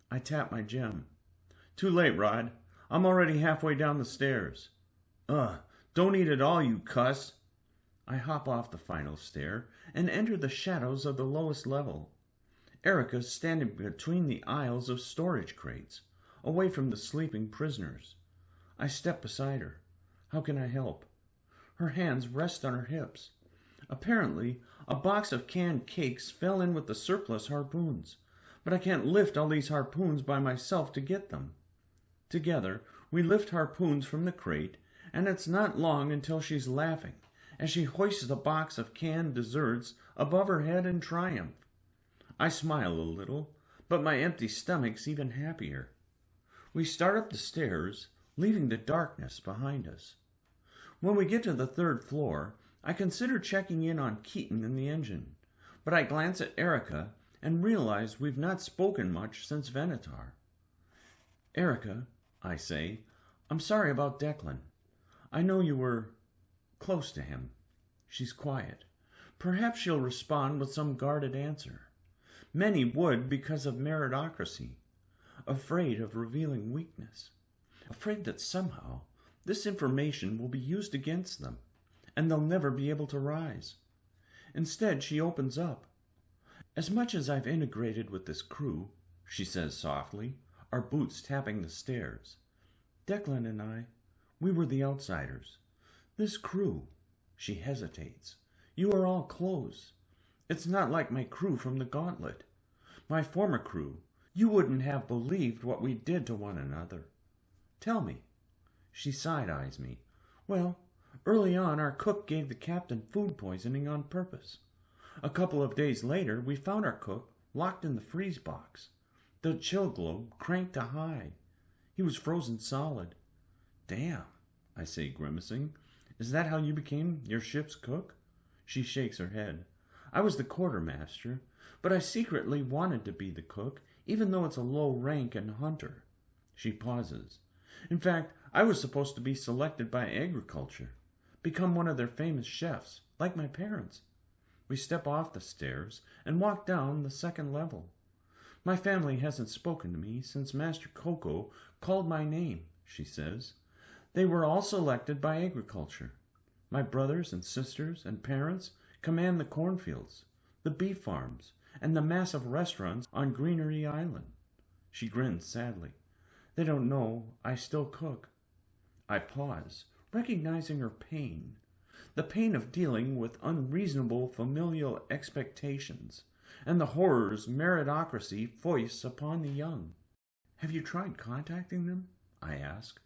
I tap my gem. Too late, Rod. I'm already halfway down the stairs. Don't eat it all, you cuss. I hop off the final stair and enter the shadows of the lowest level. Erica's standing between the aisles of storage crates, away from the sleeping prisoners. I step beside her. How can I help? Her hands rest on her hips. Apparently, a box of canned cakes fell in with the surplus harpoons, but I can't lift all these harpoons by myself to get them. Together, we lift harpoons from the crate, and it's not long until she's laughing as she hoists the box of canned desserts above her head in triumph. I smile a little, but my empty stomach's even happier. We start up the stairs, leaving the darkness behind us. When we get to the 3rd floor, I consider checking in on Keaton in the engine, but I glance at Erica and realize we've not spoken much since Venator. Erica, I say, I'm sorry about Declan. I know you were close to him. She's quiet. Perhaps she'll respond with some guarded answer. Many would because of meritocracy, afraid of revealing weakness, afraid that somehow this information will be used against them, and they'll never be able to rise. Instead, she opens up. As much as I've integrated with this crew, she says softly, our boots tapping the stairs, Declan and I, we were the outsiders. This crew, she hesitates. You are all close. It's not like my crew from the Gauntlet. My former crew, you wouldn't have believed what we did to one another. Tell me. She side-eyes me. Well, early on our cook gave the captain food poisoning on purpose. A couple of days later we found our cook locked in the freeze box. The chill globe cranked to high. He was frozen solid. Damn, I say, grimacing. Is that how you became your ship's cook? She shakes her head. I was the quartermaster, but I secretly wanted to be the cook, even though it's a low rank in hunter. She pauses. In fact, I was supposed to be selected by agriculture, become one of their famous chefs, like my parents. We step off the stairs and walk down the second level. My family hasn't spoken to me since Master Coco called my name, she says. They were all selected by agriculture. My brothers and sisters and parents command the cornfields, the beef farms, and the massive restaurants on Greenery Island. She grins sadly. They don't know I still cook. I pause, recognizing her pain. The pain of dealing with unreasonable familial expectations and the horrors meritocracy foists upon the young. Have you tried contacting them? I ask.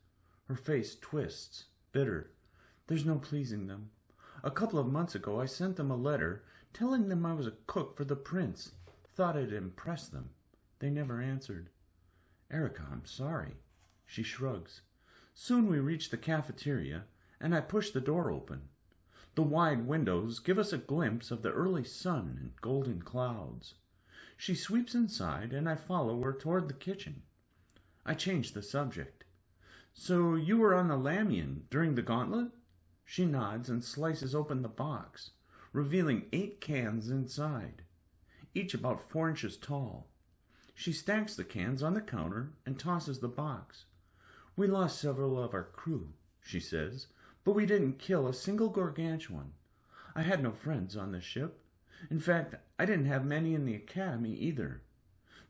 Her face twists, bitter. There's no pleasing them. A couple of months ago I sent them a letter telling them I was a cook for the prince. Thought it'd impress them. They never answered. Erica, I'm sorry. She shrugs. Soon we reach the cafeteria, and I push the door open. The wide windows give us a glimpse of the early sun and golden clouds. She sweeps inside, and I follow her toward the kitchen. I change the subject. So you were on the Lamien during the gauntlet? She nods and slices open the box, revealing 8 cans inside, each about 4 inches tall. She stacks the cans on the counter and tosses the box. We lost several of our crew, she says, but we didn't kill a single gargantuan. I had no friends on the ship. In fact, I didn't have many in the academy either.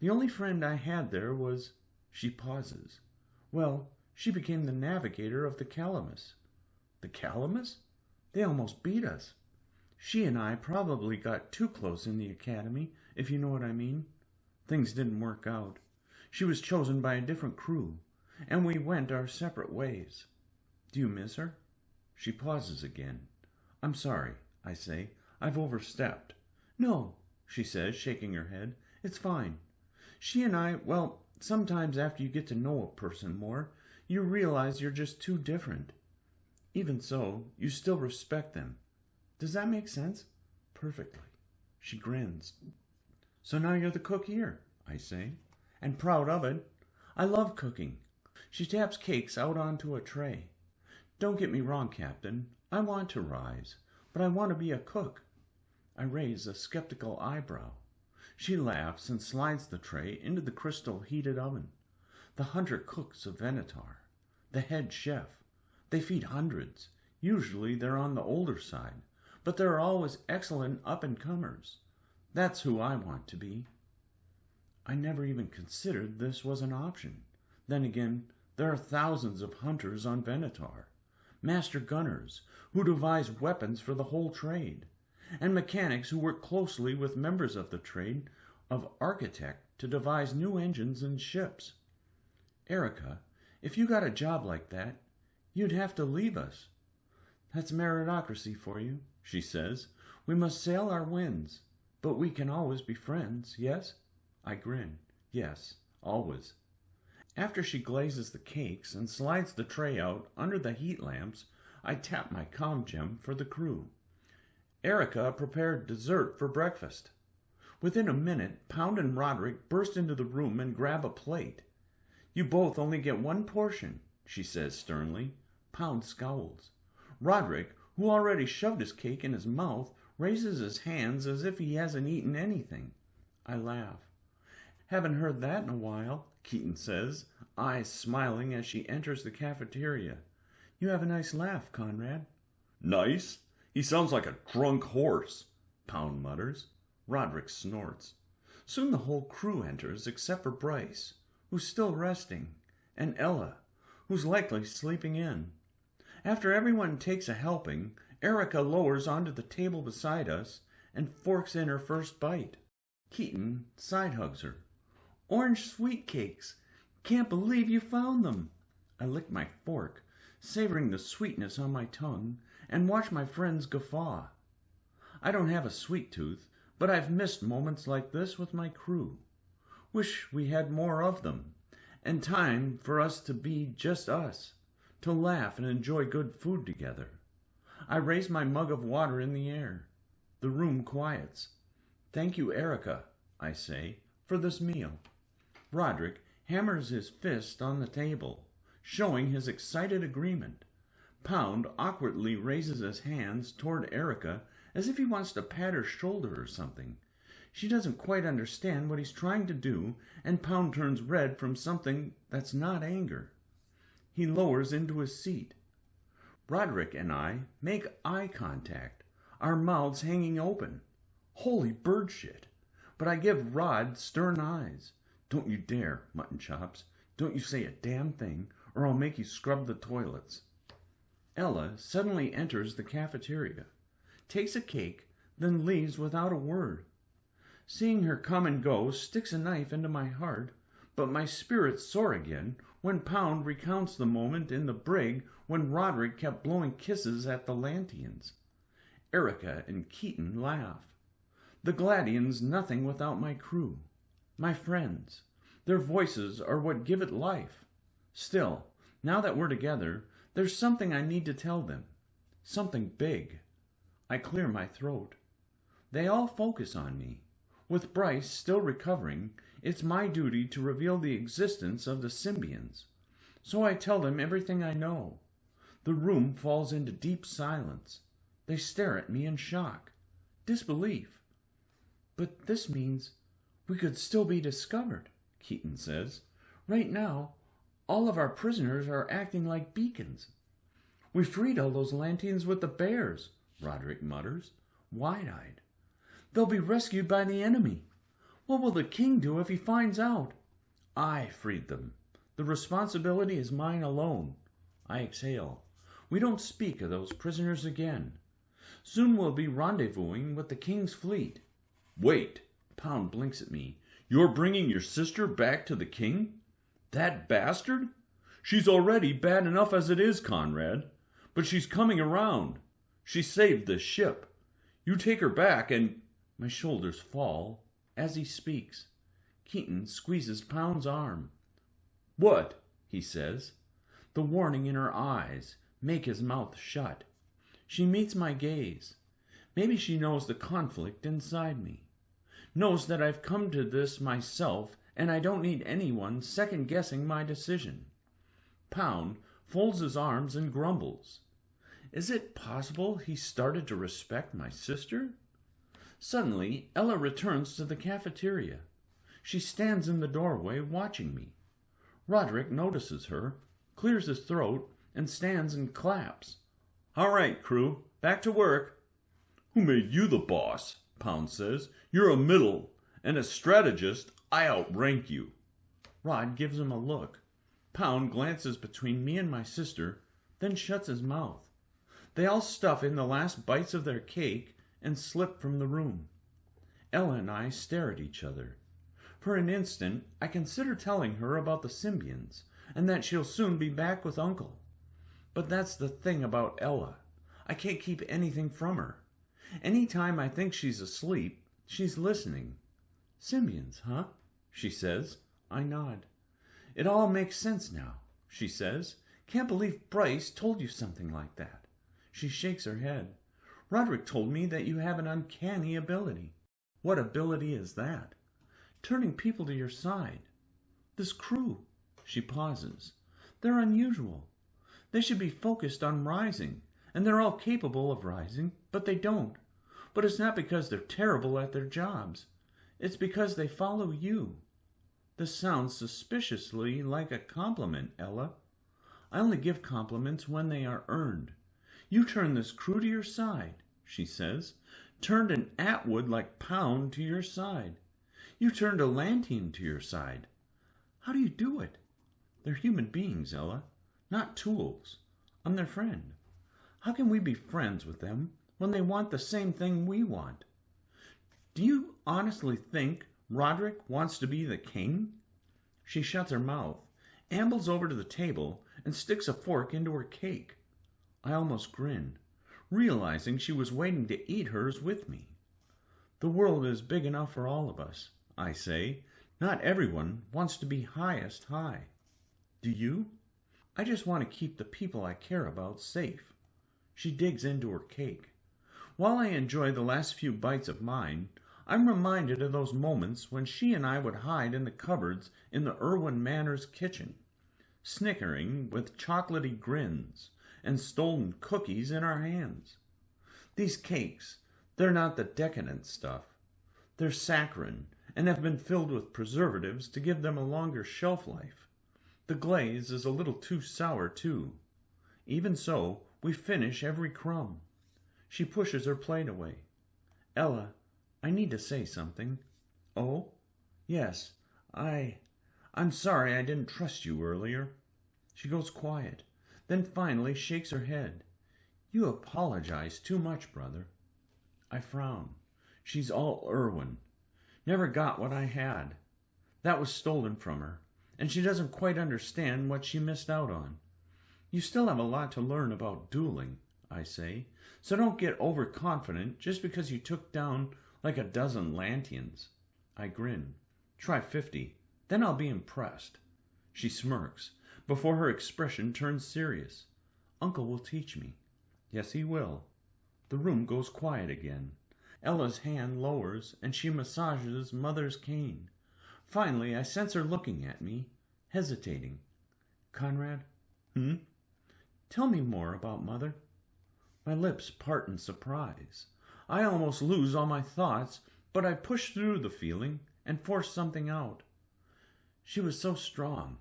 The only friend I had there was... She pauses. Well, she became the navigator of the Calamus. The Calamus? They almost beat us. She and I probably got too close in the academy, if you know what I mean. Things didn't work out. She was chosen by a different crew, and we went our separate ways. Do you miss her? She pauses again. I'm sorry, I say. I've overstepped. No, she says, shaking her head. It's fine. She and I, well, sometimes after you get to know a person more, you realize you're just too different. Even so, you still respect them. Does that make sense? Perfectly. She grins. So now you're the cook here, I say, and proud of it. I love cooking. She taps cakes out onto a tray. Don't get me wrong, Captain. I want to rise, but I want to be a cook. I raise a skeptical eyebrow. She laughs and slides the tray into the crystal heated oven. The hunter cooks of Venator, the head chef. They feed hundreds. Usually they're on the older side, but there are always excellent up-and-comers. That's who I want to be. I never even considered this was an option. Then again, there are thousands of hunters on Venator, master gunners who devise weapons for the whole trade, and mechanics who work closely with members of the trade of architect to devise new engines and ships. Erica, if you got a job like that, you'd have to leave us. That's meritocracy for you, she says. We must sail our winds, but we can always be friends, yes? I grin. Yes, always. After she glazes the cakes and slides the tray out under the heat lamps, I tap my comm gem for the crew. Erica prepared dessert for breakfast. Within a minute, Pound and Roderick burst into the room and grab a plate. You both only get 1 portion, she says sternly. Pound scowls. Roderick, who already shoved his cake in his mouth, raises his hands as if he hasn't eaten anything. I laugh. Haven't heard that in a while, Keaton says, eyes smiling as she enters the cafeteria. You have a nice laugh, Conrad. Nice? He sounds like a drunk horse, Pound mutters. Roderick snorts. Soon the whole crew enters except for Bryce, who's still resting, and Ella, who's likely sleeping in. After everyone takes a helping, Erica lowers onto the table beside us and forks in her first bite. Keaton side hugs her. Orange sweet cakes. Can't believe you found them. I lick my fork, savoring the sweetness on my tongue, and watch my friends guffaw. I don't have a sweet tooth, but I've missed moments like this with my crew. Wish we had more of them, and time for us to be just us, to laugh and enjoy good food together. I raise my mug of water in the air. The room quiets. Thank you, Erica, I say, for this meal. Roderick hammers his fist on the table, showing his excited agreement. Pound awkwardly raises his hands toward Erica as if he wants to pat her shoulder or something. She doesn't quite understand what he's trying to do, and Pound turns red from something that's not anger. He lowers into his seat. Roderick and I make eye contact, our mouths hanging open. Holy bird shit! But I give Rod stern eyes. Don't you dare, mutton chops. Don't you say a damn thing, or I'll make you scrub the toilets. Ella suddenly enters the cafeteria, takes a cake, then leaves without a word. Seeing her come and go sticks a knife into my heart, but my spirits soar again when Pound recounts the moment in the brig when Roderick kept blowing kisses at the Lantians. Erica and Keaton laugh. The Gladians nothing without my crew, my friends. Their voices are what give it life. Still, now that we're together, there's something I need to tell them. Something big. I clear my throat. They all focus on me. With Bryce still recovering, it's my duty to reveal the existence of the Symbians. So I tell them everything I know. The room falls into deep silence. They stare at me in shock, disbelief. But this means we could still be discovered, Keaton says. Right now, all of our prisoners are acting like beacons. We freed all those Lantians with the bears, Roderick mutters, wide-eyed. They'll be rescued by the enemy. What will the king do if he finds out? I freed them. The responsibility is mine alone. I exhale. We don't speak of those prisoners again. Soon we'll be rendezvousing with the king's fleet. Wait, Pound blinks at me. You're bringing your sister back to the king? That bastard? She's already bad enough as it is, Conrad. But she's coming around. She saved this ship. You take her back and... My shoulders fall as he speaks. Keaton squeezes Pound's arm. What? He says. The warning in her eyes make his mouth shut. She meets my gaze. Maybe she knows the conflict inside me. Knows that I've come to this myself and I don't need anyone second-guessing my decision. Pound folds his arms and grumbles. Is it possible he started to respect my sister? Suddenly, Ella returns to the cafeteria. She stands in the doorway watching me. Roderick notices her, clears his throat, and stands and claps. All right, crew, back to work. Who made you the boss? Pound says. You're a middle, and as strategist, I outrank you. Rod gives him a look. Pound glances between me and my sister, then shuts his mouth. They all stuff in the last bites of their cake and slip from the room. Ella and I stare at each other. For an instant, I consider telling her about the Symbians, and that she'll soon be back with Uncle. But that's the thing about Ella. I can't keep anything from her. Any time I think she's asleep, she's listening. Symbians, huh? She says. I nod. It all makes sense now, she says. Can't believe Bryce told you something like that. She shakes her head. Roderick told me that you have an uncanny ability. What ability is that? Turning people to your side. This crew. She pauses. They're unusual. They should be focused on rising, and they're all capable of rising, but they don't. But it's not because they're terrible at their jobs. It's because they follow you. This sounds suspiciously like a compliment, Ella. I only give compliments when they are earned. You turned this crew to your side, she says. Turned an Atwood like Pound to your side. You turned a Lantian to your side. How do you do it? They're human beings, Ella, not tools. I'm their friend. How can we be friends with them when they want the same thing we want? Do you honestly think Roderick wants to be the king? She shuts her mouth, ambles over to the table, and sticks a fork into her cake. I almost grin, realizing she was waiting to eat hers with me. The world is big enough for all of us, I say. Not everyone wants to be highest high. Do you? I just want to keep the people I care about safe. She digs into her cake. While I enjoy the last few bites of mine, I'm reminded of those moments when she and I would hide in the cupboards in the Irwin Manor's kitchen, snickering with chocolatey grins, and stolen cookies in our hands. These cakes, they're not the decadent stuff. They're saccharine and have been filled with preservatives to give them a longer shelf life. The glaze is a little too sour, too. Even so, we finish every crumb. She pushes her plate away. Ella, I need to say something. Oh? Yes, I'm sorry I didn't trust you earlier. She goes quiet, then finally shakes her head. You apologize too much, brother. I frown. She's all Irwin. Never got what I had. That was stolen from her, and she doesn't quite understand what she missed out on. You still have a lot to learn about dueling, I say, so don't get overconfident just because you took down like a dozen Lantians. I grin. Try 50, then I'll be impressed. She smirks, before her expression turns serious. Uncle will teach me. Yes, he will. The room goes quiet again. Ella's hand lowers, and she massages Mother's cane. Finally, I sense her looking at me, hesitating. Conrad? Tell me more about Mother. My lips part in surprise. I almost lose all my thoughts, but I push through the feeling and force something out. She was so strong,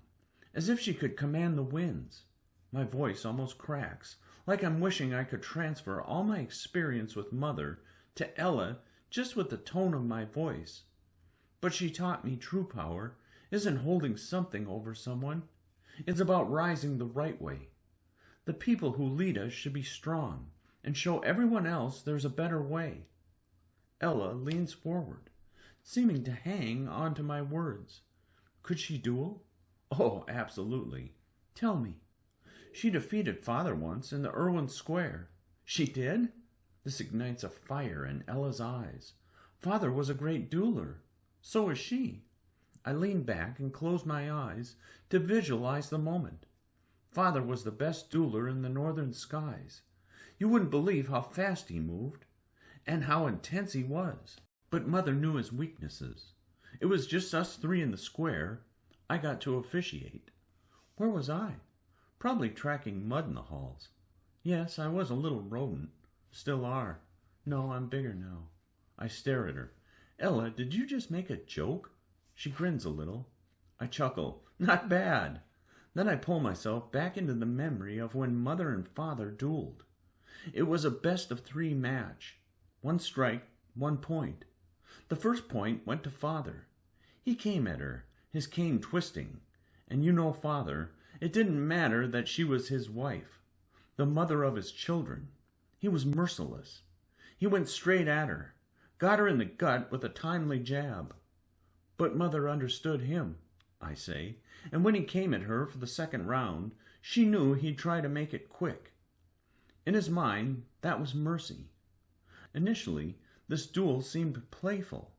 as if she could command the winds. My voice almost cracks, like I'm wishing I could transfer all my experience with Mother to Ella just with the tone of my voice. But she taught me true power isn't holding something over someone. It's about rising the right way. The people who lead us should be strong and show everyone else there's a better way. Ella leans forward, seeming to hang on to my words. Could she duel? Oh, absolutely. Tell me. She defeated Father once in the Irwin Square. She did? This ignites a fire in Ella's eyes. Father was a great dueler. So was she. I lean back and close my eyes to visualize the moment. Father was the best dueler in the northern skies. You wouldn't believe how fast he moved, and how intense he was. But Mother knew his weaknesses. It was just us three in the square. I got to officiate. Where was I? Probably tracking mud in the halls. Yes, I was a little rodent. Still are. No, I'm bigger now. I stare at her. Ella, did you just make a joke? She grins a little. I chuckle. Not bad. Then I pull myself back into the memory of when Mother and Father dueled. It was a best-of-3 match. 1 strike, 1 point. The first point went to Father. He came at her, his cane twisting. And you know Father, it didn't matter that she was his wife, the mother of his children. He was merciless. He went straight at her, got her in the gut with a timely jab. But Mother understood him, I say, and when he came at her for the second round, she knew he'd try to make it quick. In his mind, that was mercy. Initially, this duel seemed playful,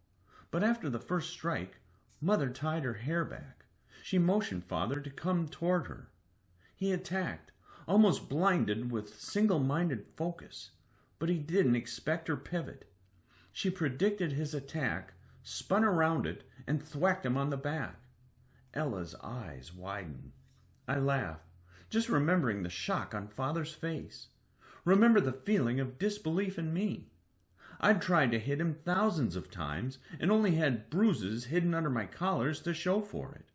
but after the first strike, Mother tied her hair back. She motioned Father to come toward her. He attacked, almost blinded with single-minded focus, but he didn't expect her pivot. She predicted his attack, spun around it, and thwacked him on the back. Ella's eyes widen. I laugh, just remembering the shock on Father's face. Remember the feeling of disbelief in me. I'd tried to hit him thousands of times and only had bruises hidden under my collars to show for it.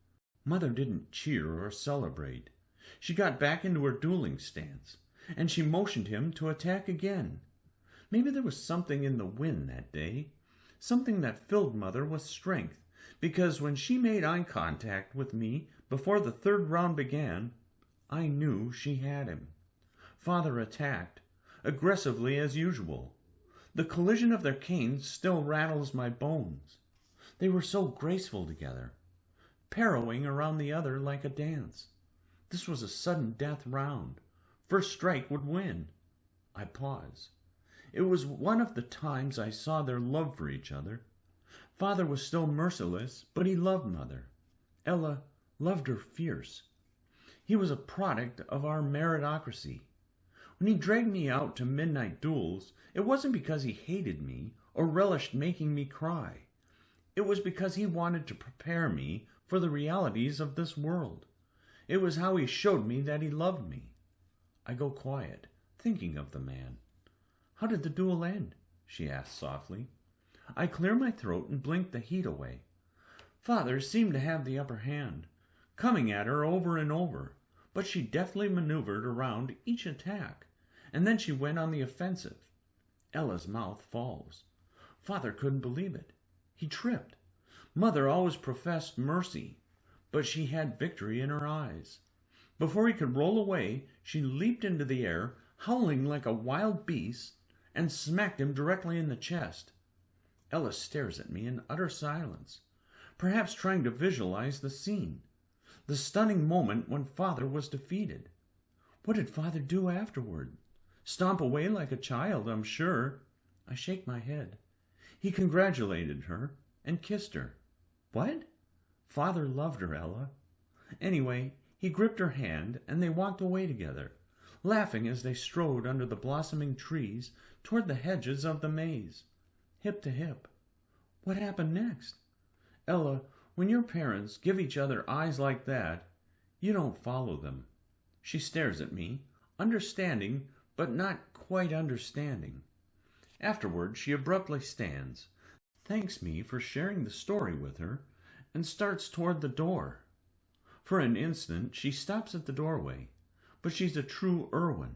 Mother didn't cheer or celebrate. She got back into her dueling stance, and she motioned him to attack again. Maybe there was something in the wind that day, something that filled Mother with strength, because when she made eye contact with me before the third round began, I knew she had him. Father attacked, aggressively as usual. The collision of their canes still rattles my bones. They were so graceful together, parrowing around the other like a dance. This was a sudden death round. First strike would win. I pause. It was one of the times I saw their love for each other. Father was still merciless, but he loved Mother. Ella loved her fierce. He was a product of our meritocracy. When he dragged me out to midnight duels, it wasn't because he hated me or relished making me cry. It was because he wanted to prepare me for the realities of this world. It was how he showed me that he loved me. I go quiet, thinking of the man. "How did the duel end?" she asks softly. I clear my throat and blink the heat away. Father seemed to have the upper hand, coming at her over and over, but she deftly maneuvered around each attack, and then she went on the offensive. Ella's mouth falls. Father couldn't believe it. He tripped. Mother always professed mercy, but she had victory in her eyes. Before he could roll away, she leaped into the air, howling like a wild beast, and smacked him directly in the chest. Ella stares at me in utter silence, perhaps trying to visualize the scene, the stunning moment when Father was defeated. What did Father do afterward? Stomp away like a child, I'm sure. I shake my head. He congratulated her and kissed her. What? Father loved her, Ella. Anyway, he gripped her hand and they walked away together, laughing as they strode under the blossoming trees toward the hedges of the maze, hip to hip. What happened next? Ella, when your parents give each other eyes like that, you don't follow them. She stares at me, understanding, but not quite understanding. Afterward, she abruptly stands, thanks me for sharing the story with her, and starts toward the door. For an instant, she stops at the doorway, but she's a true 𝘓𝘪𝘬𝘦,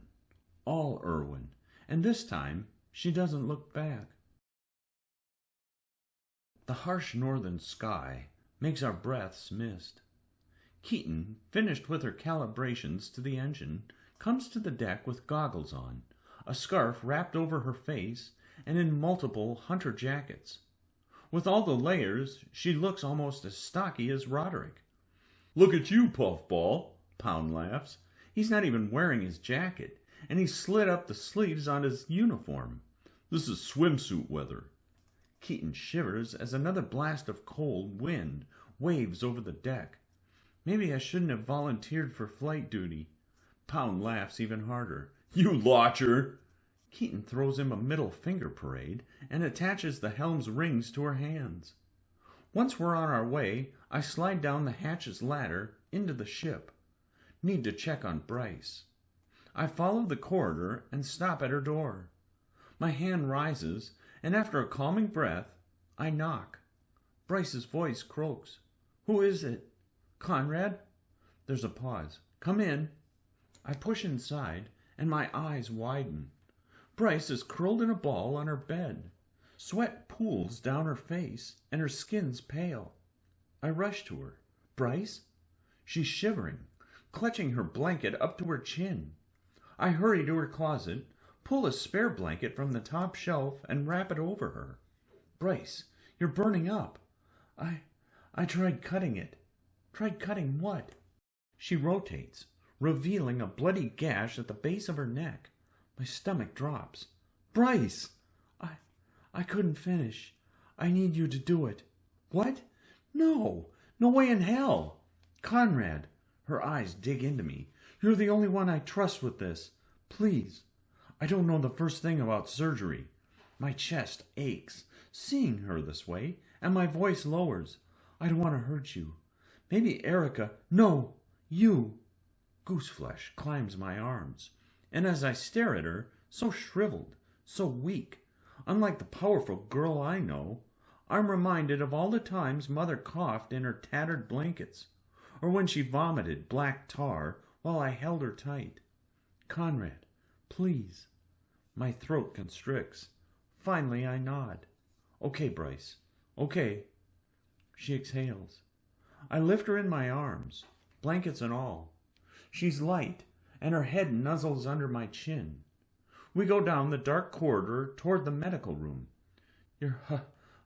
all 𝘓𝘪𝘬𝘬, and this time she doesn't look back. The harsh northern sky makes our breaths mist. Keaton, finished with her calibrations to the engine, comes to the deck with goggles on, a scarf wrapped over her face, and in multiple hunter jackets. With all the layers, she looks almost as stocky as Roderick. "Look at you, Puffball," Pound laughs. He's not even wearing his jacket, and he's slid up the sleeves on his uniform. "This is swimsuit weather." Keaton shivers as another blast of cold wind waves over the deck. Maybe I shouldn't have volunteered for flight duty. Pound laughs even harder. "You lotcher!" Keaton throws him a middle finger parade and attaches the helm's rings to her hands. Once we're on our way, I slide down the hatch's ladder into the ship. Need to check on Bryce. I follow the corridor and stop at her door. My hand rises, and after a calming breath, I knock. Bryce's voice croaks. "Who is it? Conrad?" There's a pause. "Come in." I push inside, and my eyes widen. Bryce is curled in a ball on her bed. Sweat pools down her face, and her skin's pale. I rush to her. "Bryce?" She's shivering, clutching her blanket up to her chin. I hurry to her closet, pull a spare blanket from the top shelf, and wrap it over her. "Bryce, you're burning up." I tried cutting it." "Tried cutting what?" She rotates, revealing a bloody gash at the base of her neck. My stomach drops. "Bryce!" I couldn't finish. "I need you to do it." "What? No way in hell." "Conrad," her eyes dig into me, "you're the only one I trust with this. Please." I don't know the first thing about surgery. My chest aches, seeing her this way, and my voice lowers. "I don't want to hurt you. Maybe Erica—" "No, you." Gooseflesh climbs my arms, and as I stare at her, so shriveled, so weak, unlike the powerful girl I know, I'm reminded of all the times Mother coughed in her tattered blankets, or when she vomited black tar while I held her tight. "Conrad, please." My throat constricts. Finally I nod. "Okay, Bryce. Okay." She exhales. I lift her in my arms, blankets and all. She's light, and her head nuzzles under my chin. We go down the dark corridor toward the medical room. "Your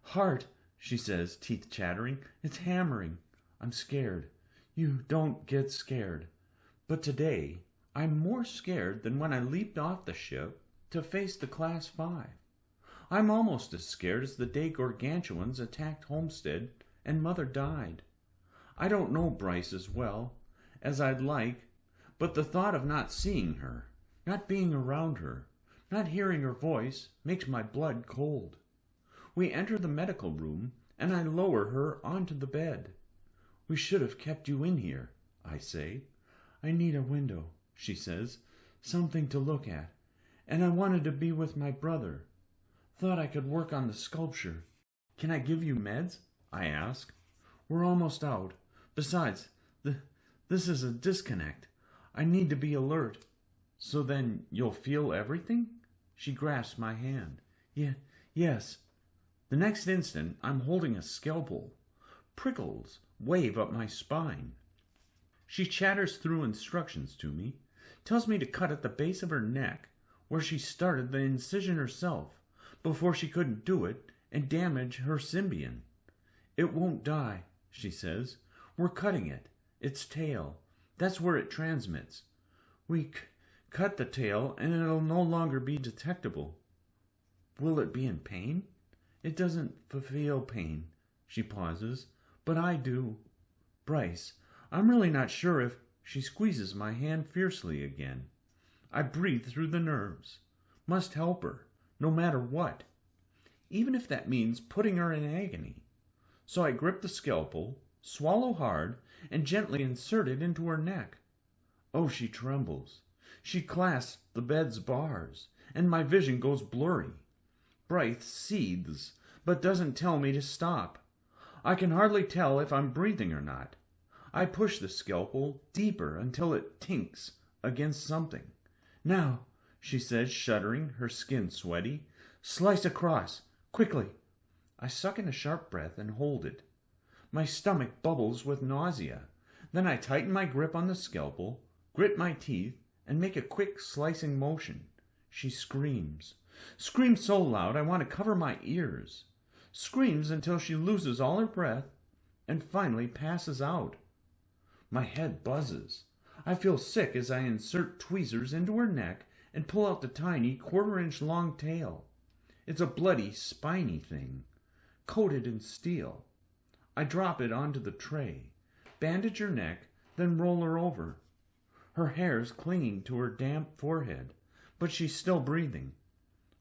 heart," she says, teeth chattering. "It's hammering." I'm scared. You don't get scared. But today, I'm more scared than when I leaped off the ship to face the Class 5. I'm almost as scared as the day gargantuans attacked Homestead and Mother died. I don't know Bryce as well as I'd like, but the thought of not seeing her, not being around her, not hearing her voice makes my blood cold. We enter the medical room, and I lower her onto the bed. "We should have kept you in here," I say. "I need a window," she says, something to look at, and I wanted to be with my brother. Thought I could work on the sculpture. Can I give you meds? I ask. We're almost out. Besides, this is a disconnect. I need to be alert. So then you'll feel everything? She grasps my hand. Yes. The next instant, I'm holding a scalpel. Prickles wave up my spine. She chatters through instructions to me, tells me to cut at the base of her neck, where she started the incision herself, before she couldn't do it and damage her symbion. It won't die, she says. We're cutting it. Its tail. That's where it transmits. We cut the tail, and it'll no longer be detectable. Will it be in pain? It doesn't feel pain, she pauses, but I do. Bryce, I'm really not sure if... She squeezes my hand fiercely again. I breathe through the nerves. Must help her, no matter what. Even if that means putting her in agony. So I grip the scalpel, swallow hard, and gently insert it into her neck. Oh, she trembles. She clasps the bed's bars, and my vision goes blurry. Bryce seethes, but doesn't tell me to stop. I can hardly tell if I'm breathing or not. I push the scalpel deeper until it tinks against something. Now, she says, shuddering, her skin sweaty. Slice across, quickly. I suck in a sharp breath and hold it. My stomach bubbles with nausea. Then I tighten my grip on the scalpel, grit my teeth, and make a quick slicing motion. She screams. Screams so loud I want to cover my ears. Screams until she loses all her breath and finally passes out. My head buzzes. I feel sick as I insert tweezers into her neck and pull out the tiny 1/4-inch long tail. It's a bloody, spiny thing, coated in steel. I drop it onto the tray, bandage her neck, then roll her over. Her hair's clinging to her damp forehead, but she's still breathing.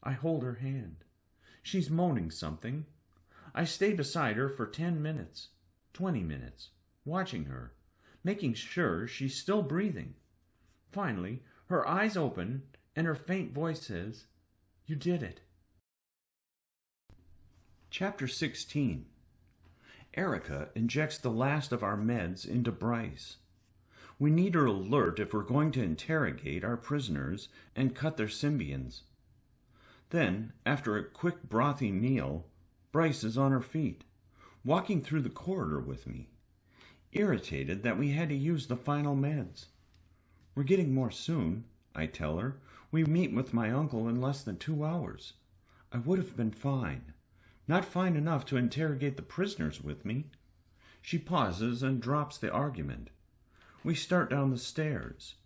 I hold her hand. She's moaning something. I stay beside her for 10 minutes, 20 minutes, watching her, making sure she's still breathing. Finally, her eyes open and her faint voice says, "You did it." Chapter 16. Erica injects the last of our meds into Bryce. We need her alert if we're going to interrogate our prisoners and cut their symbions. Then, after a quick brothy meal, Bryce is on her feet, walking through the corridor with me, irritated that we had to use the final meds. We're getting more soon, I tell her. We meet with my uncle in less than 2 hours. I would have been fine. Not fine enough to interrogate the prisoners with me. She pauses and drops the argument. We start down the stairs.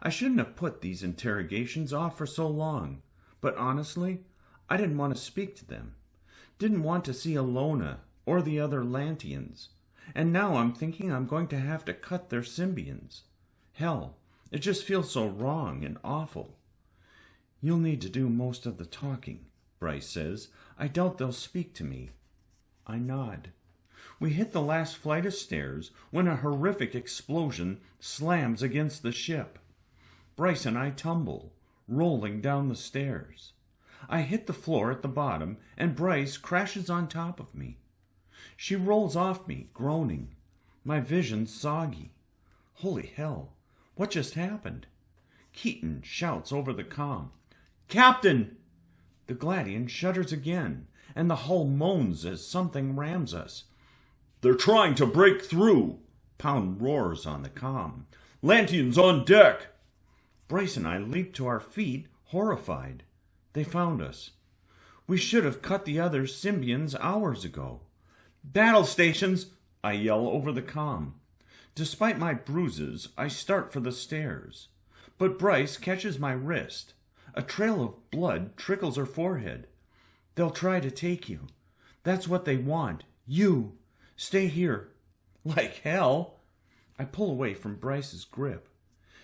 I shouldn't have put these interrogations off for so long, but honestly, I didn't want to speak to them. Didn't want to see Alona or the other Lantians. And now I'm thinking I'm going to have to cut their symbions. Hell, it just feels so wrong and awful. You'll need to do most of the talking, Bryce says. I doubt they'll speak to me. I nod. We hit the last flight of stairs when a horrific explosion slams against the ship. Bryce and I tumble, rolling down the stairs. I hit the floor at the bottom, and Bryce crashes on top of me. She rolls off me, groaning. My vision's soggy. Holy hell, what just happened? Keaton shouts over the comm. "Captain!" The Gladian shudders again, and the hull moans as something rams us. "They're trying to break through," Pound roars on the comm. "Lantians on deck!" Bryce and I leap to our feet, horrified. They found us. We should have cut the other symbions hours ago. "Battle stations!" I yell over the comm. Despite my bruises, I start for the stairs. But Bryce catches my wrist. A trail of blood trickles her forehead. "They'll try to take you. That's what they want. You. Stay here." Like hell. I pull away from Bryce's grip.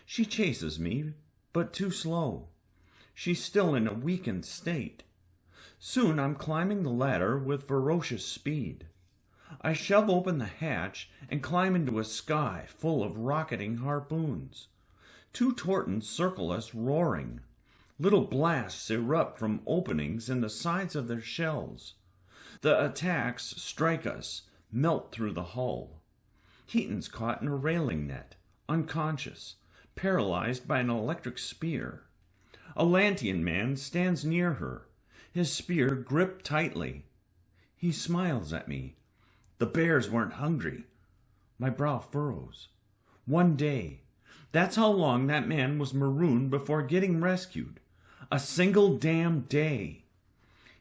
She chases me, but too slow. She's still in a weakened state. Soon I'm climbing the ladder with ferocious speed. I shove open the hatch and climb into a sky full of rocketing harpoons. 2 Tortons circle us roaring. Little blasts erupt from openings in the sides of their shells. The attacks strike us, melt through the hull. Keaton's caught in a railing net, unconscious, paralyzed by an electric spear. A Lantian man stands near her, his spear gripped tightly. He smiles at me. The bears weren't hungry. My brow furrows. 1 day. That's how long that man was marooned before getting rescued. A single damn day.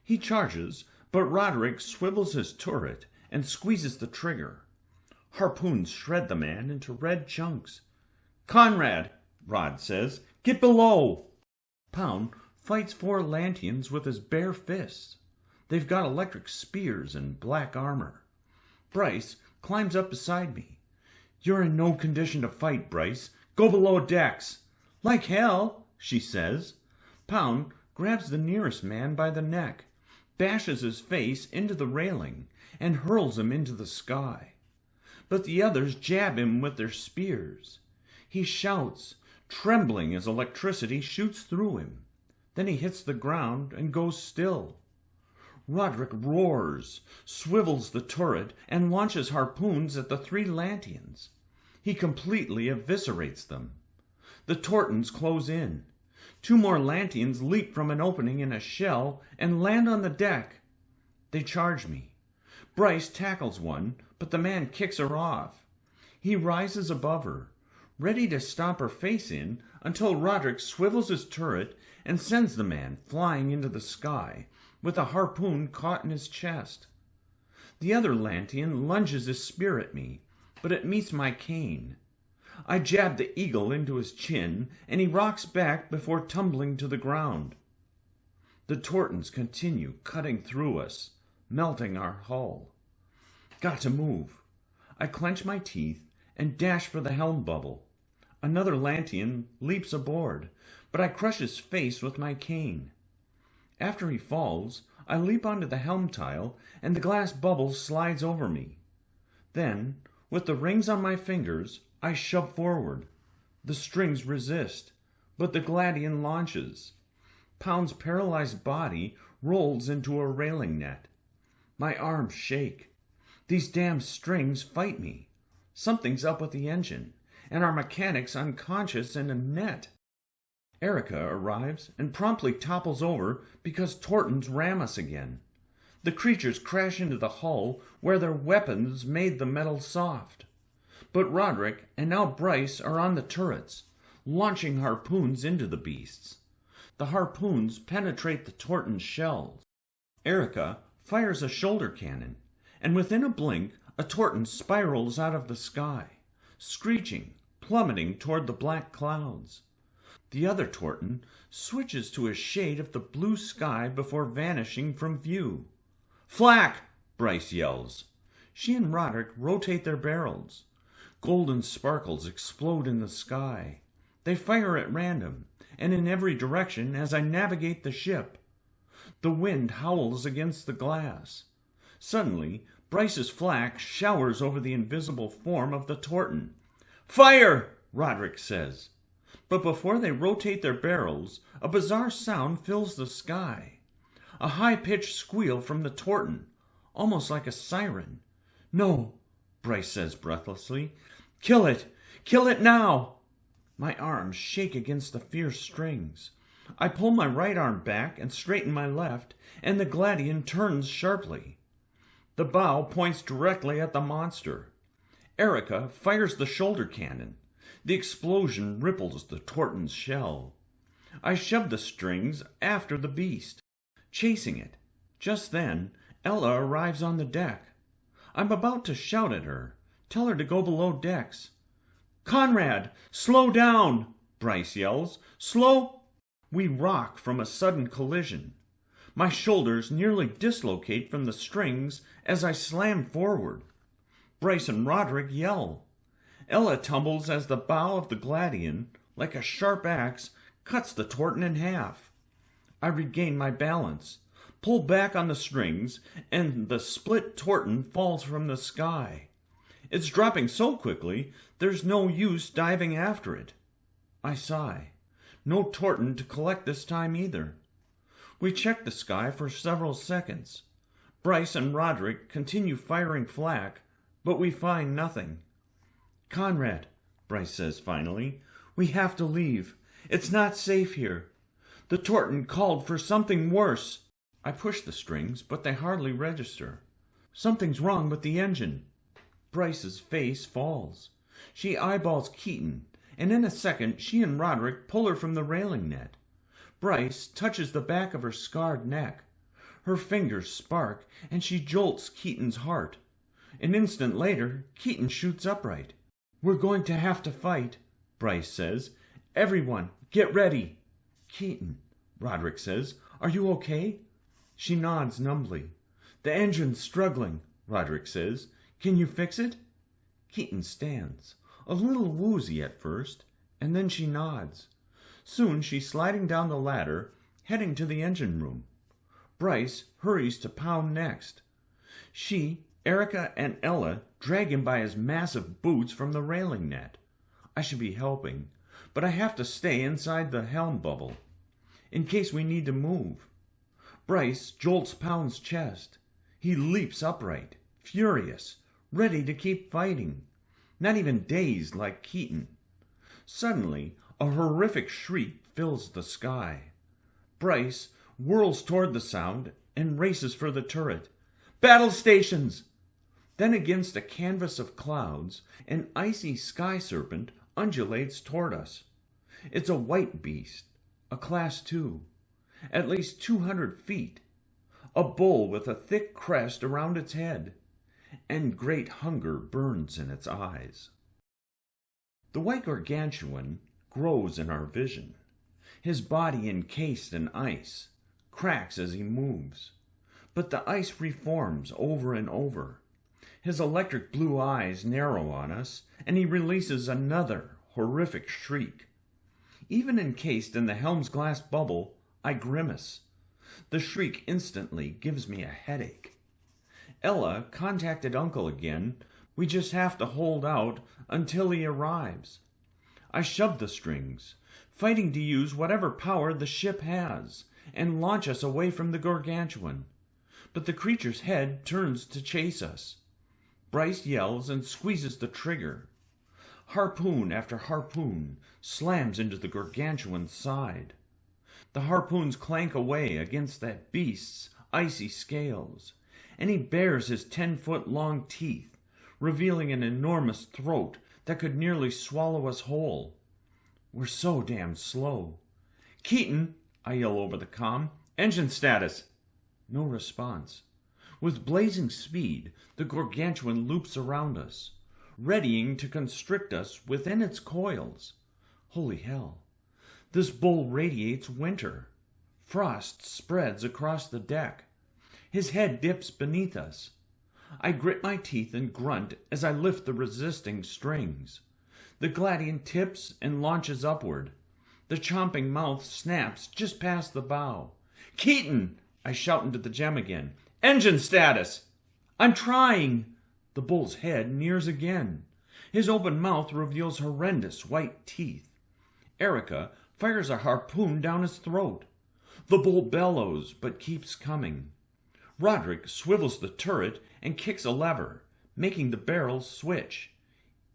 He charges, but Roderick swivels his turret and squeezes the trigger. Harpoons shred the man into red chunks. "Conrad," Rod says, "get below." Pound fights 4 Lantians with his bare fists. They've got electric spears and black armor. Bryce climbs up beside me. "You're in no condition to fight, Bryce. Go below decks." "Like hell," she says. Pound grabs the nearest man by the neck, bashes his face into the railing, and hurls him into the sky. But the others jab him with their spears. He shouts, trembling as electricity shoots through him. Then he hits the ground and goes still. Roderick roars, swivels the turret, and launches harpoons at the 3 Lantians. He completely eviscerates them. The Tortons close in. 2 more Lantians leap from an opening in a shell and land on the deck. They charge me. Bryce tackles one, but the man kicks her off. He rises above her, ready to stomp her face in until Roderick swivels his turret and sends the man flying into the sky, with a harpoon caught in his chest. The other Lantian lunges his spear at me, but it meets my cane. I jab the eagle into his chin, and he rocks back before tumbling to the ground. The Tortons continue cutting through us, melting our hull. Got to move. I clench my teeth and dash for the helm bubble. Another Lantian leaps aboard, but I crush his face with my cane. After he falls, I leap onto the helm tile, and the glass bubble slides over me. Then, with the rings on my fingers, I shove forward. The strings resist, but the gladian launches. Pound's paralyzed body rolls into a railing net. My arms shake. These damn strings fight me. Something's up with the engine, and our mechanic's unconscious in a net. Erica arrives and promptly topples over because Tortons ram us again. The creatures crash into the hull where their weapons made the metal soft. But Roderick and now Bryce are on the turrets, launching harpoons into the beasts. The harpoons penetrate the Torton's shells. Erica fires a shoulder cannon, and within a blink a Torton spirals out of the sky, screeching, plummeting toward the black clouds. The other Torton switches to a shade of the blue sky before vanishing from view. "Flak!" Bryce yells. She and Roderick rotate their barrels. Golden sparkles explode in the sky. They fire at random, and in every direction as I navigate the ship. The wind howls against the glass. Suddenly, Bryce's flak showers over the invisible form of the Torton. "Fire!" Roderick says. But before they rotate their barrels, a bizarre sound fills the sky. A high-pitched squeal from the Torton, almost like a siren. "No," Bryce says breathlessly. "Kill it! Kill it now!" My arms shake against the fierce strings. I pull my right arm back and straighten my left, and the gladian turns sharply. The bow points directly at the monster. Erica fires the shoulder cannon. The explosion ripples the Torton's shell. I shove the strings after the beast, chasing it. Just then, Ella arrives on the deck. I'm about to shout at her, tell her to go below decks. "Conrad, slow down!" Bryce yells. "Slow!" We rock from a sudden collision. My shoulders nearly dislocate from the strings as I slam forward. Bryce and Roderick yell. Ella tumbles as the bow of the gladian, like a sharp axe, cuts the Torton in half. I regain my balance, pull back on the strings, and the split Torton falls from the sky. It's dropping so quickly, there's no use diving after it. I sigh. No Torton to collect this time either. We check the sky for several seconds. Bryce and Roderick continue firing flak, but we find nothing. "Conrad," Bryce says finally, "we have to leave. It's not safe here. The Torton called for something worse." I push the strings, but they hardly register. "Something's wrong with the engine." Bryce's face falls. She eyeballs Keaton, and in a second she and Roderick pull her from the railing net. Bryce touches the back of her scarred neck. Her fingers spark, and she jolts Keaton's heart. An instant later, Keaton shoots upright. "We're going to have to fight," Bryce says. "Everyone, get ready." "Keaton," Roderick says, "are you okay?" She nods numbly. "The engine's struggling," Roderick says. "Can you fix it?" Keaton stands, a little woozy at first, and then she nods. Soon she's sliding down the ladder, heading to the engine room. Bryce hurries to Pound next. She, Erica, and Ella drag him by his massive boots from the railing net. I should be helping, but I have to stay inside the helm bubble, in case we need to move. Bryce jolts Pound's chest. He leaps upright, furious, ready to keep fighting, not even dazed like Keaton. Suddenly, a horrific shriek fills the sky. Bryce whirls toward the sound and races for the turret. "Battle stations!" Then against a canvas of clouds, an icy sky serpent undulates toward us. It's a white beast, a Class 2, at least 200 feet, a bull with a thick crest around its head, and great hunger burns in its eyes. The white gargantuan grows in our vision. His body encased in ice cracks as he moves, but the ice reforms over and over. His electric blue eyes narrow on us, and he releases another horrific shriek. Even encased in the helm's glass bubble, I grimace. The shriek instantly gives me a headache. Ella contacted Uncle again. We just have to hold out until he arrives. I shove the strings, fighting to use whatever power the ship has, and launch us away from the gargantuan. But the creature's head turns to chase us. Bryce yells and squeezes the trigger. Harpoon after harpoon slams into the gargantuan's side. The harpoons clank away against that beast's icy scales, and he bares his 10-foot-long teeth, revealing an enormous throat that could nearly swallow us whole. We're so damn slow. "Keaton," I yell over the comm, "engine status." No response. With blazing speed, the gargantuan loops around us, readying to constrict us within its coils. Holy hell. This bull radiates winter. Frost spreads across the deck. His head dips beneath us. I grit my teeth and grunt as I lift the resisting strings. The gladian tips and launches upward. The chomping mouth snaps just past the bow. "Keaton!" I shout into the gem again. "Engine status!" "I'm trying!" The bull's head nears again. His open mouth reveals horrendous white teeth. Erica fires a harpoon down his throat. The bull bellows, but keeps coming. Roderick swivels the turret and kicks a lever, making the barrels switch.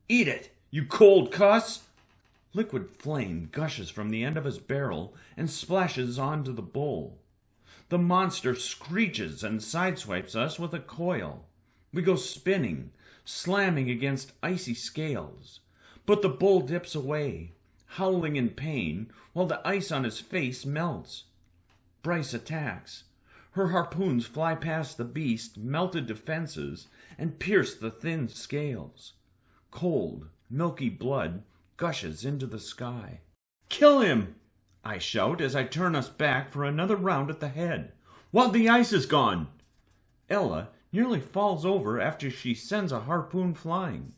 "Eat it, you cold cuss!" Liquid flame gushes from the end of his barrel and splashes onto the bull. The monster screeches and sideswipes us with a coil. We go spinning, slamming against icy scales. But the bull dips away, howling in pain, while the ice on his face melts. Bryce attacks. Her harpoons fly past the beast's melted defenses and pierce the thin scales. Cold, milky blood gushes into the sky. "Kill him!" I shout as I turn us back for another round at the head, while the ice is gone. Ella nearly falls over after she sends a harpoon flying.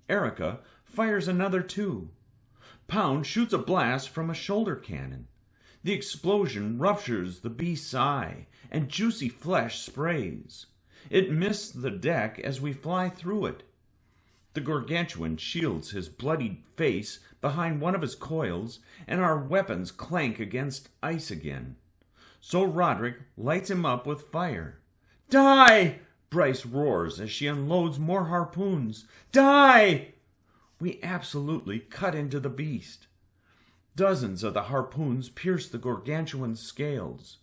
Erica fires another too. Pound shoots a blast from a shoulder cannon. The explosion ruptures the beast's eye, and juicy flesh sprays. It mists the deck as we fly through it. The gargantuan shields his bloodied face behind one of his coils, and our weapons clank against ice again. So Roderick lights him up with fire. "Die!" Bryce roars as she unloads more harpoons. "Die!" We absolutely cut into the beast. Dozens of the harpoons pierce the gargantuan's scales,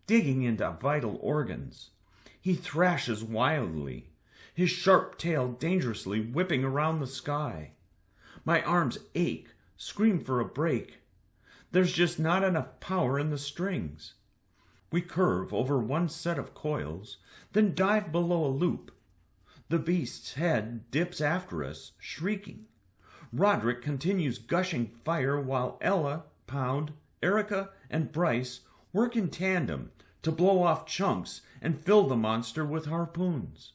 digging into vital organs. He thrashes wildly, his sharp tail dangerously whipping around the sky. My arms ache, scream for a break. There's just not enough power in the strings. We curve over one set of coils, then dive below a loop. The beast's head dips after us, shrieking. Roderick continues gushing fire while Ella, Pound, Erica, and Bryce work in tandem to blow off chunks and fill the monster with harpoons.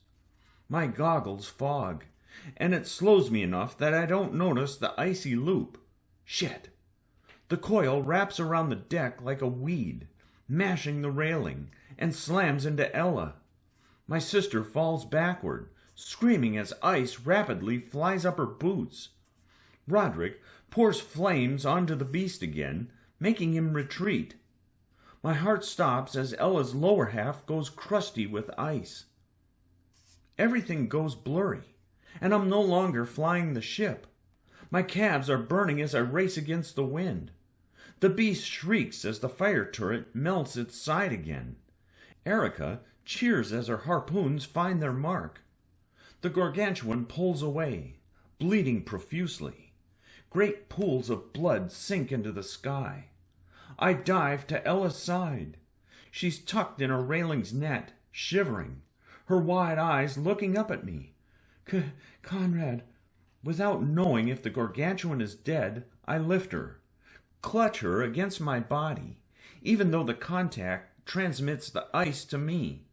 My goggles fog, and it slows me enough that I don't notice the icy loop. Shit! The coil wraps around the deck like a weed, mashing the railing, and slams into Ella. My sister falls backward, screaming as ice rapidly flies up her boots. Roderick pours flames onto the beast again, making him retreat. My heart stops as Ella's lower half goes crusty with ice. Everything goes blurry, and I'm no longer flying the ship. My calves are burning as I race against the wind. The beast shrieks as the fire turret melts its side again. Erica cheers as her harpoons find their mark. The gargantuan pulls away, bleeding profusely. Great pools of blood sink into the sky. I dive to Ella's side. She's tucked in her railing's net, shivering, her wide eyes looking up at me. Conrad, without knowing if the gargantuan is dead, I lift her, clutch her against my body, even though the contact transmits the ice to me.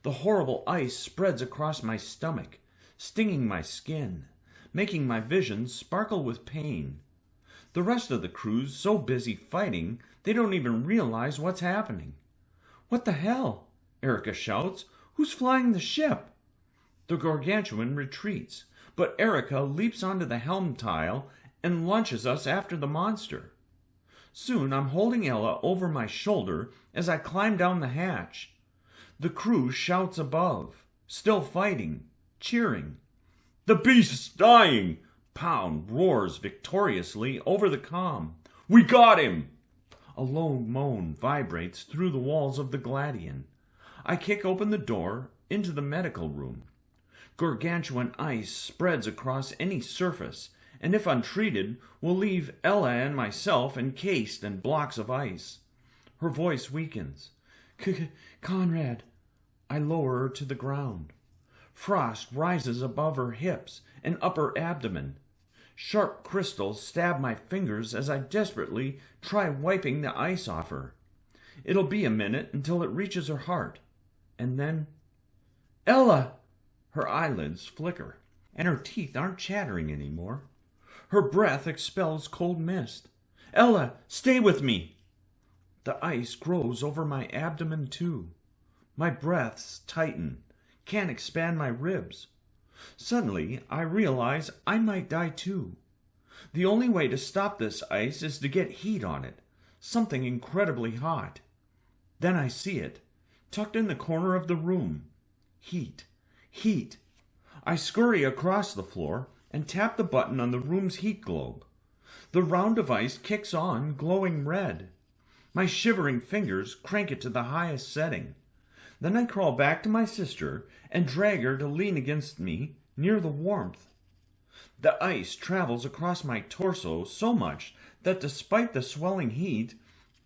The horrible ice spreads across my stomach, stinging my skin, making my vision sparkle with pain. The rest of the crew's so busy fighting, they don't even realize what's happening. "What the hell?" Erica shouts. "Who's flying the ship?" The gargantuan retreats, but Erica leaps onto the helm tile and launches us after the monster. Soon I'm holding Ella over my shoulder as I climb down the hatch. The crew shouts above, still fighting, cheering. "The beast's dying!" Pound roars victoriously over the comm. "We got him!" A low moan vibrates through the walls of the Gladian. I kick open the door into the medical room. Gargantuan ice spreads across any surface, and if untreated, will leave Ella and myself encased in blocks of ice. Her voice weakens. "Conrad." I lower her to the ground. Frost rises above her hips and upper abdomen. Sharp crystals stab my fingers as I desperately try wiping the ice off her. It'll be a minute until it reaches her heart. And then, "Ella!" Her eyelids flicker, and her teeth aren't chattering anymore. Her breath expels cold mist. "Ella, stay with me!" The ice grows over my abdomen too. My breaths tighten, can't expand my ribs. Suddenly, I realize I might die too. The only way to stop this ice is to get heat on it, something incredibly hot. Then I see it, tucked in the corner of the room. Heat. Heat. I scurry across the floor and tap the button on the room's heat globe. The round device kicks on, glowing red. My shivering fingers crank it to the highest setting. Then I crawl back to my sister and drag her to lean against me near the warmth. The ice travels across my torso so much that despite the swelling heat,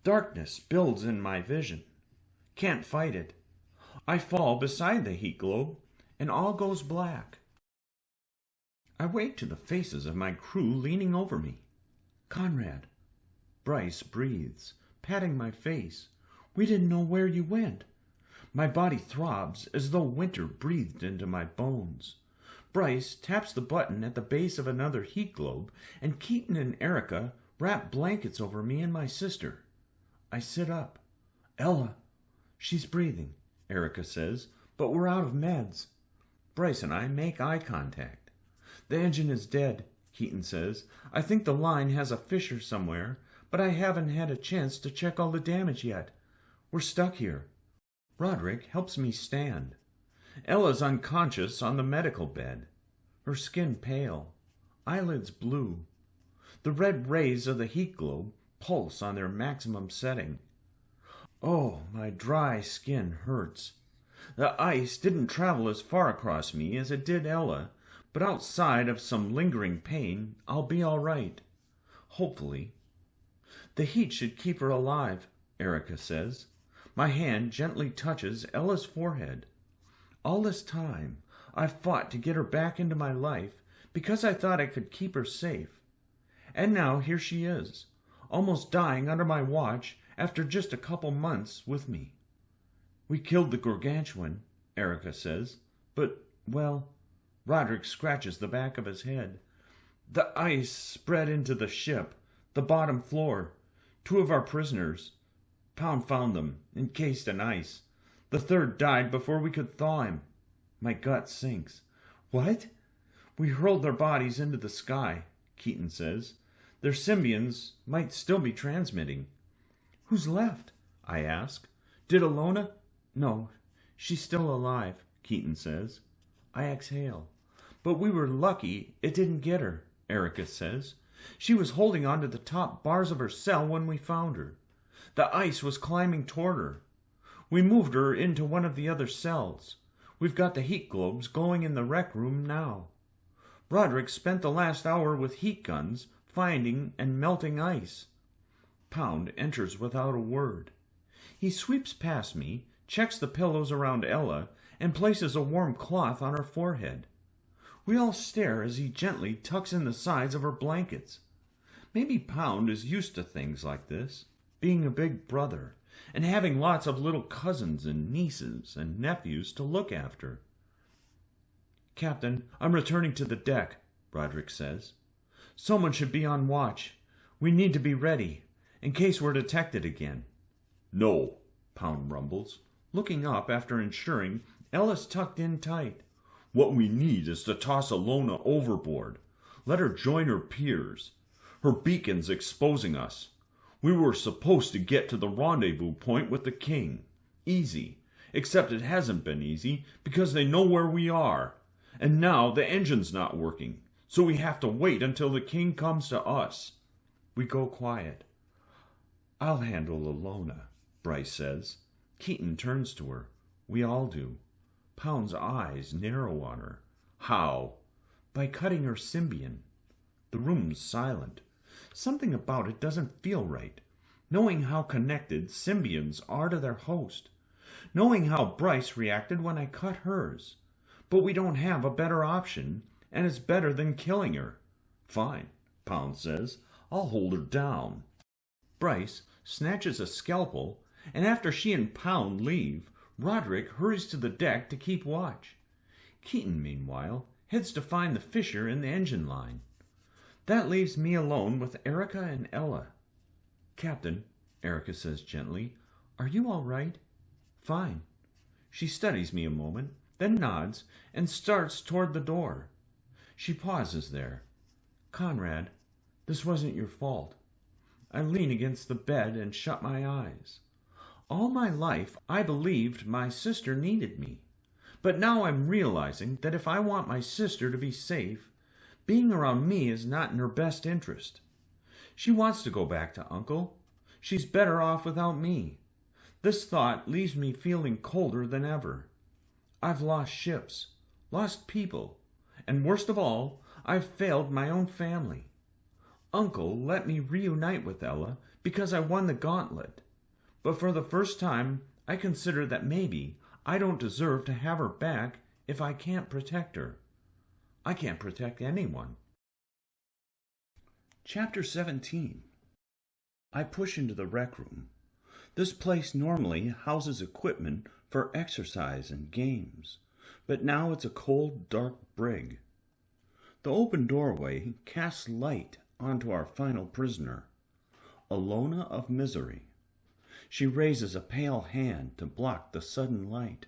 darkness builds in my vision. Can't fight it. I fall beside the heat globe, and all goes black. I wake to the faces of my crew leaning over me. "Conrad." Bryce breathes, patting my face. "We didn't know where you went." My body throbs as though winter breathed into my bones. Bryce taps the button at the base of another heat globe, and Keaton and Erica wrap blankets over me and my sister. I sit up. "Ella." "She's breathing," Erica says, "but we're out of meds." Bryce and I make eye contact. The engine is dead, Keaton says. I think the line has a fissure somewhere, but I haven't had a chance to check all the damage yet. We're stuck here. Roderick helps me stand. Ella's unconscious on the medical bed, her skin pale, eyelids blue. The red rays of the heat globe pulse on their maximum setting. Oh, my dry skin hurts. The ice didn't travel as far across me as it did Ella, but outside of some lingering pain, I'll be all right. Hopefully. The heat should keep her alive, Erica says. My hand gently touches Ella's forehead. All this time, I've fought to get her back into my life because I thought I could keep her safe. And now here she is, almost dying under my watch after just a couple months with me. We killed the gargantuan, Erica says, but, well, Roderick scratches the back of his head. The ice spread into the ship, the bottom floor. 2 of our prisoners. Pound found them, encased in ice. The 3rd died before we could thaw him. My gut sinks. What? We hurled their bodies into the sky, Keaton says. Their symbionts might still be transmitting. Who's left? I ask. Did Alona? No, she's still alive, Keaton says. I exhale. But we were lucky it didn't get her, Erica says. She was holding on to the top bars of her cell when we found her. The ice was climbing toward her. We moved her into one of the other cells. We've got the heat globes going in the rec room now. Roderick spent the last hour with heat guns, finding and melting ice. Pound enters without a word. He sweeps past me, checks the pillows around Ella, and places a warm cloth on her forehead. We all stare as he gently tucks in the sides of her blankets. Maybe Pound is used to things like this, being a big brother, and having lots of little cousins and nieces and nephews to look after. Captain, I'm returning to the deck, Roderick says. Someone should be on watch. We need to be ready, in case we're detected again. No, Pound rumbles, looking up after ensuring Ella's tucked in tight. What we need is to toss Alona overboard. Let her join her peers. Her beacon's exposing us. We were supposed to get to the rendezvous point with the king. Easy. Except it hasn't been easy because they know where we are. And now the engine's not working, so we have to wait until the king comes to us. We go quiet. I'll handle Alona, Bryce says. Keaton turns to her. We all do. Pound's eyes narrow on her. How? By cutting her symbion. The room's silent. Something about it doesn't feel right. Knowing how connected symbionts are to their host. Knowing how Bryce reacted when I cut hers. But we don't have a better option, and it's better than killing her. Fine, Pound says. I'll hold her down. Bryce snatches a scalpel, and after she and Pound leave, Roderick hurries to the deck to keep watch. Keaton, meanwhile, heads to find the fissure in the engine line. That leaves me alone with Erica and Ella. Captain, Erica says gently, are you all right? Fine. She studies me a moment, then nods and starts toward the door. She pauses there. Conrad, this wasn't your fault. I lean against the bed and shut my eyes. All my life, I believed my sister needed me. But now I'm realizing that if I want my sister to be safe, being around me is not in her best interest. She wants to go back to Uncle. She's better off without me. This thought leaves me feeling colder than ever. I've lost ships, lost people, and worst of all, I've failed my own family. Uncle let me reunite with Ella because I won the gauntlet. But for the first time, I consider that maybe I don't deserve to have her back if I can't protect her. I can't protect anyone. Chapter 17. I push into the rec room. This place normally houses equipment for exercise and games, but now it's a cold, dark brig. The open doorway casts light onto our final prisoner, Alona of Misery. She raises a pale hand to block the sudden light.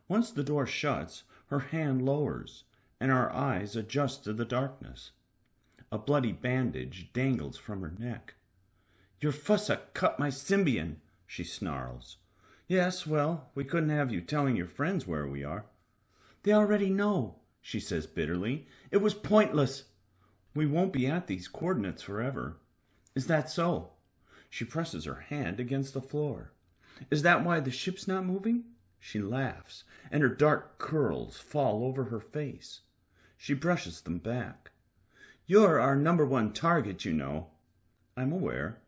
Once the door shuts, her hand lowers, and our eyes adjust to the darkness. A bloody bandage dangles from her neck. "Your fussa cut my symbian," she snarls. "Yes, well, we couldn't have you telling your friends where we are." "They already know," she says bitterly. "It was pointless. We won't be at these coordinates forever." "Is that so?" She presses her hand against the floor. "Is that why the ship's not moving?" She laughs, and her dark curls fall over her face. She brushes them back. "You're our #1 target, you know." "I'm aware."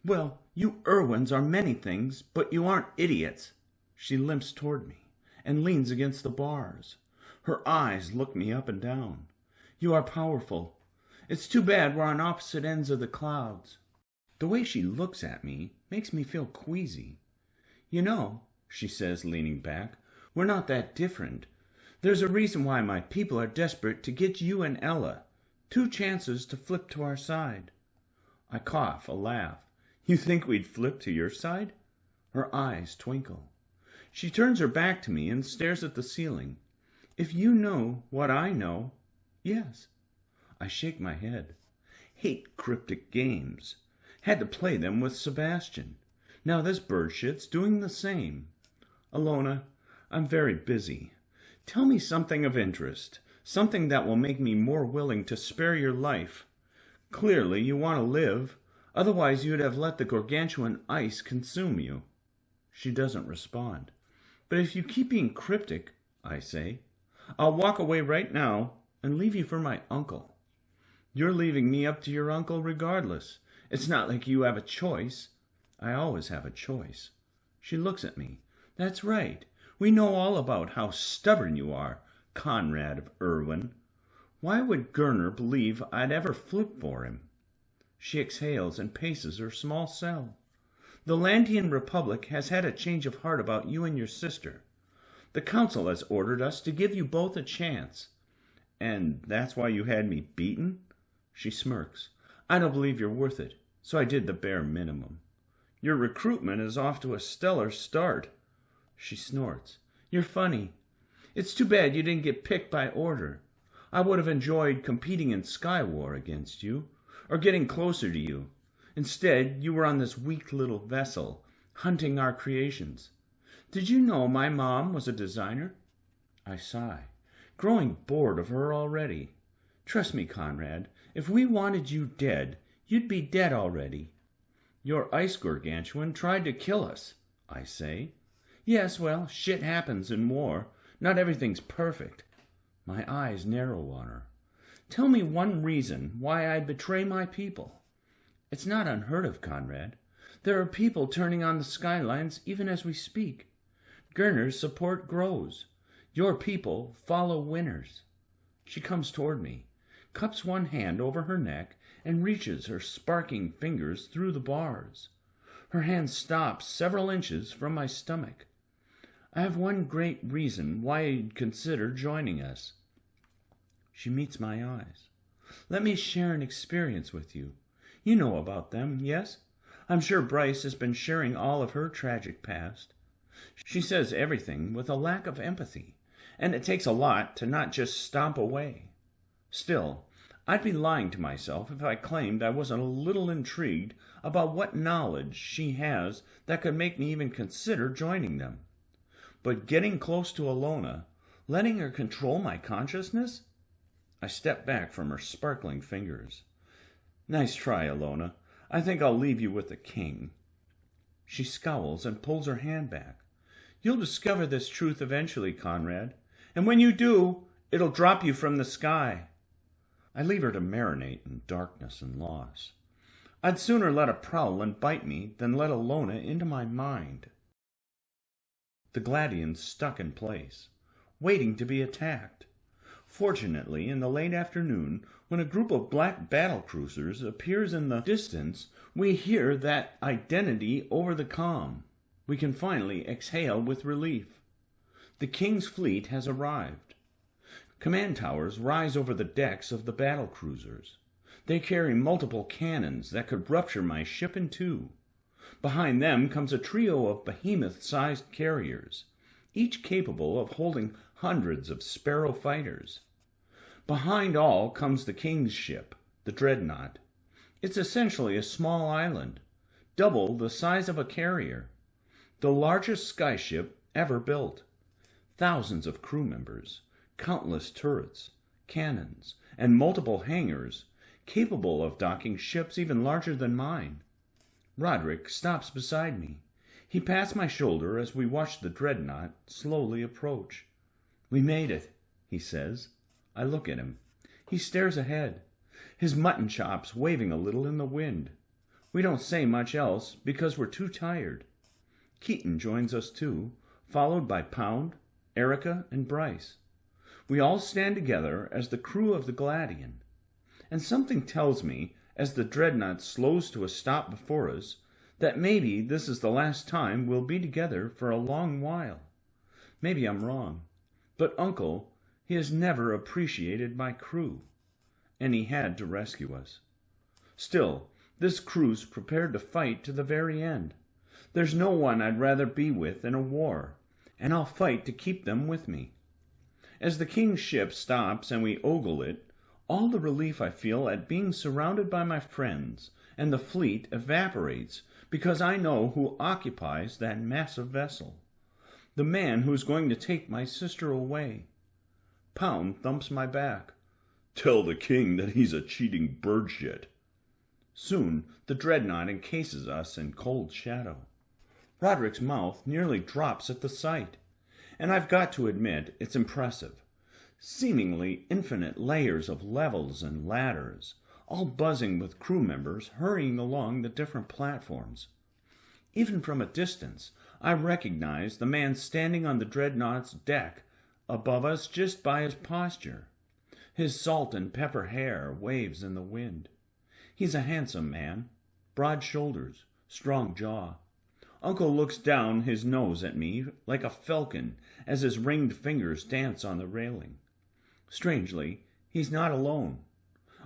"Well, you Irwins are many things, but you aren't idiots." She limps toward me and leans against the bars. Her eyes look me up and down. "You are powerful. It's too bad we're on opposite ends of the clouds." The way she looks at me makes me feel queasy. "You know," she says, leaning back, "we're not that different. There's a reason why my people are desperate to get you and Ella. 2 chances to flip to our side." I cough a laugh. "You think we'd flip to your side?" Her eyes twinkle. She turns her back to me and stares at the ceiling. "If you know what I know, yes." I shake my head. Hate cryptic games. Had to play them with Sebastian. Now this bird shit's doing the same. "Alona, I'm very busy. Tell me something of interest, something that will make me more willing to spare your life. Clearly you want to live, otherwise you'd have let the gargantuan ice consume you." She doesn't respond. "But if you keep being cryptic," I say, "I'll walk away right now and leave you for my uncle." "You're leaving me up to your uncle regardless. It's not like you have a choice." "I always have a choice." She looks at me. "That's right. We know all about how stubborn you are, Conrad of Irwin. Why would 𝘠𝘪𝘮 believe I'd ever flip for him?" She exhales and paces her small cell. "The Lantian Republic has had a change of heart about you and your sister. The council has ordered us to give you both a chance." "And that's why you had me beaten?" She smirks. "I don't believe you're worth it, so I did the bare minimum." "Your recruitment is off to a stellar start." She snorts. "You're funny. It's too bad you didn't get picked by order. I would have enjoyed competing in Sky War against you, or getting closer to you. Instead, you were on this weak little vessel, hunting our creations. Did you know my mom was a designer?" I sigh, growing bored of her already. "Trust me, Conrad, if we wanted you dead, you'd be dead already." "Your ice gargantuan tried to kill us," I say. "Yes, well, shit happens in war. Not everything's perfect." My eyes narrow on her. "Tell me one reason why I'd betray my people." "It's not unheard of, Conrad. There are people turning on the skylines even as we speak. 𝘠𝘪𝘮's support grows. Your people follow winners." She comes toward me, cups one hand over her neck, and reaches her sparking fingers through the bars. Her hand stops several inches from my stomach. "I have one great reason why you'd consider joining us." She meets my eyes. "Let me share an experience with you. You know about them, yes? I'm sure Bryce has been sharing all of her tragic past." She says everything with a lack of empathy, and it takes a lot to not just stomp away. Still, I'd be lying to myself if I claimed I wasn't a little intrigued about what knowledge she has that could make me even consider joining them. But getting close to Alona, letting her control my consciousness? I step back from her sparkling fingers. "Nice try, Alona. I think I'll leave you with the king." She scowls and pulls her hand back. "You'll discover this truth eventually, Conrad. And when you do, it'll drop you from the sky." I leave her to marinate in darkness and loss. I'd sooner let a prowling bite me than let Alona into my mind. The Gladians stuck in place, waiting to be attacked. Fortunately, in the late afternoon, when a group of black battlecruisers appears in the distance, we hear that identity over the comm. We can finally exhale with relief. The King's fleet has arrived. Command towers rise over the decks of the battlecruisers. They carry multiple cannons that could rupture my ship in two. Behind them comes a trio of behemoth-sized carriers, each capable of holding hundreds of Sparrow fighters. Behind all comes the king's ship, the dreadnought. It's essentially a small island, double the size of a carrier, the largest skyship ever built. Thousands of crew members, countless turrets, cannons, and multiple hangars, capable of docking ships even larger than mine. Roderick stops beside me. He pats my shoulder as we watch the dreadnought slowly approach. "We made it," he says. I look at him. He stares ahead, his mutton chops waving a little in the wind. We don't say much else because we're too tired. Keaton joins us too, followed by Pound, Erica, and Bryce. We all stand together as the crew of the Ggladioun. And something tells me, as the dreadnought slows to a stop before us, that maybe this is the last time we'll be together for a long while. Maybe I'm wrong, but Uncle, he has never appreciated my crew, and he had to rescue us. Still, this crew's prepared to fight to the very end. There's no one I'd rather be with in a war, and I'll fight to keep them with me. As the king's ship stops and we ogle it, all the relief I feel at being surrounded by my friends and the fleet evaporates because I know who occupies that massive vessel. The man who's going to take my sister away. Pound thumps my back. "Tell the king that he's a cheating bird shit." Soon the dreadnought encases us in cold shadow. Roderick's mouth nearly drops at the sight, and I've got to admit it's impressive. Seemingly infinite layers of levels and ladders, all buzzing with crew members hurrying along the different platforms. Even from a distance, I recognize the man standing on the dreadnought's deck above us just by his posture. His salt and pepper hair waves in the wind. He's a handsome man, broad shoulders, strong jaw. Uncle looks down his nose at me like a falcon as his ringed fingers dance on the railing. Strangely, he's not alone.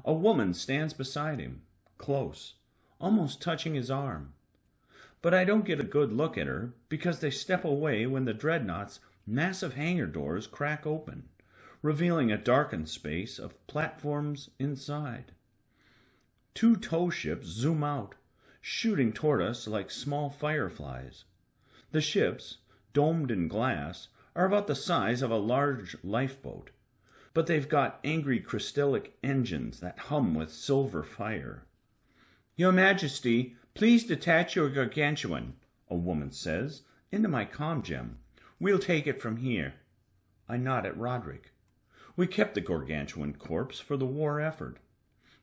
A woman stands beside him, close, almost touching his arm. But I don't get a good look at her because they step away when the dreadnought's massive hangar doors crack open, revealing a darkened space of platforms inside. 2 tow ships zoom out, shooting toward us like small fireflies. The ships, domed in glass, are about the size of a large lifeboat, but they've got angry crystallic engines that hum with silver fire. "Your Majesty, please detach your gargantuan," a woman says, into my comm-gem. "We'll take it from here." I nod at Roderick. We kept the gargantuan corpse for the war effort.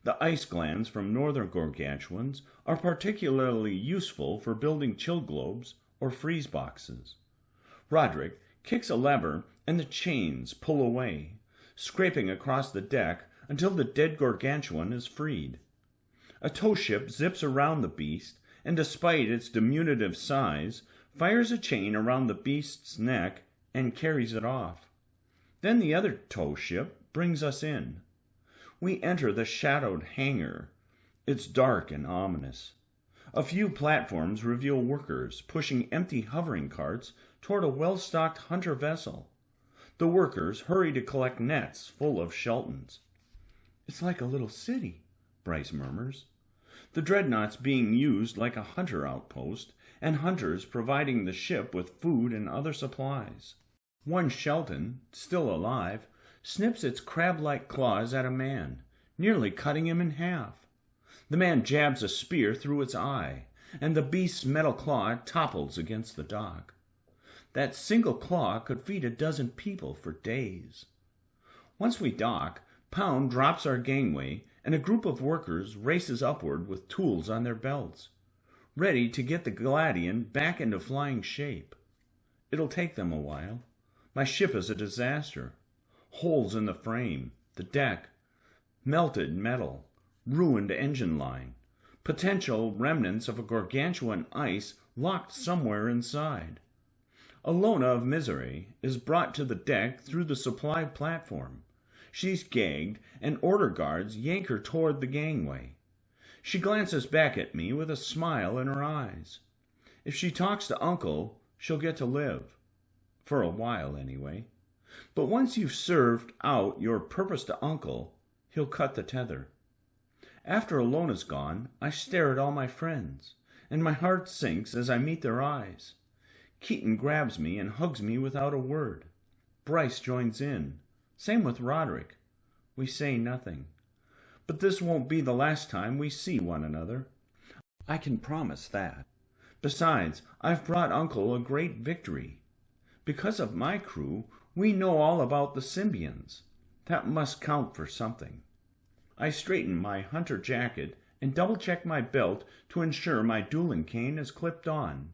The ice glands from northern gargantuans are particularly useful for building chill globes or freeze boxes. Roderick kicks a lever and the chains pull away, scraping across the deck until the dead gargantuan is freed. A tow ship zips around the beast and, despite its diminutive size, fires a chain around the beast's neck and carries it off. Then the other tow ship brings us in. We enter the shadowed hangar. It's dark and ominous. A few platforms reveal workers pushing empty hovering carts toward a well-stocked hunter vessel. The workers hurry to collect nets full of Sheltons. "It's like a little city," Bryce murmurs. The dreadnought's being used like a hunter outpost, and hunters providing the ship with food and other supplies. One Shelton, still alive, snips its crab-like claws at a man, nearly cutting him in half. The man jabs a spear through its eye, and the beast's metal claw topples against the dock. That single claw could feed a dozen people for days. Once we dock, Pound drops our gangway, and a group of workers races upward with tools on their belts, ready to get the Ggladioun back into flying shape. It'll take them a while. My ship is a disaster. Holes in the frame, the deck, melted metal, ruined engine line, potential remnants of a gargantuan ice locked somewhere inside. 𝘍𝘪𝘬𝘦 is brought to the deck through the supply platform. She's gagged, and order guards yank her toward the gangway. She glances back at me with a smile in her eyes. If she talks to Uncle, she'll get to live. For a while, anyway. But once you've served out your purpose to Uncle, he'll cut the tether. After Alona's gone, I stare at all my friends, and my heart sinks as I meet their eyes. Keaton grabs me and hugs me without a word. Bryce joins in. Same with Roderick. We say nothing. But this won't be the last time we see one another. I can promise that. Besides, I've brought Uncle a great victory. Because of my crew, we know all about the Symbians. That must count for something. I straighten my hunter jacket and double-check my belt to ensure my dueling cane is clipped on.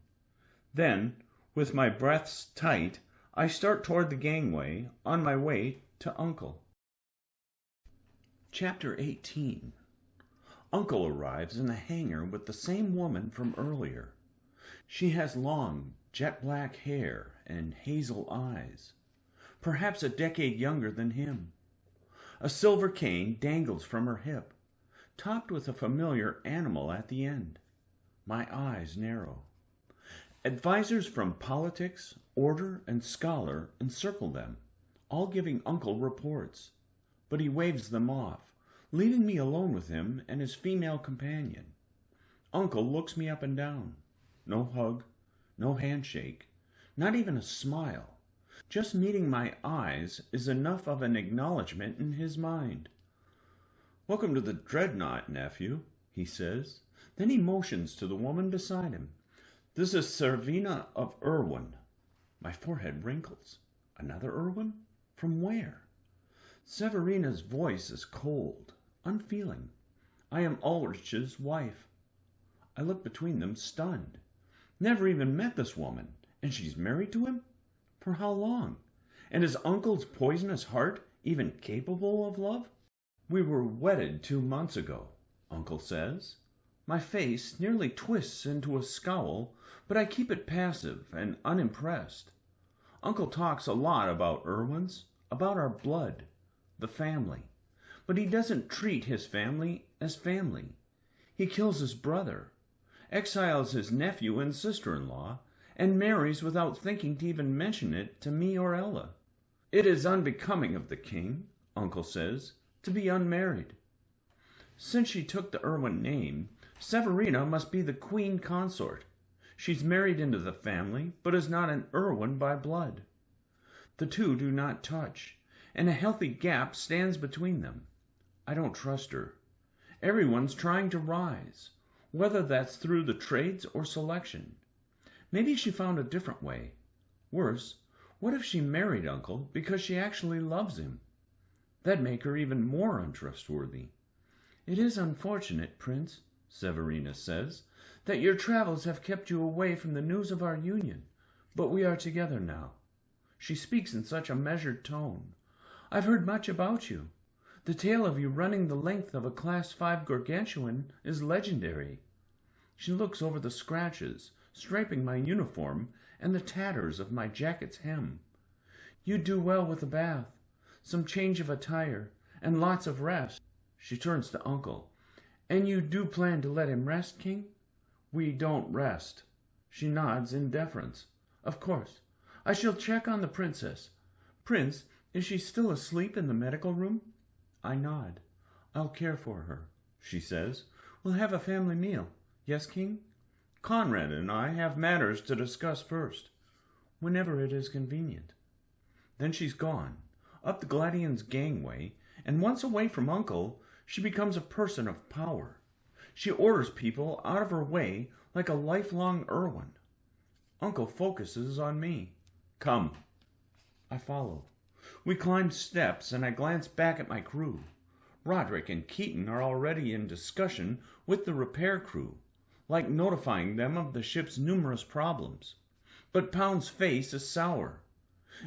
Then, with my breaths tight, I start toward the gangway on my way to Uncle. Chapter 18. Uncle arrives in the hangar with the same woman from earlier. She has long, jet-black hair and hazel eyes, perhaps a decade younger than him. A silver cane dangles from her hip, topped with a familiar animal at the end. My eyes narrow. Advisors from politics, order, and scholar encircle them, all giving Uncle reports. But he waves them off, leaving me alone with him and his female companion. Uncle looks me up and down. No hug, no handshake, not even a smile. Just meeting my eyes is enough of an acknowledgement in his mind. "Welcome to the Dreadnought, nephew," he says. Then he motions to the woman beside him. "This is Servina of Irwin." My forehead wrinkles. Another Irwin? From where? Severina's voice is cold, unfeeling. I am Ulrich's wife. I look between them, stunned. Never even met this woman, and she's married to him? For how long? And is Uncle's poisonous heart even capable of love? "We were wedded 2 months ago," Uncle says. My face nearly twists into a scowl, but I keep it passive and unimpressed. Uncle talks a lot about Irwins, about our blood, the family. But he doesn't treat his family as family. He kills his brother, exiles his nephew and sister-in-law, and marries without thinking to even mention it to me or Ella. "It is unbecoming of the king," Uncle says, "to be unmarried." Since she took the Irwin name, Severina must be the queen consort. She's married into the family, but is not an Irwin by blood. The two do not touch, and a healthy gap stands between them. I don't trust her. Everyone's trying to rise, whether that's through the trades or selection. Maybe she found a different way. Worse, what if she married Uncle because she actually loves him? That'd make her even more untrustworthy. "It is unfortunate, Prince," Severina says, "that your travels have kept you away from the news of our union, but we are together now." She speaks in such a measured tone. "I've heard much about you. The tale of you running the length of a Class 5 gargantuan is legendary." She looks over the scratches, striping my uniform, and the tatters of my jacket's hem. "You do well with a bath, some change of attire, and lots of rest." She turns to Uncle. "And you do plan to let him rest, King?" "We don't rest." She nods in deference. "Of course. I shall check on the princess. Prince, is she still asleep in the medical room?" I nod. "I'll care for her," she says. "We'll have a family meal. Yes, King? Conrad and I have matters to discuss first." "Whenever it is convenient." Then she's gone, up the Gladian's gangway, and once away from Uncle, she becomes a person of power. She orders people out of her way like a lifelong Irwin. Uncle focuses on me. "Come." I follow. We climb steps, and I glance back at my crew. Roderick and Keaton are already in discussion with the repair crew, like notifying them of the ship's numerous problems. But Pound's face is sour.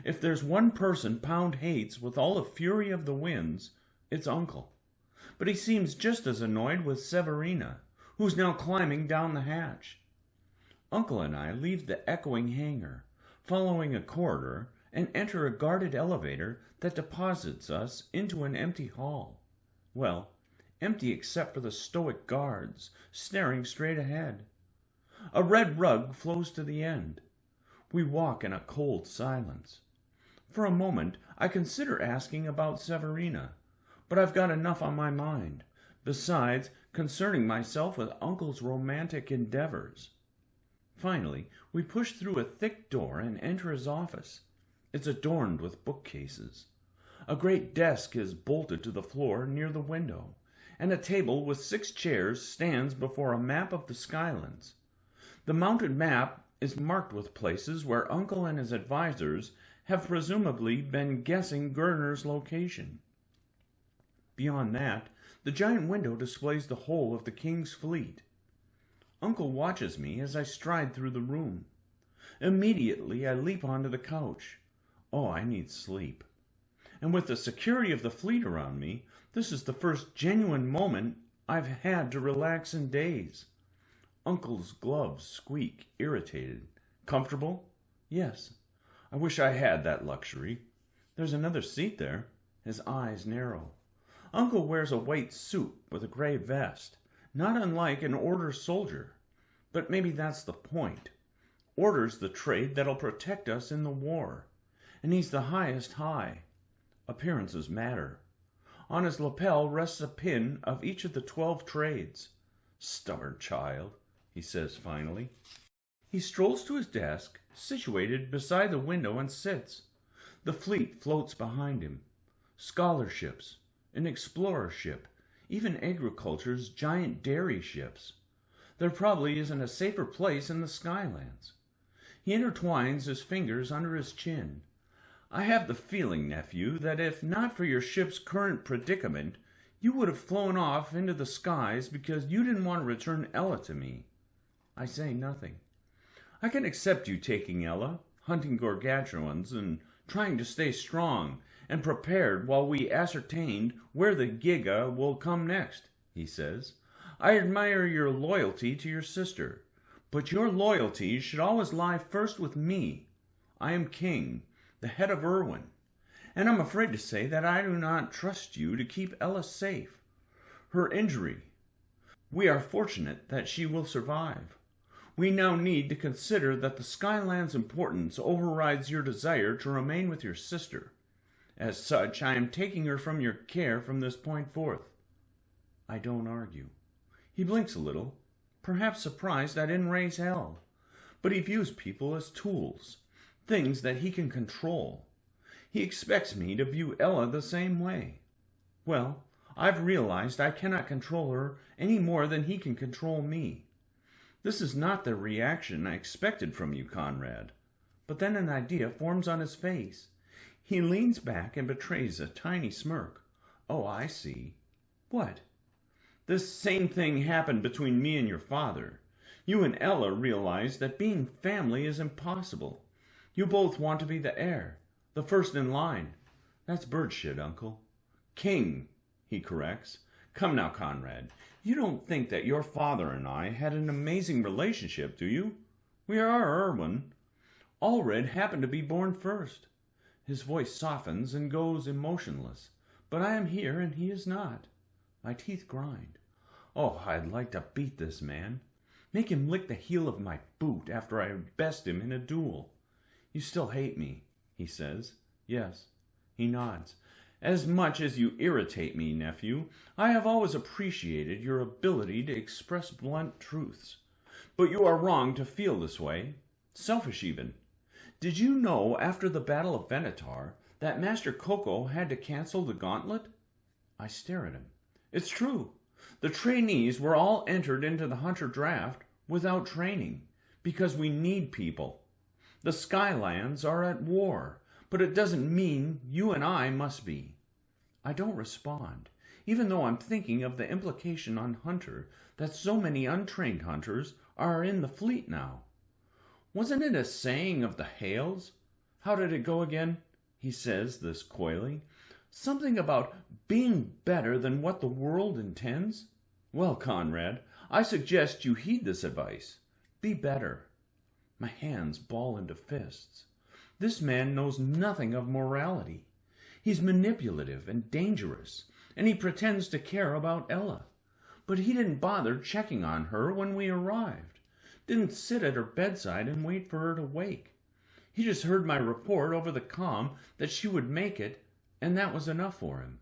If there's one person Pound hates with all the fury of the winds, it's Uncle. But he seems just as annoyed with Severina, who's now climbing down the hatch. Uncle and I leave the echoing hangar, following a corridor, and enter a guarded elevator that deposits us into an empty hall. Well, empty except for the stoic guards, staring straight ahead. A red rug flows to the end. We walk in a cold silence. For a moment, I consider asking about Severina, but I've got enough on my mind, besides concerning myself with Uncle's romantic endeavors. Finally, we push through a thick door and enter his office. It's adorned with bookcases. A great desk is bolted to the floor near the window, and a table with 6 chairs stands before a map of the Skylands. The mounted map is marked with places where Uncle and his advisors have presumably been guessing 𝘸𝘪𝘬𝘮�'s location. Beyond that, the giant window displays the whole of the king's fleet. Uncle watches me as I stride through the room. Immediately I leap onto the couch. Oh, I need sleep. And with the security of the fleet around me, this is the first genuine moment I've had to relax in days. Uncle's gloves squeak, irritated. Comfortable? Yes. I wish I had that luxury. There's another seat there. His eyes narrow. Uncle wears a white suit with a gray vest, not unlike an order soldier. But maybe that's the point. Order's the trade that'll protect us in the war. And he's the highest high. Appearances matter. On his lapel rests a pin of each of the 12 trades. Stubborn child, he says finally. He strolls to his desk, situated beside the window, and sits. The fleet floats behind him. Scholarships, an explorer ship, even agriculture's giant dairy ships. There probably isn't a safer place in the Skylands. He intertwines his fingers under his chin. I have the feeling, nephew, that if not for your ship's current predicament, you would have flown off into the skies because you didn't want to return Ella to me. I say nothing. I can accept you taking Ella, hunting gargantuans, and trying to stay strong and prepared while we ascertained where the 𝘵𝘮 will come next, he says. I admire your loyalty to your sister, but your loyalty should always lie first with me. I am king, the head of 𝘓𝘪𝘬𝘦, and I'm afraid to say that I do not trust you to keep Ella safe. Her injury. We are fortunate that she will survive. We now need to consider that the Skyland's importance overrides your desire to remain with your sister. As such, I am taking her from your care from this point forth. I don't argue. He blinks a little, perhaps surprised I didn't raise hell. But he views people as tools, things that he can control. He expects me to view Ella the same way. Well, I've realized I cannot control her any more than he can control me. This is not the reaction I expected from you, Conrad. But then an idea forms on his face. He leans back and betrays a tiny smirk. Oh, I see. What? This same thing happened between me and your father. You and Ella realized that being family is impossible. You both want to be the heir, the first in line. That's bird shit, Uncle. King, he corrects. Come now, Conrad. You don't think that your father and I had an amazing relationship, do you? We are 𝘓𝘪𝘬𝘮. 𝘓𝘪𝘬𝘮 happened to be born first. His voice softens and goes emotionless. But I am here and he is not. My teeth grind. Oh, I'd like to beat this man. Make him lick the heel of my boot after I best him in a duel. You still hate me, he says. Yes. He nods. As much as you irritate me, nephew, I have always appreciated your ability to express blunt truths. But you are wrong to feel this way. Selfish even. Did you know after the Battle of Venator that Master Coco had to cancel the gauntlet? I stare at him. It's true. The trainees were all entered into the hunter draft without training, because we need people. The Skylands are at war, but it doesn't mean you and I must be. I don't respond, even though I'm thinking of the implication on Hunter that so many untrained hunters are in the fleet now. Wasn't it a saying of the 𝘮𝘮𝘮𝘬𝘮? How did it go again? He says this coyly. Something about being better than what the world intends? Well, Conrad, I suggest you heed this advice. Be better. My hands ball into fists. This man knows nothing of morality. He's manipulative and dangerous, and he pretends to care about Ella. But he didn't bother checking on her when we arrived. Didn't sit at her bedside and wait for her to wake. He just heard my report over the comm that she would make it, and that was enough for him.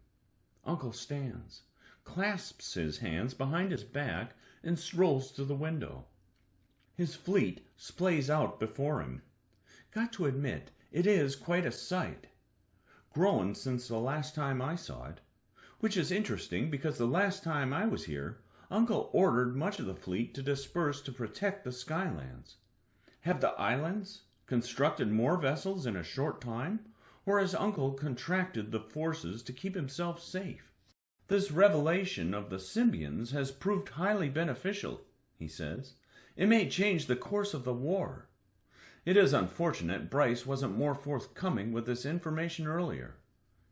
Uncle stands, clasps his hands behind his back, and strolls to the window. His fleet splays out before him. Got to admit, it is quite a sight. Grown since the last time I saw it, which is interesting because the last time I was here, Uncle ordered much of the fleet to disperse to protect the Skylands. Have the islands constructed more vessels in a short time, or has Uncle contracted the forces to keep himself safe? This revelation of the Symbians has proved highly beneficial, he says. It may change the course of the war. It is unfortunate Bryce wasn't more forthcoming with this information earlier.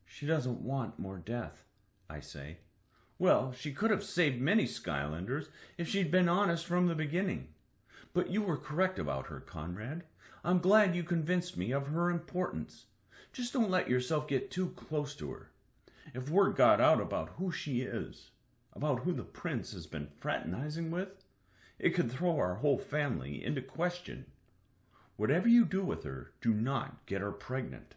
She doesn't want more death, I say. Well, she could have saved many Skylanders if she'd been honest from the beginning. But you were correct about her, Conrad. I'm glad you convinced me of her importance. Just don't let yourself get too close to her. If word got out about who she is, about who the prince has been fraternizing with, it could throw our whole family into question. Whatever you do with her, do not get her pregnant.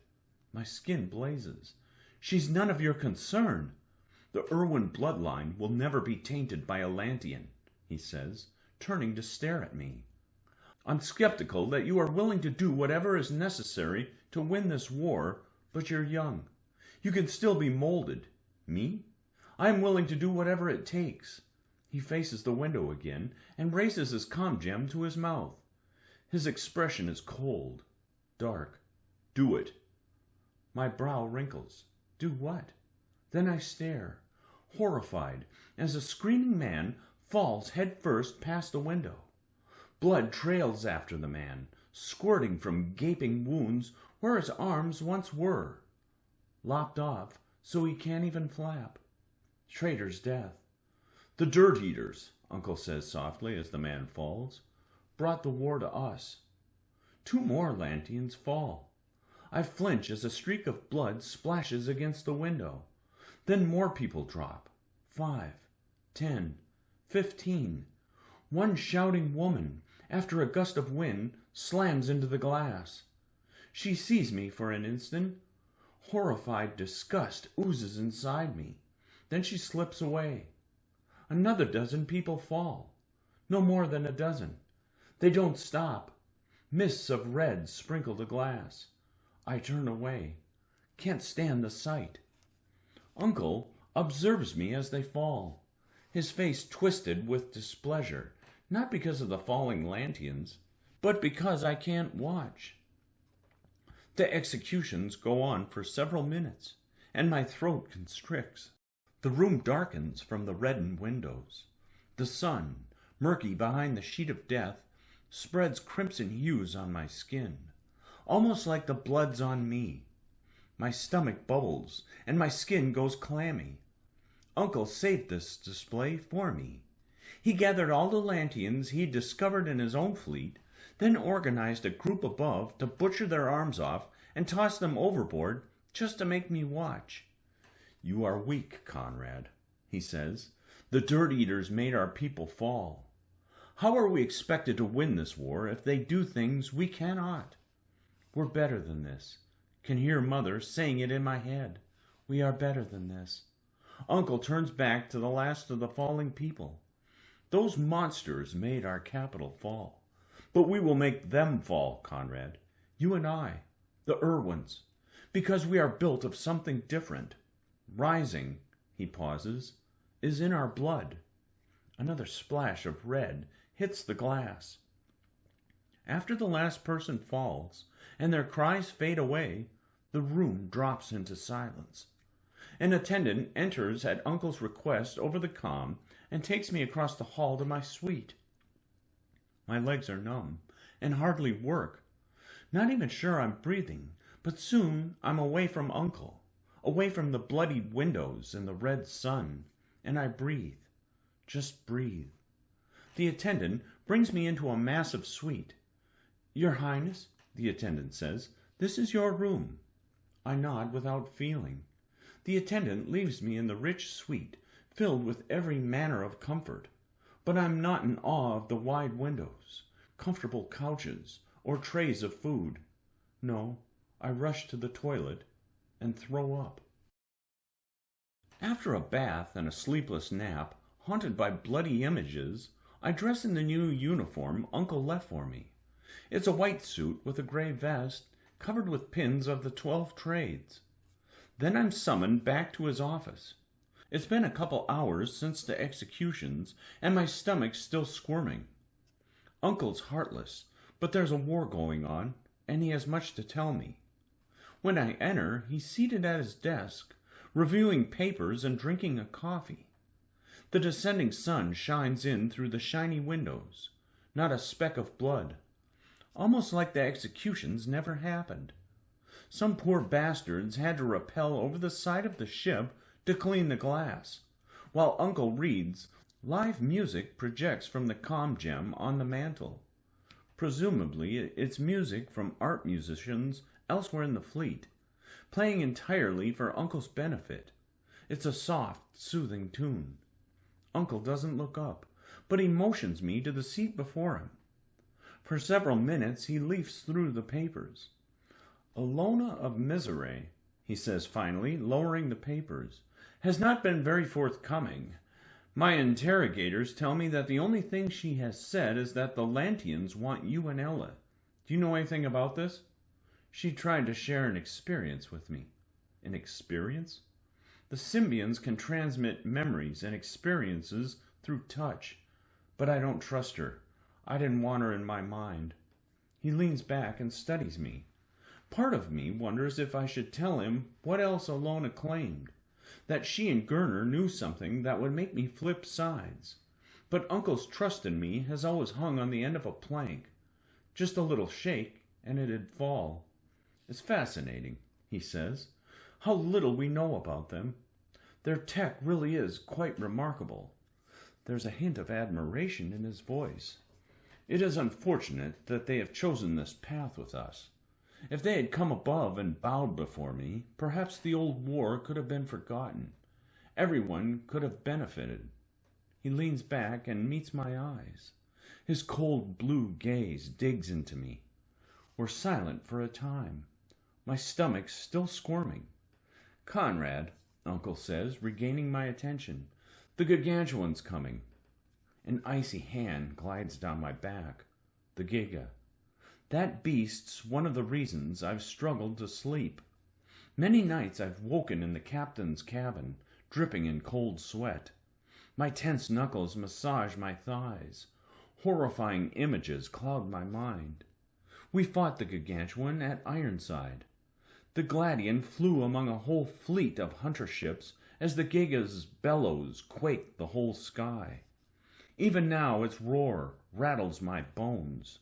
My skin blazes. She's none of your concern. The Irwin bloodline will never be tainted by Atlantean, he says, turning to stare at me. I'm skeptical that you are willing to do whatever is necessary to win this war, but you're young. You can still be molded. Me? I am willing to do whatever it takes. He faces the window again and raises his comm gem to his mouth. His expression is cold, dark. Do it. My brow wrinkles. Do what? Then I stare, horrified, as a screaming man falls headfirst past the window. Blood trails after the man, squirting from gaping wounds where his arms once were. Lopped off so he can't even flap. Traitor's death. The Dirt Eaters, Uncle says softly as the man falls, brought the war to us. 2 more Lanteans fall. I flinch as a streak of blood splashes against the window. Then more people drop. 5, 10, 15. One shouting woman, after a gust of wind, slams into the glass. She sees me for an instant. Horrified disgust oozes inside me. Then she slips away. Another dozen people fall. No more than a dozen. They don't stop. Mists of red sprinkle the glass. I turn away. Can't stand the sight. Uncle observes me as they fall, his face twisted with displeasure, not because of the falling Lanteans, but because I can't watch. The executions go on for several minutes, and my throat constricts. The room darkens from the reddened windows. The sun, murky behind the sheet of death, spreads crimson hues on my skin, almost like the blood's on me. My stomach bubbles, and my skin goes clammy. Uncle saved this display for me. He gathered all the Lanteans he'd discovered in his own fleet, then organized a group above to butcher their arms off and toss them overboard just to make me watch. You are weak, Conrad, he says. The Dirt Eaters made our people fall. How are we expected to win this war if they do things we cannot? We're better than this. Can hear Mother saying it in my head. We are better than this. Uncle turns back to the last of the falling people. Those monsters made our capital fall. But we will make them fall, Conrad. You and I, the Irwins, because we are built of something different. Rising, he pauses, is in our blood. Another splash of red hits the glass. After the last person falls, and their cries fade away, the room drops into silence. An attendant enters at Uncle's request over the comm and takes me across the hall to my suite. My legs are numb and hardly work. Not even sure I'm breathing, but soon I'm away from Uncle, away from the bloodied windows and the red sun, and I breathe. Just breathe. The attendant brings me into a massive suite. Your Highness, the attendant says, this is your room. I nod without feeling. The attendant leaves me in the rich suite, filled with every manner of comfort. But I'm not in awe of the wide windows, comfortable couches, or trays of food. No, I rush to the toilet and throw up. After a bath and a sleepless nap, haunted by bloody images, I dress in the new uniform Uncle left for me. It's a white suit with a gray vest, covered with pins of the 12 trades. Then I'm summoned back to his office. It's been a couple hours since the executions, and my stomach's still squirming. Uncle's heartless, but there's a war going on, and he has much to tell me. When I enter, he's seated at his desk, reviewing papers and drinking a coffee. The descending sun shines in through the shiny windows, not a speck of blood, almost like the executions never happened. Some poor bastards had to rappel over the side of the ship to clean the glass, while Uncle reads. Live music projects from the com-gem on the mantel. Presumably, it's music from art musicians elsewhere in the fleet, playing entirely for Uncle's benefit. It's a soft, soothing tune. Uncle doesn't look up, but he motions me to the seat before him. For several minutes he leafs through the papers. Ilona of Mizrae, he says finally, lowering the papers, has not been very forthcoming. My interrogators tell me that the only thing she has said is that the Lantians want you and Ella. Do you know anything about this? She tried to share an experience with me. An experience? The Symbians can transmit memories and experiences through touch, but I don't trust her. I didn't want her in my mind. He leans back and studies me. Part of me wonders if I should tell him what else Ilona claimed, that she and 𝘠𝘪𝘮 knew something that would make me flip sides. But Uncle's trust in me has always hung on the end of a plank. Just a little shake, and it'd fall. It's fascinating, he says, how little we know about them. Their tech really is quite remarkable. There's a hint of admiration in his voice. It is unfortunate that they have chosen this path with us. If they had come above and bowed before me, perhaps the old war could have been forgotten. Everyone could have benefited. He leans back and meets my eyes. His cold blue gaze digs into me. We're silent for a time. My stomach's still squirming. Conrad, Uncle says, regaining my attention. The 𝘵𝘮𝑗𝑠𝑜𝑛's coming. An icy hand glides down my back. The Giga. That beast's one of the reasons I've struggled to sleep. Many nights I've woken in the captain's cabin, dripping in cold sweat. My tense knuckles massage my thighs. Horrifying images cloud my mind. We fought the 𝘵𝘮𝑗𝑠𝑜𝑛 at Ironside. The Gladian flew among a whole fleet of hunter ships as the Giga's bellows quaked the whole sky. Even now its roar rattles my bones.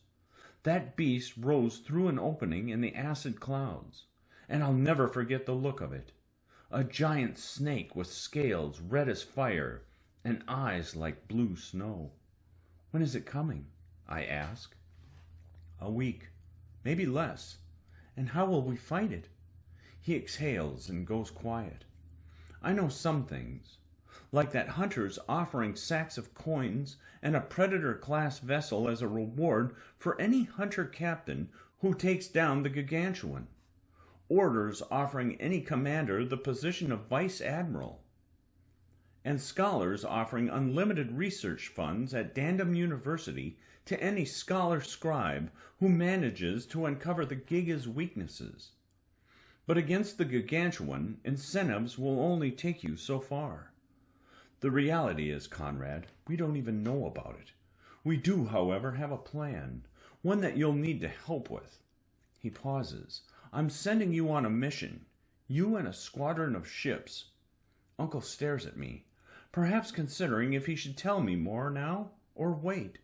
That beast rose through an opening in the acid clouds, and I'll never forget the look of it. A giant snake with scales red as fire and eyes like blue snow. When is it coming? I ask. A week, maybe less. And how will we fight it? He exhales and goes quiet. I know some things, like that hunters offering sacks of coins and a Predator-class vessel as a reward for any hunter captain who takes down the 𝘵𝘮𝑗𝑠𝑜𝑛. Orders offering any commander the position of vice admiral. And scholars offering unlimited research funds at Dandom University to any scholar-scribe who manages to uncover the Giga's weaknesses. But against the 𝘵𝘮𝑗𝑠𝑜𝑛, incentives will only take you so far. The reality is, Conrad, we don't even know about it. We do, however, have a plan, one that you'll need to help with. He pauses. I'm sending you on a mission, you and a squadron of ships. Uncle stares at me, perhaps considering if he should tell me more now or wait.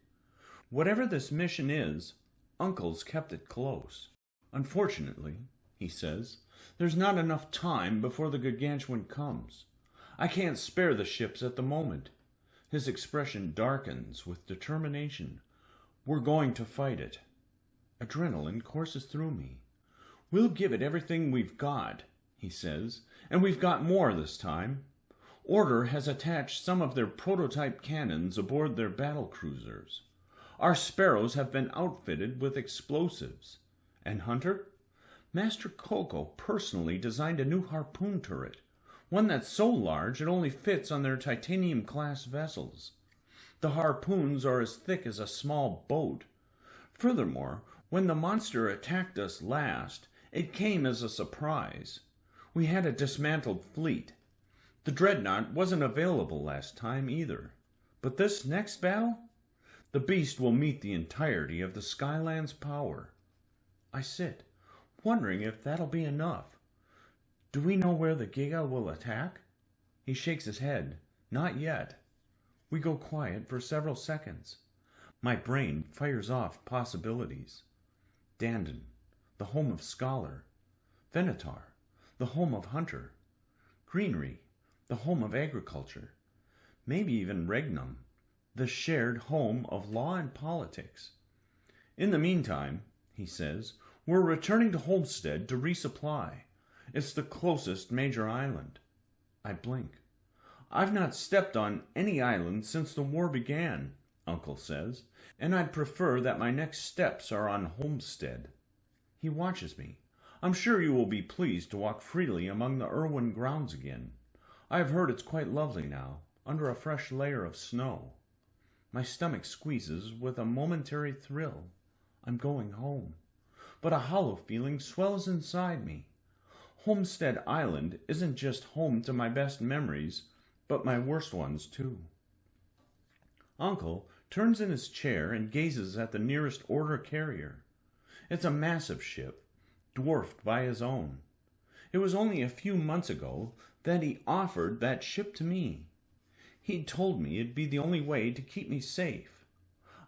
Whatever this mission is, Uncle's kept it close. Unfortunately, he says, there's not enough time before the 𝘵𝘮𝑗𝑠𝑜𝑛 comes. I can't spare the ships at the moment. His expression darkens with determination. We're going to fight it. Adrenaline courses through me. We'll give it everything we've got, he says, and we've got more this time. Order has attached some of their prototype cannons aboard their battle cruisers. Our Sparrows have been outfitted with explosives. And Hunter? Master Coco personally designed a new harpoon turret, one that's so large it only fits on their titanium-class vessels. The harpoons are as thick as a small boat. Furthermore, when the monster attacked us last, it came as a surprise. We had a dismantled fleet. The dreadnought wasn't available last time either. But this next battle? The beast will meet the entirety of the Skyland's power. I sit, wondering if that'll be enough. Do we know where the Giga will attack? He shakes his head. Not yet. We go quiet for several seconds. My brain fires off possibilities. Dandon, the home of Scholar. Venator, the home of Hunter. Greenery, the home of agriculture. Maybe even Regnum, the shared home of law and politics. In the meantime, he says, we're returning to Homestead to resupply. It's the closest major island. I blink. I've not stepped on any island since the war began, Uncle says, and I'd prefer that my next steps are on Homestead. He watches me. I'm sure you will be pleased to walk freely among the Irwin grounds again. I have heard it's quite lovely now, under a fresh layer of snow. My stomach squeezes with a momentary thrill. I'm going home. But a hollow feeling swells inside me. Homestead Island isn't just home to my best memories, but my worst ones too. Uncle turns in his chair and gazes at the nearest order carrier. It's a massive ship, dwarfed by his own. It was only a few months ago that he offered that ship to me. He'd told me it'd be the only way to keep me safe.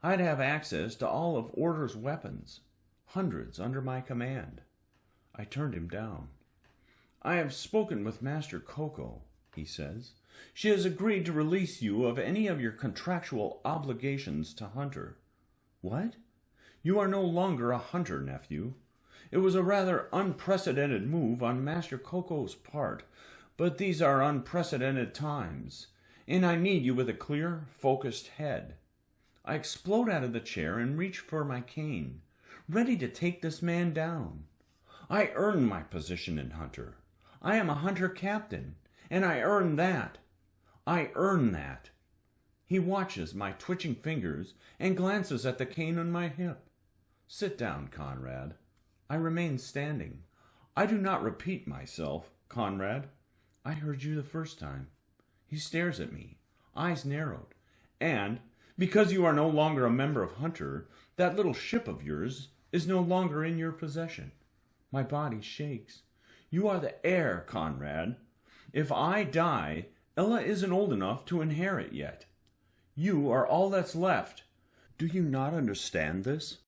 I'd have access to all of Order's weapons, hundreds under my command. I turned him down. I have spoken with Master Coco, he says. She has agreed to release you of any of your contractual obligations to Hunter. What? You are no longer a hunter, nephew. It was a rather unprecedented move on Master Coco's part, but these are unprecedented times, and I need you with a clear, focused head. I explode out of the chair and reach for my cane, ready to take this man down. I earned my position in Hunter. I am a hunter captain, and I earned that. I earn that. He watches my twitching fingers and glances at the cane on my hip. Sit down, Conrad. I remain standing. I do not repeat myself, Conrad. I heard you the first time. He stares at me, eyes narrowed. And, because you are no longer a member of Hunter, that little ship of yours is no longer in your possession. My body shakes. You are the heir, Conrad. If I die, Ella isn't old enough to inherit yet. You are all that's left. Do you not understand this?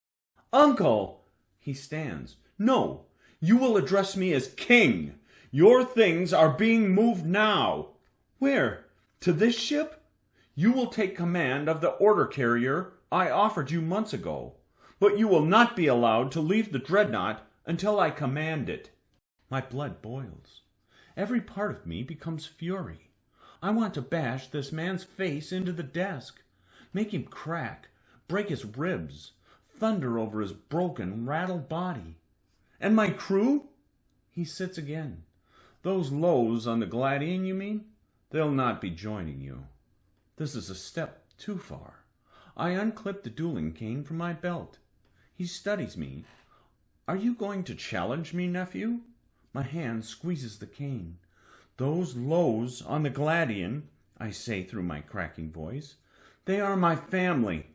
Uncle! He stands. No, you will address me as king. Your things are being moved now. Where? To this ship? You will take command of the order carrier I offered you months ago, but you will not be allowed to leave the dreadnought until I command it. My blood boils. Every part of me becomes fury. I want to bash this man's face into the desk, make him crack, break his ribs, thunder over his broken, rattled body. And my crew? He sits again. Those lows on the Gladian, you mean? They'll not be joining you. This is a step too far. I unclip the dueling cane from my belt. He studies me. Are you going to challenge me, nephew? My hand squeezes the cane. Those lows on the Gladian, I say through my cracking voice, they are my family.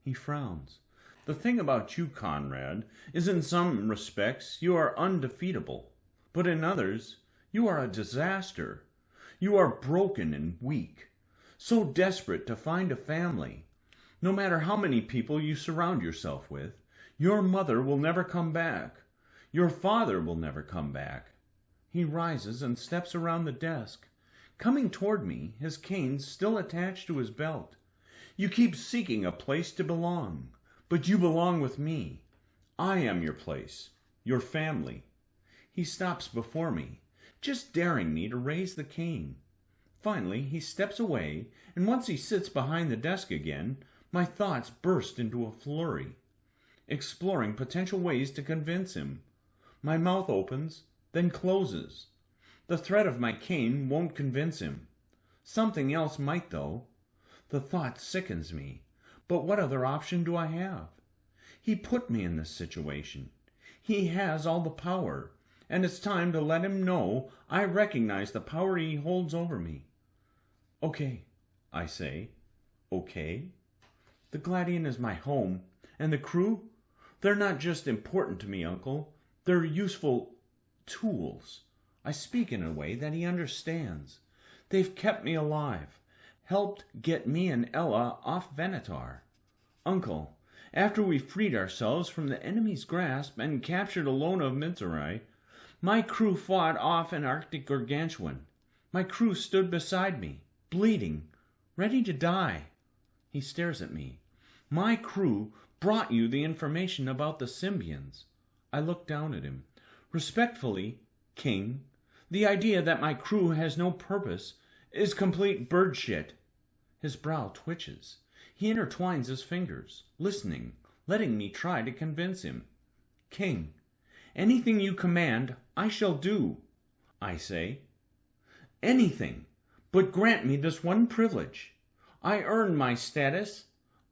He frowns. The thing about you, Conrad, is in some respects you are undefeatable, but in others you are a disaster. You are broken and weak, so desperate to find a family. No matter how many people you surround yourself with, your mother will never come back. Your father will never come back. He rises and steps around the desk, coming toward me, his cane still attached to his belt. You keep seeking a place to belong, but you belong with me. I am your place, your family. He stops before me, just daring me to raise the cane. Finally, he steps away, and once he sits behind the desk again, my thoughts burst into a flurry, exploring potential ways to convince him. My mouth opens, then closes. The threat of my cane won't convince him. Something else might, though. The thought sickens me. But what other option do I have? He put me in this situation. He has all the power, and it's time to let him know I recognize the power he holds over me. Okay, I say. Okay. The 𝘓𝘪𝘮 is my home, and the crew, they're not just important to me, Uncle. They're useful tools. I speak in a way that he understands. They've kept me alive, helped get me and Ella off Venator. Uncle, after we freed ourselves from the enemy's grasp and captured 𝘍𝘪𝘬𝘦, my crew fought off an Arctic gargantuan. My crew stood beside me, bleeding, ready to die. He stares at me. My crew brought you the information about the Symbians. I look down at him. Respectfully, King, the idea that my crew has no purpose is complete bird shit. His brow twitches. He intertwines his fingers, listening, letting me try to convince him. King, anything you command, I shall do, I say. Anything, but grant me this one privilege. I earned my status.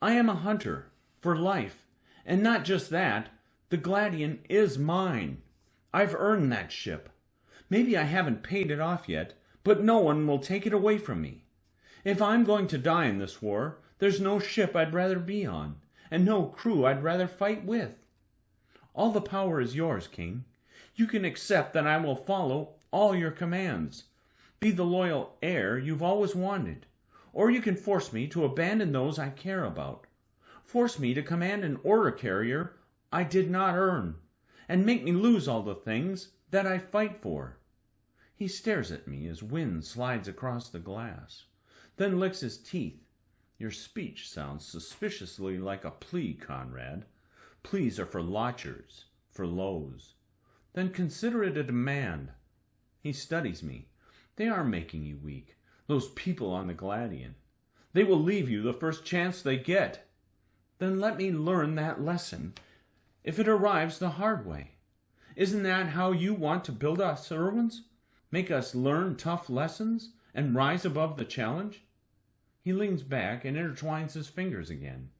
I am a hunter, for life. And not just that, the 𝘓𝘪𝘮 is mine. I've earned that ship. Maybe I haven't paid it off yet, but no one will take it away from me. If I'm going to die in this war, there's no ship I'd rather be on, and no crew I'd rather fight with. All the power is yours, King. You can accept that I will follow all your commands, be the loyal heir you've always wanted, or you can force me to abandon those I care about, force me to command an order carrier I did not earn, and make me lose all the things that I fight for. He stares at me as wind slides across the glass, then licks his teeth. Your speech sounds suspiciously like a plea, Conrad. Pleas are for lotchers, for lows. Then consider it a demand. He studies me. They are making you weak, those people on the 𝘓𝘪𝘮. They will leave you the first chance they get. Then let me learn that lesson, if it arrives the hard way. Isn't that how you want to build us Irwins? Make us learn tough lessons and rise above the challenge? He leans back and intertwines his fingers again.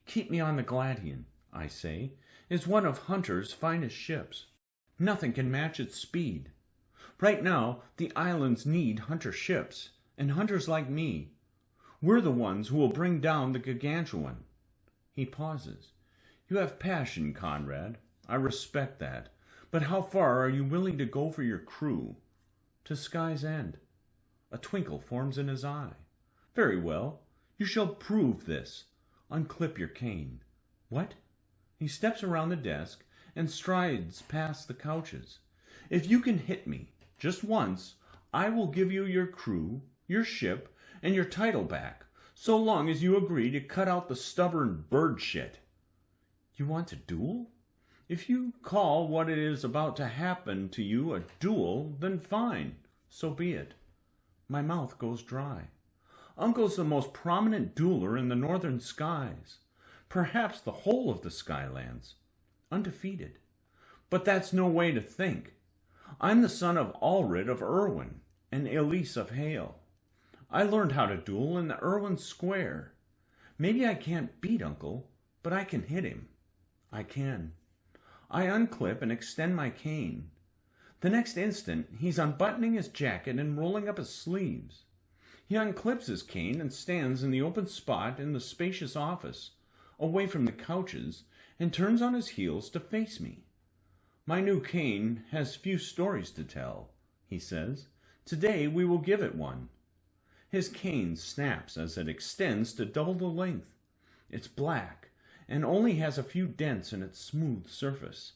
Keep me on the 𝘓𝘪𝘮, I say. It's one of Hunter's finest ships. Nothing can match its speed. Right now, the islands need Hunter ships, and hunters like me. We're the ones who will bring down the gargantuan. He pauses. You have passion, Conrad. I respect that. But how far are you willing to go for your crew? To Sky's End. A twinkle forms in his eye. Very well. You shall prove this. Unclip your cane. What? He steps around the desk and strides past the couches. If you can hit me, just once, I will give you your crew, your ship, and your title back, so long as you agree to cut out the stubborn bird shit. You want a duel? If you call what it is about to happen to you a duel, then fine, so be it. My mouth goes dry. Uncle's the most prominent dueler in the northern skies, perhaps the whole of the Skylands, undefeated. But that's no way to think. I'm the son of Allred of Irwin and Elise of Hale. I learned how to duel in the Irwin Square. Maybe I can't beat Uncle, but I can hit him. I can. I unclip and extend my cane. The next instant, he's unbuttoning his jacket and rolling up his sleeves. He unclips his cane and stands in the open spot in the spacious office, away from the couches, and turns on his heels to face me. My new cane has few stories to tell, he says. Today we will give it one. His cane snaps as it extends to double the length. It's black, and only has a few dents in its smooth surface.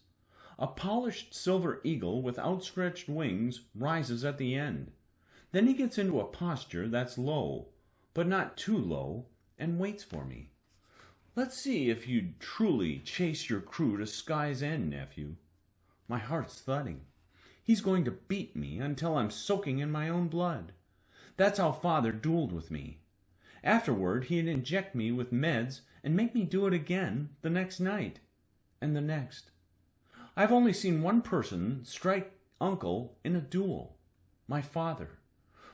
A polished silver eagle with outstretched wings rises at the end. Then he gets into a posture that's low, but not too low, and waits for me. Let's see if you'd truly chase your crew to Sky's End, nephew. My heart's thudding. He's going to beat me until I'm soaking in my own blood. That's how Father dueled with me. Afterward, he'd inject me with meds and make me do it again the next night, and the next. I've only seen one person strike Uncle in a duel, my father,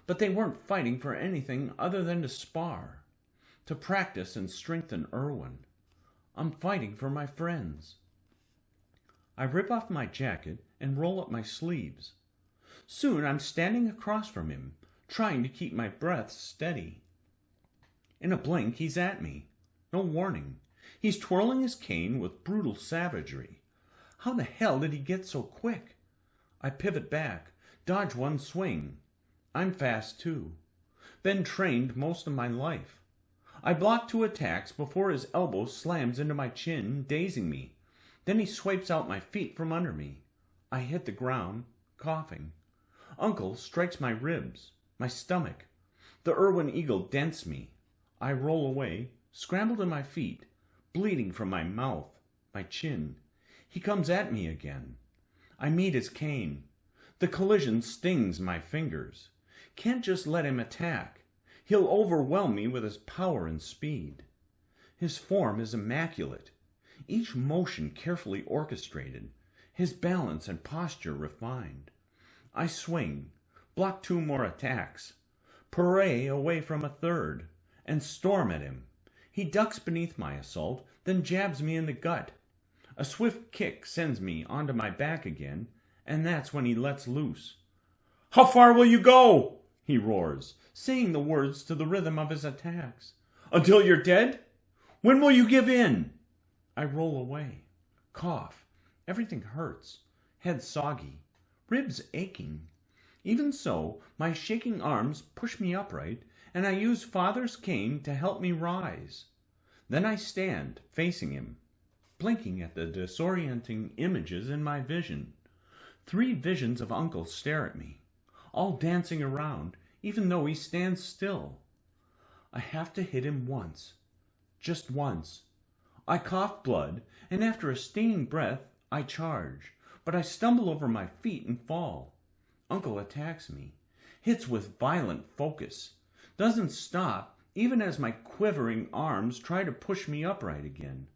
but they weren't fighting for anything other than to spar, to practice and strengthen Erwin. I'm fighting for my friends. I rip off my jacket and roll up my sleeves. Soon I'm standing across from him, trying to keep my breath steady. In a blink, he's at me. No warning. He's twirling his cane with brutal savagery. How the hell did he get so quick? I pivot back, dodge one swing. I'm fast too. Been trained most of my life. I block 2 attacks before his elbow slams into my chin, dazing me. Then he swipes out my feet from under me. I hit the ground, coughing. Uncle strikes my ribs, my stomach. The Erwin eagle dents me. I roll away, scramble to my feet, bleeding from my mouth, my chin. He comes at me again. I meet his cane. The collision stings my fingers. Can't just let him attack. He'll overwhelm me with his power and speed. His form is immaculate, each motion carefully orchestrated, his balance and posture refined. I swing, block 2 more attacks, parray away from a third, and storm at him. He ducks beneath my assault, then jabs me in the gut. A swift kick sends me onto my back again, and that's when he lets loose. "How far will you go?" he roars, saying the words to the rhythm of his attacks. "Until you're dead? When will you give in?" I roll away, cough. Everything hurts. Head soggy, ribs aching. Even so, my shaking arms push me upright, and I use Father's cane to help me rise. Then I stand, facing him, blinking at the disorienting images in my vision. 3 visions of Uncle stare at me, all dancing around, even though he stands still. I have to hit him once, just once. I cough blood, and after a stinging breath, I charge, but I stumble over my feet and fall. Uncle attacks me, hits with violent focus, doesn't stop even as my quivering arms try to push me upright again.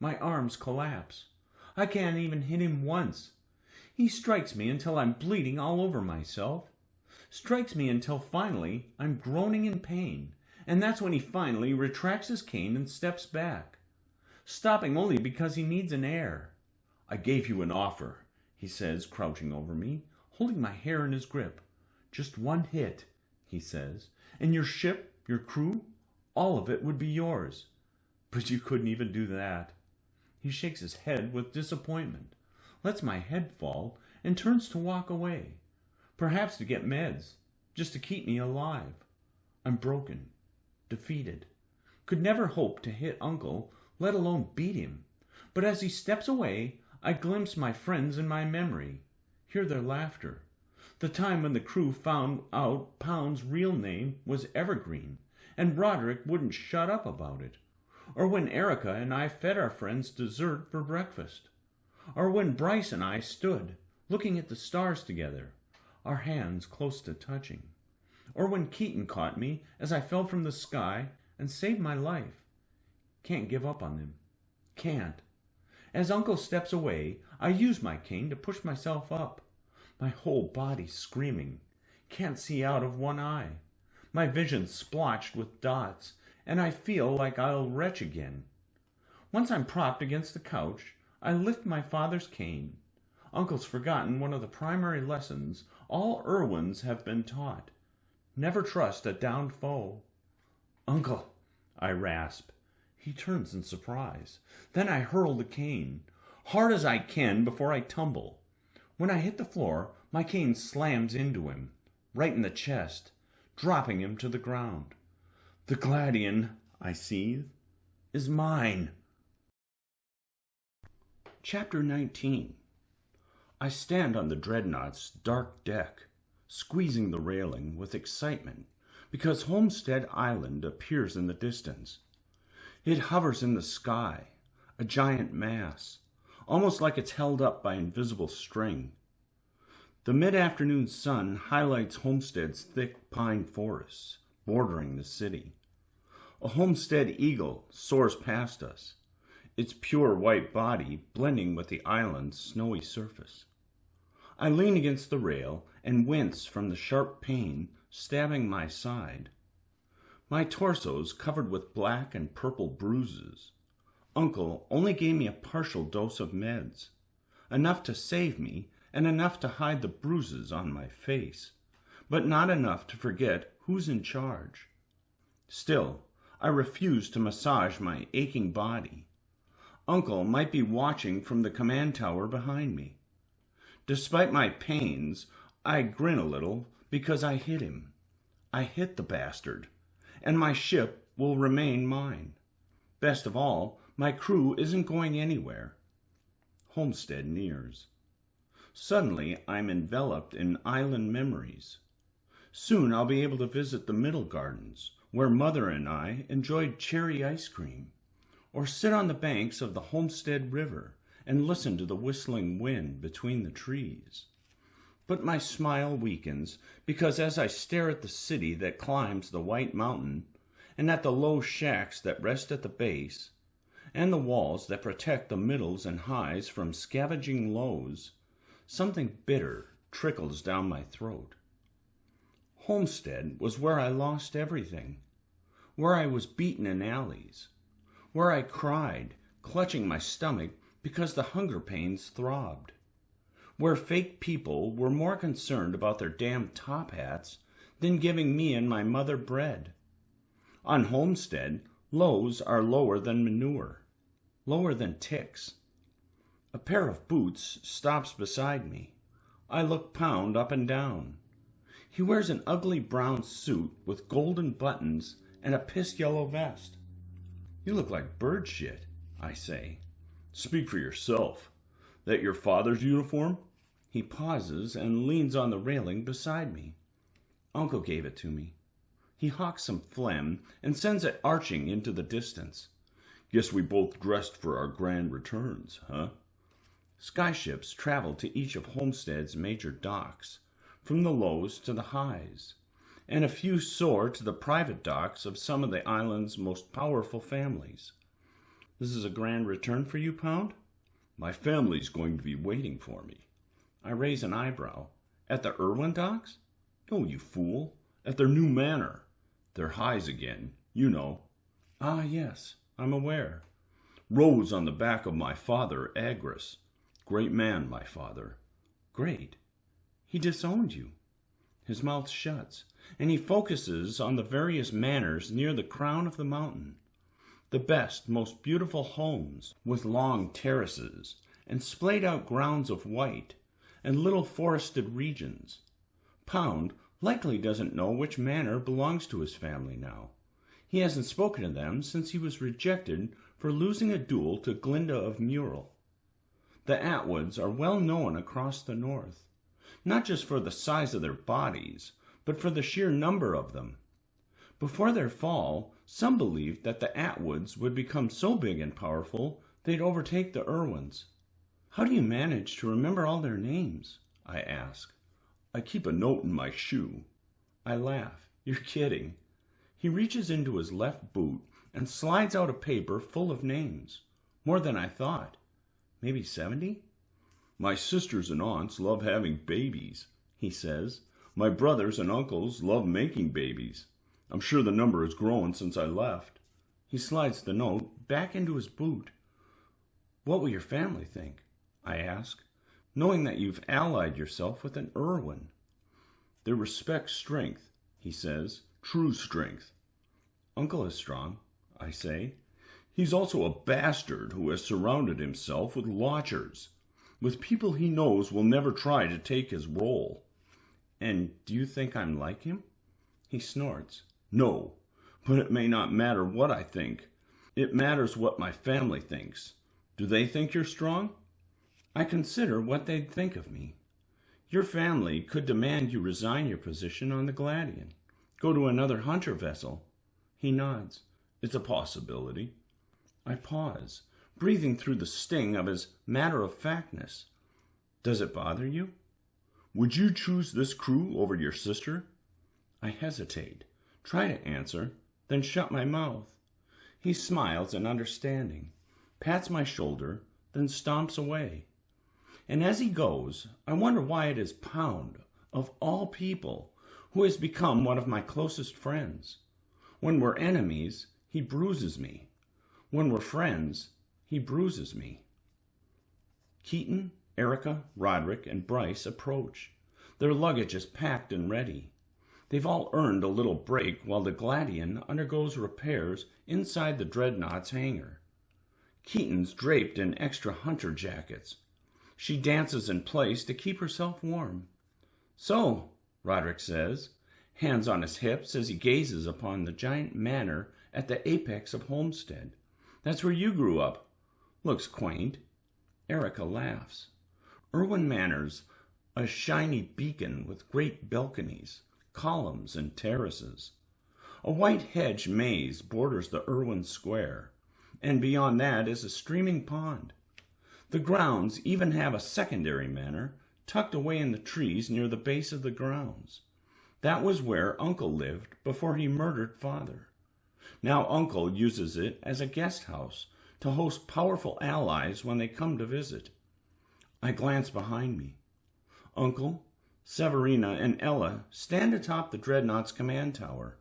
My arms collapse. I can't even hit him once. He strikes me until I'm bleeding all over myself. Strikes me until finally I'm groaning in pain, and that's when he finally retracts his cane and steps back, stopping only because he needs an air. "I gave you an offer," he says, crouching over me, holding my hair in his grip. "Just one hit," he says, "and your ship, your crew, all of it would be yours. But you couldn't even do that." He shakes his head with disappointment, lets my head fall, and turns to walk away, perhaps to get meds, just to keep me alive. I'm broken, defeated, could never hope to hit Uncle, let alone beat him. But as he steps away, I glimpse my friends in my memory, hear their laughter. The time when the crew found out Pound's real name was Evergreen, and Roderick wouldn't shut up about it. Or when Erica and I fed our friends dessert for breakfast. Or when Bryce and I stood, looking at the stars together, our hands close to touching. Or when Keaton caught me as I fell from the sky and saved my life. Can't give up on them. Can't. As Uncle steps away, I use my cane to push myself up, my whole body screaming. Can't see out of one eye. My vision splotched with dots, and I feel like I'll retch again. Once I'm propped against the couch, I lift my father's cane. Uncle's forgotten one of the primary lessons all Erwins have been taught. Never trust a downed foe. "Uncle," I rasp. He turns in surprise. Then I hurl the cane, hard as I can before I tumble. When I hit the floor, my cane slams into him, right in the chest, dropping him to the ground. "The Gladian," I seethe, "is mine." Chapter 19. I stand on the dreadnought's dark deck, squeezing the railing with excitement, because Homestead Island appears in the distance. It hovers in the sky, a giant mass, almost like it's held up by invisible string. The mid-afternoon sun highlights Homestead's thick pine forests, bordering the city. A Homestead eagle soars past us, its pure white body blending with the island's snowy surface. I lean against the rail and wince from the sharp pain stabbing my side. My torso's covered with black and purple bruises. Uncle only gave me a partial dose of meds, enough to save me and enough to hide the bruises on my face, but not enough to forget who's in charge. Still, I refuse to massage my aching body. Uncle might be watching from the command tower behind me. Despite my pains, I grin a little because I hit him. I hit the bastard, and my ship will remain mine. Best of all, my crew isn't going anywhere. Homestead nears. Suddenly, I'm enveloped in island memories. Soon I'll be able to visit the Middle Gardens, where Mother and I enjoyed cherry ice cream, or sit on the banks of the Homestead River and listen to the whistling wind between the trees. But my smile weakens because as I stare at the city that climbs the White Mountain, and at the low shacks that rest at the base, and the walls that protect the middles and highs from scavenging lows, something bitter trickles down my throat. Homestead was where I lost everything, where I was beaten in alleys, where I cried, clutching my stomach because the hunger pains throbbed, where fake people were more concerned about their damn top hats than giving me and my mother bread. On Homestead, lows are lower than manure, lower than ticks. A pair of boots stops beside me. I look Pound up and down. He wears an ugly brown suit with golden buttons and a piss-yellow vest. "You look like bird shit," I say. "Speak for yourself. That your father's uniform?" He pauses and leans on the railing beside me. "Uncle gave it to me." He hawks some phlegm and sends it arching into the distance. "Guess we both dressed for our grand returns, huh?" Skyships travel to each of Homestead's major docks, from the lows to the highs, and a few soar to the private docks of some of the island's most powerful families. This is a grand return for you, Pound? "My family's going to be waiting for me." I raise an eyebrow. At the Irwin docks? "No, you fool. At their new manor. They're highs again, you know." "Ah, yes, I'm aware." "Rose on the back of my father, Agris. Great man, my father." "Great. He disowned you." His mouth shuts, and he focuses on the various manors near the crown of the mountain. The best, most beautiful homes, with long terraces and splayed-out grounds of white, and little forested regions. Pound likely doesn't know which manor belongs to his family now. He hasn't spoken to them since he was rejected for losing a duel to Glinda of Murrell. The Atwoods are well known across the north, not just for the size of their bodies, but for the sheer number of them. Before their fall, some believed that the Atwoods would become so big and powerful they'd overtake the Irwins. "How do you manage to remember all their names?" I ask. "I keep a note in my shoe." I laugh. "You're kidding." He reaches into his left boot and slides out a paper full of names. More than I thought. Maybe 70? "My sisters and aunts love having babies," he says. "My brothers and uncles love making babies. I'm sure the number has grown since I left." He slides the note back into his boot. "What will your family think?" I ask, "knowing that you've allied yourself with an Irwin?" "They respect strength," he says. "True strength." "Uncle is strong," I say. "He's also a bastard who has surrounded himself with lodgers, with people he knows will never try to take his role." "And do you think I'm like him?" He snorts. "No, but it may not matter what I think. It matters what my family thinks. Do they think you're strong?" I consider what they'd think of me. Your family could demand you resign your position on the Gladian. Go to another hunter vessel. He nods. "It's a possibility." I pause, breathing through the sting of his matter-of-factness. "Does it bother you?" "Would you choose this crew over your sister?" I hesitate, try to answer, then shut my mouth. He smiles in understanding. pats my shoulder, then stomps away. And as he goes, I wonder why it is Pound, of all people, who has become one of my closest friends. When we're enemies, he bruises me. When we're friends, he bruises me. Keaton, Erica, Roderick, and Bryce approach. Their luggage is packed and ready. They've all earned a little break while the Gladian undergoes repairs inside the Dreadnought's hangar. Keaton's draped in extra hunter jackets. She dances in place to keep herself warm. "So," Roderick says, hands on his hips as he gazes upon the giant manor at the apex of Homestead. "That's where you grew up. Looks quaint." Erica laughs. Irwin Manor's a shiny beacon with great balconies, columns, and terraces. A white hedge maze borders the Irwin Square, and beyond that is a streaming pond. The grounds even have a secondary manor tucked away in the trees near the base of the grounds. That was where Uncle lived before he murdered Father. Now Uncle uses it as a guest house to host powerful allies when they come to visit. I glance behind me. Uncle, Severina, and Ella stand atop the Dreadnought's command tower.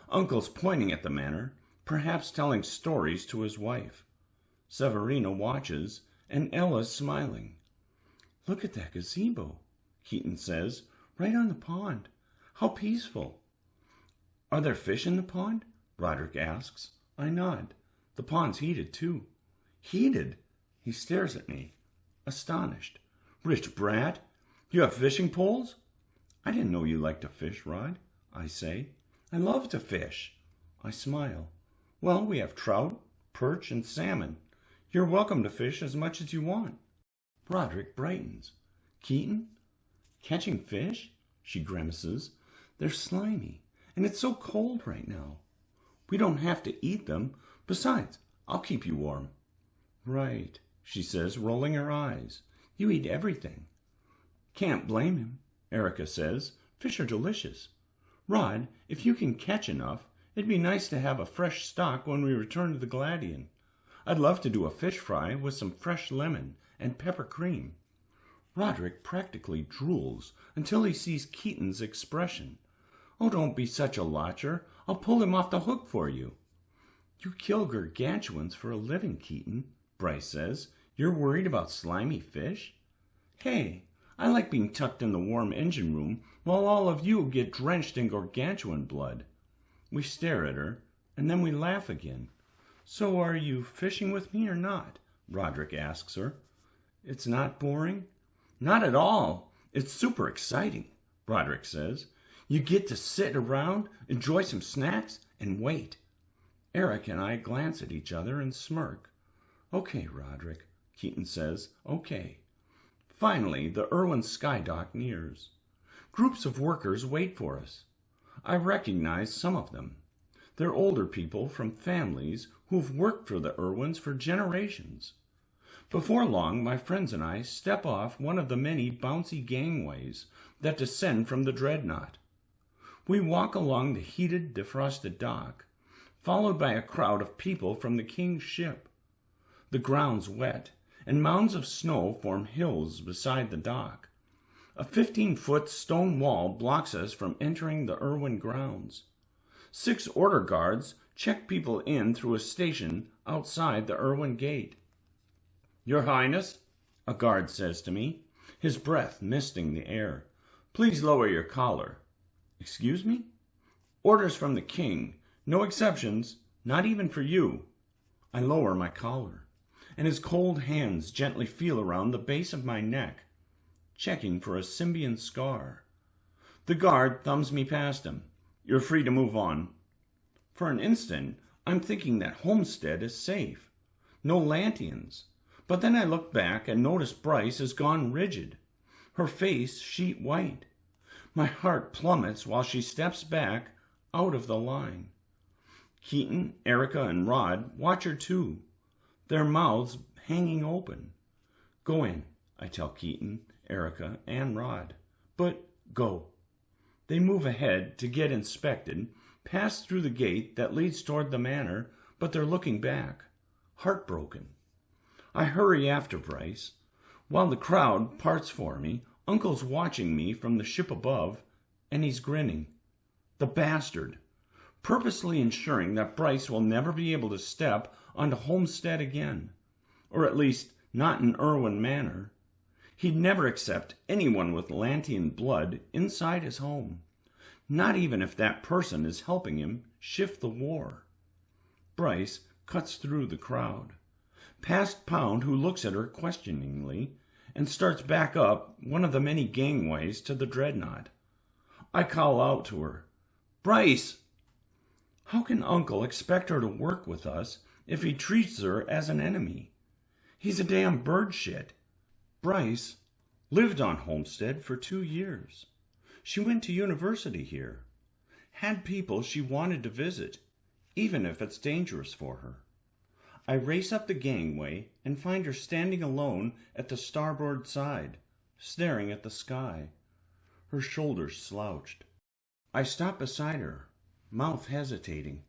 Uncle's pointing at the manor, perhaps telling stories to his wife. Severina watches, and Ella's smiling. "Look at that gazebo," Keaton says, "right on the pond. How peaceful." "Are there fish in the pond?" Roderick asks. I nod. "The pond's heated, too." "Heated?" He stares at me, astonished. "Rich brat, you have fishing poles?" "I didn't know you liked to fish, Rod," I say. "I love to fish." I smile. "Well, we have trout, perch, and salmon. You're welcome to fish as much as you want." Roderick brightens. "Keaton? Catching fish?" She grimaces. "They're slimy, and it's so cold right now." "We don't have to eat them. Besides, I'll keep you warm." "Right," she says, rolling her eyes. "You eat everything." "Can't blame him," Erica says. "Fish are delicious. Rod, if you can catch enough, it'd be nice to have a fresh stock when we return to the Gladian. I'd love to do a fish fry with some fresh lemon and pepper cream." Roderick practically drools until he sees Keaton's expression. "Oh, don't be such a lotcher. I'll pull him off the hook for you." "You kill gargantuans for a living, Keaton," Bryce says. "You're worried about slimy fish?" "Hey, I like being tucked in the warm engine room while all of you get drenched in gargantuan blood." We stare at her, and then we laugh again. "So are you fishing with me or not?" Roderick asks her. "It's not boring?" "Not at all. It's super exciting," Roderick says. "You get to sit around, enjoy some snacks, and wait." Eric and I glance at each other and smirk. "Okay, Roderick," Keaton says. "Okay." Finally, the Irwin Skydock nears. Groups of workers wait for us. I recognize some of them. They're older people from families who've worked for the Irwins for generations. Before long, my friends and I step off one of the many bouncy gangways that descend from the Dreadnought. We walk along the heated, defrosted dock, followed by a crowd of people from the King's ship. The ground's wet, and mounds of snow form hills beside the dock. A 15-foot stone wall blocks us from entering the Irwin grounds. 6 order guards check people in through a station outside the Irwin gate. "Your Highness," a guard says to me, his breath misting the air, "please lower your collar." "Excuse me?" "Orders from the King. No exceptions, not even for you." I lower my collar, and his cold hands gently feel around the base of my neck, checking for a symbiont scar. The guard thumbs me past him. "You're free to move on." For an instant, I'm thinking that Homestead is safe. No Lantians. But then I look back and notice Bryce has gone rigid, her face sheet white. My heart plummets while she steps back out of the line. Keaton, Erica, and Rod watch her too, their mouths hanging open. "Go in," I tell Keaton, Erica, and Rod. "But go." They move ahead to get inspected, pass through the gate that leads toward the manor, but they're looking back, heartbroken. I hurry after Bryce. While the crowd parts for me, Uncle's watching me from the ship above, and he's grinning. The bastard! Purposely ensuring that Bryce will never be able to step onto Homestead again, or at least not in Erwin Manor. He'd never accept anyone with Lantian blood inside his home, not even if that person is helping him shift the war. Bryce cuts through the crowd, past Pound, who looks at her questioningly, and starts back up one of the many gangways to the dreadnought. I call out to her, "Bryce!" How can Uncle expect her to work with us if he treats her as an enemy? He's a damn bird shit. Bryce lived on Homestead for 2 years. She went to university here. Had people she wanted to visit, even if it's dangerous for her. I race up the gangway and find her standing alone at the starboard side, staring at the sky, her shoulders slouched. I stop beside her, mouth hesitating.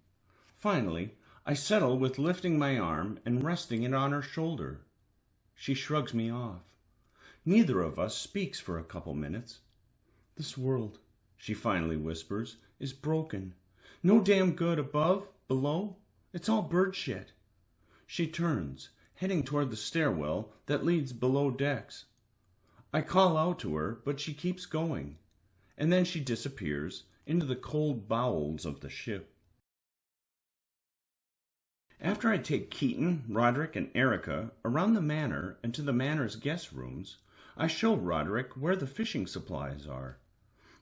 Finally, I settle with lifting my arm and resting it on her shoulder. She shrugs me off. Neither of us speaks for a couple minutes. "This world," she finally whispers, "is broken. No damn good above, below. It's all bird shit." She turns, heading toward the stairwell that leads below decks. I call out to her, but she keeps going, and then she disappears into the cold bowels of the ship. After I take Keaton, Roderick, and Erica around the manor and to the manor's guest rooms, I show Roderick where the fishing supplies are.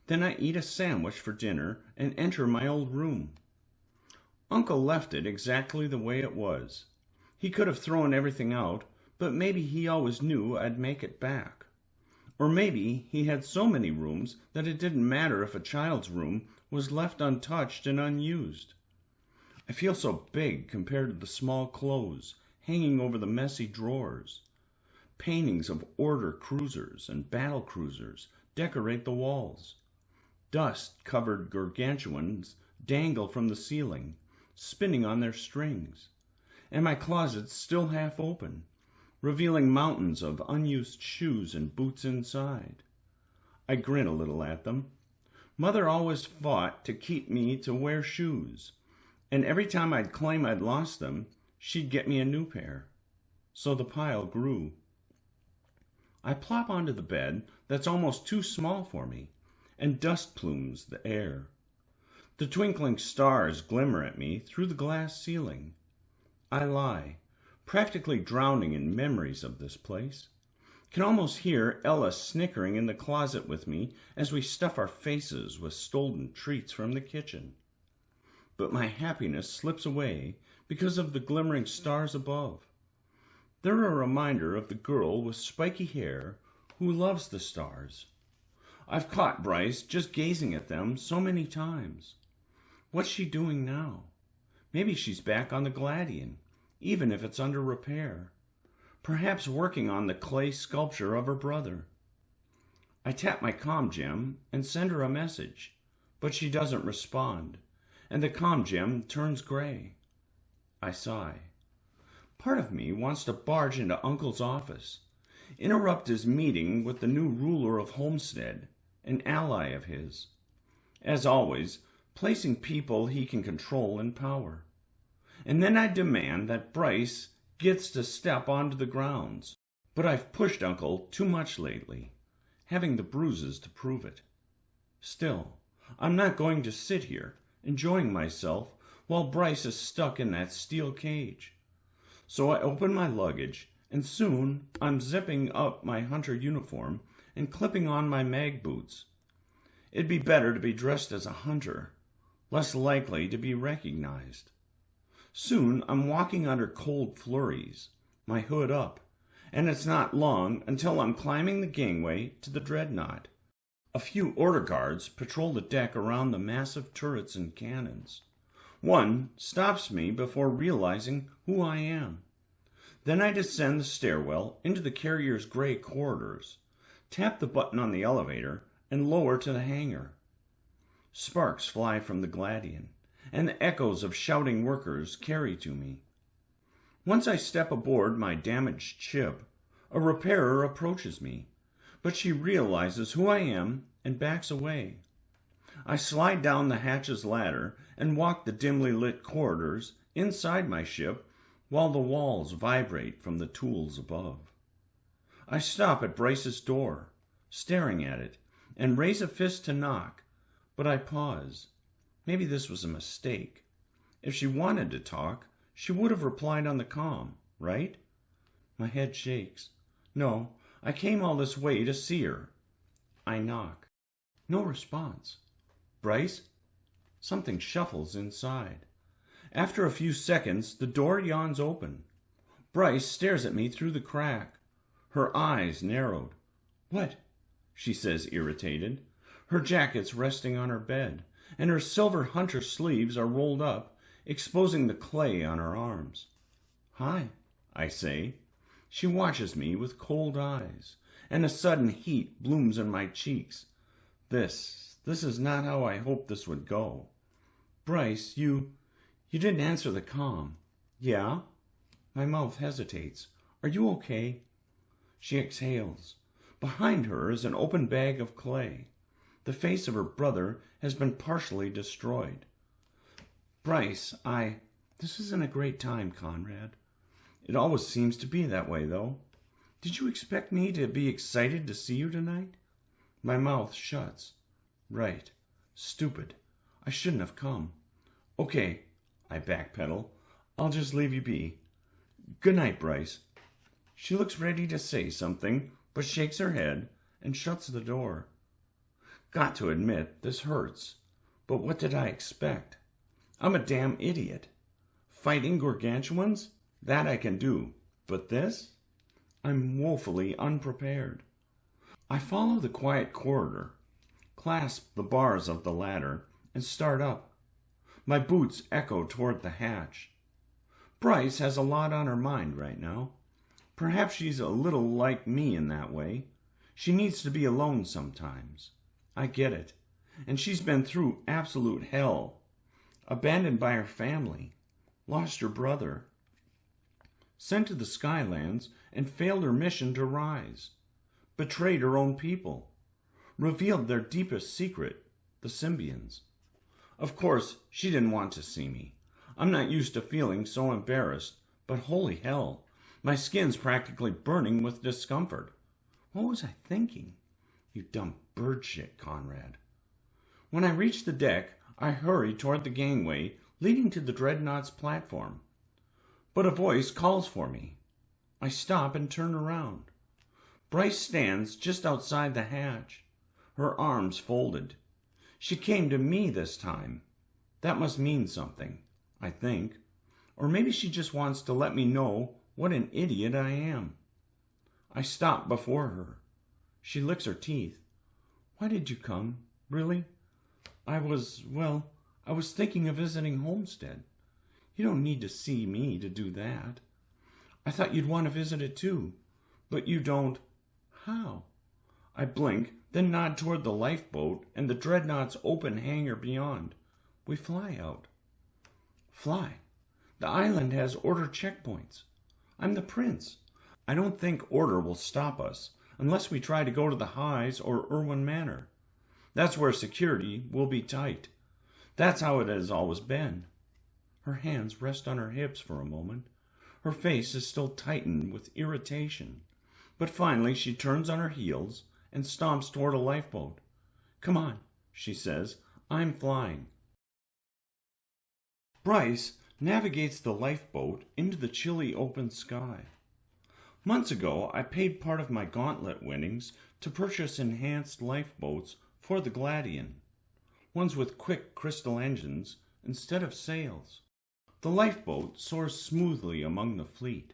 Then I eat a sandwich for dinner and enter my old room. Uncle left it exactly the way it was. He could have thrown everything out, but maybe he always knew I'd make it back. Or maybe he had so many rooms that it didn't matter if a child's room was left untouched and unused. I feel so big compared to the small clothes hanging over the messy drawers. Paintings of order cruisers and battle cruisers decorate the walls. Dust-covered gargantuans dangle from the ceiling, spinning on their strings. And my closet's still half open, revealing mountains of unused shoes and boots inside. I grin a little at them. Mother always fought to keep me to wear shoes, and every time I'd claim I'd lost them, she'd get me a new pair. So the pile grew. I plop onto the bed that's almost too small for me, and dust plumes the air. The twinkling stars glimmer at me through the glass ceiling. I lie, practically drowning in memories of this place. Can almost hear Ella snickering in the closet with me as we stuff our faces with stolen treats from the kitchen. But my happiness slips away because of the glimmering stars above. They're a reminder of the girl with spiky hair who loves the stars. I've caught Bryce just gazing at them so many times. What's she doing now? Maybe she's back on the Gladian, even if it's under repair. Perhaps working on the clay sculpture of her brother. I tap my comm gem and send her a message, but she doesn't respond, and the comm gem turns gray. I sigh. Part of me wants to barge into Uncle's office, interrupt his meeting with the new ruler of Homestead, an ally of his. As always, placing people he can control in power. And then I demand that Bryce gets to step onto the grounds. But I've pushed Uncle too much lately, having the bruises to prove it. Still, I'm not going to sit here, enjoying myself, while Bryce is stuck in that steel cage. So I open my luggage, and soon I'm zipping up my hunter uniform and clipping on my mag boots. It'd be better to be dressed as a hunter, less likely to be recognized. Soon I'm walking under cold flurries, my hood up, and it's not long until I'm climbing the gangway to the dreadnought. A few order guards patrol the deck around the massive turrets and cannons. One stops me before realizing who I am. Then I descend the stairwell into the carrier's gray corridors, tap the button on the elevator, and lower to the hangar. Sparks fly from the Gladian, and the echoes of shouting workers carry to me. Once I step aboard my damaged ship, a repairer approaches me, but she realizes who I am and backs away. I slide down the hatch's ladder and walk the dimly lit corridors inside my ship while the walls vibrate from the tools above. I stop at Bryce's door, staring at it, and raise a fist to knock, but I pause. Maybe this was a mistake. If she wanted to talk, she would have replied on the comm, right? My head shakes. No, I came all this way to see her. I knock. No response. Bryce? Something shuffles inside. After a few seconds, the door yawns open. Bryce stares at me through the crack. Her eyes narrowed. What? She says, irritated. Her jacket's resting on her bed, and her silver hunter sleeves are rolled up, exposing the clay on her arms. Hi, I say. She watches me with cold eyes, and a sudden heat blooms in my cheeks. This is not how I hoped this would go. Bryce, you didn't answer the comm. Yeah? My mouth hesitates. Are you okay? She exhales. Behind her is an open bag of clay. The face of her brother has been partially destroyed. Bryce, this isn't a great time, Conrad. It always seems to be that way, though. Did you expect me to be excited to see you tonight? My mouth shuts. Right. Stupid. I shouldn't have come. Okay, I backpedal. I'll just leave you be. Good night, Bryce. She looks ready to say something, but shakes her head and shuts the door. Got to admit, this hurts. But what did I expect? I'm a damn idiot. Fighting gargantuans? That I can do. But this? I'm woefully unprepared. I follow the quiet corridor, clasp the bars of the ladder, and start up. My boots echo toward the hatch. Bryce has a lot on her mind right now. Perhaps she's a little like me in that way. She needs to be alone sometimes. I get it. And she's been through absolute hell. Abandoned by her family. Lost her brother. Sent to the Skylands and failed her mission to rise. Betrayed her own people. Revealed their deepest secret, the Symbians. Of course, she didn't want to see me. I'm not used to feeling so embarrassed, but holy hell, my skin's practically burning with discomfort. What was I thinking? You dumb bird shit, Conrad. When I reach the deck, I hurry toward the gangway leading to the Dreadnought's platform. But a voice calls for me. I stop and turn around. Bryce stands just outside the hatch, her arms folded. She came to me this time. That must mean something, I think. Or maybe she just wants to let me know what an idiot I am. I stop before her. She licks her teeth. Why did you come? Really? I was thinking of visiting Homestead. You don't need to see me to do that. I thought you'd want to visit it too, but you don't. How? I blink, then nod toward the lifeboat and the Dreadnought's open hangar beyond. We fly out. Fly? The island has order checkpoints. I'm the prince. I don't think order will stop us unless we try to go to the Highs or Irwin Manor. That's where security will be tight. That's how it has always been. Her hands rest on her hips for a moment. Her face is still tightened with irritation. But finally she turns on her heels and stomps toward a lifeboat. Come on, she says. I'm flying. Bryce navigates the lifeboat into the chilly open sky. Months ago, I paid part of my gauntlet winnings to purchase enhanced lifeboats for the Gladian, ones with quick crystal engines instead of sails. The lifeboat soars smoothly among the fleet.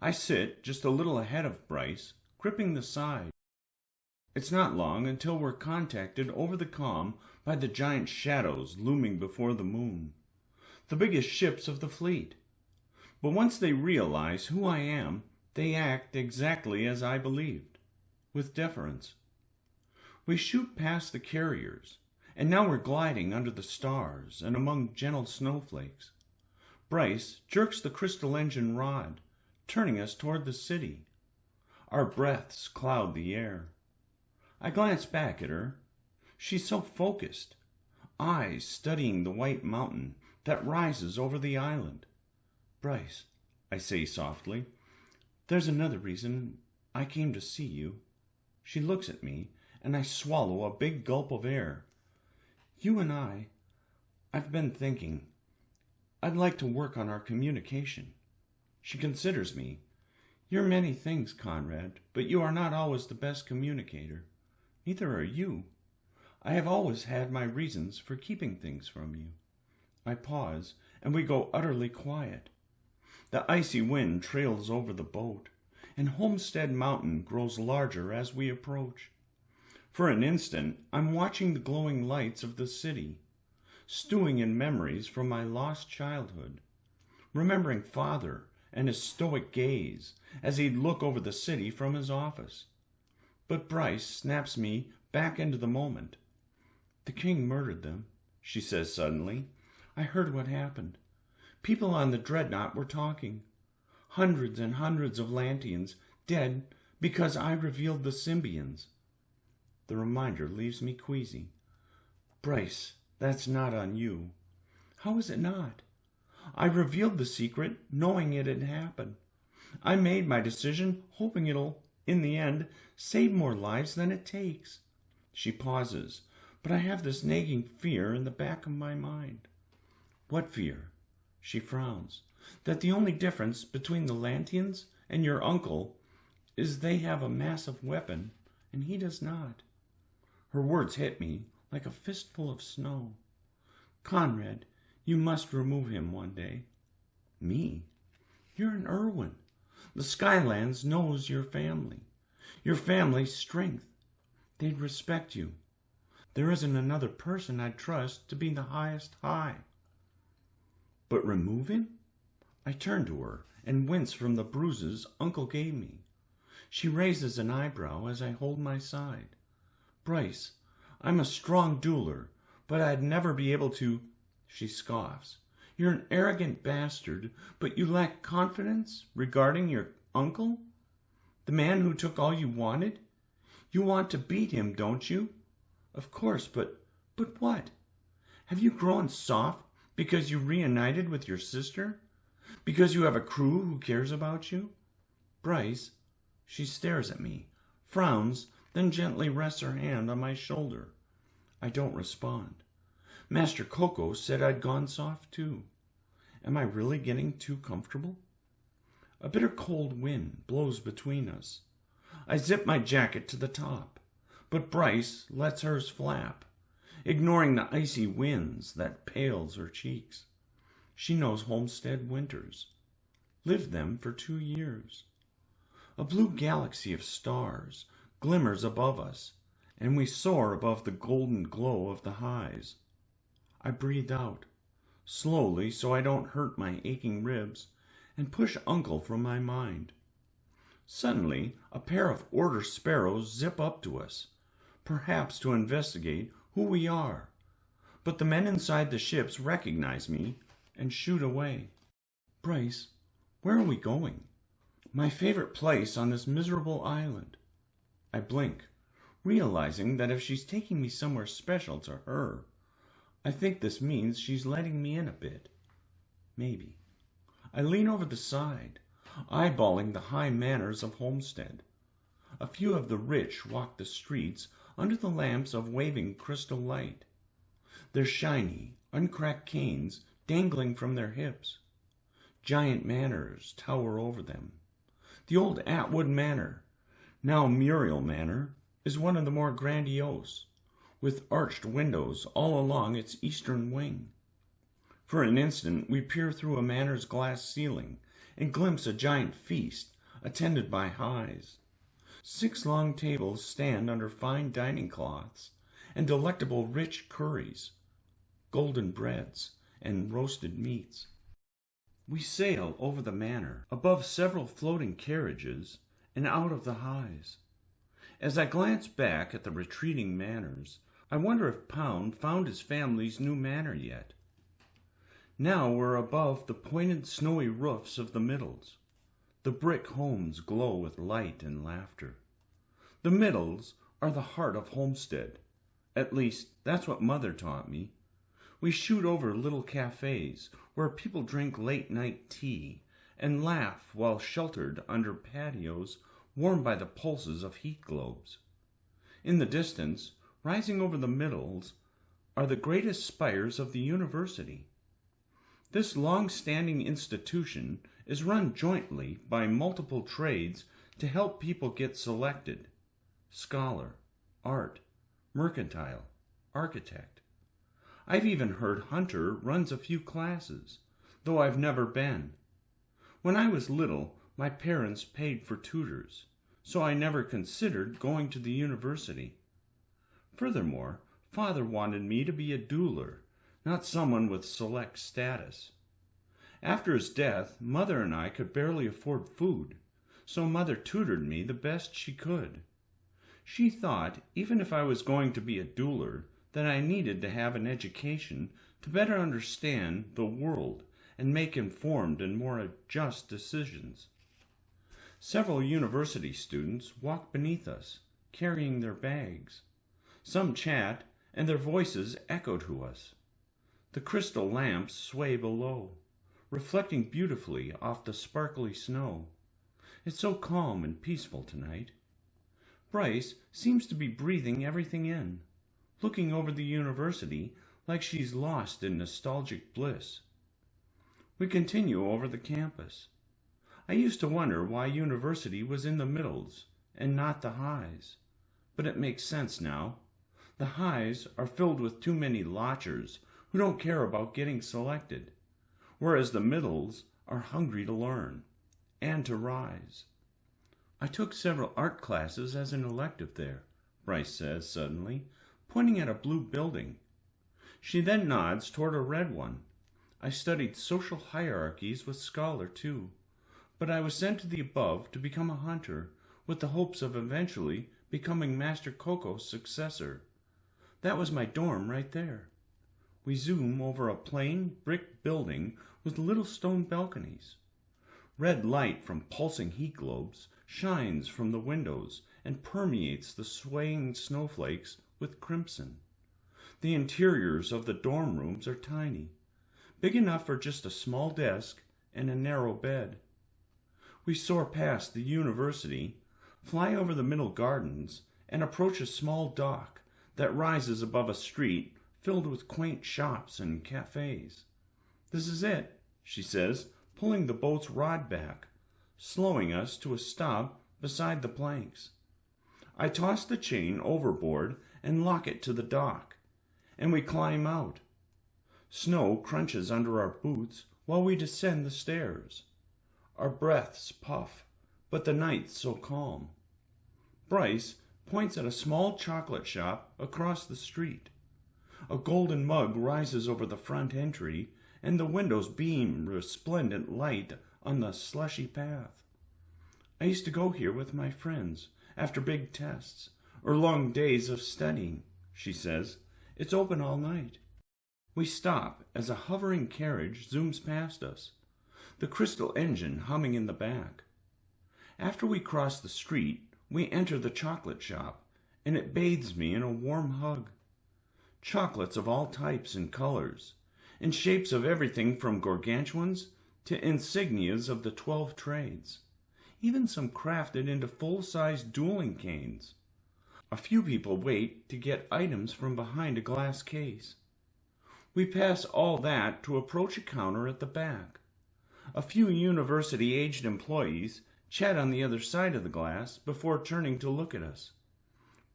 I sit just a little ahead of Bryce, gripping the side. It's not long until we're contacted over the comm by the giant shadows looming before the moon, the biggest ships of the fleet. But once they realize who I am, they act exactly as I believed, with deference. We shoot past the carriers, and now we're gliding under the stars and among gentle snowflakes. Bryce jerks the crystal engine rod, turning us toward the city. Our breaths cloud the air. I glance back at her. She's so focused, eyes studying the white mountain that rises over the island. Bryce, I say softly, there's another reason I came to see you. She looks at me, and I swallow a big gulp of air. You and I've been thinking. I'd like to work on our communication. She considers me. You're many things, Conrad, but you are not always the best communicator. Neither are you. I have always had my reasons for keeping things from you. I pause, and we go utterly quiet. The icy wind trails over the boat, and Homestead Mountain grows larger as we approach. For an instant, I'm watching the glowing lights of the city, stewing in memories from my lost childhood, remembering Father and his stoic gaze as he'd look over the city from his office. But Bryce snaps me back into the moment. The king murdered them, she says suddenly. I heard what happened. People on the dreadnought were talking. Hundreds and hundreds of Lanteans dead because I revealed the Symbians. The reminder leaves me queasy. Bryce, that's not on you. How is it not? I revealed the secret knowing it had happened. I made my decision hoping it'll, in the end, save more lives than it takes. She pauses, but I have this nagging fear in the back of my mind. What fear? She frowns. That the only difference between the Lanteans and your uncle is they have a massive weapon and he does not. Her words hit me like a fistful of snow. Conrad, you must remove him one day. Me? You're an Irwin. The Skylands knows your family's strength. They'd respect you. There isn't another person I'd trust to be the highest high. But remove him? I turn to her and wince from the bruises Uncle gave me. She raises an eyebrow as I hold my side. Bryce, I'm a strong dueler, but I'd never be able to... She scoffs. You're an arrogant bastard, but you lack confidence regarding your uncle? The man who took all you wanted? You want to beat him, don't you? Of course, but what? Have you grown soft because you reunited with your sister? Because you have a crew who cares about you? Bryce, she stares at me, frowns, then gently rests her hand on my shoulder. I don't respond. Master Coco said I'd gone soft too. Am I really getting too comfortable? A bitter cold wind blows between us. I zip my jacket to the top, but Bryce lets hers flap, ignoring the icy winds that pales her cheeks. She knows homestead winters, lived them for 2 years. A blue galaxy of stars glimmers above us, and we soar above the golden glow of the highs. I breathe out, slowly so I don't hurt my aching ribs, and push Uncle from my mind. Suddenly, a pair of order sparrows zip up to us, perhaps to investigate who we are. But the men inside the ships recognize me and shoot away. Bryce, where are we going? My favorite place on this miserable island. I blink, realizing that if she's taking me somewhere special to her, I think this means she's letting me in a bit. Maybe. I lean over the side, eyeballing the high manners of Homestead. A few of the rich walk the streets under the lamps of waving crystal light, their shiny, uncracked canes dangling from their hips. Giant manors tower over them. The old Atwood Manor, now Muriel Manor, is one of the more grandiose, with arched windows all along its eastern wing. For an instant we peer through a manor's glass ceiling and glimpse a giant feast attended by highs. 6 long tables stand under fine dining cloths and delectable rich curries, golden breads, and roasted meats. We sail over the manor, above several floating carriages, and out of the highs. As I glance back at the retreating manors, I wonder if Pound found his family's new manor yet. Now we're above the pointed snowy roofs of the Middles. The brick homes glow with light and laughter. The Middles are the heart of Homestead. At least, that's what Mother taught me. We shoot over little cafes where people drink late-night tea and laugh while sheltered under patios warmed by the pulses of heat globes. In the distance, rising over the Middles, are the greatest spires of the university. This long-standing institution is run jointly by multiple trades to help people get selected: scholar, art, mercantile, architect. I've even heard Hunter runs a few classes, though I've never been. When I was little, my parents paid for tutors, so I never considered going to the university. Furthermore, Father wanted me to be a 𝘸𝘪𝘵𝑩, not someone with select status. After his death, Mother and I could barely afford food, so Mother tutored me the best she could. She thought, even if I was going to be a 𝘸𝘪𝘵, that I needed to have an education to better understand the world and make informed and more just decisions. Several university students walk beneath us, carrying their bags. Some chat, and their voices echo to us. The crystal lamps sway below, reflecting beautifully off the sparkly snow. It's so calm and peaceful tonight. Bryce seems to be breathing everything in, looking over the university like she's lost in nostalgic bliss. We continue over the campus. I used to wonder why university was in the Middles and not the highs, but it makes sense now. The highs are filled with too many lotchers who don't care about getting selected, whereas the Middles are hungry to learn and to rise. I took several art classes as an elective there, Bryce says suddenly, pointing at a blue building. She then nods toward a red one. I studied social hierarchies with Scholar, too, but I was sent to the above to become a hunter, with the hopes of eventually becoming Master Coco's successor. That was my dorm right there. We zoom over a plain brick building with little stone balconies. Red light from pulsing heat globes shines from the windows and permeates the swaying snowflakes with crimson. The interiors of the dorm rooms are tiny, big enough for just a small desk and a narrow bed. We soar past the university, fly over the middle gardens, and approach a small dock that rises above a street filled with quaint shops and cafes. This is it, she says, pulling the boat's rod back, slowing us to a stop beside the planks. I toss the chain overboard and lock it to the dock, and we climb out. Snow crunches under our boots while we descend the stairs. Our breaths puff, but the night's so calm. Bryce points at a small chocolate shop across the street. A golden mug rises over the front entry, and the windows beam resplendent light on the slushy path. I used to go here with my friends after big tests or long days of studying, she says. It's open all night. We stop as a hovering carriage zooms past us, the crystal engine humming in the back. After we cross the street, we enter the chocolate shop, and it bathes me in a warm hug. Chocolates of all types and colors, in shapes of everything from gargantuans to insignias of the 12 trades, even some crafted into full-size dueling canes. A few people wait to get items from behind a glass case. We pass all that to approach a counter at the back. A few university-aged employees chat on the other side of the glass before turning to look at us.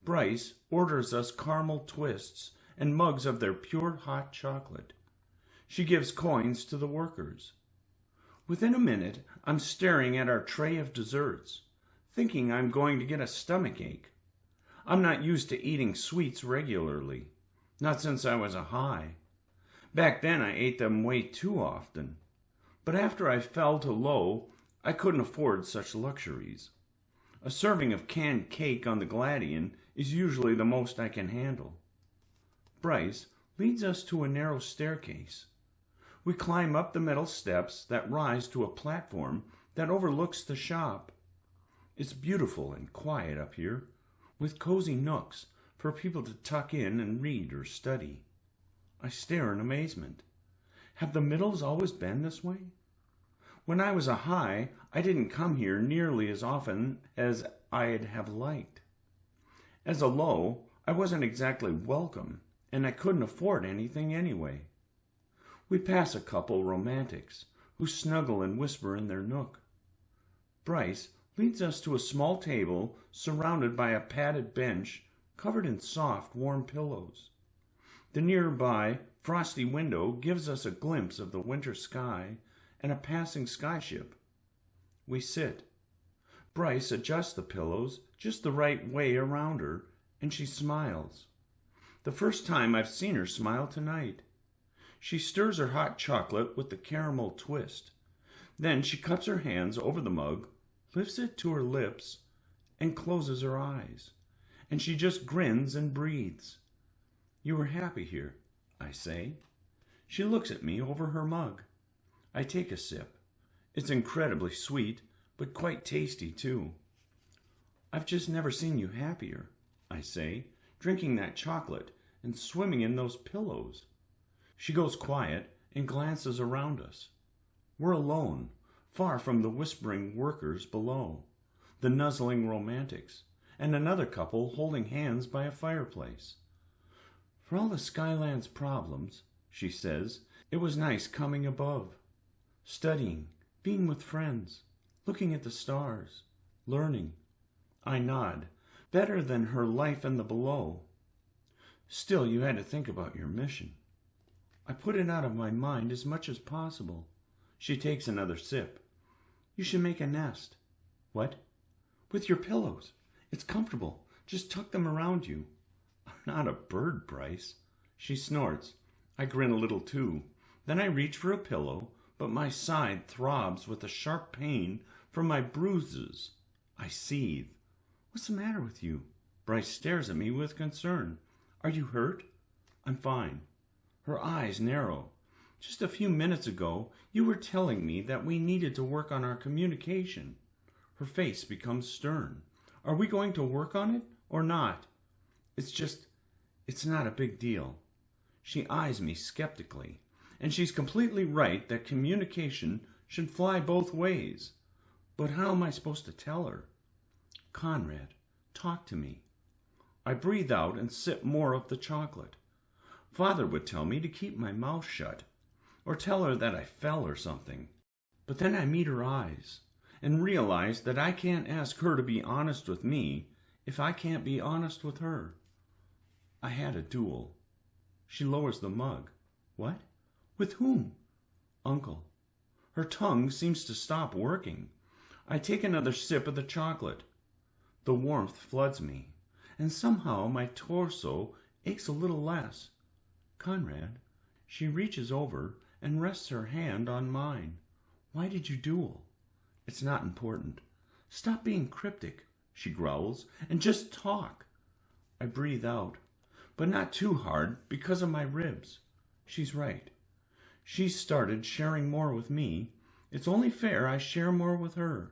Bryce orders us caramel twists and mugs of their pure hot chocolate. She gives coins to the workers. Within a minute, I'm staring at our tray of desserts, thinking I'm going to get a stomachache. I'm not used to eating sweets regularly, not since I was a high. Back then I ate them way too often, but after I fell to low, I couldn't afford such luxuries. A serving of canned cake on the Gladian is usually the most I can handle. Bryce leads us to a narrow staircase. We climb up the metal steps that rise to a platform that overlooks the shop. It's beautiful and quiet up here, with cozy nooks for people to tuck in and read or study. I stare in amazement. Have the middles always been this way? When I was a high, I didn't come here nearly as often as I'd have liked. As a low, I wasn't exactly welcome, and I couldn't afford anything anyway. We pass a couple romantics who snuggle and whisper in their nook. Bryce leads us to a small table surrounded by a padded bench covered in soft, warm pillows. The nearby frosty window gives us a glimpse of the winter sky and a passing skyship. We sit. Bryce adjusts the pillows just the right way around her, and she smiles. The first time I've seen her smile tonight. She stirs her hot chocolate with the caramel twist. Then she cups her hands over the mug, lifts it to her lips, and closes her eyes. And she just grins and breathes. You are happy here, I say. She looks at me over her mug. I take a sip. It's incredibly sweet, but quite tasty too. I've just never seen you happier, I say, drinking that chocolate and swimming in those pillows. She goes quiet and glances around us. We're alone, far from the whispering workers below, the nuzzling romantics, and another couple holding hands by a fireplace. For all the Skyland's problems, she says, it was nice coming above, studying, being with friends, looking at the stars, learning. I nod, better than her life in the below. Still, you had to think about your mission. I put it out of my mind as much as possible. She takes another sip. You should make a nest. What? With your pillows. It's comfortable. Just tuck them around you. I'm not a bird, Bryce. She snorts. I grin a little too. Then I reach for a pillow, but my side throbs with a sharp pain from my bruises. I seethe. What's the matter with you? Bryce stares at me with concern. Are you hurt? I'm fine. Her eyes narrow. Just a few minutes ago, you were telling me that we needed to work on our communication. Her face becomes stern. Are we going to work on it or not? It's not a big deal. She eyes me skeptically, and she's completely right that communication should fly both ways. But how am I supposed to tell her? Conrad, talk to me. I breathe out and sip more of the chocolate. Father would tell me to keep my mouth shut, or tell her that I fell or something. But then I meet her eyes, and realize that I can't ask her to be honest with me if I can't be honest with her. I had a duel. She lowers the mug. What? With whom? Uncle. Her tongue seems to stop working. I take another sip of the chocolate. The warmth floods me, and somehow my torso aches a little less. Conrad, she reaches over and rests her hand on mine. Why did you duel? It's not important. Stop being cryptic, she growls, and just talk. I breathe out, but not too hard because of my ribs. She's right. She's started sharing more with me. It's only fair I share more with her.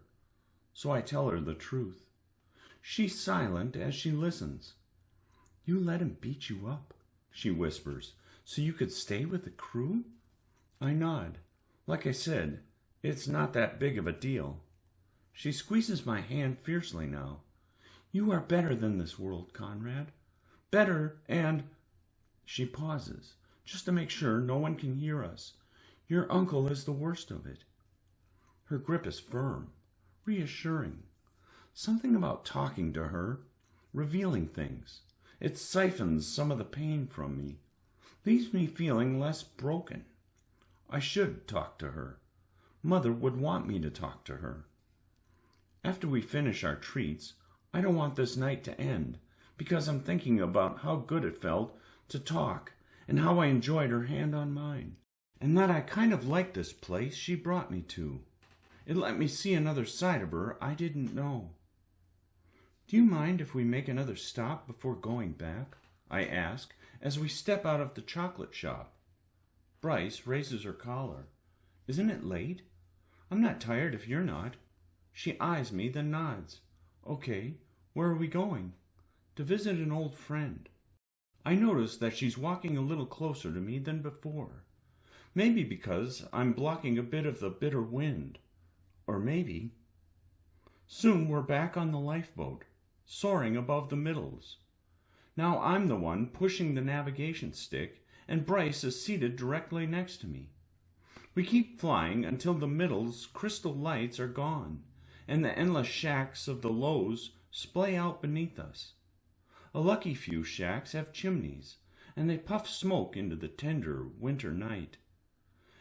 So I tell her the truth. She's silent as she listens. You let him beat you up, she whispers, so you could stay with the crew? I nod. Like I said, it's not that big of a deal. She squeezes my hand fiercely now. You are better than this world, Conrad. Better and... She pauses, just to make sure no one can hear us. Your uncle is the worst of it. Her grip is firm, reassuring. Something about talking to her, revealing things. It siphons some of the pain from me, leaves me feeling less broken. I should talk to her. Mother would want me to talk to her. After we finish our treats, I don't want this night to end, because I'm thinking about how good it felt to talk and how I enjoyed her hand on mine, and that I kind of liked this place she brought me to. It let me see another side of her I didn't know. Do you mind if we make another stop before going back? I ask as we step out of the chocolate shop. Bryce raises her collar. Isn't it late? I'm not tired if you're not. She eyes me, then nods. Okay, where are we going? To visit an old friend. I notice that she's walking a little closer to me than before. Maybe because I'm blocking a bit of the bitter wind. Or maybe... Soon we're back on the lifeboat, soaring above the middles. Now I'm the one pushing the navigation stick, and Bryce is seated directly next to me. We keep flying until the middle's crystal lights are gone, and the endless shacks of the 𝘍𝘪𝘬𝘦 splay out beneath us. A lucky few shacks have chimneys, and they puff smoke into the tender winter night.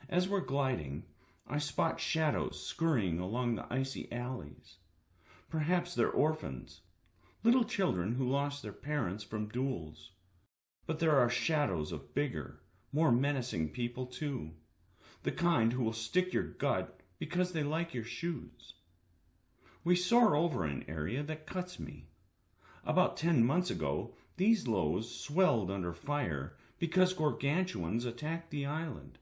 As we're gliding, I spot shadows scurrying along the icy alleys. Perhaps they're orphans, little children who lost their parents from duels. But there are shadows of bigger, more menacing people too, the kind who will stick your gut because they like your shoes. We soar over an area that cuts me. About 10 months ago, these 𝘍𝘪𝘬𝘦 swelled under fire because gargantuans attacked the island.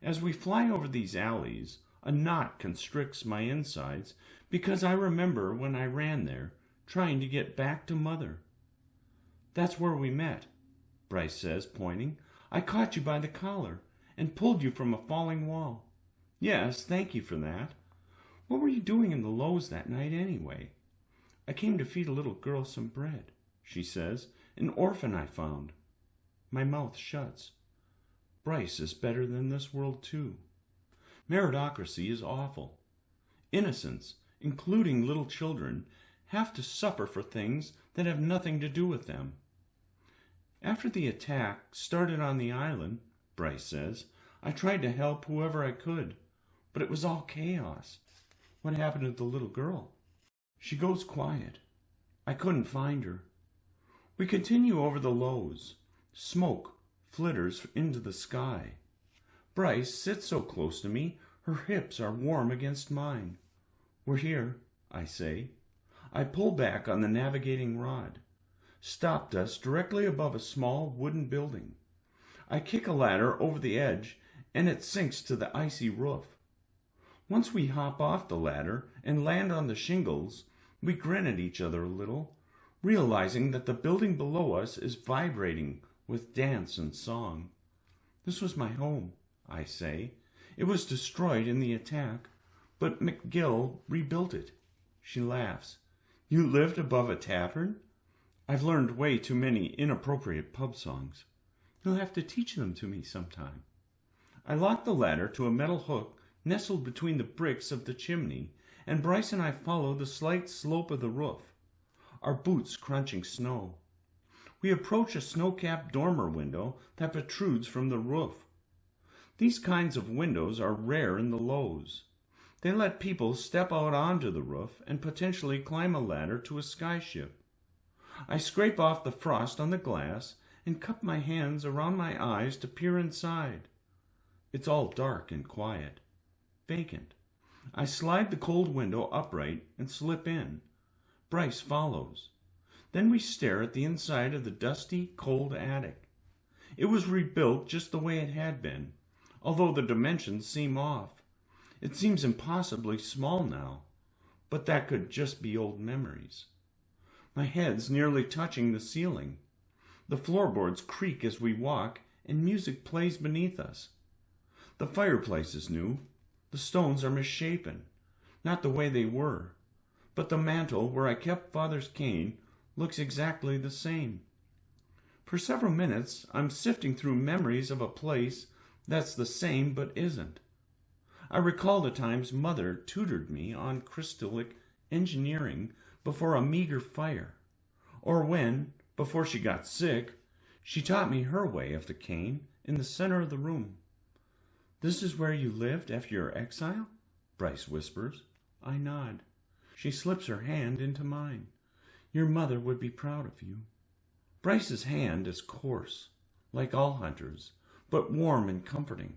As we fly over these alleys, a knot constricts my insides because I remember when I ran there, trying to get back to Mother. That's where we met, Bryce says, pointing. I caught you by the collar and pulled you from a falling wall. Yes, thank you for that. What were you doing in the 𝘍𝘪𝘬𝘦 that night anyway? I came to feed a little girl some bread, she says, an orphan I found. My mouth shuts. Bryce is better than this world too. Meritocracy is awful. Innocents, including little children, have to suffer for things that have nothing to do with them. After the attack started on the island, Bryce says, I tried to help whoever I could, but it was all chaos. What happened to the little girl? She goes quiet. I couldn't find her. We continue over the 𝘍𝘪𝘬𝘦. Smoke flitters into the sky. Bryce sits so close to me, her hips are warm against mine. We're here, I say. I pull back on the navigating rod. Stopped us directly above a small wooden building. I kick a ladder over the edge, and it sinks to the icy roof. Once we hop off the ladder and land on the shingles, we grin at each other a little, realizing that the building below us is vibrating with dance and song. This was my home, I say. It was destroyed in the attack, but McGill rebuilt it. She laughs. You lived above a tavern? I've learned way too many inappropriate pub songs. You'll have to teach them to me sometime. I lock the ladder to a metal hook nestled between the bricks of the chimney, and Bryce and I follow the slight slope of the roof, our boots crunching snow. We approach a snow-capped dormer window that protrudes from the roof. These kinds of windows are rare in the 𝘍𝘪𝘬𝘦. They let people step out onto the roof and potentially climb a ladder to a skyship. I scrape off the frost on the glass and cup my hands around my eyes to peer inside. It's all dark and quiet. Vacant. I slide the cold window upright and slip in. Bryce follows. Then we stare at the inside of the dusty, cold attic. It was rebuilt just the way it had been, although the dimensions seem off. It seems impossibly small now, but that could just be old memories. My head's nearly touching the ceiling. The floorboards creak as we walk, and music plays beneath us. The fireplace is new. The stones are misshapen, not the way they were, but the mantel where I kept Father's cane looks exactly the same. For several minutes, I'm sifting through memories of a place that's the same but isn't. I recall the times Mother tutored me on crystallic engineering before a meager fire, or when, before she got sick, she taught me her way of the cane in the center of the room. This is where you lived after your exile? Bryce whispers. I nod. She slips her hand into mine. Your mother would be proud of you. Bryce's hand is coarse, like all hunters', but warm and comforting.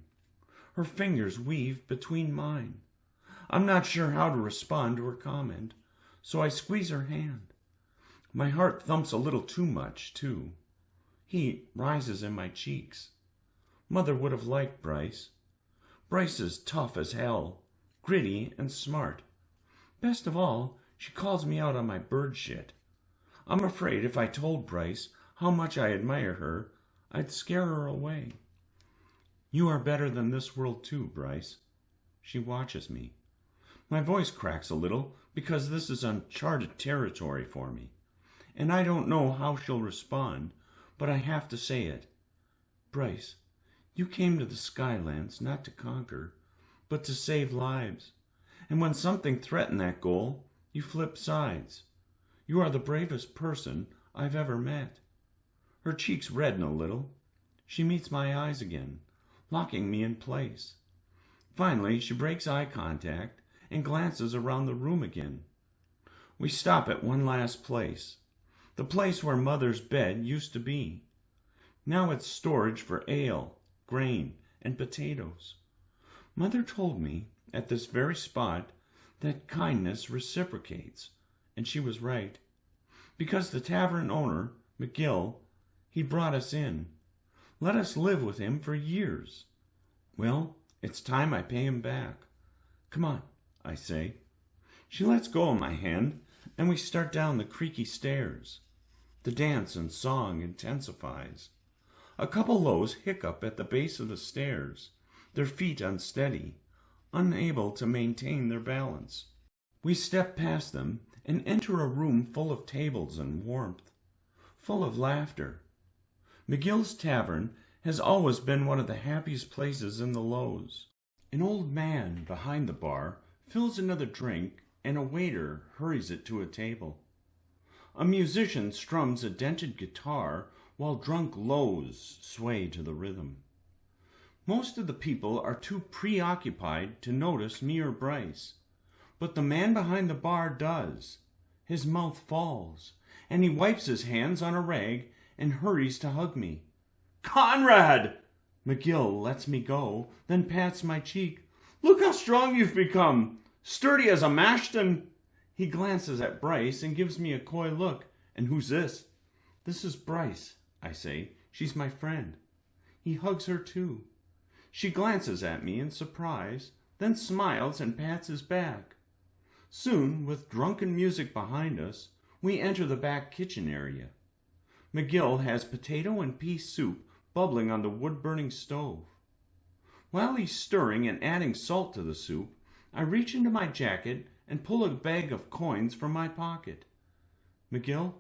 Her fingers weave between mine. I'm not sure how to respond to her comment, so I squeeze her hand. My heart thumps a little too much, too. Heat rises in my cheeks. Mother would have liked Bryce. Bryce is tough as hell, gritty and smart. Best of all, she calls me out on my bird shit. I'm afraid if I told Bryce how much I admire her, I'd scare her away. You are better than this world too, Bryce. She watches me. My voice cracks a little because this is uncharted territory for me, and I don't know how she'll respond, but I have to say it. Bryce, you came to the Skylands not to conquer, but to save lives, and when something threatened that goal, you flipped sides. You are the bravest person I've ever met. Her cheeks redden a little. She meets my eyes again, locking me in place. Finally, she breaks eye contact and glances around the room again. We stop at one last place, the place where Mother's bed used to be. Now it's storage for ale, grain, and potatoes. Mother told me at this very spot that kindness reciprocates, and she was right. Because the tavern owner, 𝘠𝘮, he brought us in. Let us live with him for years. Well, it's time I pay him back. Come on, I say. She lets go of my hand, and we start down the creaky stairs. The dance and song intensifies. A couple 𝘍𝘳𝘪𝘬𝘦 hiccup at the base of the stairs, their feet unsteady, unable to maintain their balance. We step past them and enter a room full of tables and warmth, full of laughter. 𝘠𝘮's tavern has always been one of the happiest places in the 𝘍𝘪𝘬𝘦. An old man behind the bar fills another drink, and a waiter hurries it to a table. A musician strums a dented guitar while drunk 𝘍𝘪𝘬𝘦s sway to the rhythm. Most of the people are too preoccupied to notice me or Bryce, but the man behind the bar does. His mouth falls, and he wipes his hands on a rag and hurries to hug me. Conrad! 𝘠𝘮 lets me go, then pats my cheek. Look how strong you've become, sturdy as a mashton. He glances at Bryce and gives me a coy look. And who's this? This is Bryce, I say. She's my friend. He hugs her too. She glances at me in surprise, then smiles and pats his back. Soon, with drunken music behind us, we enter the back kitchen area. 𝘠𝘮 has potato and pea soup bubbling on the wood-burning stove. While he's stirring and adding salt to the soup, I reach into my jacket and pull a bag of coins from my pocket. 𝘠𝘮,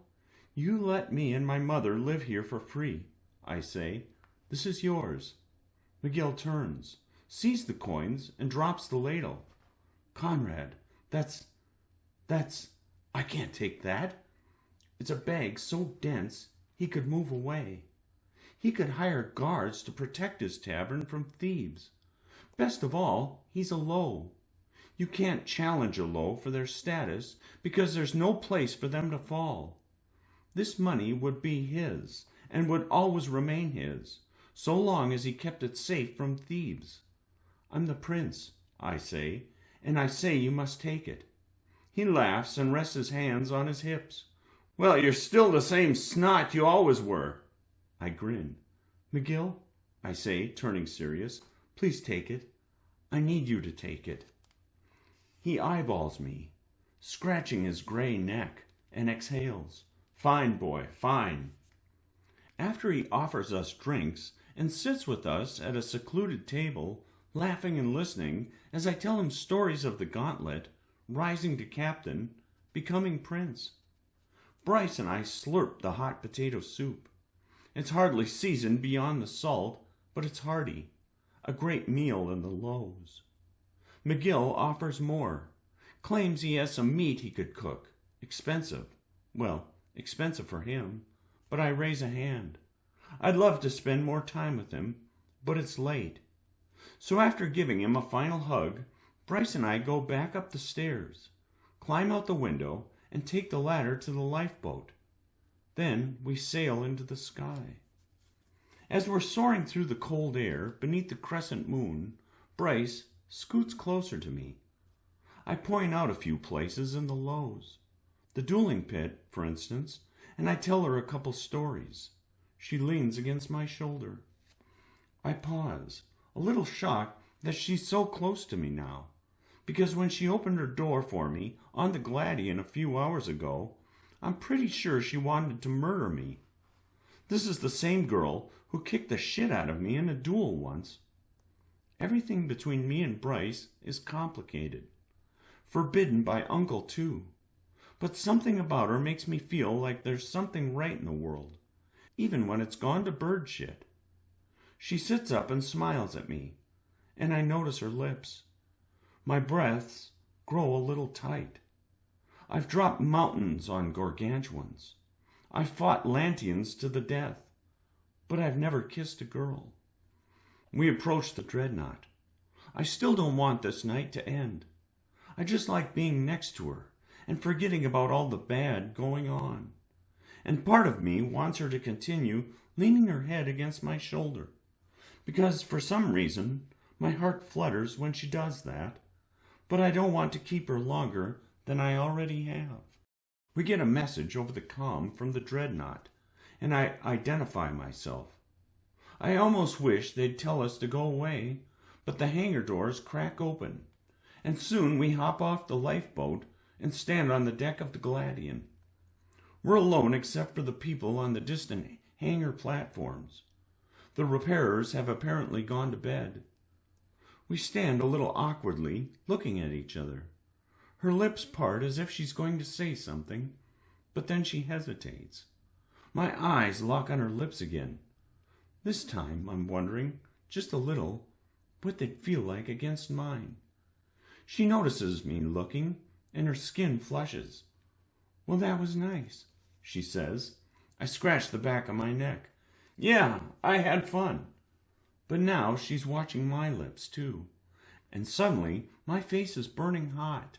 you let me and my mother live here for free, I say. This is yours. 𝘠𝘮 turns, sees the coins, and drops the ladle. Conrad, that's... I can't take that. It's a bag so dense he could move away. He could hire guards to protect his tavern from thieves. Best of all, he's a 𝘍𝘪𝘬𝘦. You can't challenge a 𝘍𝘪 for their status because there's no place for them to fall. This money would be his and would always remain his, so long as he kept it safe from thieves. I'm the prince, I say, and I say you must take it. He laughs and rests his hands on his hips. Well, you're still the same snot you always were. I grin. 𝘠𝘮, I say, turning serious, please take it. I need you to take it. He eyeballs me, scratching his gray neck, and exhales. Fine, boy, fine. After he offers us drinks and sits with us at a secluded table, laughing and listening as I tell him stories of the gauntlet, rising to captain, becoming prince. Bryce and I slurp the hot potato soup. It's hardly seasoned beyond the salt, but it's hearty, a great meal in the 𝘍𝘪𝘬𝘦. 𝘠𝘮 offers more, claims he has some meat he could cook. Expensive. Well, expensive for him, but I raise a hand. I'd love to spend more time with him, but it's late. So after giving him a final hug, Bryce and I go back up the stairs, climb out the window, and take the ladder to the lifeboat. Then we sail into the sky. As we're soaring through the cold air beneath the crescent moon, Bryce scoots closer to me. I point out a few places in the 𝘍𝘪𝘬𝘦. The dueling pit, for instance, and I tell her a couple stories. She leans against my shoulder. I pause, a little shocked that she's so close to me now, because when she opened her door for me on the 𝘠𝘪𝘮 a few hours ago, I'm pretty sure she wanted to murder me. This is the same girl who kicked the shit out of me in a duel once. Everything between me and Bryce is complicated. Forbidden by Uncle, too. But something about her makes me feel like there's something right in the world, even when it's gone to bird shit. She sits up and smiles at me, and I notice her lips. My breaths grow a little tight. I've dropped mountains on gargantuans. I've fought Lantians to the death, but I've never kissed a girl. We approach the dreadnought. I still don't want this night to end. I just like being next to her and forgetting about all the bad going on. And part of me wants her to continue leaning her head against my shoulder, because for some reason my heart flutters when she does that, but I don't want to keep her longer than I already have. We get a message over the comm from the dreadnought, and I identify myself. I almost wish they'd tell us to go away, but the hangar doors crack open, and soon we hop off the lifeboat and stand on the deck of the 𝘠𝘪𝘮. We're alone except for the people on the distant hangar platforms. The repairers have apparently gone to bed. We stand a little awkwardly, looking at each other. Her lips part as if she's going to say something, but then she hesitates. My eyes lock on her lips again. This time, I'm wondering, just a little, what they'd feel like against mine. She notices me looking, and her skin flushes. "Well, that was nice," she says. I scratch the back of my neck. "Yeah, I had fun." But now she's watching my lips, too, and suddenly my face is burning hot,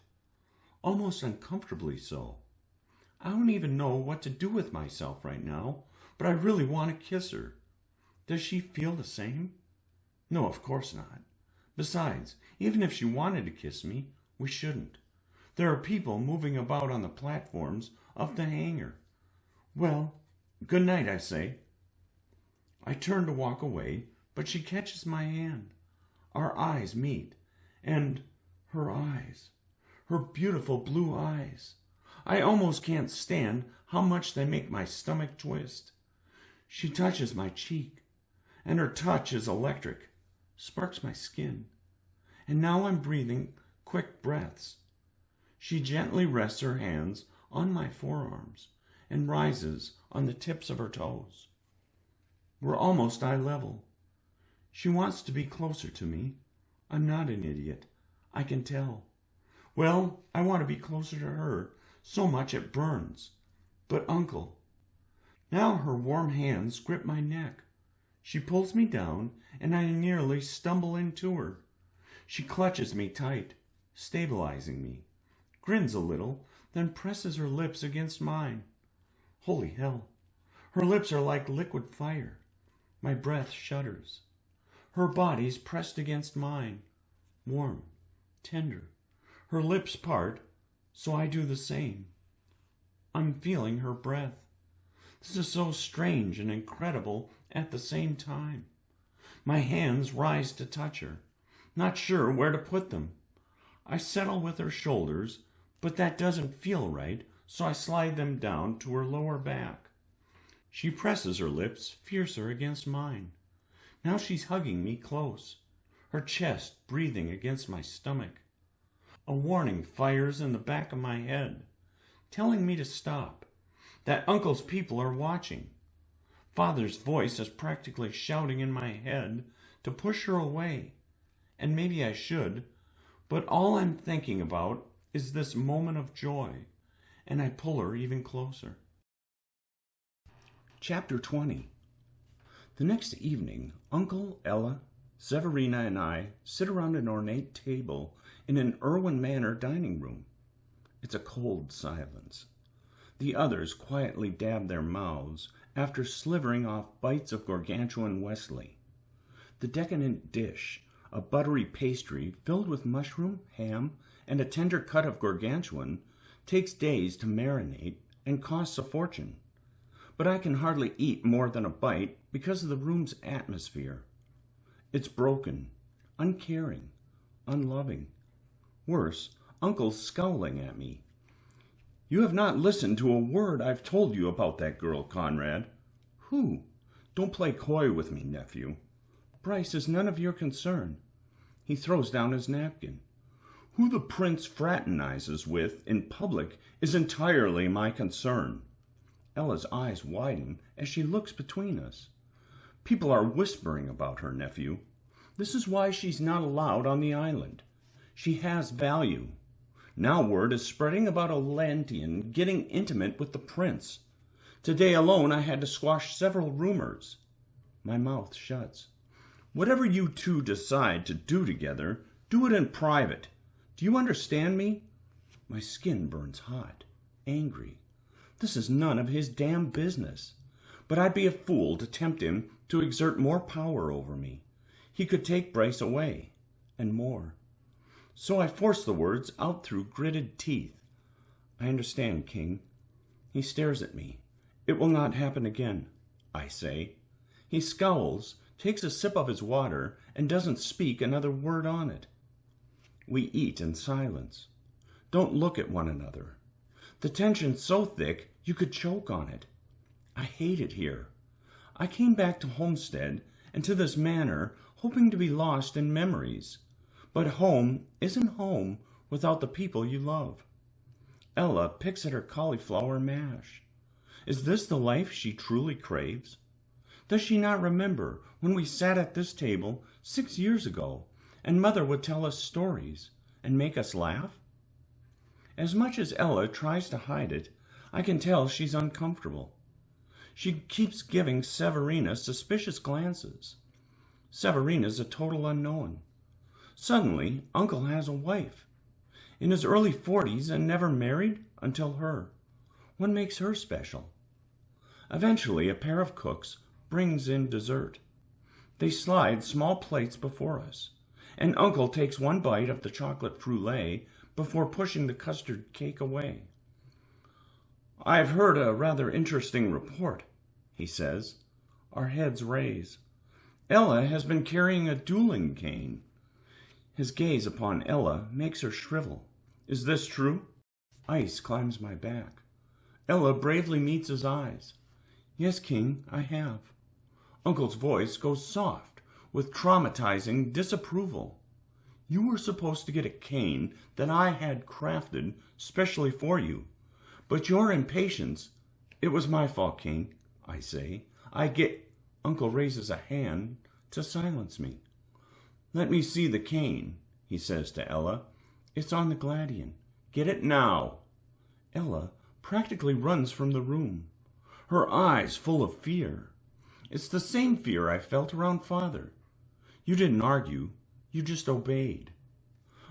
almost uncomfortably so. I don't even know what to do with myself right now, but I really want to kiss her. Does she feel the same? No, of course not. Besides, even if she wanted to kiss me, we shouldn't. There are people moving about on the platforms of the hangar. Well, good night, I say. I turn to walk away, but she catches my hand. Our eyes meet, and her eyes, her beautiful blue eyes. I almost can't stand how much they make my stomach twist. She touches my cheek, and her touch is electric, sparks my skin. And now I'm breathing quick breaths. She gently rests her hands on my forearms and rises on the tips of her toes. We're almost eye level. She wants to be closer to me. I'm not an idiot. I can tell. Well, I want to be closer to her, so much it burns. But Uncle. Now her warm hands grip my neck. She pulls me down, and I nearly stumble into her. She clutches me tight, stabilizing me, grins a little, then presses her lips against mine. Holy hell. Her lips are like liquid fire. My breath shudders. Her body's pressed against mine, warm, tender. Her lips part, so I do the same. I'm feeling her breath. This is so strange and incredible at the same time. My hands rise to touch her, not sure where to put them. I settle with her shoulders, but that doesn't feel right, so I slide them down to her lower back. She presses her lips fiercer against mine. Now she's hugging me close, her chest breathing against my stomach. A warning fires in the back of my head, telling me to stop, that Uncle's people are watching. Father's voice is practically shouting in my head to push her away, and maybe I should, but all I'm thinking about is this moment of joy, and I pull her even closer. Chapter 20. The next evening, Uncle, Ella, Severina, and I sit around an ornate table in an Irwin Manor dining room. It's a cold silence. The others quietly dab their mouths after slivering off bites of gargantuan Wesley. The decadent dish, a buttery pastry filled with mushroom, ham, and a tender cut of gargantuan, takes days to marinate and costs a fortune. But I can hardly eat more than a bite because of the room's atmosphere. It's broken, uncaring, unloving. Worse, Uncle's scowling at me. You have not listened to a word I've told you about that girl, Conrad. Who? Don't play coy with me, nephew. Bryce is none of your concern. He throws down his napkin. Who the prince fraternizes with in public is entirely my concern. Ella's eyes widen as she looks between us. People are whispering about her, nephew. This is why she's not allowed on the island. She has value. Now word is spreading about Atlantean getting intimate with the prince. Today alone I had to squash several rumors. My mouth shuts. Whatever you two decide to do together, do it in private. Do you understand me? My skin burns hot, angry. This is none of his damn business. But I'd be a fool to tempt him to exert more power over me. He could take Bryce away, and more. So I force the words out through gritted teeth. I understand, King. He stares at me. It will not happen again, I say. He scowls, takes a sip of his water, and doesn't speak another word on it. We eat in silence. Don't look at one another. The tension's so thick you could choke on it. I hate it here. I came back to Homestead and to this manor hoping to be lost in memories. But home isn't home without the people you love. Ella picks at her cauliflower mash. Is this the life she truly craves? Does she not remember when we sat at this table 6 years ago and Mother would tell us stories and make us laugh? As much as Ella tries to hide it, I can tell she's uncomfortable. She keeps giving Severina suspicious glances. Severina's a total unknown. Suddenly, Uncle has a wife. In his early 40s and never married until her. What makes her special? Eventually, a pair of cooks brings in dessert. They slide small plates before us, and Uncle takes one bite of the chocolate froulet before pushing the custard cake away. I've heard a rather interesting report, he says. Our heads raise. Ella has been carrying a dueling cane. His gaze upon Ella makes her shrivel. Is this true? Ice climbs my back. Ella bravely meets his eyes. Yes, King, I have. Uncle's voice goes soft, with traumatizing disapproval. You were supposed to get a cane that I had crafted specially for you. But your impatience... It was my fault, King, I say. Uncle raises a hand to silence me. Let me see the cane, he says to Ella. It's on the Gladian. Get it now. Ella practically runs from the room, her eyes full of fear. It's the same fear I felt around Father. You didn't argue, you just obeyed.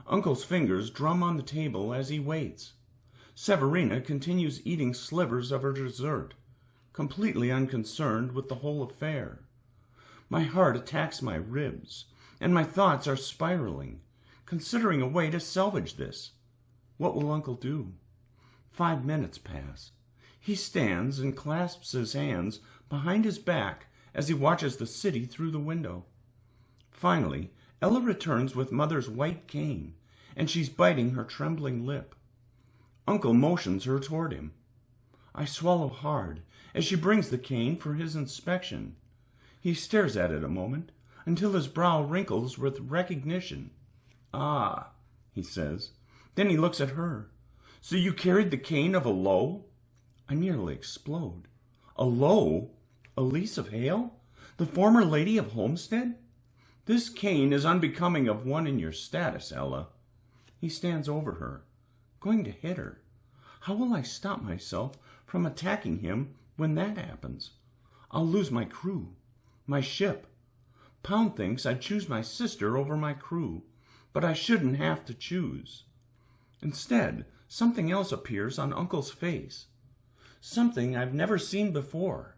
Uncle's fingers drum on the table as he waits. Severina continues eating slivers of her dessert, completely unconcerned with the whole affair. My heart attacks my ribs, and my thoughts are spiraling, considering a way to salvage this. What will Uncle do? 5 minutes pass. He stands and clasps his hands behind his back as he watches the city through the window. Finally, Ella returns with Mother's white cane, and she's biting her trembling lip. Uncle motions her toward him. I swallow hard as she brings the cane for his inspection. He stares at it a moment, until his brow wrinkles with recognition. Ah, he says. Then he looks at her. So you carried the cane of a 𝘍? I nearly explode. A 𝘍? Elise of Hale? The former lady of Homestead? This cane is unbecoming of one in your status, Ella. He stands over her, going to hit her. How will I stop myself from attacking him when that happens? I'll lose my crew, my ship. Pound thinks I'd choose my sister over my crew, but I shouldn't have to choose. Instead, something else appears on Uncle's face. Something I've never seen before.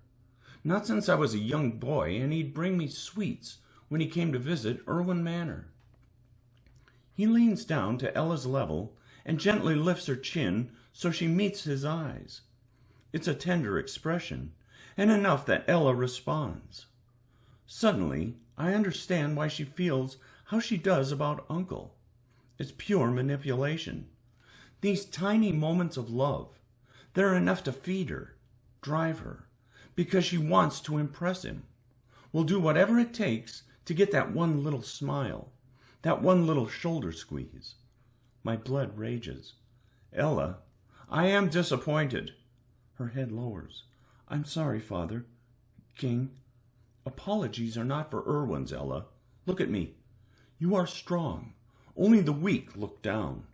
Not since I was a young boy and he'd bring me sweets when he came to visit Irwin Manor. He leans down to Ella's level and gently lifts her chin so she meets his eyes. It's a tender expression, and enough that Ella responds. Suddenly, I understand why she feels how she does about Uncle. It's pure manipulation. These tiny moments of love, they're enough to feed her, drive her, because she wants to impress him. Will do whatever it takes to get that one little smile, that one little shoulder squeeze. My blood rages. Ella, I am disappointed. Her head lowers. I'm sorry, Father. King. Apologies are not for Irwins, Ella. Look at me. You are strong. Only the weak look down.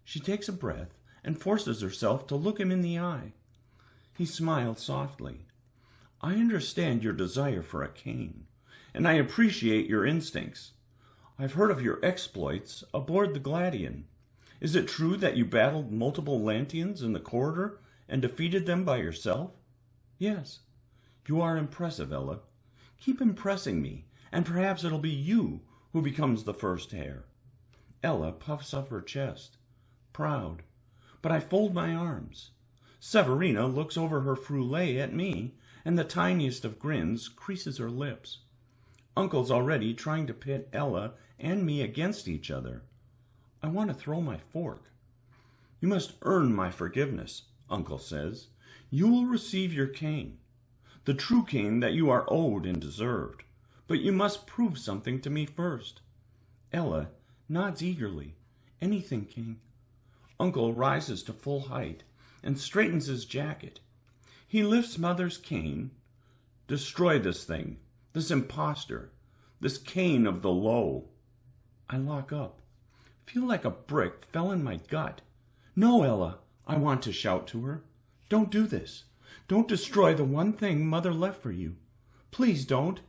She takes a breath and forces herself to look him in the eye. He smiled softly. I understand your desire for a cane, and I appreciate your instincts. I've heard of your exploits aboard the Gladian. Is it true that you battled multiple Lantians in the corridor and defeated them by yourself? Yes. You are impressive, Ella. Keep impressing me, and perhaps it'll be you who becomes the first heir. Ella puffs up her chest, proud, but I fold my arms. Severina looks over her froulet at me, and the tiniest of grins creases her lips. Uncle's already trying to pit Ella and me against each other. I want to throw my fork. You must earn my forgiveness, Uncle says. You will receive your cane, the true cane that you are owed and deserved, but you must prove something to me first. Ella nods eagerly. Anything, King. Uncle rises to full height and straightens his jacket. He lifts Mother's cane. Destroy this thing, this impostor, this cane of the low. I lock up. Feel like a brick fell in my gut. No, Ella, I want to shout to her. Don't do this. Don't destroy the one thing Mother left for you. Please don't.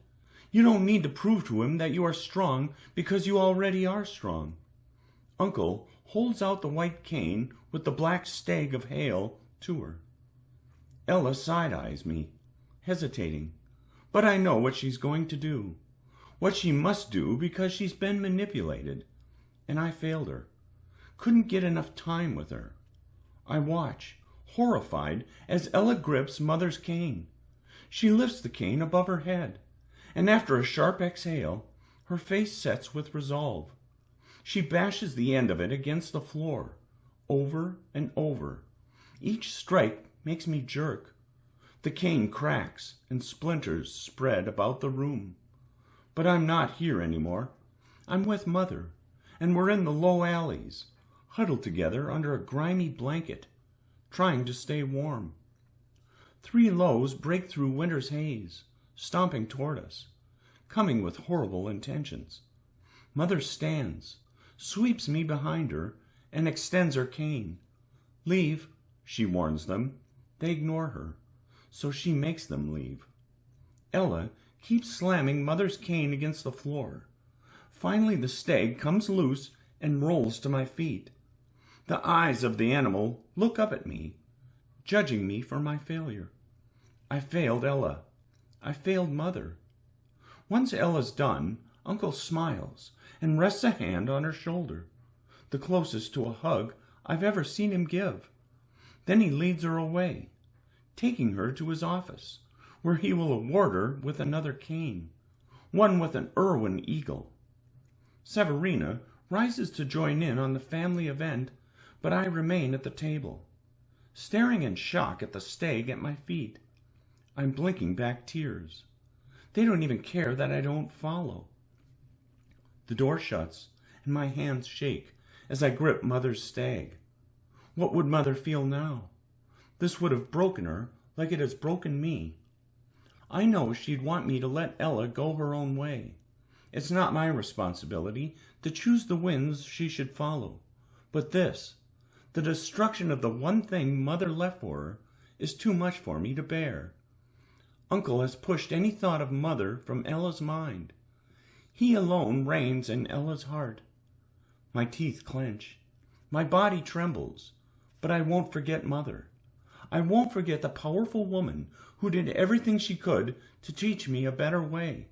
You don't need to prove to him that you are strong because you already are strong. Uncle holds out the white cane with the black stag of hail to her. Ella side-eyes me, hesitating, but I know what she's going to do, what she must do because she's been manipulated, and I failed her. Couldn't get enough time with her. I watch, horrified, as Ella grips Mother's cane. She lifts the cane above her head, and after a sharp exhale, her face sets with resolve. She bashes the end of it against the floor, over and over. Each strike makes me jerk. The cane cracks, and splinters spread about the room. But I'm not here anymore. I'm with Mother, and we're in the low alleys, huddled together under a grimy blanket, trying to stay warm. 3 lows break through winter's haze, stomping toward us, coming with horrible intentions. Mother stands, sweeps me behind her, and extends her cane. Leave, she warns them. They ignore her, so she makes them leave. Ella keeps slamming Mother's cane against the floor. Finally the stag comes loose and rolls to my feet. The eyes of the animal look up at me, judging me for my failure. I failed Ella. I failed Mother. Once Ella's done, Uncle smiles and rests a hand on her shoulder, the closest to a hug I've ever seen him give. Then he leads her away, taking her to his office, where he will award her with another cane, one with an Irwin eagle. Severina rises to join in on the family event, but I remain at the table, staring in shock at the stag at my feet. I'm blinking back tears. They don't even care that I don't follow. The door shuts, and my hands shake as I grip Mother's stag. What would Mother feel now? This would have broken her like it has broken me. I know she'd want me to let Ella go her own way. It's not my responsibility to choose the winds she should follow. But this, the destruction of the one thing Mother left for her, is too much for me to bear. Uncle has pushed any thought of Mother from Ella's mind. He alone reigns in Ella's heart. My teeth clench. My body trembles. But I won't forget Mother. I won't forget the powerful woman who did everything she could to teach me a better way.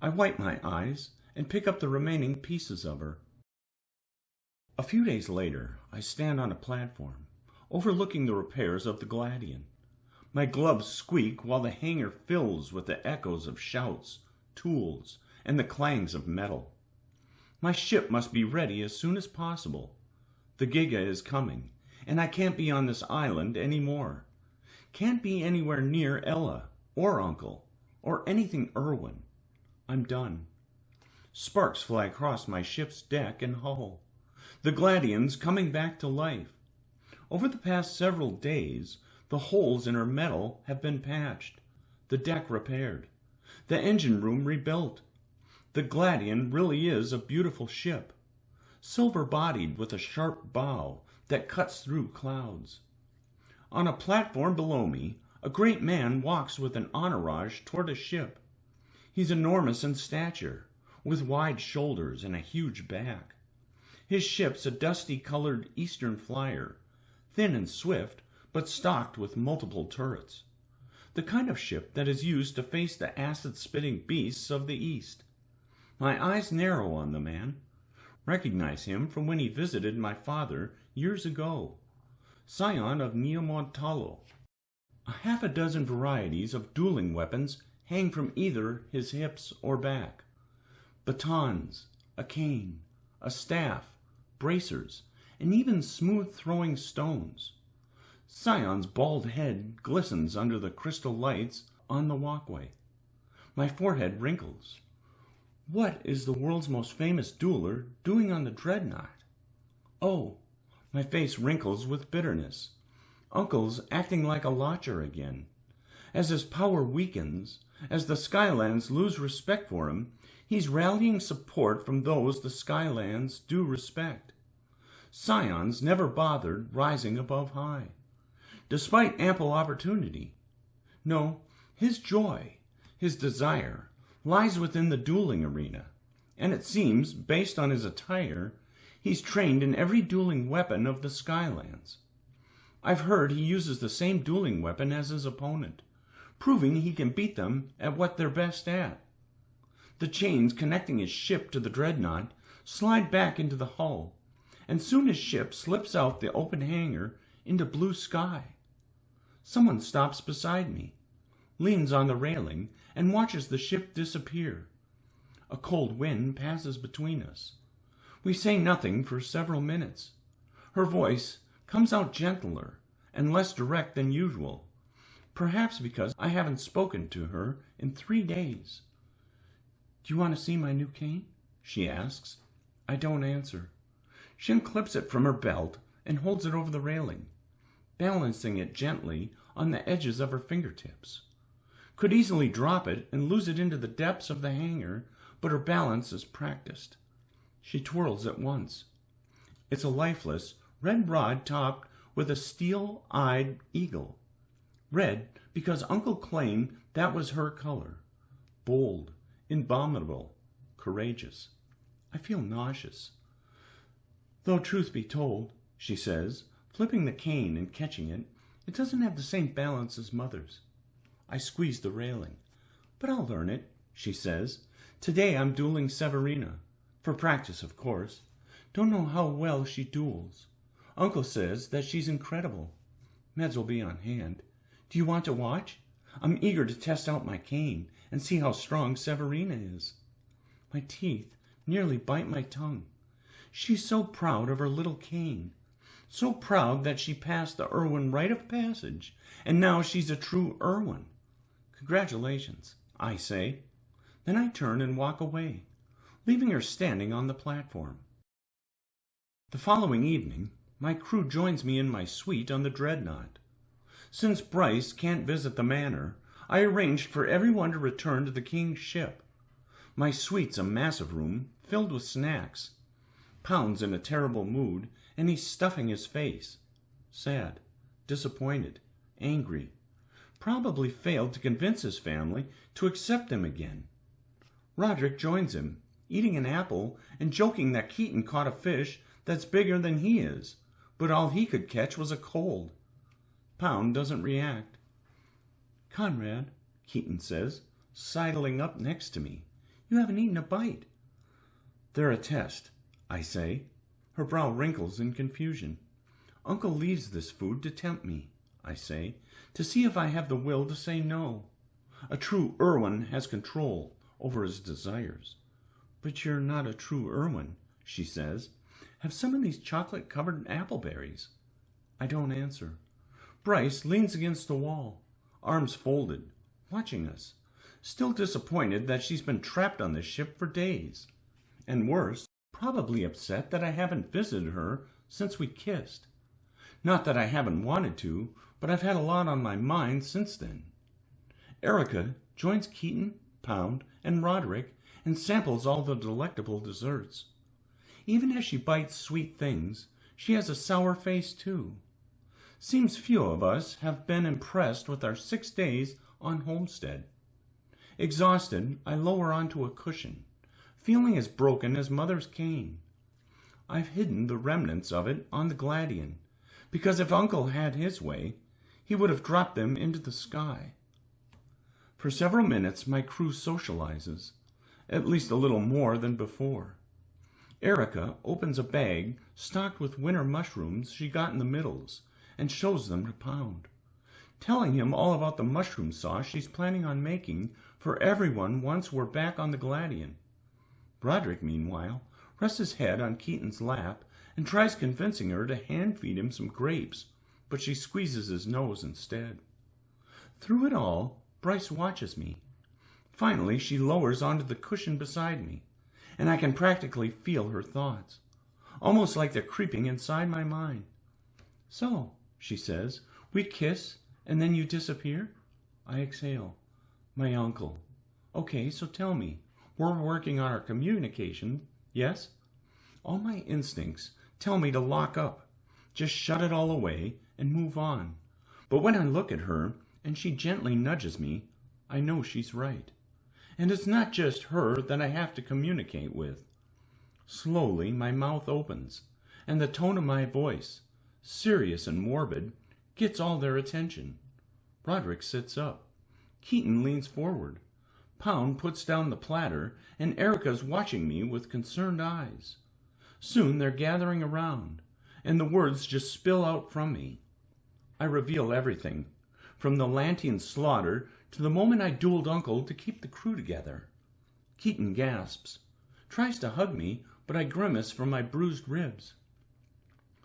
I wipe my eyes and pick up the remaining pieces of her. A few days later, I stand on a platform, overlooking the repairs of the Gladian. My gloves squeak while the hangar fills with the echoes of shouts, tools, and the clangs of metal. My ship must be ready as soon as possible. The 𝘠𝘮𝘮 is coming, and I can't be on this island any more. Can't be anywhere near Ella, or Uncle, or anything 𝘠𝘪𝘬𝘦. I'm done. Sparks fly across my ship's deck and hull. The 𝘓𝘮𝑗𝑗's coming back to life. Over the past several days, the holes in her metal have been patched, the deck repaired, the engine room rebuilt. The 𝘓𝘮𝑗𝑗 really is a beautiful ship, silver-bodied with a sharp bow that cuts through clouds. On a platform below me, a great man walks with an entourage toward a ship. He's enormous in stature, with wide shoulders and a huge back. His ship's a dusty-colored Eastern flyer, thin and swift, but stocked with multiple turrets. The kind of ship that is used to face the acid-spitting beasts of the East. My eyes narrow on the man. Recognize him from when he visited my father years ago. Scion of 𝘠𝘪𝘮𝘠𝘪. A half a dozen varieties of dueling weapons hang from either his hips or back. Batons, a cane, a staff, bracers, and even smooth-throwing stones. Scion's bald head glistens under the crystal lights on the walkway. My forehead wrinkles. What is the world's most famous dueler doing on the dreadnought? Oh, my face wrinkles with bitterness. Uncle's acting like a lodger again. As his power weakens, as the Skylands lose respect for him, he's rallying support from those the Skylands do respect. Scion's never bothered rising above high, despite ample opportunity. No, his joy, his desire, lies within the dueling arena, and it seems, based on his attire, he's trained in every dueling weapon of the Skylands. I've heard he uses the same dueling weapon as his opponent, proving he can beat them at what they're best at. The chains connecting his ship to the dreadnought slide back into the hull, and soon his ship slips out the open hangar into blue sky. Someone stops beside me, leans on the railing, and watches the ship disappear. A cold wind passes between us. We say nothing for several minutes. Her voice comes out gentler and less direct than usual, perhaps because I haven't spoken to her in 3 days. "Do you want to see my new cane?" she asks. I don't answer. She unclips it from her belt and holds it over the railing, balancing it gently on the edges of her fingertips. Could easily drop it and lose it into the depths of the hangar, but her balance is practiced. She twirls it once. It's a lifeless red rod topped with a steel-eyed eagle. Red because Uncle claimed that was her color. Bold, indomitable, courageous. I feel nauseous. "Though truth be told," she says, flipping the cane and catching it, "it doesn't have the same balance as Mother's." I squeeze the railing. "But I'll learn it," she says. "Today I'm dueling Severina. For practice, of course. Don't know how well she duels. Uncle says that she's incredible. Meds will be on hand. Do you want to watch? I'm eager to test out my cane and see how strong Severina is." My teeth nearly bite my tongue. She's so proud of her little cane. So proud that she passed the 𝘠𝘪𝘬𝘦 rite of passage, and now she's a true 𝘠𝘪𝘬𝘮. "Congratulations," I say. Then I turn and walk away, leaving her standing on the platform. The following evening, my crew joins me in my suite on the dreadnought. Since Bryce can't visit the manor, I arranged for everyone to return to the king's ship. My suite's a massive room filled with snacks. Pound's in a terrible mood, and he's stuffing his face. Sad, disappointed, angry. Probably failed to convince his family to accept him again. Roderick joins him, eating an apple and joking that Keaton caught a fish that's bigger than he is, but all he could catch was a cold. Pound doesn't react. "Conrad," Keaton says, sidling up next to me, "you haven't eaten a bite." "They're a test," I say. Her brow wrinkles in confusion. "Uncle leaves this food to tempt me," I say, "to see if I have the will to say no. A true 𝘠𝘪𝘬𝘦 has control over his desires. "But you're not a true 𝘓𝘰𝘮," she says. "Have some of these chocolate-covered appleberries." I don't answer. Bryce leans against the wall, arms folded, watching us, still disappointed that she's been trapped on this ship for days. And worse, probably upset that I haven't visited her since we kissed. Not that I haven't wanted to, but I've had a lot on my mind since then. Erica joins Keaton, Pound, and Roderick and samples all the delectable desserts. Even as she bites sweet things, she has a sour face too. Seems few of us have been impressed with our 6 days on Homestead. Exhausted, I lower onto a cushion, feeling as broken as Mother's cane. I've hidden the remnants of it on the 𝘵𝘪𝘮, because if Uncle had his way, he would have dropped them into the sky. For several minutes my crew socializes, at least a little more than before. Erica opens a bag stocked with winter mushrooms she got in the Middles and shows them to Pound, telling him all about the mushroom sauce she's planning on making for everyone once we're back on the 𝘵𝘪𝘮. Roderick, meanwhile, rests his head on Keaton's lap and tries convincing her to hand-feed him some grapes, but she squeezes his nose instead. Through it all, Bryce watches me. Finally, she lowers onto the cushion beside me, and I can practically feel her thoughts, almost like they're creeping inside my mind. "So," she says, "we kiss, and then you disappear?" I exhale. "My uncle. Okay, so tell me, we're working on our communication, yes?" All my instincts tell me to lock up, just shut it all away and move on. But when I look at her and she gently nudges me, I know she's right. And it's not just her that I have to communicate with. Slowly my mouth opens, and the tone of my voice, serious and morbid, gets all their attention. Roderick sits up. Keaton leans forward. Pound puts down the platter, and Erica's watching me with concerned eyes. Soon they're gathering around, and the words just spill out from me. I reveal everything, from the Lantian slaughter to the moment I dueled Uncle to keep the crew together. Keaton gasps, tries to hug me, but I grimace from my bruised ribs.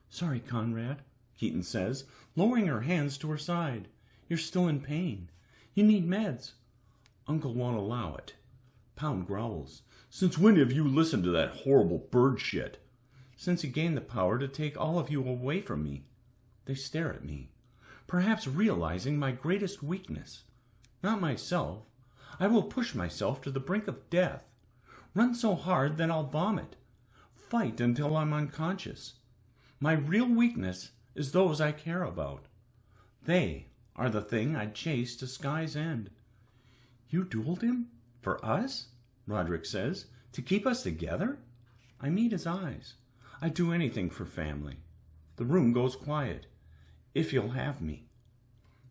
"Sorry, Conrad," Keaton says, lowering her hands to her side. "You're still in pain. You need meds." "Uncle won't allow it." Pound growls. "Since when have you listened to that horrible bird shit?" "Since he gained the power to take all of you away from me." They stare at me, perhaps realizing my greatest weakness. Not myself. I will push myself to the brink of death. Run so hard that I'll vomit. Fight until I'm unconscious. My real weakness is those I care about. They are the thing I'd chase to sky's end. "You dueled him? For us?" Roderick says. "To keep us together?" I meet his eyes. I'd do anything for family. The room goes quiet. "If you'll have me."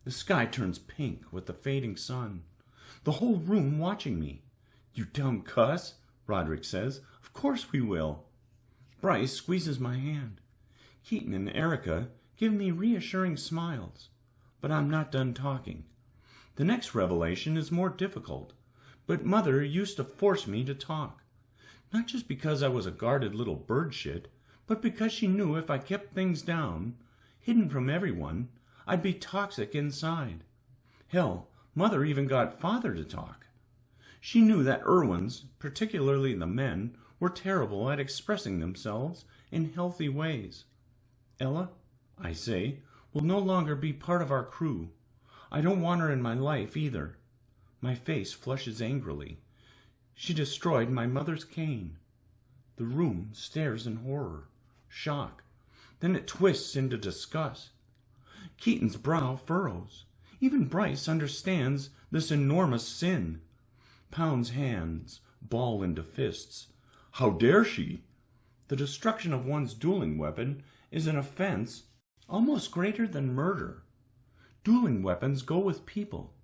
The sky turns pink with the fading sun. The whole room watching me. "You dumb cuss," Roderick says. "Of course we will." Bryce squeezes my hand. Keaton and Erica give me reassuring smiles. But I'm not done talking. The next revelation is more difficult. But Mother used to force me to talk. Not just because I was a guarded little bird shit, but because she knew if I kept things down, hidden from everyone, I'd be toxic inside. Hell, Mother even got Father to talk. She knew that 𝘓𝘰𝘮s, particularly the men, were terrible at expressing themselves in healthy ways. "Ella," I say, "will no longer be part of our crew. I don't want her in my life either." My face flushes angrily. She destroyed my mother's cane. The room stares in horror, shock. Then it twists into disgust. Keaton's brow furrows. Even Bryce understands this enormous sin. Pound's hands ball into fists. "How dare she?" The destruction of one's dueling weapon is an offense almost greater than murder. Dueling weapons go with people,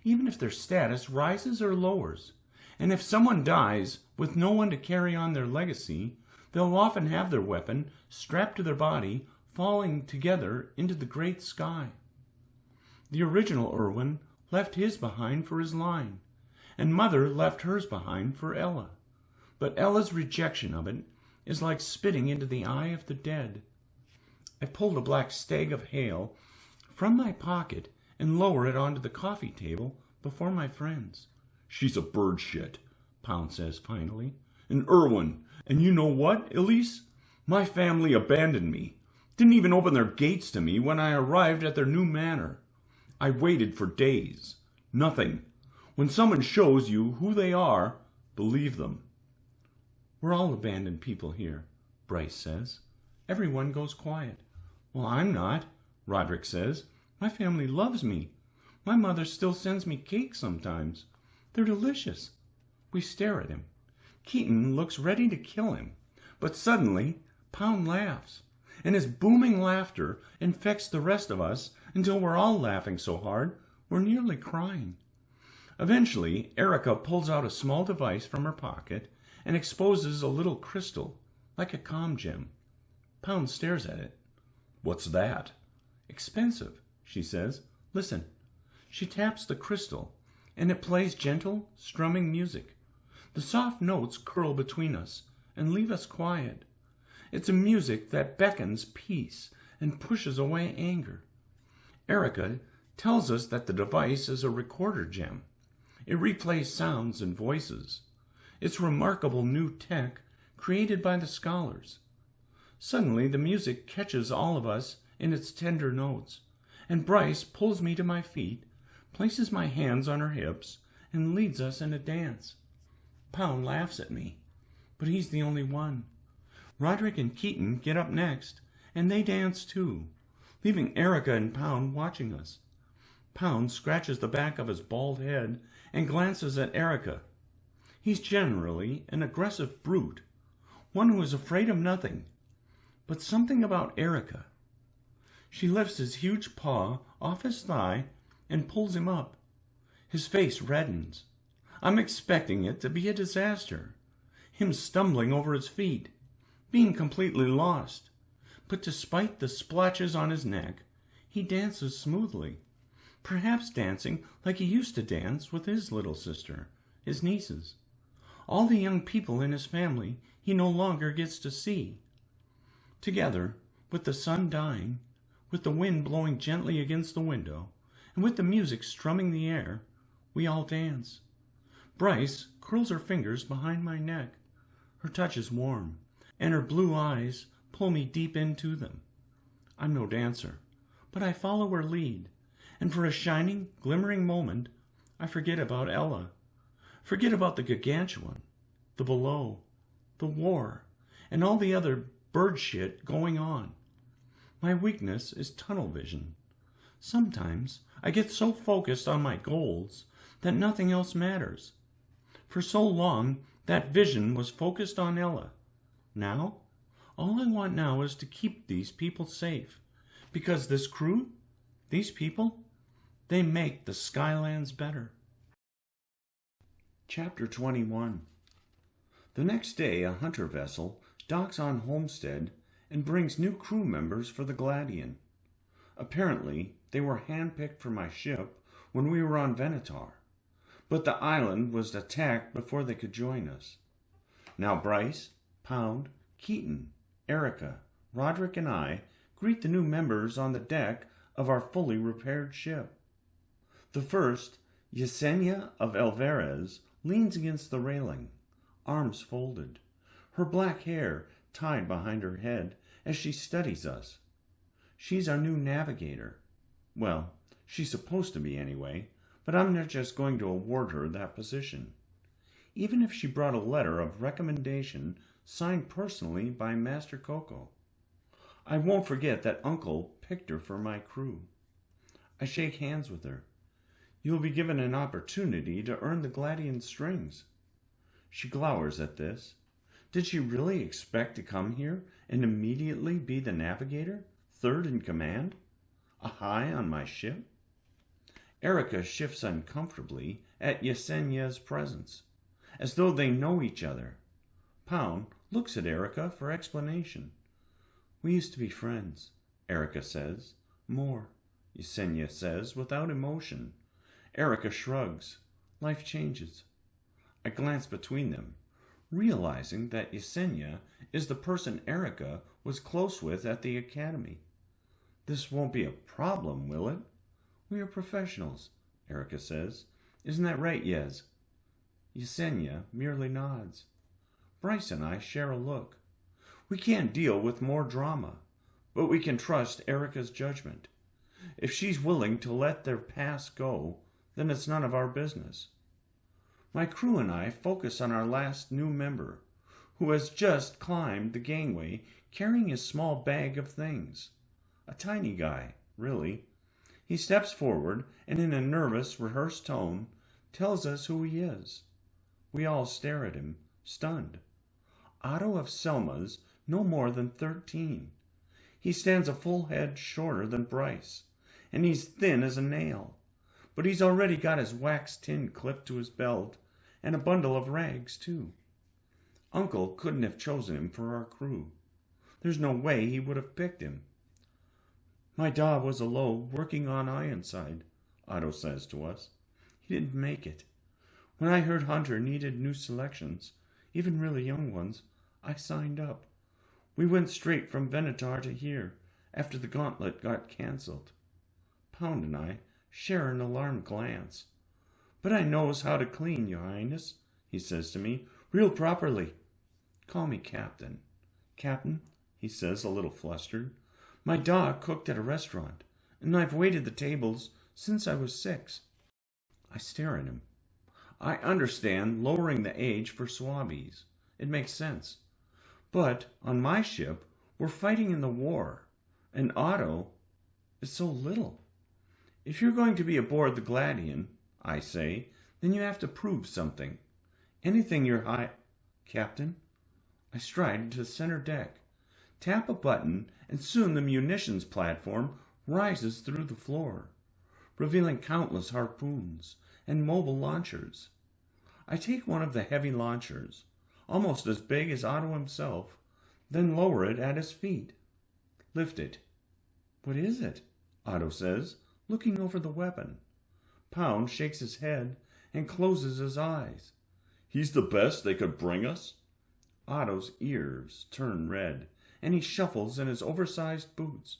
even if their status rises or lowers. And if someone dies with no one to carry on their legacy, they'll often have their weapon strapped to their body, falling together into the great sky. The original 𝘓𝘰𝘮 left his behind for his line, and Mother left hers behind for Ella. But Ella's rejection of it is like spitting into the eye of the dead. I pulled a black stag of hail from my pocket and lower it onto the coffee table before my friends. "She's a bird shit," Pound says finally. "And Irwin, and you know what, Elise? My family abandoned me. Didn't even open their gates to me when I arrived at their new manor. I waited for days. Nothing. When someone shows you who they are, believe them." "We're all abandoned people here," Bryce says. Everyone goes quiet. "Well, I'm not," Roderick says. "My family loves me. My mother still sends me cakes sometimes. They're delicious." We stare at him. Keaton looks ready to kill him, but suddenly Pound laughs, and his booming laughter infects the rest of us until we're all laughing so hard we're nearly crying. Eventually, Erica pulls out a small device from her pocket and exposes a little crystal, like a comm gem. Pound stares at it. "What's that?" "Expensive," she says. "Listen." She taps the crystal, and it plays gentle, strumming music. The soft notes curl between us and leave us quiet. It's a music that beckons peace and pushes away anger. Erica tells us that the device is a recorder gem. It replays sounds and voices. It's remarkable new tech created by the scholars. Suddenly, the music catches all of us in its tender notes, and Bryce pulls me to my feet, places my hands on her hips, and leads us in a dance. Pound laughs at me, but he's the only one. Roderick and Keaton get up next, and they dance too, leaving Erica and Pound watching us. Pound scratches the back of his bald head and glances at Erica. He's generally an aggressive brute, one who is afraid of nothing, but something about Erica. She lifts his huge paw off his thigh and pulls him up. His face reddens. I'm expecting it to be a disaster, him stumbling over his feet, being completely lost. But despite the splotches on his neck, he dances smoothly, perhaps dancing like he used to dance with his little sister, his nieces. All the young people in his family he no longer gets to see. Together, with the sun dying, with the wind blowing gently against the window, and with the music strumming the air, we all dance. Bryce curls her fingers behind my neck. Her touch is warm, and her blue eyes pull me deep into them. I'm no dancer, but I follow her lead, and for a shining, glimmering moment, I forget about Ella, forget about the Gigataun, the below, the war, and all the other bird shit going on. My weakness is tunnel vision. Sometimes I get so focused on my goals that nothing else matters. For so long, that vision was focused on Ella. Now, all I want now is to keep these people safe, because this crew, these people, they make the Skylands better. Chapter 21. The next day, a hunter vessel docks on Homestead and brings new crew members for the Gladian. Apparently, they were handpicked for my ship when we were on Venator, but the island was attacked before they could join us. Now Bryce, Pound, Keaton, Erica, Roderick, and I greet the new members on the deck of our fully repaired ship. The first, Yesenia of Alvarez, leans against the railing, arms folded, her black hair tied behind her head as she studies us. She's our new navigator. Well, she's supposed to be anyway, but I'm not just going to award her that position, even if she brought a letter of recommendation signed personally by Master Coco. I won't forget that Uncle picked her for my crew. I shake hands with her. You'll be given an opportunity to earn the Gladian strings. She glowers at this. Did she really expect to come here and immediately be the navigator, third in command? A high on my ship? Erica shifts uncomfortably at Yesenia's presence, as though they know each other. Pound looks at Erica for explanation. We used to be friends, Erica says. More, Yesenia says without emotion. Erica shrugs. life changes. I glance between them, realizing that 𝘊𝘮𝘬 is the person Erica was close with at the academy. This won't be a problem, will it? We are professionals, Erica says. Isn't that right, Yes? 𝘊𝘮𝘬 merely nods. Bryce and I share a look. We can't deal with more drama, but we can trust Erica's judgment. If she's willing to let their past go, then it's none of our business. My crew and I focus on our last new member, who has just climbed the gangway carrying his small bag of things. A tiny guy, really. He steps forward and in a nervous, rehearsed tone tells us who he is. We all stare at him, stunned. Otto of Selma's no more than 13. He stands a full head shorter than Bryce, and he's thin as a nail. But he's already got his wax tin clipped to his belt, and a bundle of rags, too. Uncle couldn't have chosen him for our crew. There's no way he would have picked him. My da was alone working on Ironside, Otto says to us. He didn't make it. When I heard Hunter needed new selections, even really young ones, I signed up. We went straight from Venator to here, after the gauntlet got cancelled. Pound and I share an alarmed glance. But I knows how to clean, Your Highness, he says to me, real properly. Call me Captain. Captain, he says, a little flustered. My da cooked at a restaurant, and I've waited the tables since I was 6. I stare at him. I understand lowering the age for swabbies. It makes sense. But on my ship, we're fighting in the war, and Otto is so little. If you're going to be aboard the Gladian, I say, then you have to prove something. Anything your high... Captain? I stride to the center deck, tap a button, and soon the munitions platform rises through the floor, revealing countless harpoons and mobile launchers. I take one of the heavy launchers, almost as big as Otto himself, then lower it at his feet. Lift it. What is it? Otto says, looking over the weapon. Pound shakes his head and closes his eyes. He's the best they could bring us? Otto's ears turn red, and he shuffles in his oversized boots.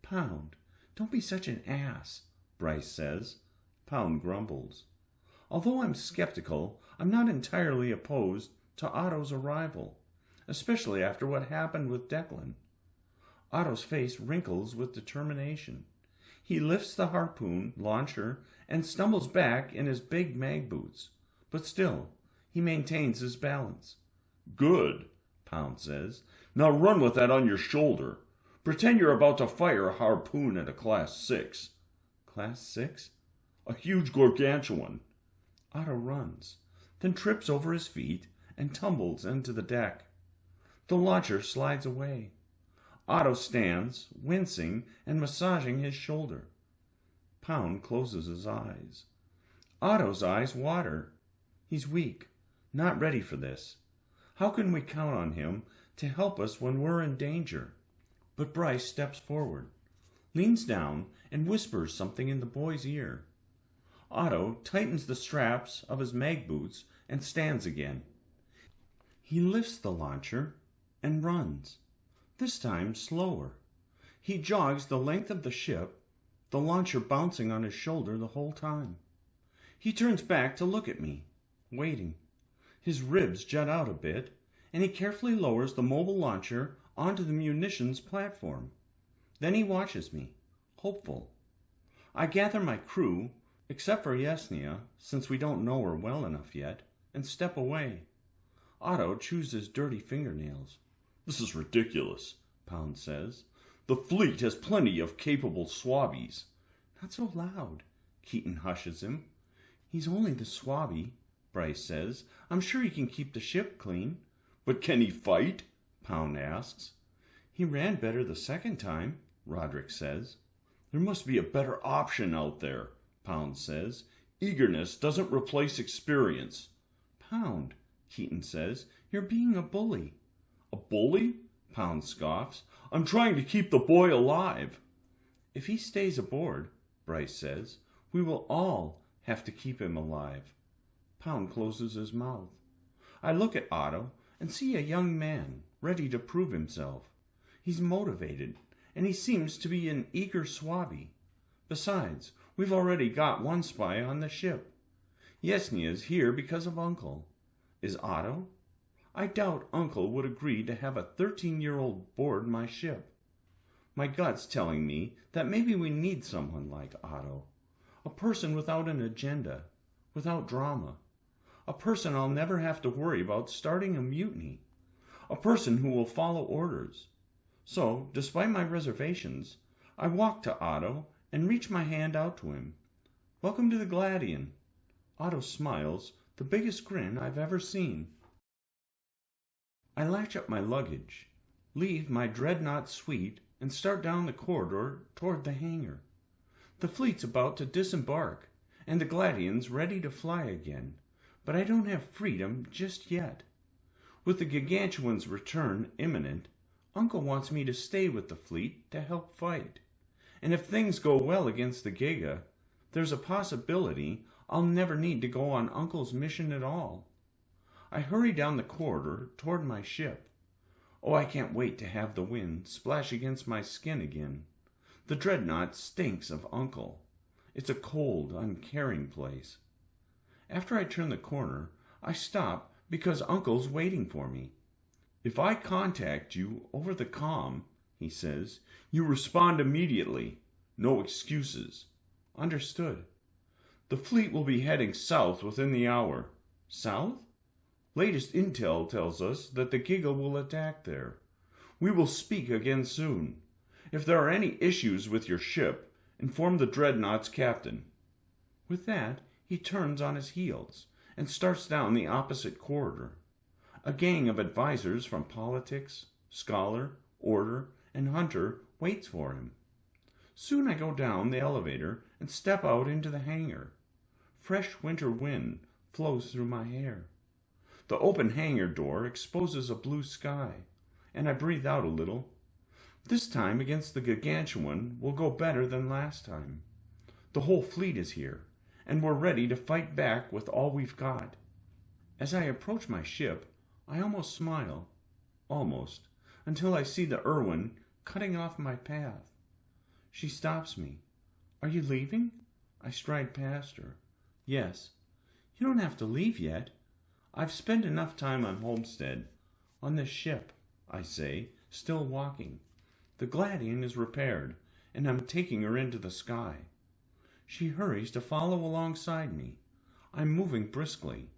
Pound, don't be such an ass, Bryce says. Pound grumbles. Although I'm skeptical, I'm not entirely opposed to Otto's arrival, especially after what happened with Declan. Otto's face wrinkles with determination. He lifts the harpoon launcher and stumbles back in his big mag boots, but still, he maintains his balance. Good, Pound says. Now run with that on your shoulder. Pretend you're about to fire a harpoon at a Class 6. Class 6? A huge gargantuan. Otto runs, then trips over his feet and tumbles into the deck. The launcher slides away. Otto stands, wincing and massaging his shoulder. Pound closes his eyes. Otto's eyes water. He's weak, not ready for this. How can we count on him to help us when we're in danger? But Bryce steps forward, leans down, and whispers something in the boy's ear. Otto tightens the straps of his mag boots and stands again. He lifts the launcher and runs, this time slower. He jogs the length of the ship, the launcher bouncing on his shoulder the whole time. He turns back to look at me, waiting. His ribs jut out a bit, and he carefully lowers the mobile launcher onto the munitions platform. Then he watches me, hopeful. I gather my crew, except for 𝘊𝘮𝘬, since we don't know her well enough yet, and step away. Otto chews his dirty fingernails. This is ridiculous, Pound says. The fleet has plenty of capable swabbies. Not so loud, Keaton hushes him. He's only the swabby, Bryce says. I'm sure he can keep the ship clean. But can he fight? Pound asks. He ran better the second time, Roderick says. There must be a better option out there, Pound says. Eagerness doesn't replace experience. Pound, Keaton says, you're being a bully. A bully? Pound scoffs. I'm trying to keep the boy alive. If he stays aboard, Bryce says, we will all have to keep him alive. Pound closes his mouth. I look at Otto and see a young man ready to prove himself. He's motivated, and he seems to be an eager swabby. Besides, we've already got one spy on the ship. Jesnya's here because of Uncle. Is Otto? I doubt Uncle would agree to have a 13-year-old board my ship. My gut's telling me that maybe we need someone like Otto. A person without an agenda, without drama. A person I'll never have to worry about starting a mutiny. A person who will follow orders. So, despite my reservations, I walk to Otto and reach my hand out to him. Welcome to the 𝘬𝘪𝘮𝘬. Otto smiles, the biggest grin I've ever seen. I latch up my luggage, leave my dreadnought suite, and start down the corridor toward the hangar. The fleet's about to disembark, and the 𝘬𝘪𝘮𝑚's ready to fly again, but I don't have freedom just yet. With the 𝘺𝘮𝘄𝑚's return imminent, Uncle wants me to stay with the fleet to help fight. And if things go well against the 𝘺𝘮𝘮, there's a possibility I'll never need to go on Uncle's mission at all. I hurry down the corridor toward my ship. Oh, I can't wait to have the wind splash against my skin again. The dreadnought stinks of Uncle. It's a cold, uncaring place. After I turn the corner, I stop because Uncle's waiting for me. If I contact you over the comm, he says, you respond immediately. No excuses. Understood. The fleet will be heading south within the hour. South? Latest intel tells us that the 𝘺𝘮𝘮 will attack there. We will speak again soon. If there are any issues with your ship, inform the dreadnought's captain. With that, he turns on his heels and starts down the opposite corridor. A gang of advisors from politics, scholar, order, and hunter waits for him. Soon I go down the elevator and step out into the hangar. Fresh winter wind flows through my hair. The open hangar door exposes a blue sky, and I breathe out a little. This time against the 𝘺𝘮𝘮𝘮 will go better than last time. The whole fleet is here, and we're ready to fight back with all we've got. As I approach my ship, I almost smile, until I see the 𝘠𝘪𝘮 cutting off my path. She stops me. Are you leaving? I stride past her. Yes. You don't have to leave yet. I've spent enough time on Homestead. On this ship, I say, still walking. The 𝘬𝘪𝘮𝘮 is repaired, and I'm taking her into the sky. She hurries to follow alongside me. I'm moving briskly.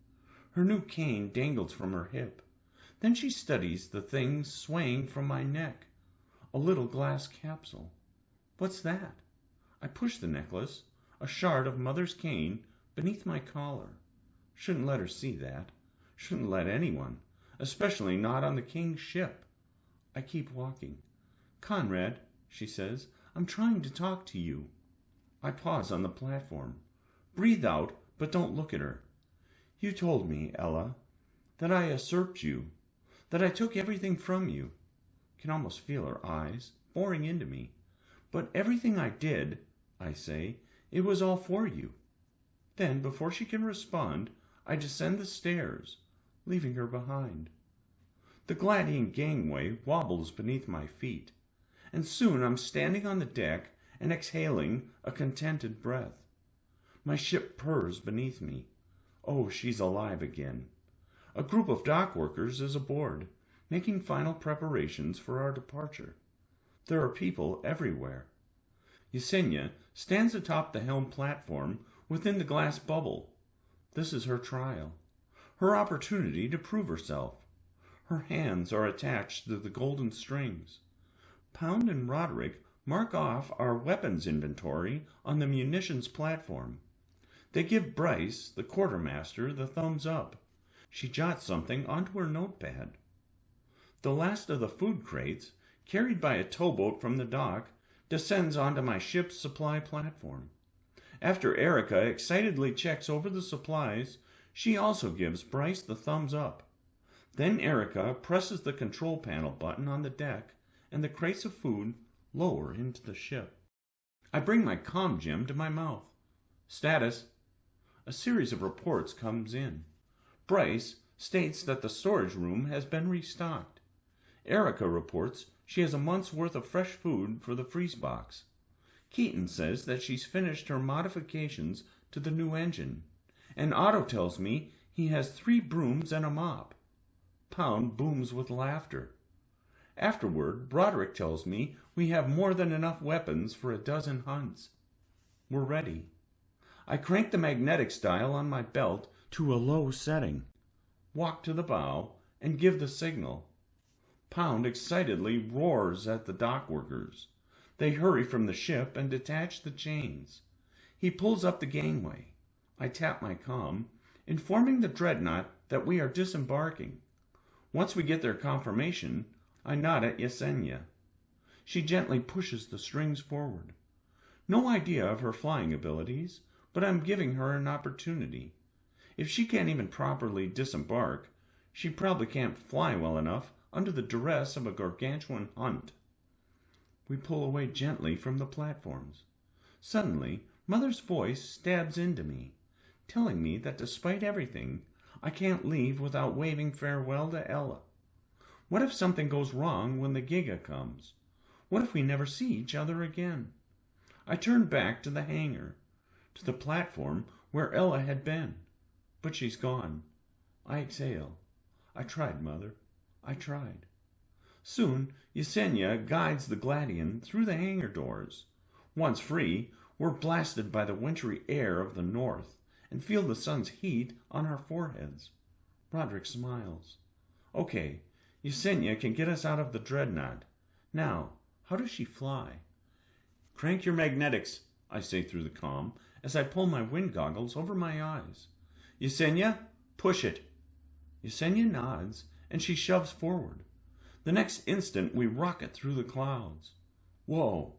Her new cane dangles from her hip. Then she studies the thing swaying from my neck. A little glass capsule. What's that? I push the necklace, a shard of Mother's cane, beneath my collar. Shouldn't let her see that. Shouldn't let anyone, especially not on the king's ship. I keep walking. Conrad, she says, I'm trying to talk to you. I pause on the platform. Breathe out, but don't look at her. You told me, Ella, that I usurped you, that I took everything from you. Can almost feel her eyes boring into me. But everything I did, I say, it was all for you. Then, before she can respond, I descend the stairs, leaving her behind. The 𝘬𝘪𝘮𝘮 gangway wobbles beneath my feet, and soon I'm standing on the deck and exhaling a contented breath. My ship purrs beneath me. Oh, she's alive again. A group of dock workers is aboard, making final preparations for our departure. There are people everywhere. Jesenia stands atop the helm platform within the glass bubble. This is her trial, her opportunity to prove herself. Her hands are attached to the golden strings. Pound and Roderick mark off our weapons inventory on the munitions platform. They give Bryce, the quartermaster, the thumbs up. She jots something onto her notepad. The last of the food crates, carried by a towboat from the dock, descends onto my ship's supply platform. After Erica excitedly checks over the supplies, she also gives Bryce the thumbs up. Then Erica presses the control panel button on the deck, and the crates of food lower into the ship. I bring my comm gem to my mouth. Status. A series of reports comes in. Bryce states that the storage room has been restocked. Erica reports she has a month's worth of fresh food for the freeze box. Keaton says that she's finished her modifications to the new engine. And Otto tells me he has 3 brooms and a mop. Pound booms with laughter. Afterward, Broderick tells me we have more than enough weapons for a dozen hunts. We're ready. I crank the magnetics dial on my belt to a low setting, walk to the bow, and give the signal. Pound excitedly roars at the dock workers. They hurry from the ship and detach the chains. He pulls up the gangway. I tap my comm, informing the dreadnought that we are disembarking. Once we get their confirmation, I nod at 𝘊𝘰𝘮𝘬. She gently pushes the strings forward. No idea of her flying abilities, but I'm giving her an opportunity. If she can't even properly disembark, she probably can't fly well enough under the duress of a gargantuan hunt. We pull away gently from the platforms. Suddenly, Mother's voice stabs into me, telling me that despite everything, I can't leave without waving farewell to Ella. What if something goes wrong when the Giga comes? What if we never see each other again? I turn back to the hangar, to the platform where Ella had been. But she's gone. I exhale. I tried, Mother. I tried. Soon, 𝘊𝘰𝘮𝘬 guides the Gladian through the hangar doors. Once free, we're blasted by the wintry air of the north and feel the sun's heat on our foreheads. Broderick smiles. Okay, 𝘊𝘰𝘮𝘬 can get us out of the dreadnought. Now, how does she fly? Crank your magnetics, I say through the comm, as I pull my wind goggles over my eyes. 𝘊𝘰𝘮𝘬, push it. 𝘊𝘰𝘮𝘬 nods, and she shoves forward. The next instant, we rocket through the clouds. Whoa!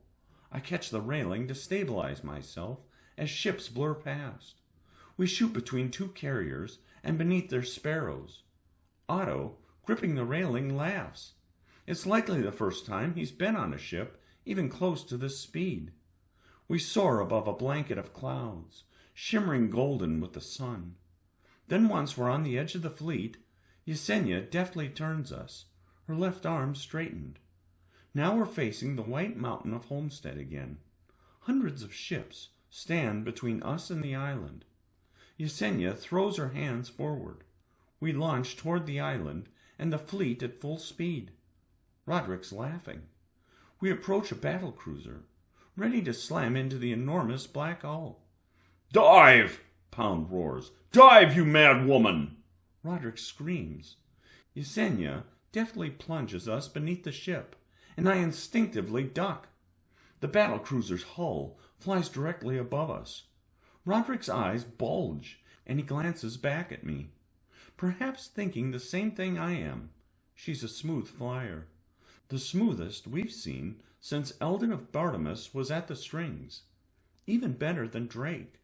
I catch the railing to stabilize myself as ships blur past. We shoot between 2 carriers and beneath their sparrows. Otto, gripping the railing, laughs. It's likely the first time he's been on a ship even close to this speed. We soar above a blanket of clouds, shimmering golden with the sun. Then once we're on the edge of the fleet, 𝘊𝘰𝘮𝘬 deftly turns us, her left arm straightened. Now we're facing the white mountain of Homestead again. Hundreds of ships stand between us and the island. 𝘊𝘰𝘮𝘬 throws her hands forward. We launch toward the island and the fleet at full speed. Roderick's laughing. We approach a battle cruiser, ready to slam into the enormous black hull. Dive! Pound roars. Dive, you mad woman! Roderick screams. 𝘊𝘰𝘮𝘬 deftly plunges us beneath the ship, and I instinctively duck. The battle cruiser's hull flies directly above us. Roderick's eyes bulge, and he glances back at me, perhaps thinking the same thing I am. She's a smooth flyer, the smoothest we've seen since Eldon of Bartimus was at the strings, even better than Drake.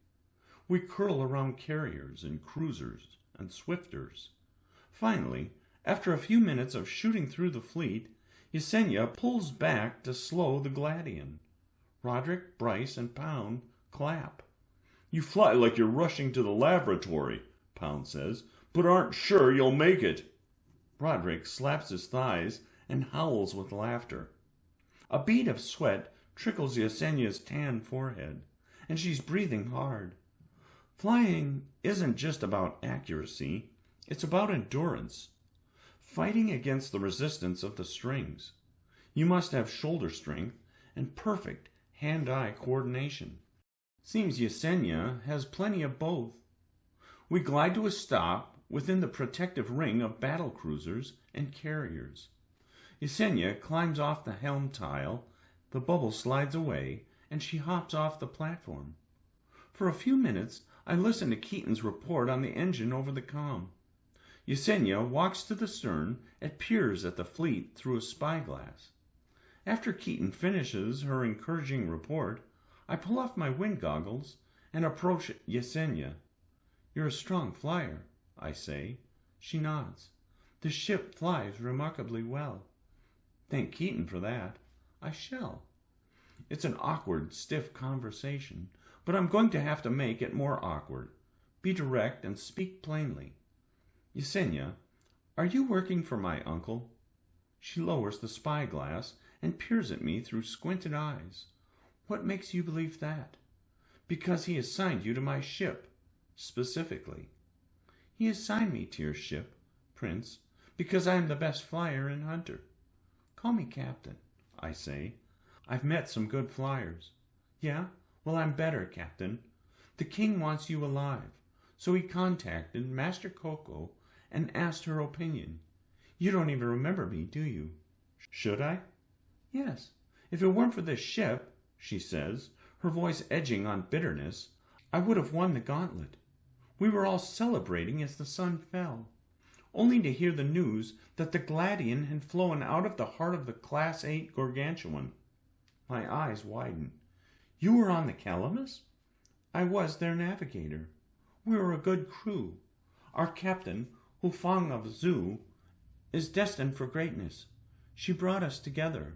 We curl around carriers and cruisers and swifters. Finally, after a few minutes of shooting through the fleet, 𝘊𝘰𝘮𝘬 pulls back to slow the Gladian. Roderick, Bryce, and Pound clap. You fly like you're rushing to the laboratory, Pound says, but aren't sure you'll make it. Broderick slaps his thighs and howls with laughter. A bead of sweat trickles 𝘊𝘰𝘮𝘬's tan forehead, and she's breathing hard. Flying isn't just about accuracy, it's about endurance. Fighting against the resistance of the strings. You must have shoulder strength and perfect hand-eye coordination. Seems 𝘊𝘰𝘮𝘬 has plenty of both. We glide to a stop within the protective ring of battle cruisers and carriers. 𝘊𝘰𝘮𝘬 climbs off the helm tile, the bubble slides away, and she hops off the platform. For a few minutes, I listen to Keaton's report on the engine over the comm. 𝘊𝘰𝘮𝘬 walks to the stern and peers at the fleet through a spyglass. After Keaton finishes her encouraging report, I pull off my wind goggles and approach 𝘊𝘰𝘮𝘬. You're a strong flyer, I say. She nods. The ship flies remarkably well. Thank Keaton for that. I shall. It's an awkward, stiff conversation, but I'm going to have to make it more awkward. Be direct and speak plainly. Ksenia, are you working for my uncle? She lowers the spyglass and peers at me through squinted eyes. What makes you believe that? Because he assigned you to my ship, specifically. He assigned me to your ship, Prince, because I am the best flyer and hunter. Call me Captain, I say. I've met some good flyers. Yeah? Well, I'm better, Captain. The king wants you alive, so he contacted Master Coco and asked her opinion. You don't even remember me, do you? Should I? Yes. If it weren't for this ship, she says, her voice edging on bitterness, I would have won the gauntlet. We were all celebrating as the sun fell, only to hear the news that the Gladian had flown out of the heart of the Class 8 gargantuan. My eyes widen. You were on the Calamus? I was their navigator. We were a good crew. Our captain, 𝘍𝘪𝘬𝘦, is destined for greatness. She brought us together.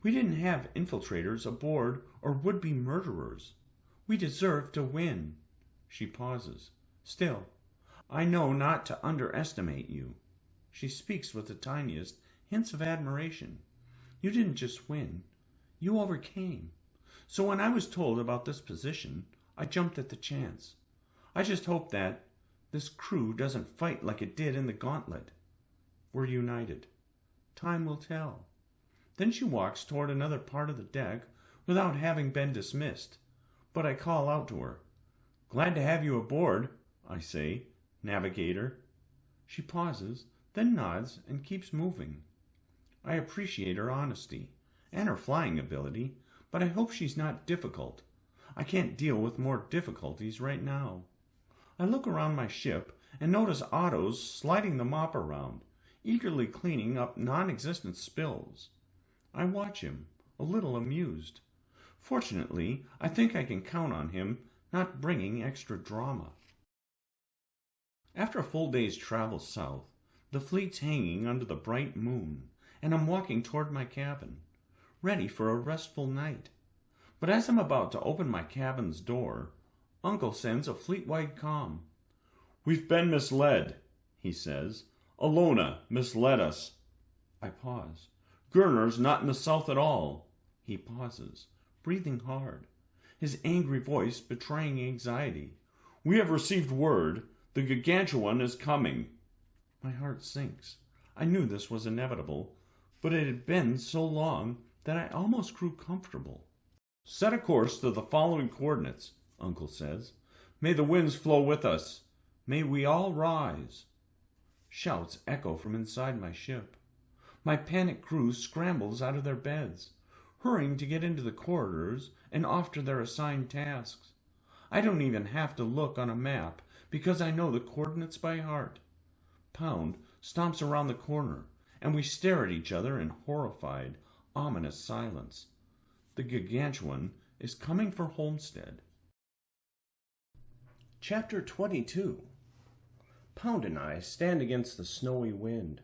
We didn't have infiltrators aboard or would-be murderers. We deserved to win. She pauses. Still, I know not to underestimate you. She speaks with the tiniest hints of admiration. You didn't just win. You overcame. So when I was told about this position, I jumped at the chance. I just hope that this crew doesn't fight like it did in the gauntlet. We're united. Time will tell. Then she walks toward another part of the deck without having been dismissed. But I call out to her. Glad to have you aboard, I say. Navigator. She pauses, then nods and keeps moving. I appreciate her honesty and her flying ability, but I hope she's not difficult. I can't deal with more difficulties right now. I look around my ship and notice Otto's sliding the mop around, eagerly cleaning up non-existent spills. I watch him, a little amused. Fortunately, I think I can count on him not bringing extra drama. After a full day's travel south, the fleet's hanging under the bright moon, and I'm walking toward my cabin, ready for a restful night. But as I'm about to open my cabin's door, Uncle sends a fleet-wide comm. We've been misled, he says. Alona misled us. I pause. Gurner's not in the south at all. He pauses, breathing hard, his angry voice betraying anxiety. We have received word. The gargantuan is coming. My heart sinks. I knew this was inevitable, but it had been so long that I almost grew comfortable. Set a course to the following coordinates, Uncle says. May the winds flow with us. May we all rise. Shouts echo from inside my ship. My panicked crew scrambles out of their beds, hurrying to get into the corridors and off to their assigned tasks. I don't even have to look on a map because I know the coordinates by heart. Pound stomps around the corner, and we stare at each other in horrified, ominous silence. The gargantuan is coming for Homestead. Chapter 22. Pound and I stand against the snowy wind.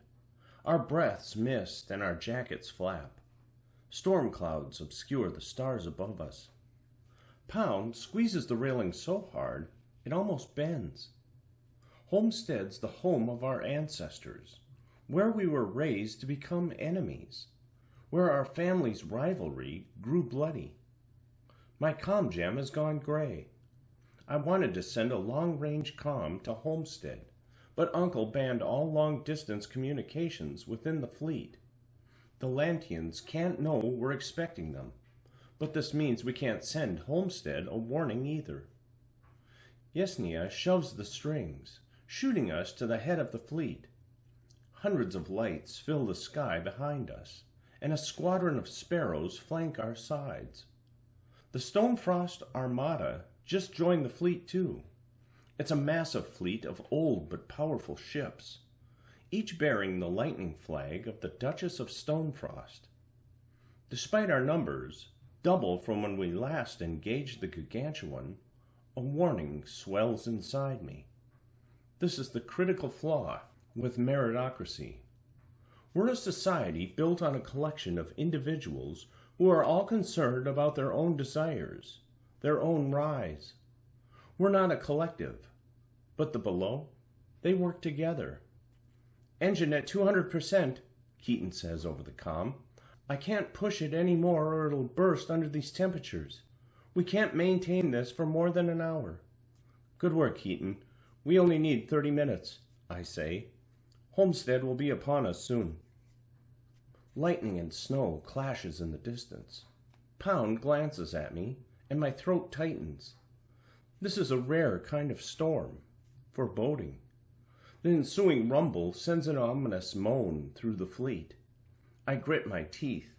Our breaths mist and our jackets flap. Storm clouds obscure the stars above us. Pound squeezes the railing so hard it almost bends. Homestead's the home of our ancestors, where we were raised to become enemies, where our family's rivalry grew bloody. My comm jam has gone gray. I wanted to send a long-range comm to Homestead, but Uncle banned all long-distance communications within the fleet. The Lantians can't know we're expecting them, but this means we can't send Homestead a warning either. Ksenia shoves the strings, shooting us to the head of the fleet. Hundreds of lights fill the sky behind us, and a squadron of sparrows flank our sides. The Stonefrost Armada just joined the fleet too. It's a massive fleet of old but powerful ships, each bearing the lightning flag of the Duchess of Stonefrost. Despite our numbers, double from when we last engaged the gargantuan, a warning swells inside me. This is the critical flaw with meritocracy. We're a society built on a collection of individuals who are all concerned about their own desires, their own rise. We're not a collective. But the below, they work together. "Engine at 200%, Keaton says over the comm. "I can't push it any more or it'll burst under these temperatures. We can't maintain this for more than an hour." "Good work, Keaton. We only need 30 minutes, I say. Homestead will be upon us soon." Lightning and snow clashes in the distance. Pound glances at me, and my throat tightens. This is a rare kind of storm, foreboding. The ensuing rumble sends an ominous moan through the fleet. I grit my teeth.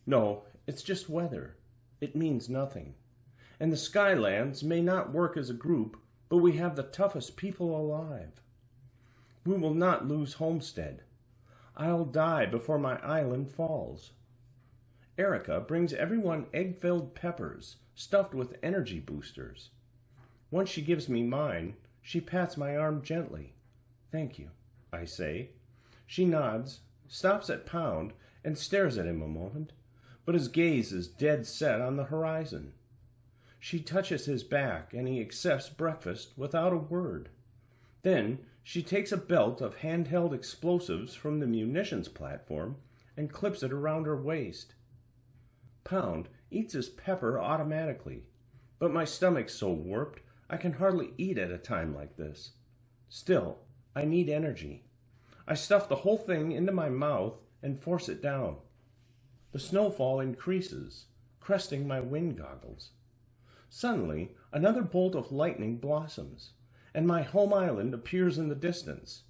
No, it's just weather. It means nothing. And the Skylands may not work as a group, but we have the toughest people alive. We will not lose Homestead. I'll die before my island falls. Erica brings everyone egg-filled peppers stuffed with energy boosters. Once she gives me mine, she pats my arm gently. "Thank you," I say. She nods, stops at Pound, and stares at him a moment, but his gaze is dead set on the horizon. She touches his back, and he accepts breakfast without a word. Then she takes a belt of handheld explosives from the munitions platform and clips it around her waist. Pound eats his pepper automatically, but my stomach's so warped I can hardly eat at a time like this. Still, I need energy. I stuff the whole thing into my mouth and force it down. The snowfall increases, cresting my wind goggles. Suddenly, another bolt of lightning blossoms, and my home island appears in the distance.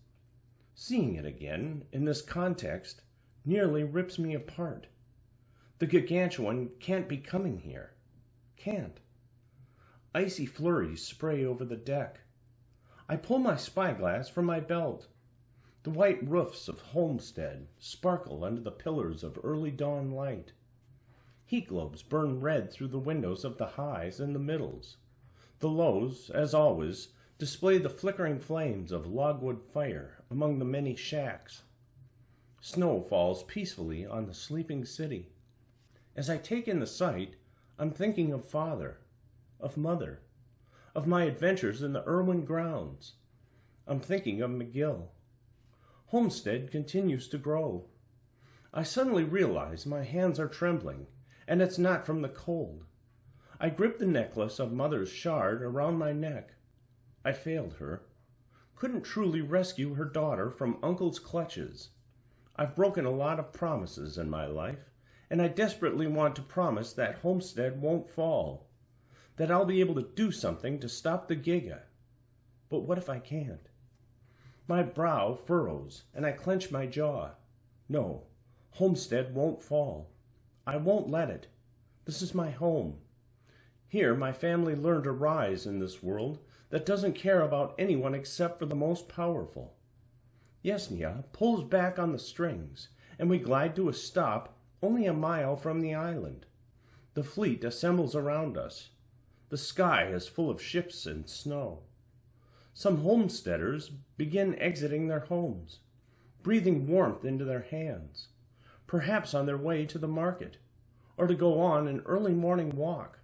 Seeing it again, in this context, nearly rips me apart. The Gigataun can't be coming here. Can't. Icy flurries spray over the deck. I pull my spyglass from my belt. The white roofs of Homestead sparkle under the pillars of early dawn light. Heat globes burn red through the windows of the highs and the middles. The lows, as always, display the flickering flames of logwood fire among the many shacks. Snow falls peacefully on the sleeping city. As I take in the sight, I'm thinking of father, of mother, of my adventures in the Irwin grounds. I'm thinking of McGill. Homestead continues to grow. I suddenly realize my hands are trembling, and it's not from the cold. I grip the necklace of Mother's shard around my neck. I failed her. Couldn't truly rescue her daughter from Uncle's clutches. I've broken a lot of promises in my life, and I desperately want to promise that Homestead won't fall, that I'll be able to do something to stop the Giga. But what if I can't? My brow furrows, and I clench my jaw. No, Homestead won't fall. I won't let it. This is my home. Here my family learned to rise in this world that doesn't care about anyone except for the most powerful. Yesnia pulls back on the strings, and we glide to a stop only a mile from the island. The fleet assembles around us. The sky is full of ships and snow. Some homesteaders begin exiting their homes, breathing warmth into their hands, perhaps on their way to the market, or to go on an early morning walk.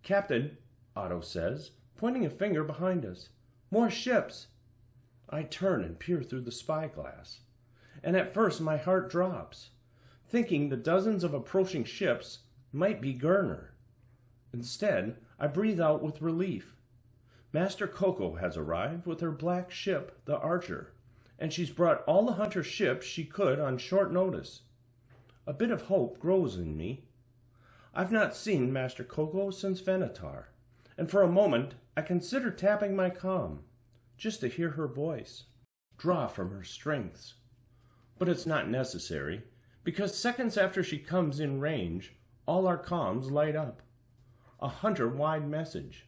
"Captain," Otto says, pointing a finger behind us, "more ships." I turn and peer through the spyglass, and at first my heart drops, thinking the dozens of approaching ships might be 𝘸𝘮𝑟. Instead, I breathe out with relief. Master Coco has arrived with her black ship, the Archer, and she's brought all the hunter ships she could on short notice. A bit of hope grows in me. I've not seen Master Coco since Venator, and for a moment I consider tapping my comm, just to hear her voice, draw from her strengths. But it's not necessary, because seconds after she comes in range, all our comms light up. A hunter-wide message.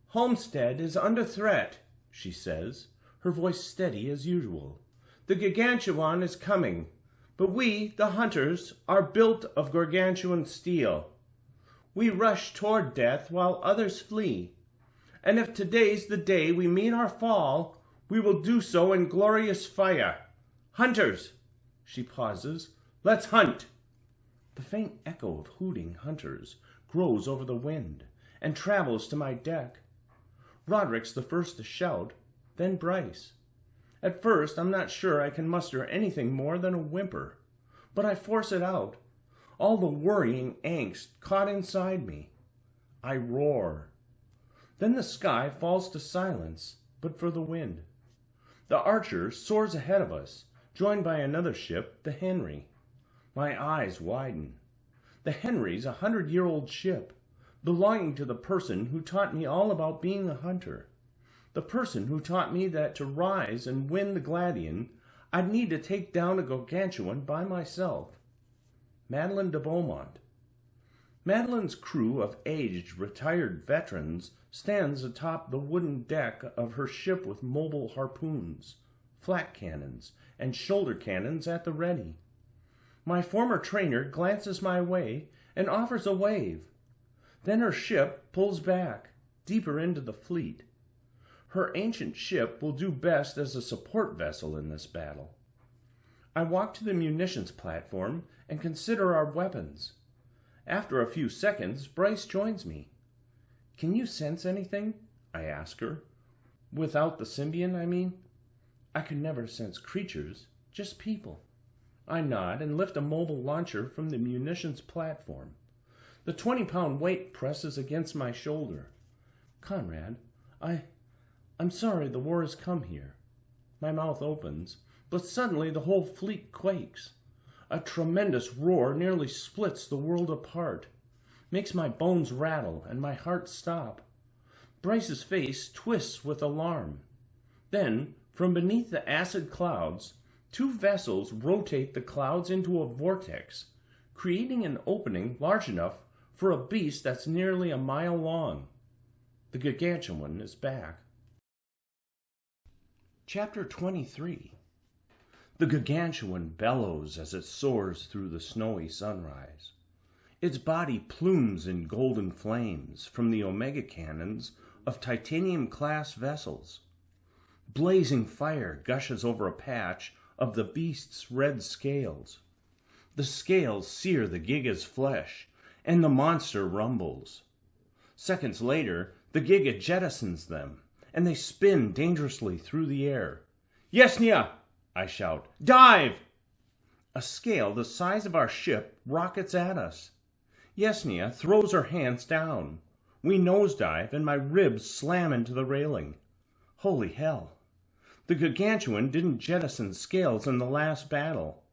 "Homestead is under threat," she says, her voice steady as usual. "The Gigataun is coming, but we, the hunters, are built of gargantuan steel. We rush toward death while others flee. And if today's the day we meet our fall, we will do so in glorious fire. Hunters!" She pauses. "Let's hunt!" The faint echo of hooting hunters grows over the wind and travels to my deck. Roderick's the first to shout, then Bryce. At first, I'm not sure I can muster anything more than a whimper, but I force it out, all the worrying angst caught inside me. I roar. Then the sky falls to silence, but for the wind. The Archer soars ahead of us, joined by another ship, the Henry. My eyes widen. The Henry's 100-year-old ship, belonging to the person who taught me all about being a hunter. The person who taught me that to rise and win the Gladian, I'd need to take down a gargantuan by myself. Madeleine de Beaumont. Madeleine's crew of aged, retired veterans stands atop the wooden deck of her ship with mobile harpoons, flat cannons, and shoulder cannons at the ready. My former trainer glances my way and offers a wave. Then her ship pulls back, deeper into the fleet. Her ancient ship will do best as a support vessel in this battle. I walk to the munitions platform and consider our weapons. After a few seconds, Bryce joins me. "Can you sense anything?" I ask her. "Without the symbiont, I mean?" "I can never sense creatures, just people." I nod and lift a mobile launcher from the munitions platform. The 20-pound weight presses against my shoulder. "Conrad, I'm sorry the war has come here." My mouth opens, but suddenly the whole fleet quakes. A tremendous roar nearly splits the world apart, makes my bones rattle and my heart stop. Bryce's face twists with alarm. Then, from beneath the acid clouds, two vessels rotate the clouds into a vortex, creating an opening large enough for a beast that's nearly a mile long. The gargantuan is back. Chapter 23. The gargantuan bellows as it soars through the snowy sunrise. Its body plumes in golden flames from the omega cannons of titanium-class vessels. Blazing fire gushes over a patch of the beast's red scales. The scales sear the giga's flesh, and the monster rumbles. Seconds later, the giga jettisons them, and they spin dangerously through the air. "Yesnya!" I shout. "Dive!" A scale the size of our ship rockets at us. Yesnya throws her hands down. We nosedive, and my ribs slam into the railing. Holy hell. The gargantuan didn't jettison scales in the last battle.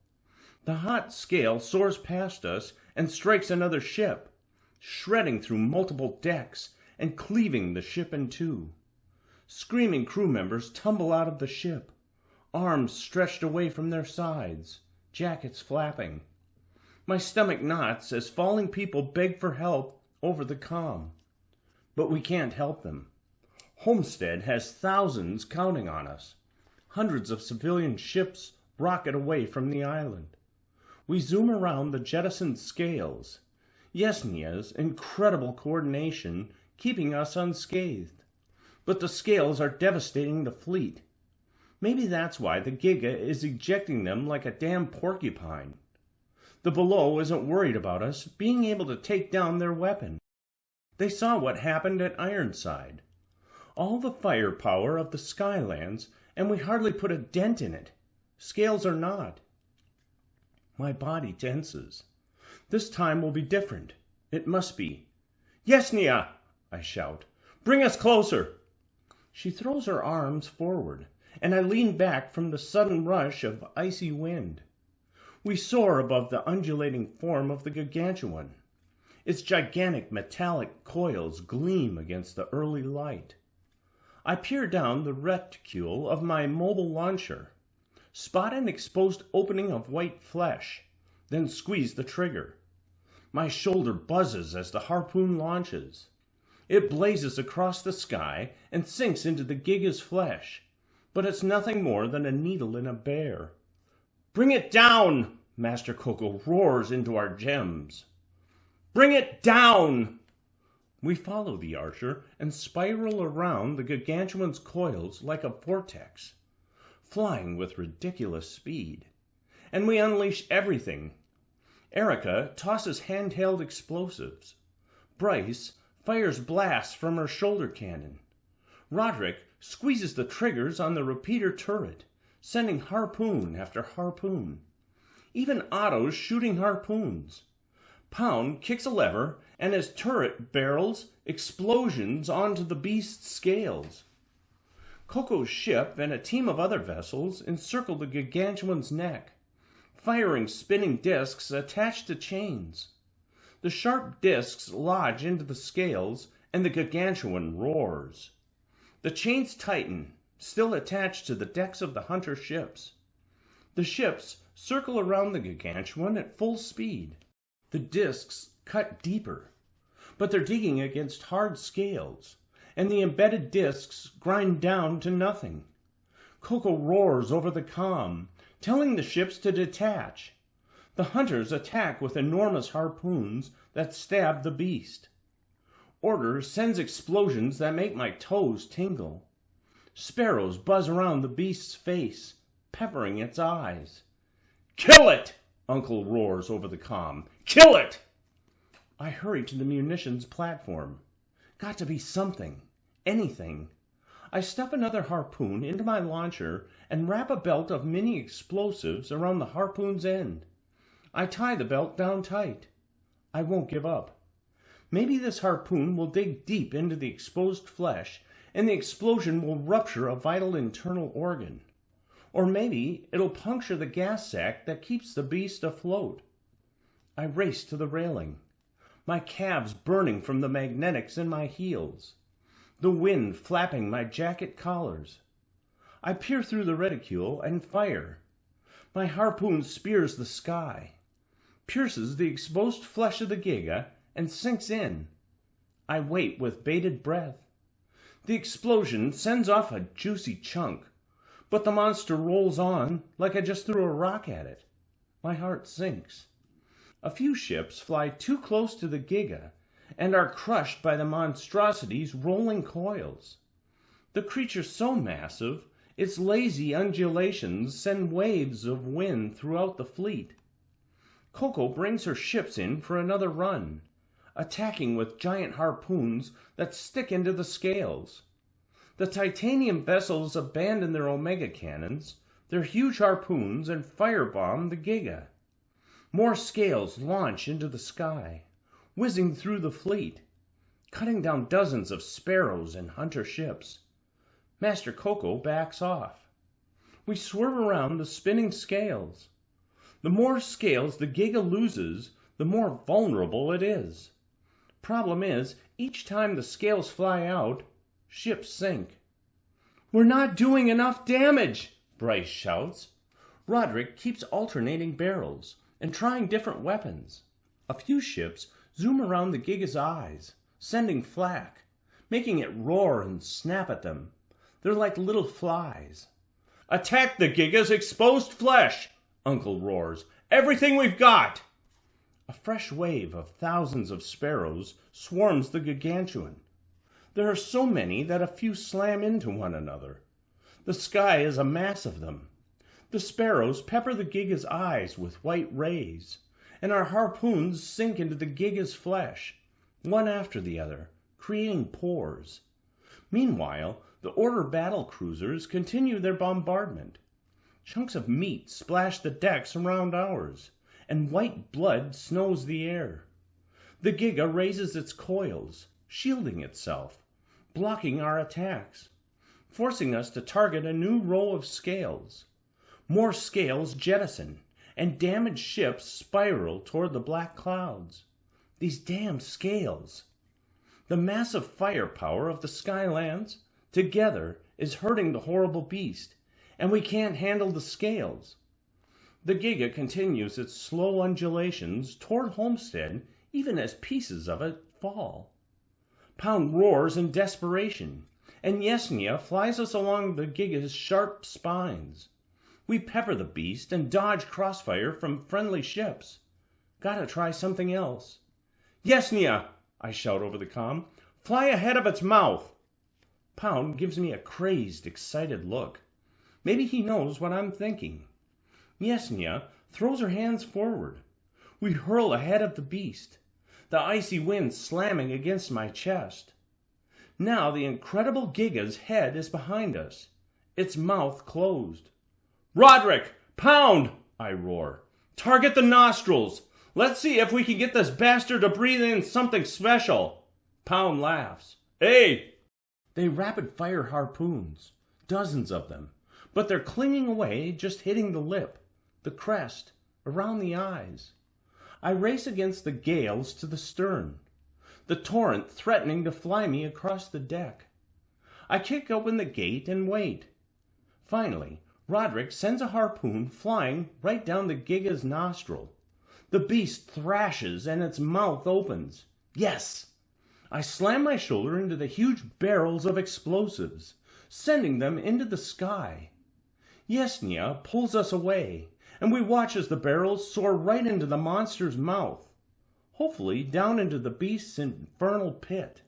The hot scale soars past us and strikes another ship, shredding through multiple decks and cleaving the ship in two. Screaming crew members tumble out of the ship, arms stretched away from their sides, jackets flapping. My stomach knots as falling people beg for help over the comm. But we can't help them. Homestead has thousands counting on us. Hundreds of civilian ships rocket away from the island. We zoom around the jettisoned scales. Yesnya's incredible coordination keeping us unscathed. But the scales are devastating the fleet. Maybe that's why the Giga is ejecting them like a damn porcupine. The below isn't worried about us being able to take down their weapon. They saw what happened at Ironside. All the firepower of the Skylands, and we hardly put a dent in it. Scales or not. My body tenses. This time will be different. It must be. "Yesnya!" I shout. "Bring us closer!" She throws her arms forward, and I lean back from the sudden rush of icy wind. We soar above the undulating form of the gargantuan. Its gigantic metallic coils gleam against the early light. I peer down the reticule of my mobile launcher, spot an exposed opening of white flesh, then squeeze the trigger. My shoulder buzzes as the harpoon launches. It blazes across the sky and sinks into the Giga's flesh, but it's nothing more than a needle in a bear. "Bring it down!" Master Coco roars into our gems. "Bring it down!" We follow the Archer and spiral around the gargantuan's coils like a vortex, flying with ridiculous speed. And we unleash everything. Erica tosses handheld explosives. Bryce fires blasts from her shoulder cannon. Roderick squeezes the triggers on the repeater turret, sending harpoon after harpoon. Even Otto's shooting harpoons. Pound kicks a lever, and his turret barrels explosions onto the beast's scales. Coco's ship and a team of other vessels encircle the gargantuan's neck, firing spinning discs attached to chains. The sharp discs lodge into the scales, and the gargantuan roars. The chains tighten, still attached to the decks of the hunter ships. The ships circle around the gargantuan at full speed. The discs cut deeper, but they're digging against hard scales, and the embedded discs grind down to nothing. Coco roars over the comm, telling the ships to detach. The hunters attack with enormous harpoons that stab the beast. Order sends explosions that make my toes tingle. Sparrows buzz around the beast's face, peppering its eyes. "Kill it!" Uncle roars over the comm. "Kill it!" I hurry to the munitions platform. Got to be something. Anything. I stuff another harpoon into my launcher and wrap a belt of mini explosives around the harpoon's end. I tie the belt down tight. I won't give up. Maybe this harpoon will dig deep into the exposed flesh, and the explosion will rupture a vital internal organ. Or maybe it'll puncture the gas sac that keeps the beast afloat. I race to the railing, my calves burning from the magnetics in my heels, the wind flapping my jacket collars. I peer through the reticule and fire. My harpoon spears the sky, pierces the exposed flesh of the giga, and sinks in. I wait with bated breath. The explosion sends off a juicy chunk, but the monster rolls on like I just threw a rock at it. My heart sinks. A few ships fly too close to the giga and are crushed by the monstrosity's rolling coils. The creature's so massive, its lazy undulations send waves of wind throughout the fleet. Coco brings her ships in for another run, attacking with giant harpoons that stick into the scales. The titanium vessels abandon their omega cannons, their huge harpoons, and firebomb the giga. More scales launch into the sky, whizzing through the fleet, cutting down dozens of sparrows and hunter ships. Master Coco backs off. We swerve around the spinning scales. The more scales the giga loses, the more vulnerable it is. Problem is, each time the scales fly out, ships sink. "We're not doing enough damage," Bryce shouts. Roderick keeps alternating barrels and trying different weapons. A few ships zoom around the giga's eyes, sending flak, making it roar and snap at them. They're like little flies. "Attack the giga's exposed flesh!" Uncle roars. "Everything we've got!" A fresh wave of thousands of sparrows swarms the gargantuan. There are so many that a few slam into one another. The sky is a mass of them. The sparrows pepper the giga's eyes with white rays, and our harpoons sink into the giga's flesh, one after the other, creating pores. Meanwhile, the Order battle cruisers continue their bombardment. Chunks of meat splash the decks around ours, and white blood snows the air. The giga raises its coils, shielding itself, blocking our attacks, forcing us to target a new row of scales. More scales jettison, and damaged ships spiral toward the black clouds. These damn scales! The massive firepower of the Skylands, together, is hurting the horrible beast, and we can't handle the scales. The giga continues its slow undulations toward Homestead even as pieces of it fall. Pound roars in desperation, and 𝘊𝘰𝘮𝘰 flies us along the giga's sharp spines. We pepper the beast and dodge crossfire from friendly ships. Gotta try something else. 𝘊𝘰𝘮𝘰, I shout over the comm. Fly ahead of its mouth. Pound gives me a crazed, excited look. Maybe he knows what I'm thinking. 𝘊𝘰𝘮𝘰 throws her hands forward. We hurl ahead of the beast, the icy wind slamming against my chest. Now the incredible Giga's head is behind us, its mouth closed. "Roderick, pound!" I roar. "Target the nostrils. Let's see if we can get this bastard to breathe in something special." Pound laughs. "Hey!" They rapid-fire harpoons, dozens of them, but they're clinging away, just hitting the lip, the crest, around the eyes. I race against the gales to the stern, the torrent threatening to fly me across the deck. I kick open the gate and wait. Finally, Roderick sends a harpoon flying right down the Giga's nostril. The beast thrashes and its mouth opens. Yes! I slam my shoulder into the huge barrels of explosives, sending them into the sky. 𝘊𝘮𝘮𝘦 pulls us away, and we watch as the barrels soar right into the monster's mouth, hopefully down into the beast's infernal pit.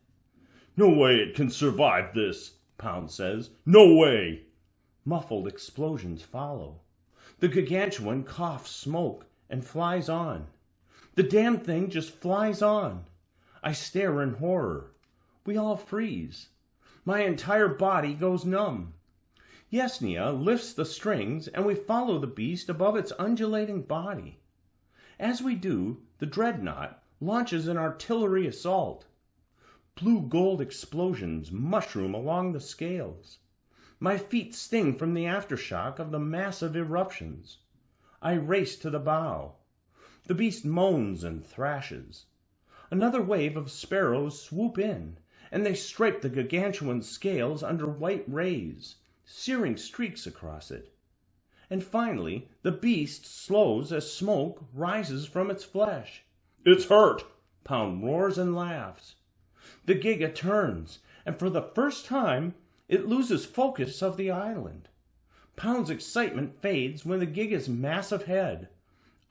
"No way it can survive this," Pound says. "No way." Muffled explosions follow. The gargantuan coughs smoke and flies on. The damn thing just flies on. I stare in horror. We all freeze. My entire body goes numb. 𝘊𝘮𝘮𝘦 lifts the strings, and we follow the beast above its undulating body. As we do, the dreadnought launches an artillery assault. Blue-gold explosions mushroom along the scales. My feet sting from the aftershock of the massive eruptions. I race to the bow. The beast moans and thrashes. Another wave of sparrows swoop in, and they stripe the gargantuan scales under white rays, searing streaks across it. And finally, the beast slows as smoke rises from its flesh. "It's hurt!" Pound roars and laughs. The Giga turns, and for the first time, it loses focus of the island. Pound's excitement fades when the Giga's massive head,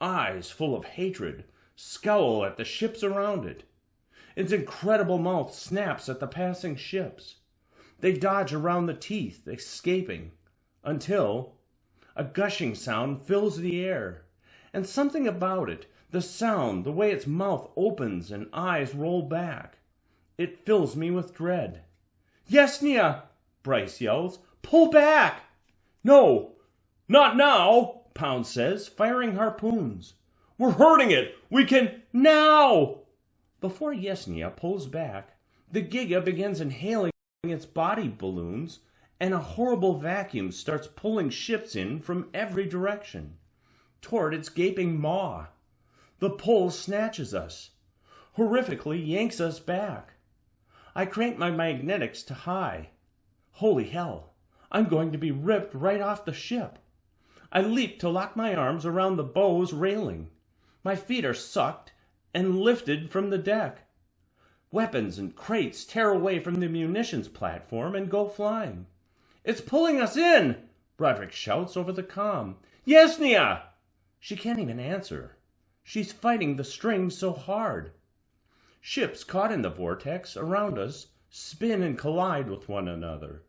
eyes full of hatred, scowl at the ships around it. Its incredible mouth snaps at the passing ships. They dodge around the teeth, escaping, until a gushing sound fills the air, and something about it, the sound, the way its mouth opens and eyes roll back, it fills me with dread. 𝘊𝘮𝘮𝘦, Bryce yells. "Pull back!" "No, not now," Pound says, firing harpoons. "We're hurting it. We can now." Before 𝘊𝘮𝘮𝘦 pulls back, the Giga begins inhaling its body balloons, and a horrible vacuum starts pulling ships in from every direction, toward its gaping maw. The pull snatches us, horrifically yanks us back. I crank my magnetics to high. Holy hell, I'm going to be ripped right off the ship. I leap to lock my arms around the bow's railing. My feet are sucked and lifted from the deck. Weapons and crates tear away from the munitions platform and go flying. "It's pulling us in!" Roderick shouts over the comm. 𝘊𝘮𝘮𝘦! She can't even answer. She's fighting the strings so hard. Ships caught in the vortex around us spin and collide with one another.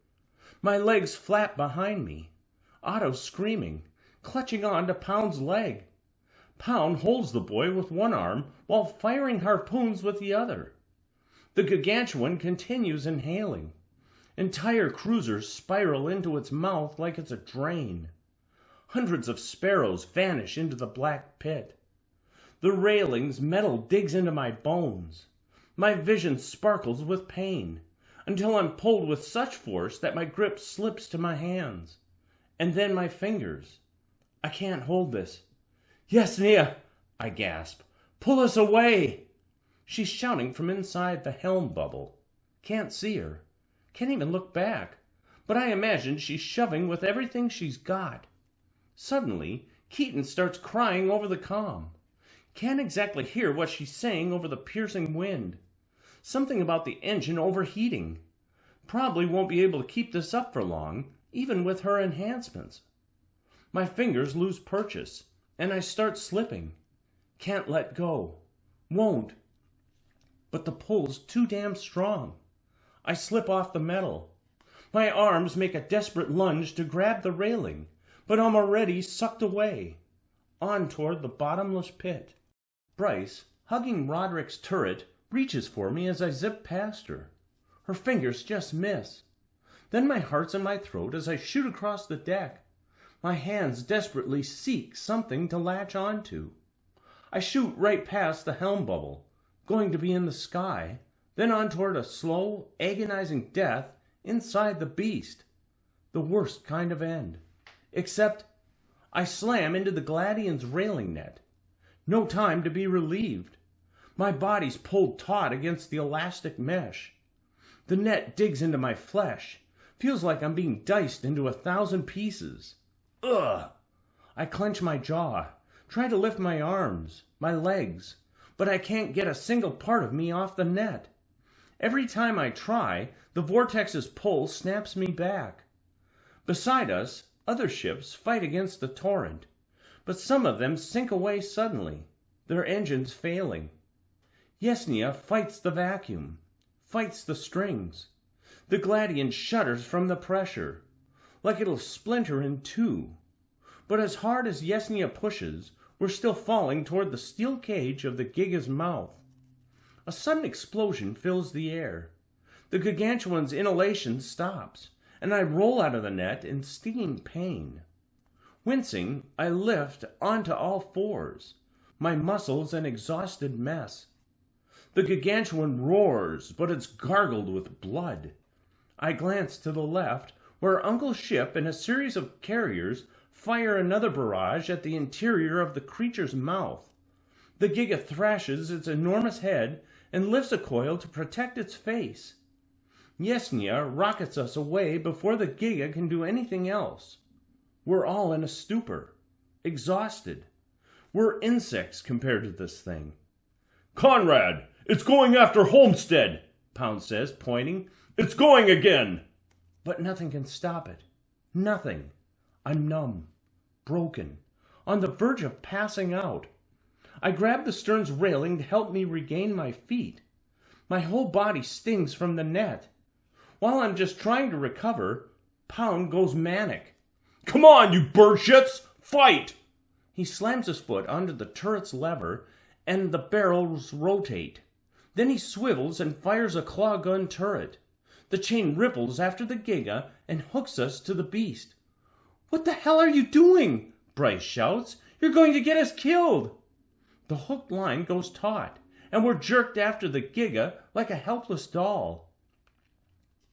My legs flap behind me. Otto's screaming, clutching on to Pound's leg. Pound holds the boy with one arm while firing harpoons with the other. The gargantuan continues inhaling. Entire cruisers spiral into its mouth like it's a drain. Hundreds of sparrows vanish into the black pit. The railing's metal digs into my bones. My vision sparkles with pain, until I'm pulled with such force that my grip slips to my hands. And then my fingers. I can't hold this. 𝘊𝘮𝘮𝘦, I gasp. "Pull us away!" She's shouting from inside the helm bubble. Can't see her. Can't even look back. But I imagine she's shoving with everything she's got. Suddenly, Keaton starts crying over the comm. Can't exactly hear what she's saying over the piercing wind. Something about the engine overheating. Probably won't be able to keep this up for long, even with her enhancements. My fingers lose purchase, and I start slipping. Can't let go. Won't. But the pull's too damn strong. I slip off the metal. My arms make a desperate lunge to grab the railing, but I'm already sucked away, on toward the bottomless pit. Bryce, hugging Roderick's turret, reaches for me as I zip past her. Her fingers just miss. Then my heart's in my throat as I shoot across the deck. My hands desperately seek something to latch onto. I shoot right past the helm bubble, going to be in the sky, then on toward a slow, agonizing death inside the beast. The worst kind of end. Except I slam into the gladian's railing net. No time to be relieved. My body's pulled taut against the elastic mesh. The net digs into my flesh. Feels like I'm being diced into 1,000 pieces. Ugh! I clench my jaw, try to lift my arms, my legs, but I can't get a single part of me off the net. Every time I try, the vortex's pull snaps me back. Beside us, other ships fight against the torrent, but some of them sink away suddenly, their engines failing. 𝘕𝘂 fights the vacuum, fights the strings. The gladian shudders from the pressure, like it'll splinter in two. But as hard as 𝘕𝘂 pushes, we're still falling toward the steel cage of the Giga's mouth. A sudden explosion fills the air. The Gargantuan's inhalation stops, and I roll out of the net in stinging pain. Wincing, I lift onto all fours, my muscles an exhausted mess. The Gargantuan roars, but it's gargled with blood. I glance to the left, where Uncle's ship and a series of carriers fire another barrage at the interior of the creature's mouth. The Giga thrashes its enormous head and lifts a coil to protect its face. 𝘕𝘂 rockets us away before the Giga can do anything else. We're all in a stupor, exhausted. We're insects compared to this thing. "Conrad, it's going after Homestead," Pound says, pointing. "It's going again." But nothing can stop it. Nothing. I'm numb, broken, on the verge of passing out. I grab the stern's railing to help me regain my feet. My whole body stings from the net. While I'm just trying to recover, Pound goes manic. "Come on, you bird shits! Fight!" He slams his foot onto the turret's lever, and the barrels rotate. Then he swivels and fires a claw gun turret. The chain ripples after the Giga and hooks us to the beast. "What the hell are you doing?" Bryce shouts. "You're going to get us killed." The hooked line goes taut, and we're jerked after the Giga like a helpless doll.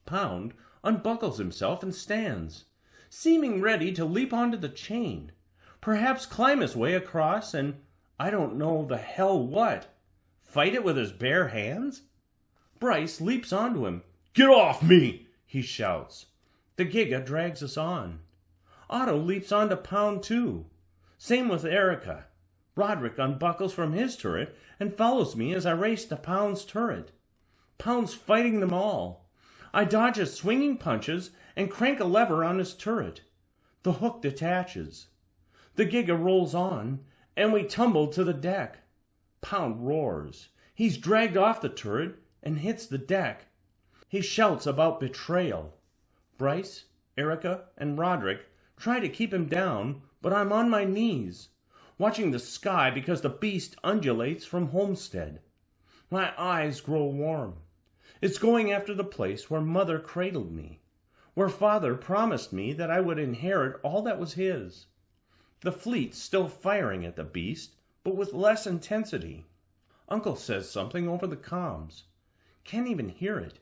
Pound unbuckles himself and stands, seeming ready to leap onto the chain, perhaps climb his way across and I don't know the hell what. Fight it with his bare hands? Bryce leaps onto him. "Get off me!" he shouts. The Giga drags us on. Otto leaps onto Pound too. Same with Erica. Roderick unbuckles from his turret and follows me as I race to Pound's turret. Pound's fighting them all. I dodge his swinging punches and crank a lever on his turret. The hook detaches. The Giga rolls on, and we tumble to the deck. Pound roars. He's dragged off the turret and hits the deck. He shouts about betrayal. Bryce, Erica, and Roderick try to keep him down, but I'm on my knees, watching the sky because the beast undulates from Homestead. My eyes grow warm. It's going after the place where Mother cradled me, where Father promised me that I would inherit all that was his. The fleet's still firing at the beast, but with less intensity. Uncle says something over the comms. Can't even hear it.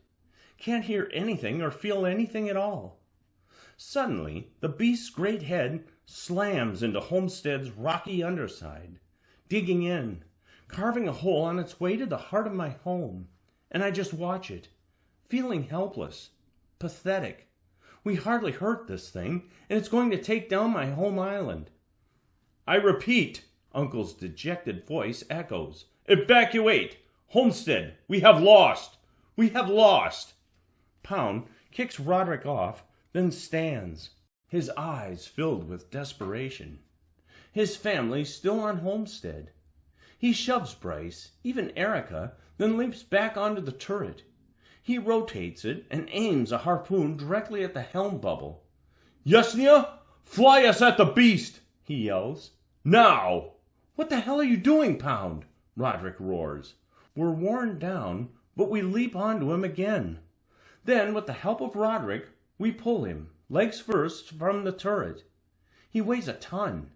Can't hear anything or feel anything at all. Suddenly, the beast's great head slams into Homestead's rocky underside, digging in, carving a hole on its way to the heart of my home. And I just watch it, feeling helpless, pathetic. We hardly hurt this thing, and it's going to take down my home island. I repeat, Uncle's dejected voice echoes. Evacuate! Homestead, we have lost! We have lost! Pound kicks Roderick off, then stands, his eyes filled with desperation. His family's still on Homestead. He shoves Bryce, even Erica, then leaps back onto the turret. He rotates it and aims a harpoon directly at the helm bubble. "𝘕𝘂, fly us at the beast!" he yells. "Now!" "What the hell are you doing, Pound?" Roderick roars. We're worn down, but we leap onto him again. Then, with the help of Roderick, we pull him, legs first, from the turret. He weighs a ton.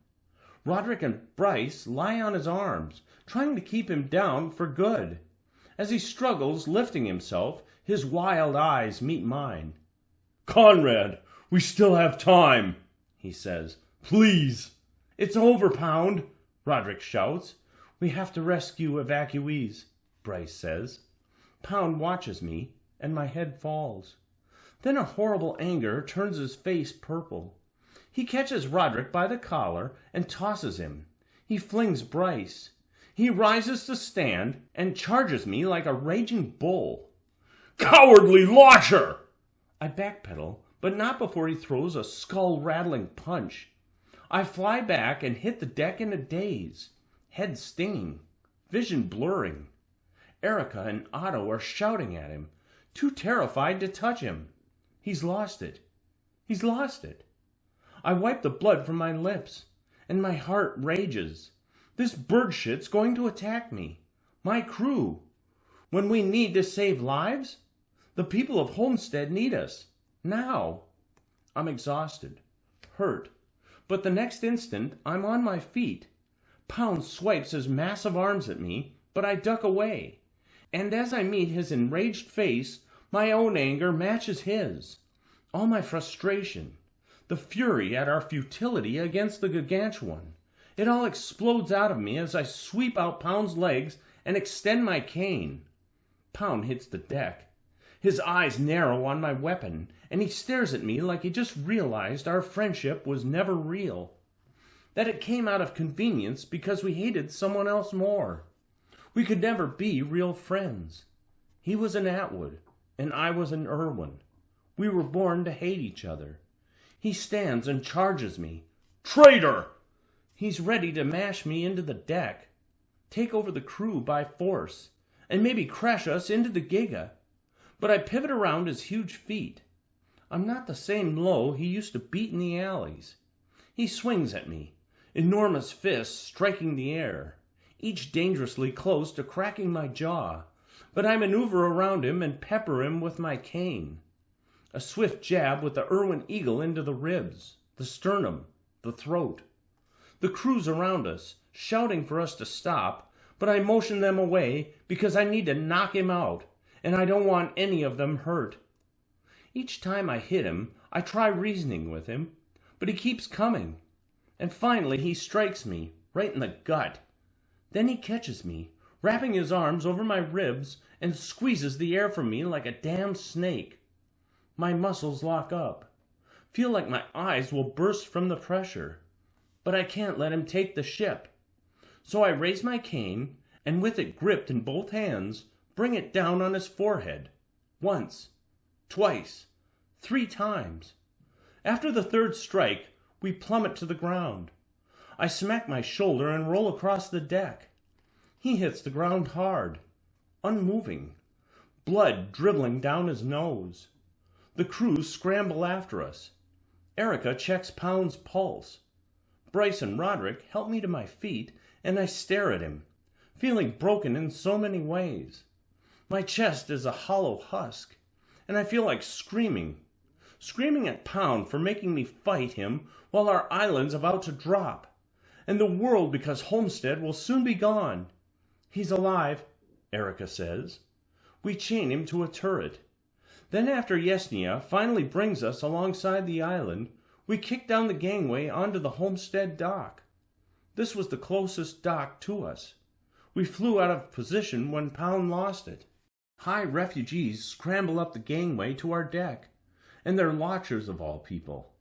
Roderick and Bryce lie on his arms, trying to keep him down for good. As he struggles, lifting himself, his wild eyes meet mine. "Conrad, we still have time," he says. "Please." "It's over, Pound," Roderick shouts. "We have to rescue evacuees," Bryce says. Pound watches me, and my head falls. Then a horrible anger turns his face purple. He catches Roderick by the collar and tosses him. He flings Bryce. He rises to stand and charges me like a raging bull. "Cowardly launcher!" I backpedal, but not before he throws a skull-rattling punch. I fly back and hit the deck in a daze, head stinging, vision blurring. Erica and Otto are shouting at him, too terrified to touch him. He's lost it. He's lost it. I wipe the blood from my lips, and my heart rages. This bird shit's going to attack me. My crew. When we need to save lives? The people of Homestead need us. Now. I'm exhausted, hurt, but the next instant I'm on my feet. Pound swipes his massive arms at me, but I duck away. And as I meet his enraged face, my own anger matches his. All my frustration, the fury at our futility against the gargantuan, it all explodes out of me as I sweep out Pound's legs and extend my cane. Pound hits the deck. His eyes narrow on my weapon, and he stares at me like he just realized our friendship was never real. That it came out of convenience because we hated someone else more. We could never be real friends. He was an Atwood, and I was an Irwin. We were born to hate each other. He stands and charges me. "Traitor!" He's ready to mash me into the deck, take over the crew by force, and maybe crash us into the Giga. But I pivot around his huge feet. I'm not the same low he used to beat in the alleys. He swings at me, enormous fists striking the air, each dangerously close to cracking my jaw, but I maneuver around him and pepper him with my cane. A swift jab with the Irwin Eagle into the ribs, the sternum, the throat. The crew's around us, shouting for us to stop, but I motion them away because I need to knock him out, and I don't want any of them hurt. Each time I hit him, I try reasoning with him, but he keeps coming, and finally he strikes me, right in the gut. Then he catches me, wrapping his arms over my ribs, and squeezes the air from me like a damn snake. My muscles lock up, feel like my eyes will burst from the pressure, but I can't let him take the ship. So I raise my cane, and with it gripped in both hands, bring it down on his forehead. Once, twice, 3 times. After the third strike, we plummet to the ground. I smack my shoulder and roll across the deck. He hits the ground hard, unmoving, blood dribbling down his nose. The crew scramble after us. Erica checks Pound's pulse. Bryce and Roderick help me to my feet, and I stare at him, feeling broken in so many ways. My chest is a hollow husk, and I feel like screaming at Pound for making me fight him while our island's about to drop, and the world because Homestead will soon be gone. He's alive, Erica says. We chain him to a turret. Then after Yesnia finally brings us alongside the island, we kick down the gangway onto the Homestead dock. This was the closest dock to us. We flew out of position when Pound lost it. High refugees scramble up the gangway to our deck, and they're watchers of all people.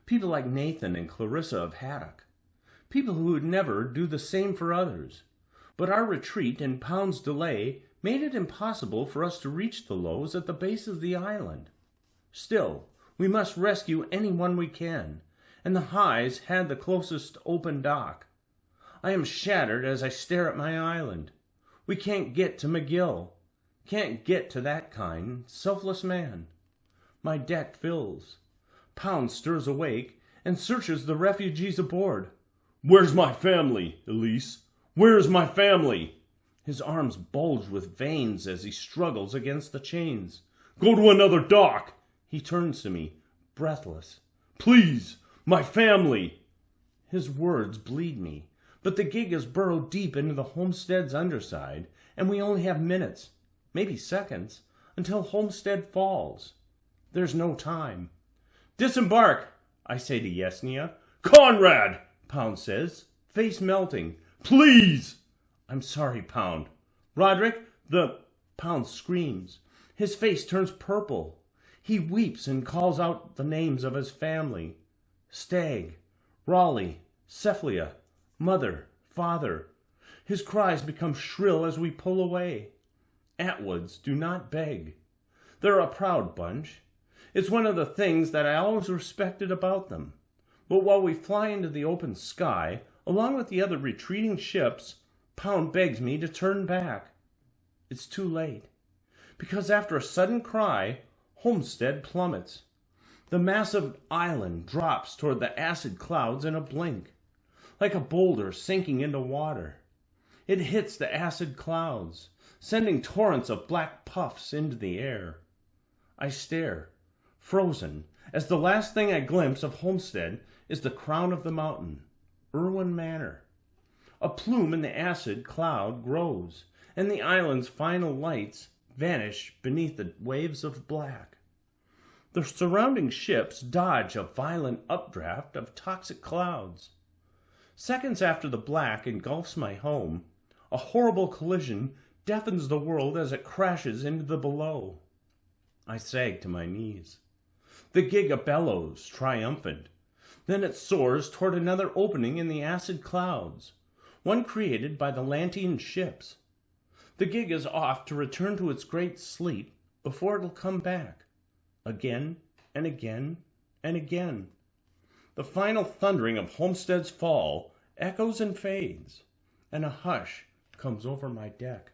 People like Nathan and Clarissa of Haddock. People who would never do the same for others. But our retreat and Pound's delay made it impossible for us to reach the lows at the base of the island. Still, we must rescue anyone we can, and the Highs had the closest open dock. I am shattered as I stare at my island. We can't get to McGill. Can't get to that kind, selfless man. My deck fills. Pound stirs awake and searches the refugees aboard. "Where's my family, Elise? Where's my family?" His arms bulge with veins as he struggles against the chains. Go to another dock. He turns to me, breathless. Please, my family. His words bleed me, but the gig has burrowed deep into the homestead's underside, and we only have minutes, maybe seconds, until Homestead falls. There's no time. Disembark, I say to Ysnia. Conrad, Pound says, face melting. Please. I'm sorry, Pound. Roderick, Pound screams. His face turns purple. He weeps and calls out the names of his family. Stag, Raleigh, Cephalia, mother, father. His cries become shrill as we pull away. Atwoods do not beg. They're a proud bunch. It's one of the things that I always respected about them. But while we fly into the open sky, along with the other retreating ships, Pound begs me to turn back. It's too late, because after a sudden cry, Homestead plummets. The massive island drops toward the acid clouds in a blink, like a boulder sinking into water. It hits the acid clouds, sending torrents of black puffs into the air. I stare, frozen, as the last thing I glimpse of Homestead is the crown of the mountain, Irwin Manor. A plume in the acid cloud grows, and the island's final lights vanish beneath the waves of black. The surrounding ships dodge a violent updraft of toxic clouds. Seconds after the black engulfs my home, a horrible collision deafens the world as it crashes into the below. I sag to my knees. The gig bellows, triumphant. Then it soars toward another opening in the acid clouds, one created by the Lantean ships. The gig is off to return to its great sleep before it'll come back, again and again and again. The final thundering of Homestead's fall echoes and fades, and a hush comes over my deck.